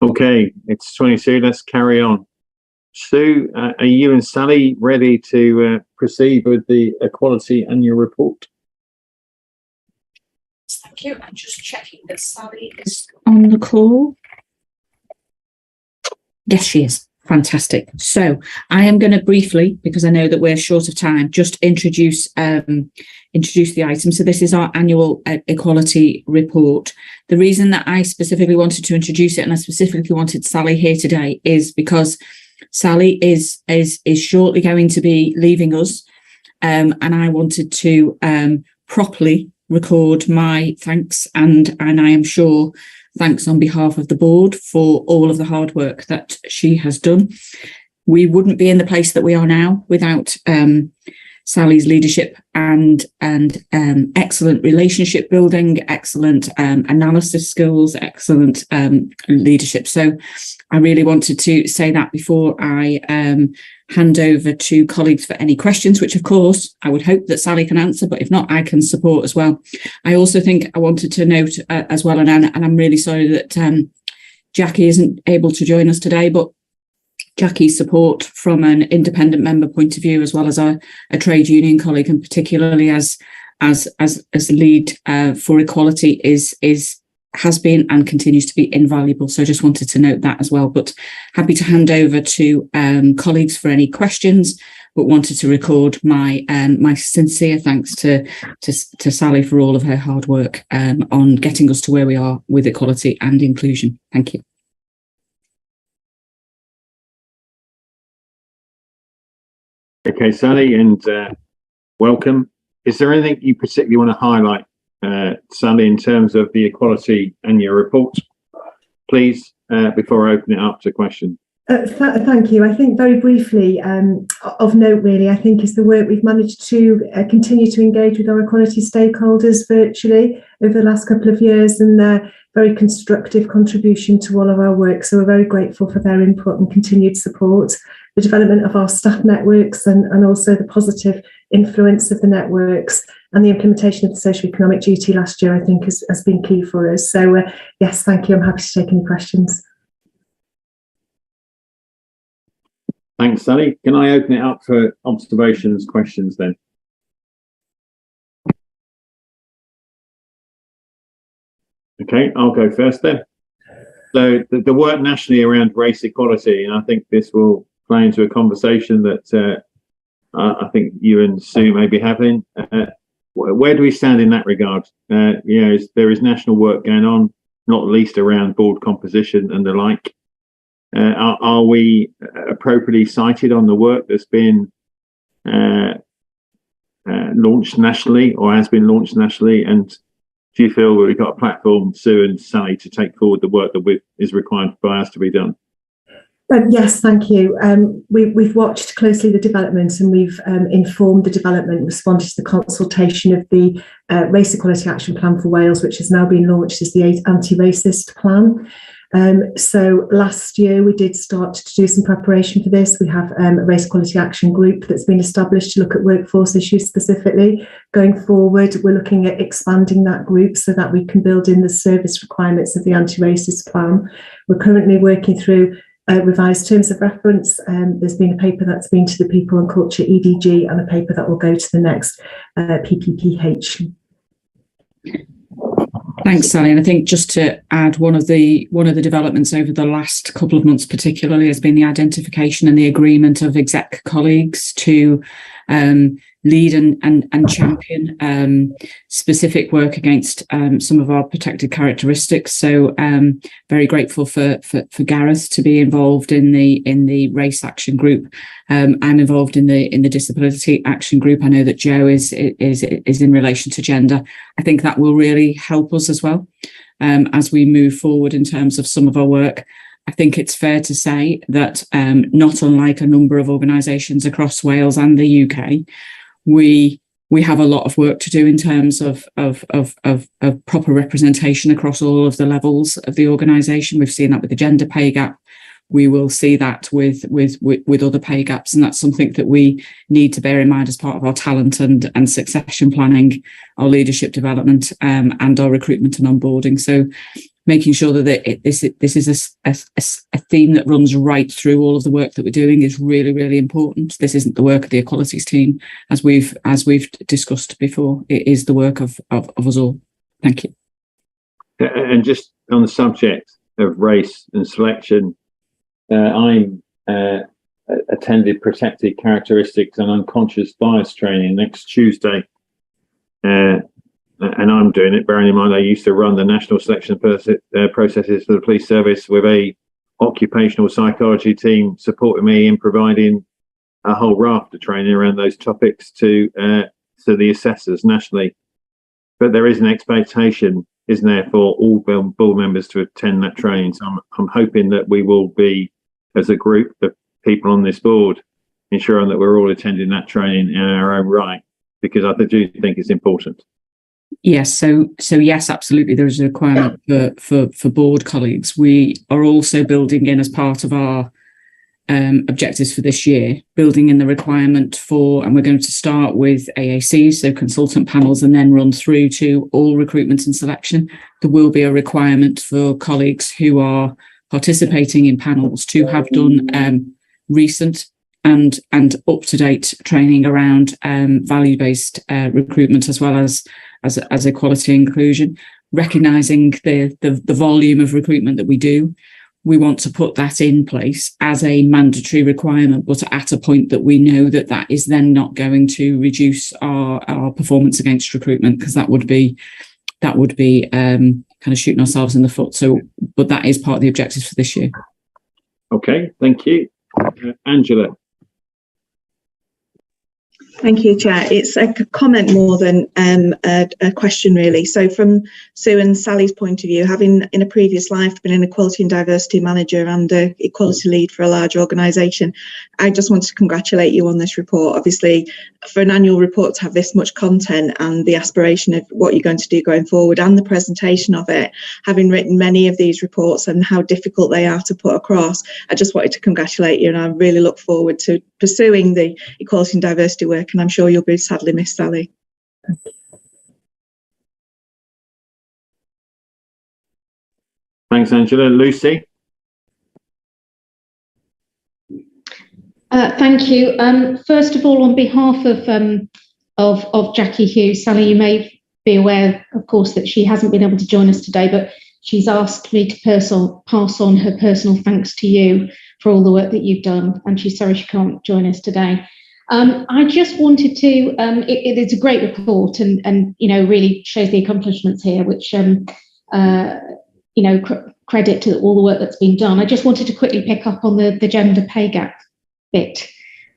Okay, it's 22. Let's carry on. Sue, are you and Sally ready to proceed with the equality annual report? Thank you. I'm just checking that Sally is on the call. Yes, she is. Fantastic. So I am going to briefly, because I know that we're short of time, just introduce the item. So this is our annual equality report. The reason that I specifically wanted to introduce it, and I specifically wanted Sally here today, is because Sally is shortly going to be leaving us, and I wanted to properly record my thanks and I am sure thanks on behalf of the board for all of the hard work that she has done. We wouldn't be in the place that we are now without Sally's leadership and excellent relationship building, excellent analysis skills, excellent leadership. So I really wanted to say that before I hand over to colleagues for any questions, which of course I would hope that Sally can answer, but if not, I can support as well. I also think I wanted to note as well, and I'm really sorry that Jackie isn't able to join us today, but Jackie's support from an independent member point of view, as well as a trade union colleague, and particularly as lead for equality, has been and continues to be invaluable. So I just wanted to note that as well. But happy to hand over to colleagues for any questions, but wanted to record my sincere thanks to Sally for all of her hard work on getting us to where we are with equality and inclusion. Thank you. Okay, Sally, and welcome. Is there anything you particularly want to highlight, Sally, in terms of the equality annual report, please, before I open it up to questions? Thank you. I think very briefly, of note really, I think is the work we've managed to continue to engage with our equality stakeholders virtually over the last couple of years, and their very constructive contribution to all of our work. So we're very grateful for their input and continued support. The development of our staff networks and also the positive influence of the networks and the implementation of the social economic duty last year, I think has been key for us. So yes, thank you. I'm happy to take any questions. Thanks, Sally. Can I open it up for observations, questions then? Okay, I'll go first then. So the work nationally around race equality, and I think this will play into a conversation that I think you and Sue may be having. Where do we stand in that regard? There is national work going on, not least around board composition and the like. Are we appropriately cited on the work that's been launched nationally or has been launched nationally? And do you feel that we've got a platform, Sue and Sally, to take forward the work that is required by us to be done? Yes, thank you. We've watched closely the development, and we've informed the development, responded to the consultation of the Race Equality Action Plan for Wales, which has now been launched as the Anti-Racist Plan. So last year we did start to do some preparation for this. We have a Race Equality Action Group that's been established to look at workforce issues specifically. Going forward, we're looking at expanding that group so that we can build in the service requirements of the Anti-Racist Plan. We're currently working through revised terms of reference. There's been a paper that's been to the People and Culture EDG, and a paper that will go to the next PPPH. Thanks, Sally. And I think just to add, one of the developments over the last couple of months particularly has been the identification and the agreement of exec colleagues to lead and champion specific work against some of our protected characteristics. So very grateful for Gareth to be involved in the race action group. I'm involved in the disability action group. I know that Joe is in relation to gender. I think that will really help us as well as we move forward in terms of some of our work. I think it's fair to say that not unlike a number of organisations across Wales and the UK, we have a lot of work to do in terms of proper representation across all of the levels of the organisation. We've seen that with the gender pay gap. We will see that with other pay gaps, and that's something that we need to bear in mind as part of our talent and succession planning, our leadership development, and our recruitment and onboarding. So making sure that this is a theme that runs right through all of the work that we're doing is really, really important. This isn't the work of the equalities team, as we've discussed before. It is the work of us all. Thank you. And just on the subject of race and selection, I'm attended protected characteristics and unconscious bias training next Tuesday. And I'm doing it, bearing in mind I used to run the national selection processes for the police service with a occupational psychology team supporting me in providing a whole raft of training around those topics to the assessors nationally. But there is an expectation, isn't there, for all board members to attend that training. So I'm hoping that we will be, as a group of people on this board, ensuring that we're all attending that training in our own right, because I do think it's important. Yes, so yes, absolutely. There is a requirement for board colleagues. We are also building in, as part of our objectives for this year, building in the requirement for, and we're going to start with AACs, so consultant panels, and then run through to all recruitment and selection. There will be a requirement for colleagues who are participating in panels to have done recent and up-to-date training around value-based recruitment, as well as equality and inclusion. Recognising the volume of recruitment that we do, we want to put that in place as a mandatory requirement, but at a point that we know that is then not going to reduce our performance against recruitment, because that would be kind of shooting ourselves in the foot. So, but that is part of the objectives for this year. Okay, thank you. Angela. Thank you, Chair. It's a comment more than a question, really. So from Sue and Sally's point of view, having in a previous life been an equality and diversity manager and an equality lead for a large organisation, I just want to congratulate you on this report. Obviously, for an annual report to have this much content and the aspiration of what you're going to do going forward and the presentation of it, having written many of these reports and how difficult they are to put across, I just wanted to congratulate you, and I really look forward to pursuing the equality and diversity work, and I'm sure you'll be sadly missed, Sally. Thanks, Angela. Lucy? Thank you. First of all, on behalf of Jackie Hughes, Sally, you may be aware, of course, that she hasn't been able to join us today, but she's asked me to pass on her personal thanks to you for all the work that you've done, and she's sorry she can't join us today. I just wanted to, it is a great report and really shows the accomplishments here, which, credit to all the work that's been done. I just wanted to quickly pick up on the gender pay gap bit.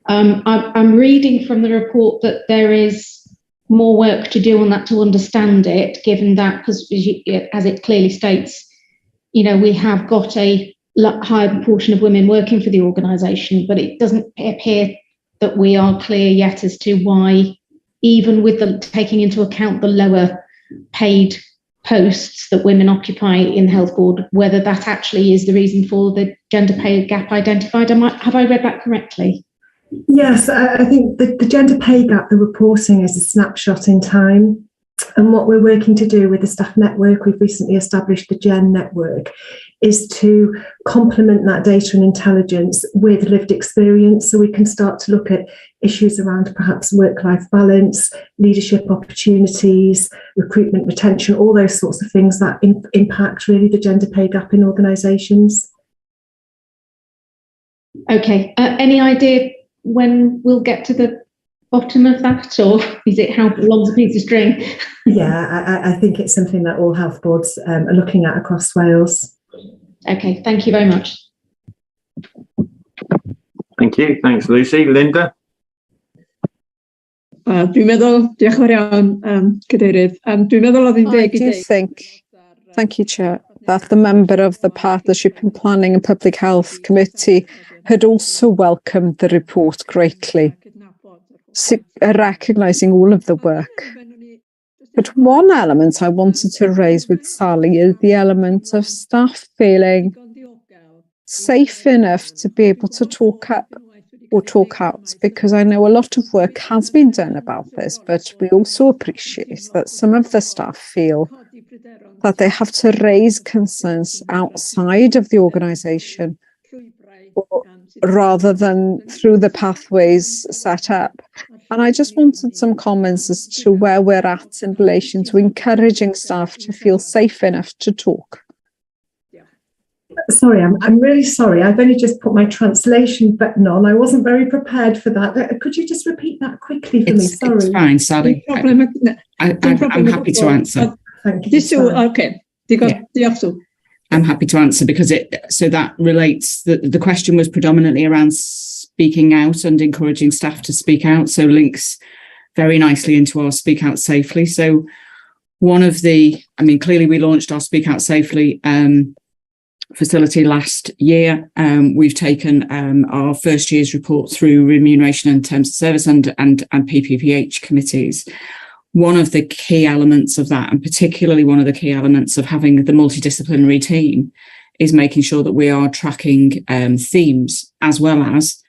I'm reading from the report that there is more work to do on that to understand it, given that, because as it clearly states, we have got a higher proportion of women working for the organisation, but it doesn't appear that we are clear yet as to why, even with taking into account the lower paid posts that women occupy in the health board, whether that actually is the reason for the gender pay gap identified. Have I read that correctly? Yes, I think the gender pay gap, the reporting, is a snapshot in time. And what we're working to do with the staff network, we've recently established the Gen Network, is to complement that data and intelligence with lived experience, so we can start to look at issues around perhaps work-life balance, leadership opportunities, recruitment, retention, all those sorts of things that impact really the gender pay gap in organisations. Okay, any idea when we'll get to the bottom of that, or is it how long's a piece of string? Yeah, I think it's something that all health boards are looking at across Wales. Okay, thank you very much. Thank you. Thanks, Lucy. Linda? Dwi'n meddwl, diolch yn fawr iawn, Cadeirydd. Dwi'n meddwl oedd hi'n deg i think, thank you, Chair, that the member of the Partnership in Planning and Public Health Committee had also welcomed the report greatly, recognising all of the work. But one element I wanted to raise with Sally is the element of staff feeling safe enough to be able to talk up or talk out, because I know a lot of work has been done about this, but we also appreciate that some of the staff feel that they have to raise concerns outside of the organisation rather than through the pathways set up. And I just wanted some comments as to where we're at in relation to encouraging staff to feel safe enough to talk. Sorry, I'm really sorry. I've only just put my translation button on. I wasn't very prepared for that. Could you just repeat that quickly for me? Sorry. It's fine, Sally. I'm happy to answer. Thank you. Okay. I'm happy to answer because that relates. The question was predominantly around speaking out and encouraging staff to speak out. So links very nicely into our Speak Out Safely. So clearly we launched our Speak Out Safely facility last year. We've taken our first year's report through remuneration and terms of service and PPPH committees. One of the key elements of that, and particularly one of the key elements of having the multidisciplinary team, is making sure that we are tracking themes as well as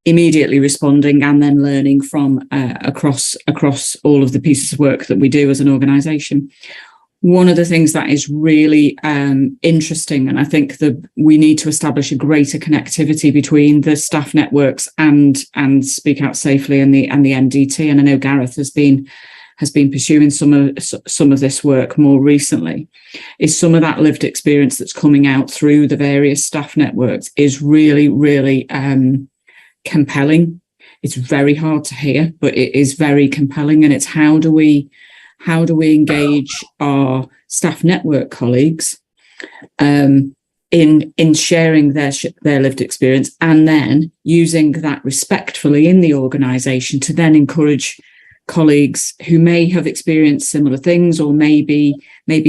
immediately responding and then learning from across all of the pieces of work that we do as an organisation. One of the things that is really interesting, and I think that we need to establish a greater connectivity between the staff networks and Speak Out Safely and the MDT. And I know Gareth has been pursuing some of this work more recently. Is some of that lived experience that's coming out through the various staff networks is really, really compelling. It's very hard to hear, but it is very compelling. And it's how do we engage our staff network colleagues in sharing their lived experience, and then using that respectfully in the organisation to then encourage colleagues who may have experienced similar things or maybe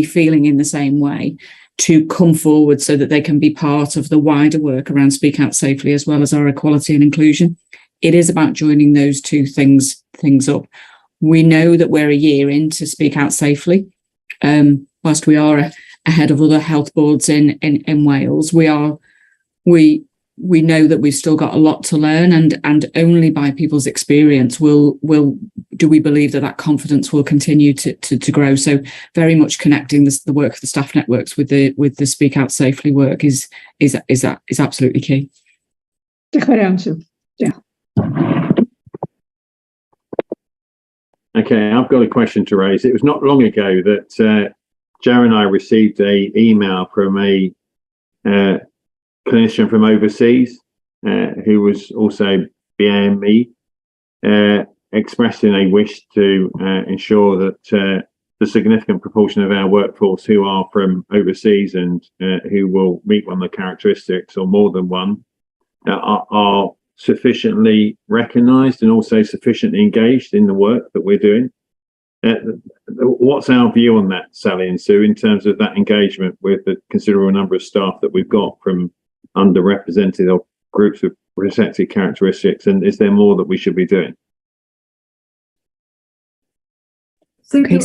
feeling in the same way to come forward so that they can be part of the wider work around Speak Out Safely as well as our equality and inclusion. It is about joining those two things up. We know that we're a year into Speak Out Safely. Whilst we are ahead of other health boards in Wales, we know that we've still got a lot to learn, and only by people's experience do we believe that confidence will continue to grow. So very much connecting the work of the staff networks with the Speak Out Safely work is absolutely key. Yeah. Okay, I've got a question to raise. It was not long ago that Joe and I received an email from a clinician from overseas who was also BAME, expressing a wish to ensure that the significant proportion of our workforce who are from overseas and who will meet one of the characteristics or more than one are sufficiently recognised and also sufficiently engaged in the work that we're doing. What's our view on that, Sally and Sue, in terms of that engagement with the considerable number of staff that we've got from underrepresented or groups with protected characteristics, and is there more that we should be doing? Okay.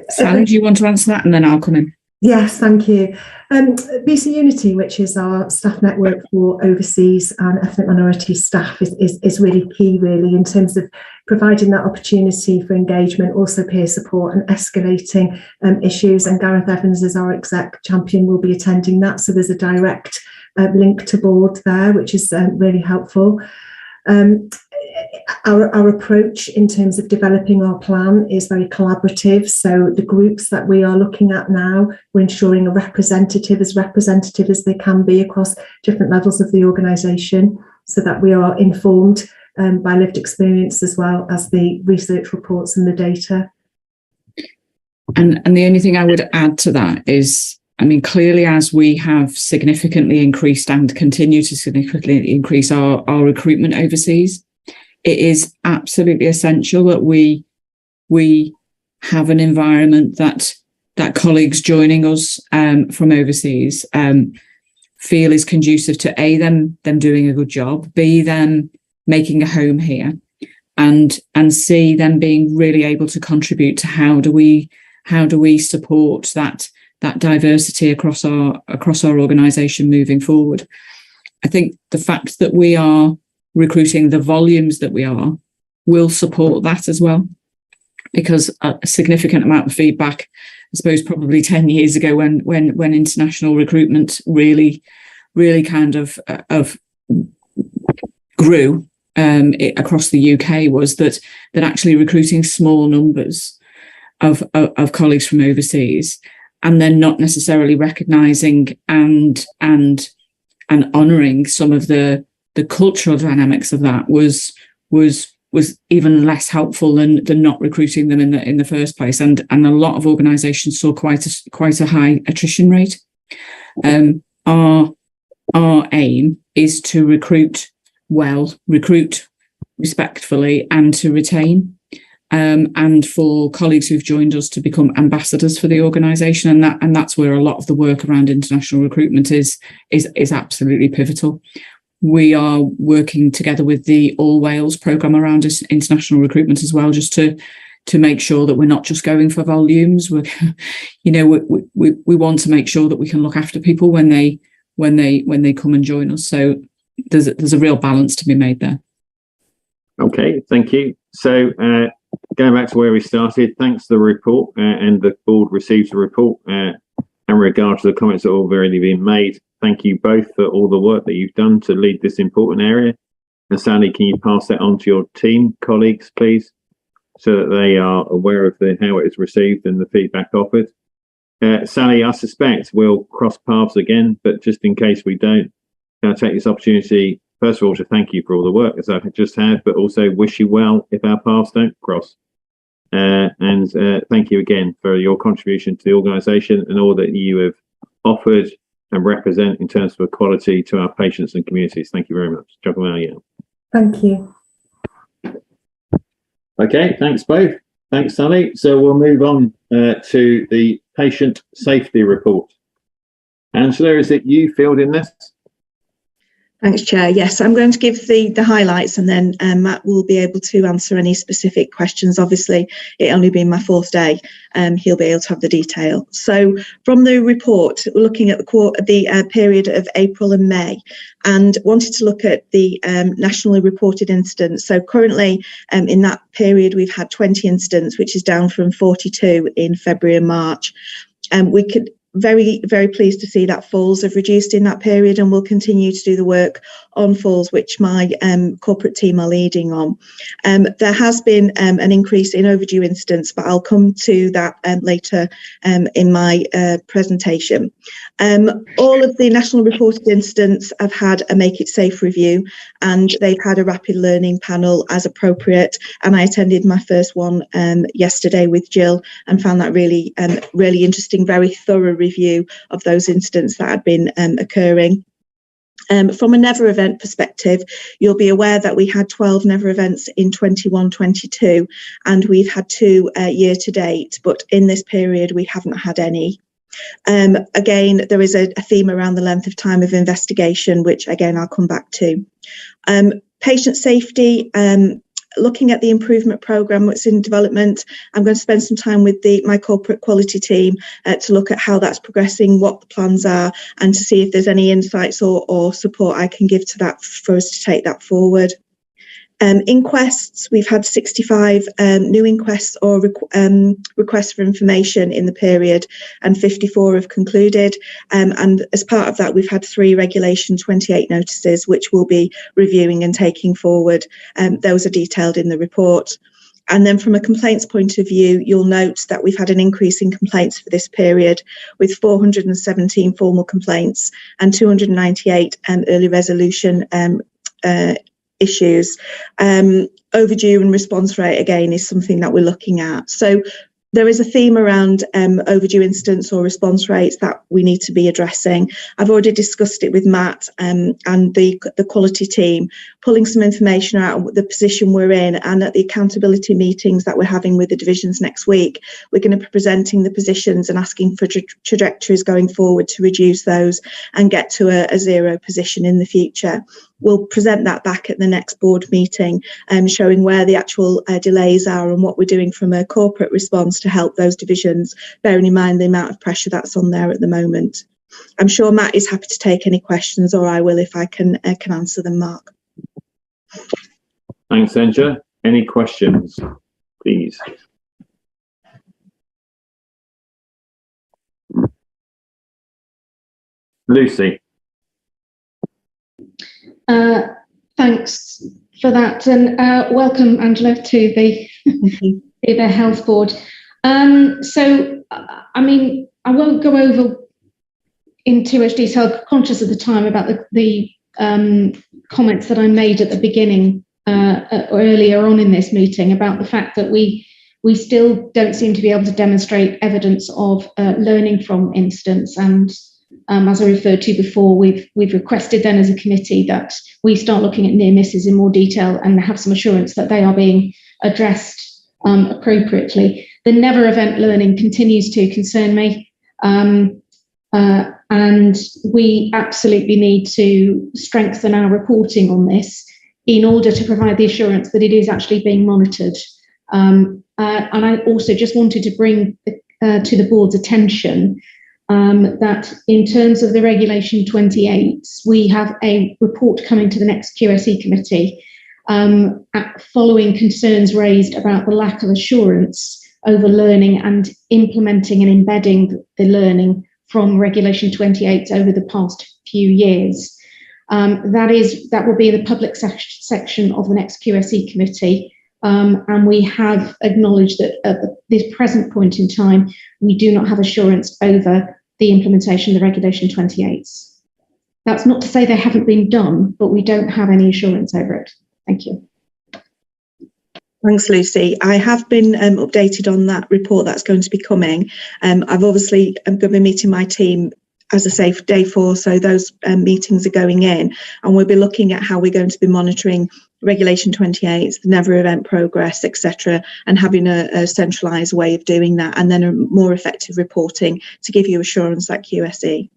Sally, do you want to answer that and then I'll come in? Yes, thank you. BC Unity, which is our staff network for overseas and ethnic minority staff, is really key, really, in terms of providing that opportunity for engagement, also peer support and escalating issues. And Gareth Evans, as our exec champion, will be attending that. So there's a direct link to board there, which is really helpful. Our approach in terms of developing our plan is very collaborative. So the groups that we are looking at now, we're ensuring are representative as they can be across different levels of the organisation, so that we are informed by lived experience as well as the research reports and the data. And the only thing I would add to that is, clearly, as we have significantly increased and continue to significantly increase our recruitment overseas, it is absolutely essential that we have an environment that colleagues joining us from overseas feel is conducive to them doing a good job, B, them making a home here, and C, them being really able to contribute to how do we support that diversity across our organisation moving forward. I think the fact that we are recruiting the volumes that we are will support that as well. Because a significant amount of feedback, I suppose probably 10 years ago when international recruitment really kind of grew across the UK, was that actually recruiting small numbers of colleagues from overseas, and then not necessarily recognising and honouring some of the cultural dynamics of that was even less helpful than not recruiting them in the first place, and a lot of organisations saw quite a high attrition rate. Our aim is to recruit well, recruit respectfully, and to retain, and for colleagues who've joined us to become ambassadors for the organisation, and that's where a lot of the work around international recruitment is absolutely pivotal. We are working together with the All Wales programme around international recruitment as well, just to make sure that we're not just going for volumes. We want to make sure that we can look after people when they come and join us. So there's a real balance to be made there. Okay, thank you. So going back to where we started, thanks to the report, and the board receives the report in regard to the comments that have already been made. Thank you both for all the work that you've done to lead this important area. And Sally, can you pass that on to your team colleagues, please, so that they are aware of how it is received and the feedback offered. Sally, I suspect we'll cross paths again, but just in case we don't, can I take this opportunity, first of all, to thank you for all the work as I've just had, but also wish you well if our paths don't cross. And thank you again for your contribution to the organisation and all that you have offered and represent in terms of equality to our patients and communities. Thank you very much. Thank you. Okay, thanks both. Thanks, Sally. So we'll move on to the patient safety report. Angela, is it you fielding this? Thanks, Chair. Yes, I'm going to give the highlights, and then Matt will be able to answer any specific questions. Obviously, it only been my fourth day, he'll be able to have the detail. So from the report, we're looking at the period of April and May, and wanted to look at the nationally reported incidents. So currently, in that period, we've had 20 incidents, which is down from 42 in February and March. We could very pleased to see that falls have reduced in that period, and we'll continue to do the work on falls, which my corporate team are leading on. There has been an increase in overdue incidents, but I'll come to that later in my presentation. All of the national reported incidents have had a Make It Safe review, and they've had a rapid learning panel as appropriate, and I attended my first one yesterday with Jill and found that really interesting, very thorough review of those incidents that had been occurring. From a never event perspective, you'll be aware that we had 12 never events in 21-22, and we've had 2 year to date, but in this period we haven't had any. Again, there is a theme around the length of time of investigation, which again I'll come back to. Patient safety, looking at the improvement programme that's in development, I'm going to spend some time with my corporate quality team to look at how that's progressing, what the plans are, and to see if there's any insights or support I can give to that for us to take that forward. Inquests, we've had 65 new inquests or requests for information in the period, and 54 have concluded. And as part of that, we've had 3 Regulation 28 notices, which we'll be reviewing and taking forward. Those are detailed in the report. And then from a complaints point of view, you'll note that we've had an increase in complaints for this period, with 417 formal complaints and 298 early resolution issues. Overdue and response rate, again, is something that we're looking at. So there is a theme around overdue incidents or response rates that we need to be addressing. I've already discussed it with Matt and the quality team, pulling some information out of the position we're in, and at the accountability meetings that we're having with the divisions next week, we're going to be presenting the positions and asking for trajectories going forward to reduce those and get to a 0 position in the future. We'll present that back at the next board meeting, showing where the actual delays are and what we're doing from a corporate response to help those divisions, bearing in mind the amount of pressure that's on there at the moment. I'm sure Matt is happy to take any questions, or I will if I can answer them, Mark. Thanks, Anja. Any questions, please? Lucy. Thanks for that, and welcome, Angela, to the to the Health Board. So, I mean, I won't go over in too much detail, conscious of the time, about the comments that I made at the beginning, earlier on in this meeting, about the fact that we still don't seem to be able to demonstrate evidence of learning from incidents. And as I referred to before, we've requested then as a committee that we start looking at near misses in more detail and have some assurance that they are being addressed appropriately. The never event learning continues to concern me. And we absolutely need to strengthen our reporting on this in order to provide the assurance that it is actually being monitored. And I also just wanted to bring to the board's attention that in terms of the Regulation 28, we have a report coming to the next QSE committee following concerns raised about the lack of assurance over learning and implementing and embedding the learning from Regulation 28 over the past few years. That will be the public section of the next QSE committee. And we have acknowledged that at this present point in time, we do not have assurance over the implementation of the Regulation 28s. That's not to say they haven't been done, but we don't have any assurance over it. Thank you. Thanks, Lucy. I have been updated on that report that's going to be coming. I'm going to be meeting my team, as I say, for day 4, so those meetings are going in, and we'll be looking at how we're going to be monitoring Regulation 28, the never event progress, etc., and having a centralised way of doing that, and then a more effective reporting to give you assurance at QSE.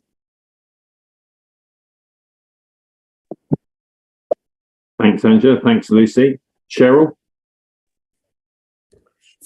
Thanks, Anja. Thanks, Lucy. Cheryl?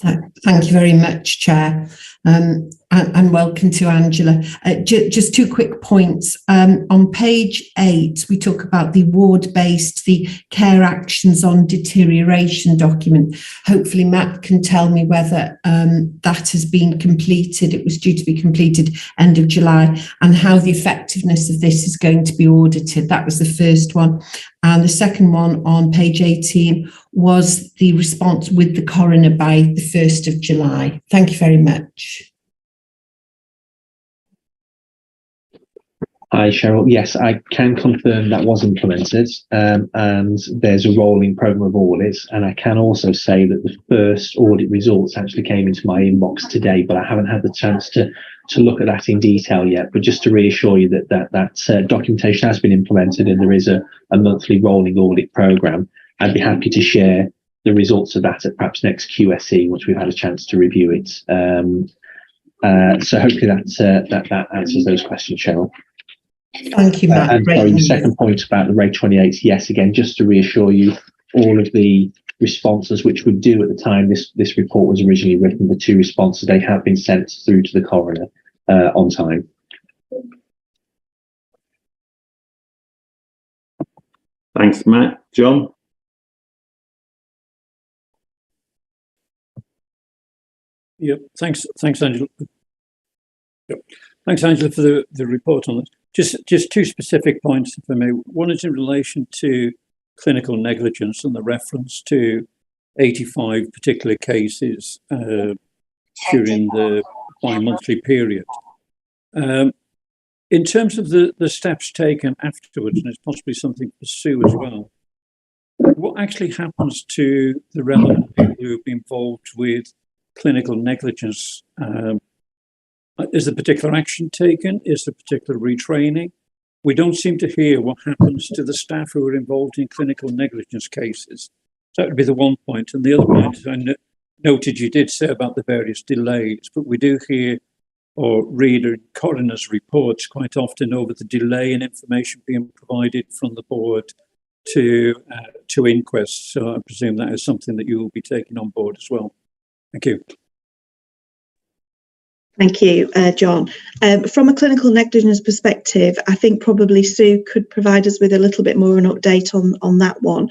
Thank you very much, Chair, and welcome to Angela. Just 2 quick points. On page 8, we talk about the ward-based, the care actions on deterioration document. Hopefully Matt can tell me whether that has been completed. It was due to be completed end of July, and how the effectiveness of this is going to be audited. That was the first one. And the second one on page 18 was the response with the coroner by the 1st of July. Thank you very much. Hi, Cheryl. Yes, I can confirm that was implemented, and there's a rolling programme of audits. And I can also say that the first audit results actually came into my inbox today, but I haven't had the chance to look at that in detail yet. But just to reassure you that documentation has been implemented, and there is a monthly rolling audit programme. I'd be happy to share the results of that at perhaps next QSE once we've had a chance to review it. So hopefully that answers those questions, Cheryl. Thank you, Matt. And sorry, the second point about the Reg 28, yes, again, just to reassure you, all of the responses which were due at the time this report was originally written, the 2 responses, they have been sent through to the coroner on time. Thanks, Matt. John? Yep. Thanks, Angela. Yep. Thanks, Angela, for the report on this. Just 2 specific points, if I may. One is in relation to clinical negligence and the reference to 85 particular cases during the bi-monthly period. In terms of the steps taken afterwards, and it's possibly something to pursue as well, what actually happens to the relevant people who have been involved with clinical negligence? Is there particular action taken? Is there particular retraining? We don't seem to hear what happens to the staff who are involved in clinical negligence cases. So that would be the one point. And the other point, I noted you did say about the various delays, but we do hear or read in coroner's reports quite often over the delay in information being provided from the board to inquests. So I presume that is something that you will be taking on board as well. Thank you. Thank you, John. From a clinical negligence perspective, I think probably Sue could provide us with a little bit more of an update on that one.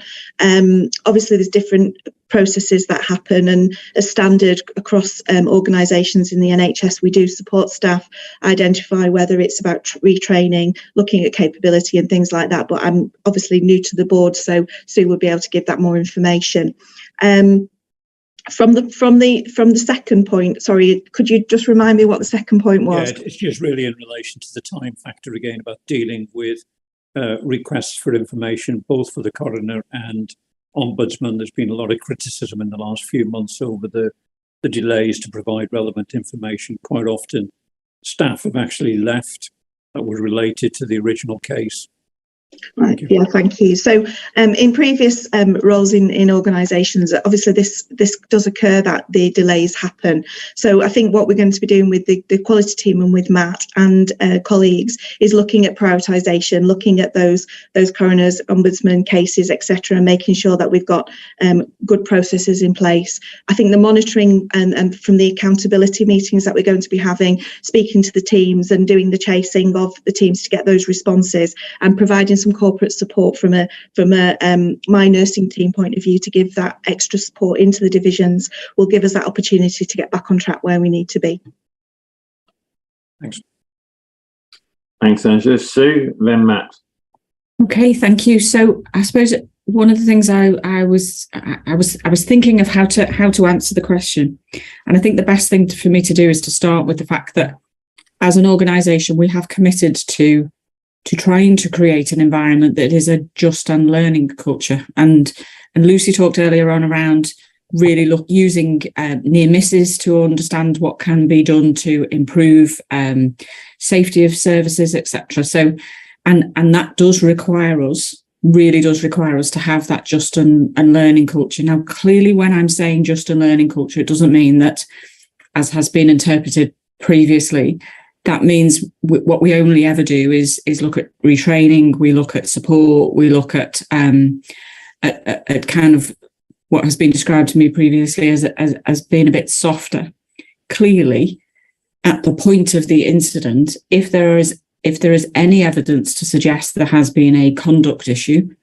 Obviously, there's different processes that happen, and as standard across organisations in the NHS, we do support staff identify whether it's about retraining, looking at capability and things like that. But I'm obviously new to the board, so Sue will be able to give that more information. From the second point, sorry, could you just remind me what the second point was? Yeah, it's just really in relation to the time factor again about dealing with requests for information, both for the coroner and ombudsman. There's been a lot of criticism in the last few months over the delays to provide relevant information. Quite often, staff have actually left that were related to the original case. Right. Yeah, thank you. So in previous roles in organisations, obviously this does occur, that the delays happen. So I think what we're going to be doing with the quality team and with Matt and colleagues is looking at prioritisation, looking at those coroners, ombudsman cases, etc., and making sure that we've got good processes in place. I think the monitoring and from the accountability meetings that we're going to be having, speaking to the teams and doing the chasing of the teams to get those responses and providing some corporate support from a my nursing team point of view to give that extra support into the divisions will give us that opportunity to get back on track where we need to be. Thanks. Thanks, Angela. Sue, then Matt. Okay, thank you. So I suppose one of the things I was thinking of how to answer the question, and I think the best thing for me to do is to start with the fact that as an organisation we have committed to trying to create an environment that is a just and learning culture. And Lucy talked earlier on around really using near misses to understand what can be done to improve safety of services, etc. So, and that does require us, really does require us to have that just and learning culture. Now, clearly, when I'm saying just and learning culture, it doesn't mean that, as has been interpreted previously, that means what we only ever do is look at retraining, we look at support, we look at kind of what has been described to me previously as being a bit softer. Clearly, at the point of the incident, if there is any evidence to suggest there has been a conduct issue,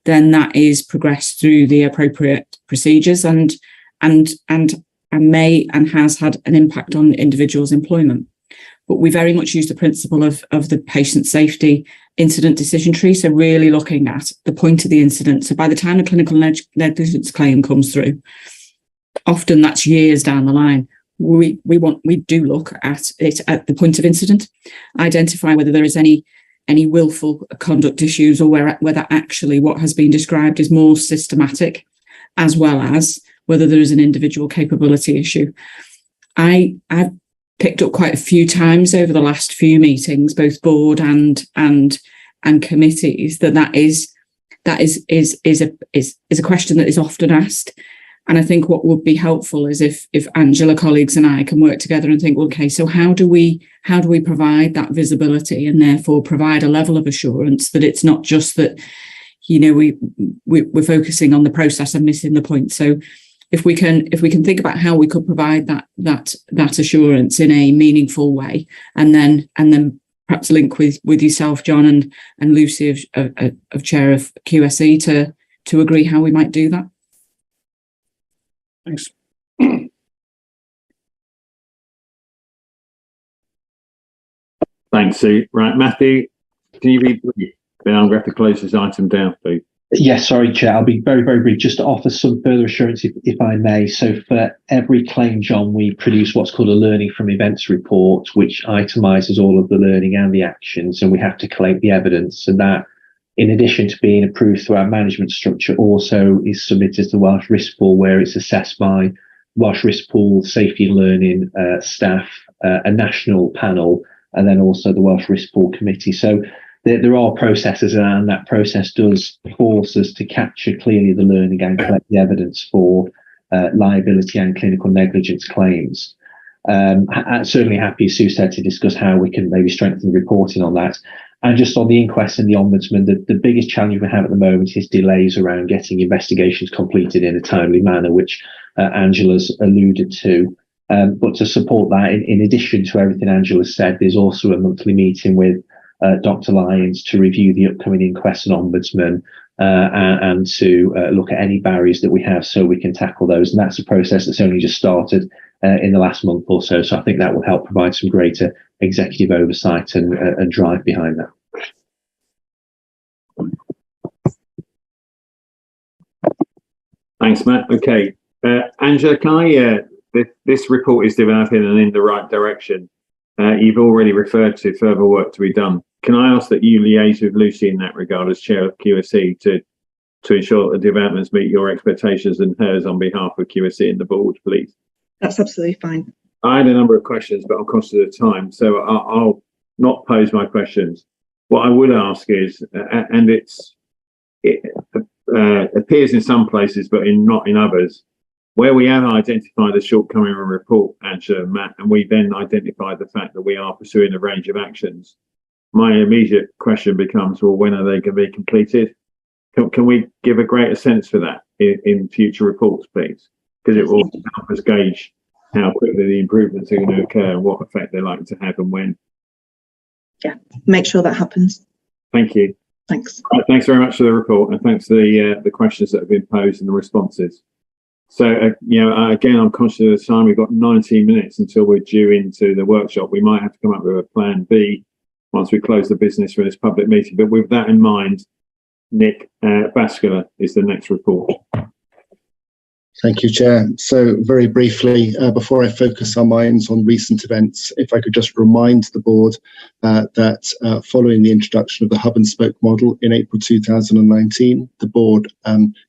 then that is progressed through the appropriate procedures and may and has had an impact on the individual's employment. But we very much use the principle of the patient safety incident decision tree. So really looking at the point of the incident. So by the time a clinical negligence claim comes through, often that's years down the line. We do look at it at the point of incident, identify whether there is any willful conduct issues, or whether actually what has been described is more systematic, as well as whether there is an individual capability issue. I've picked up quite a few times over the last few meetings, both board and committees, that is a question that is often asked. And I think what would be helpful is if Angela, colleagues, and I can work together and think, okay, so how do we provide that visibility and therefore provide a level of assurance that it's not just that, we're focusing on the process and missing the point. So if we can think about how we could provide that assurance in a meaningful way, and then perhaps link with yourself, John, and Lucy of chair of QSE to agree how we might do that. Thanks. Thanks, Sue. Right, Matthew, can you be brief? Then I'm going to have to close this item down, please. Yes, sorry, Chair. I'll be very, very brief, just to offer some further assurance, if I may. So for every claim, John, we produce what's called a learning from events report, which itemises all of the learning and the actions, and we have to collate the evidence. And that, in addition to being approved through our management structure, also is submitted to the Welsh Risk Pool, where it's assessed by Welsh Risk Pool Safety and Learning staff, a national panel, and then also the Welsh Risk Pool Committee. So there are processes, and that process does force us to capture clearly the learning and collect the evidence for liability and clinical negligence claims. I'm certainly happy, Sue said, to discuss how we can maybe strengthen the reporting on that. And just on the inquest and the ombudsman, the biggest challenge we have at the moment is delays around getting investigations completed in a timely manner, which Angela's alluded to. But to support that, in addition to everything Angela said, there's also a monthly meeting with Dr. Lyons to review the upcoming inquest and ombudsman and to look at any barriers that we have so we can tackle those. And that's a process that's only just started in the last month or so. So I think that will help provide some greater executive oversight and drive behind that. Thanks, Matt. Okay. Angela, can I, this report is developing and in the right direction. You've already referred to further work to be done. Can I ask that you liaise with Lucy in that regard as chair of QSE to ensure that the developments meet your expectations and hers on behalf of QSE and the board, please? That's absolutely fine. I had a number of questions, but I'm conscious of the time, so I'll not pose my questions. What I would ask is, and it appears in some places, but not in others, where we have identified a shortcoming in a report, Angela and Matt, and we then identified the fact that we are pursuing a range of actions. My immediate question becomes, well, when are they going to be completed? Can we give a greater sense for that in future reports, please? Because it will help us gauge how quickly the improvements are going to occur and what effect they're likely to have and when. Yeah, make sure that happens. Thank you. Thanks. Thanks very much for the report, and thanks for the questions that have been posed and the responses. So, again, I'm conscious of the time. We've got 19 minutes until we're due into the workshop. We might have to come up with a plan B once we close the business for this public meeting. But with that in mind, Nick, vascular is the next report. Thank you, Chair. So very briefly, before I focus our minds on recent events, if I could just remind the board that following the introduction of the hub and spoke model in April 2019, the board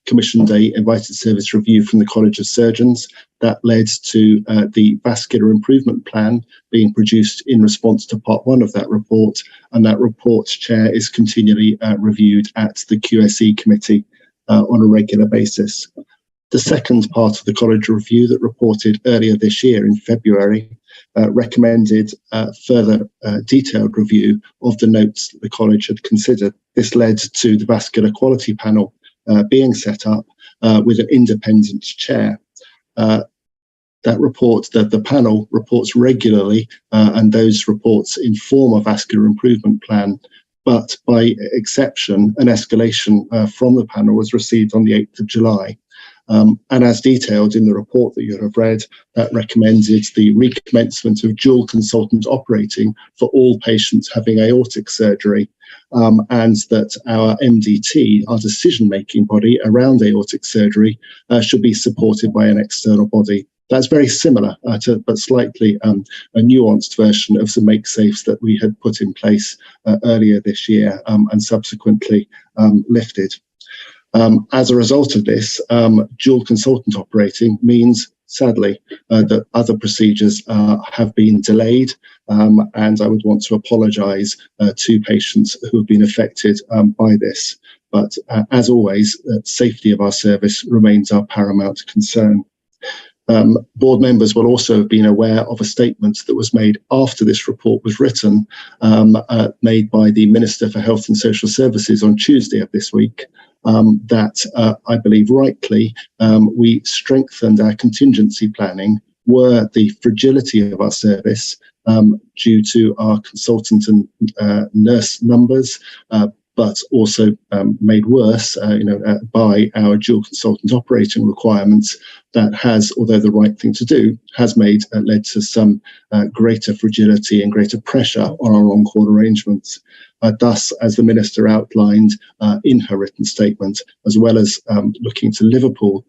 commissioned a invited service review from the College of Surgeons that led to the vascular improvement plan being produced in response to part 1 of that report. And that report, Chair, is continually reviewed at the QSE committee on a regular basis. The second part of the college review that reported earlier this year in February recommended further detailed review of the notes that the college had considered. This led to the vascular quality panel being set up with an independent chair. That report, that the panel reports regularly, and those reports inform a vascular improvement plan. But by exception, an escalation from the panel was received on the 8th of July. And as detailed in the report that you have read, that recommended the recommencement of dual consultant operating for all patients having aortic surgery, and that our MDT, our decision-making body around aortic surgery, should be supported by an external body. That's very similar to, but slightly a nuanced version of the make-safes that we had put in place earlier this year and subsequently lifted. As a result of this, dual consultant operating means, sadly, that other procedures have been delayed, and I would want to apologise to patients who have been affected by this. But as always, the safety of our service remains our paramount concern. Board members will also have been aware of a statement that was made after this report was written, made by the Minister for Health and Social Services on Tuesday of this week, that I believe rightly we strengthened our contingency planning were the fragility of our service due to our consultant and nurse numbers, but also made worse by our dual consultant operating requirements. That has, although the right thing to do, has led to some greater fragility and greater pressure on our on-call arrangements. Thus, as the Minister outlined in her written statement, as well as looking to Liverpool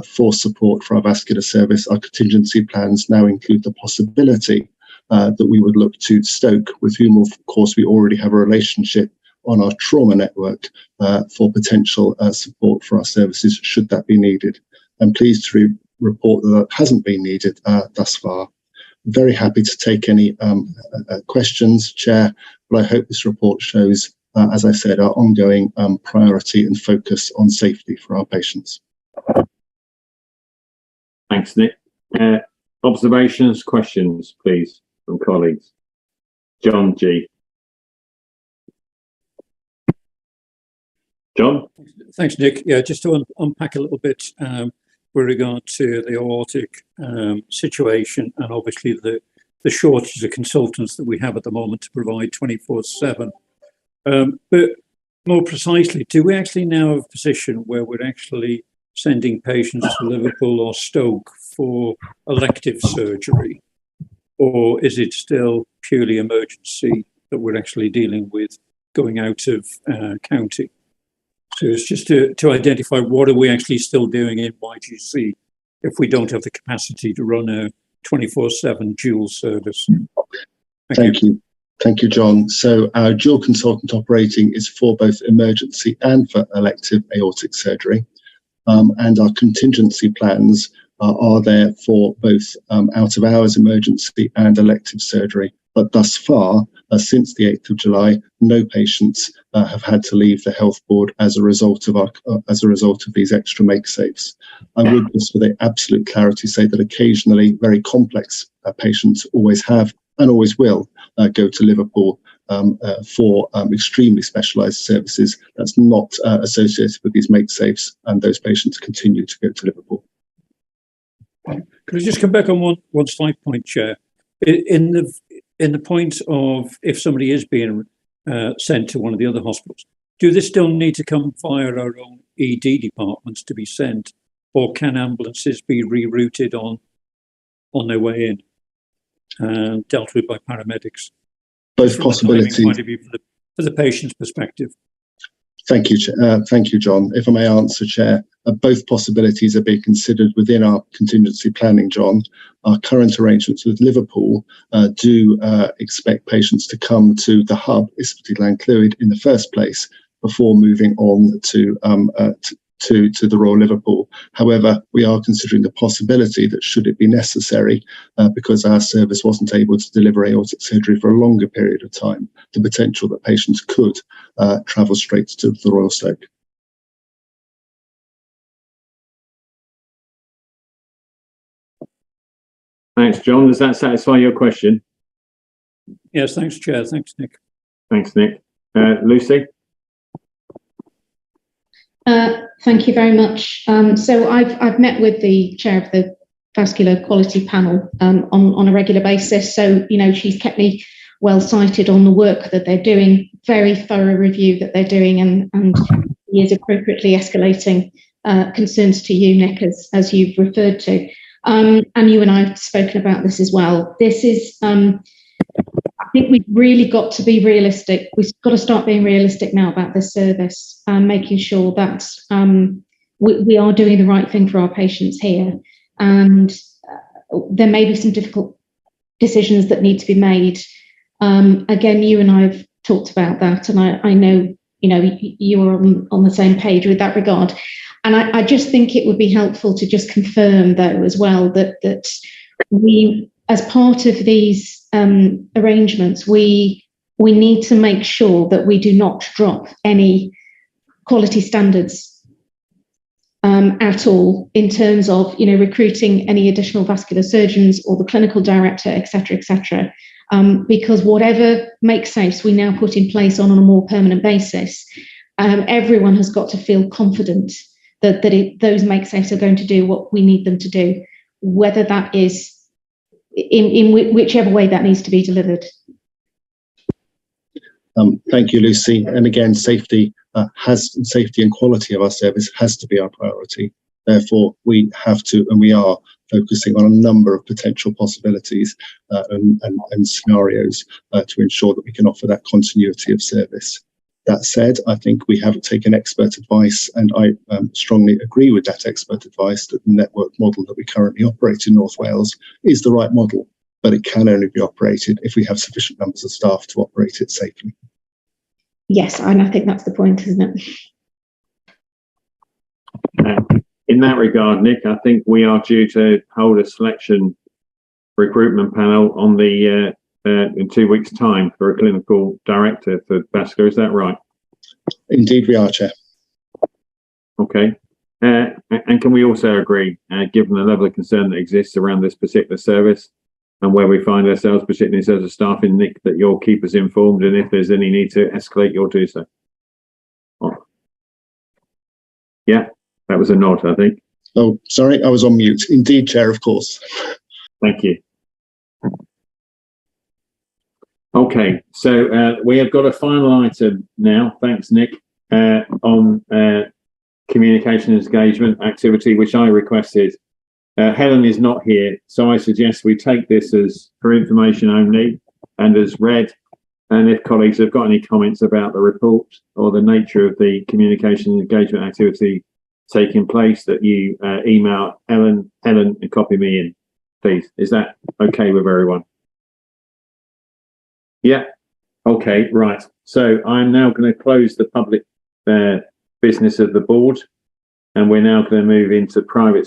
for support for our vascular service, our contingency plans now include the possibility that we would look to Stoke, with whom, of course, we already have a relationship on our trauma network for potential support for our services, should that be needed. I'm pleased to report that that hasn't been needed thus far. Very happy to take any questions, Chair, but I hope this report shows, as I said, our ongoing priority and focus on safety for our patients. Thanks, Nick. Observations, questions, please, from colleagues. John G. John? Thanks, Nick. Yeah, just to unpack a little bit, with regard to the aortic situation, and obviously the shortage of consultants that we have at the moment to provide 24/7. But more precisely, do we actually now have a position where we're actually sending patients to Liverpool or Stoke for elective surgery? Or is it still purely emergency that we're actually dealing with going out of county? So it's just to identify what are we actually still doing in YGC if we don't have the capacity to run a 24/7 dual service. Thank you. Thank you, John. So our dual consultant operating is for both emergency and for elective aortic surgery. And our contingency plans are there for both out of hours emergency and elective surgery. But thus far, since the 8th of July, no patients have had to leave the health board as a result of these extra make safes. I would just, for the absolute clarity, say that occasionally very complex patients always have and always will go to Liverpool for extremely specialised services. That's not associated with these make safes, and those patients continue to go to Liverpool. Could I just come back on one slight point, Chair? In the point of if somebody is being sent to one of the other hospitals, do they still need to come via our own ED departments to be sent, or can ambulances be rerouted on their way in and dealt with by paramedics? Both possibilities. Point of view for the patient's perspective. Thank you, John. If I may answer, Chair, both possibilities are being considered within our contingency planning, John. Our current arrangements with Liverpool do expect patients to come to the hub, Ysbyty Llanclwyd, in the first place before moving on to the Royal Liverpool. However, we are considering the possibility that should it be necessary, because our service wasn't able to deliver aortic surgery for a longer period of time, the potential that patients could travel straight to the Royal Stoke. Thanks, John. Does that satisfy your question? Yes, thanks, Chair. Thanks, Nick. Thanks, Nick. Lucy? Thank you very much. So I've met with the chair of the vascular quality panel on a regular basis. So, you know, she's kept me well cited on the work that they're doing, very thorough review that they're doing, and he is appropriately escalating concerns to you, Nick, as you've referred to. And you and I have spoken about this as well. This is, I think we've really got to be realistic. We've got to start being realistic now about this service, making sure that we are doing the right thing for our patients here. And there may be some difficult decisions that need to be made. Again, you and I have talked about that, and I know, you know, you're on the same page with that regard. And I just think it would be helpful to just confirm, though, as well, that we, as part of these arrangements, we need to make sure that we do not drop any quality standards at all in terms of, you know, recruiting any additional vascular surgeons or the clinical director, et cetera, because whatever make safes we now put in place on a more permanent basis, everyone has got to feel confident that those make safes are going to do what we need them to do, whether that is in whichever way that needs to be delivered. Thank you, Lucy. And again, safety and quality of our service has to be our priority. Therefore, we have to, and we are focusing on a number of potential possibilities and scenarios to ensure that we can offer that continuity of service. That said, I think we have taken expert advice, and I strongly agree with that expert advice that the network model that we currently operate in North Wales is the right model, but it can only be operated if we have sufficient numbers of staff to operate it safely. Yes, and I think that's the point, isn't it? In that regard, Nick, I think we are due to hold a selection recruitment panel on the in 2 weeks' time for a clinical director for vascular. Is that right? Indeed, we are, Chair. Okay. And can we also agree, given the level of concern that exists around this particular service and where we find ourselves, particularly in terms of staffing, Nick, that you'll keep us informed, and if there's any need to escalate, you'll do so? Oh. Yeah, that was a nod, I think. Oh, sorry, I was on mute. Indeed, Chair, of course. Thank you. Okay, so we have got a final item now. Thanks, Nick, on communication and engagement activity, which I requested. Helen is not here, so I suggest we take this as for information only and as read. And if colleagues have got any comments about the report or the nature of the communication and engagement activity taking place, that you email Helen and copy me in, please. Is that okay with everyone? Yeah. Okay, right. So I'm now going to close the public business of the board, and we're now going to move into private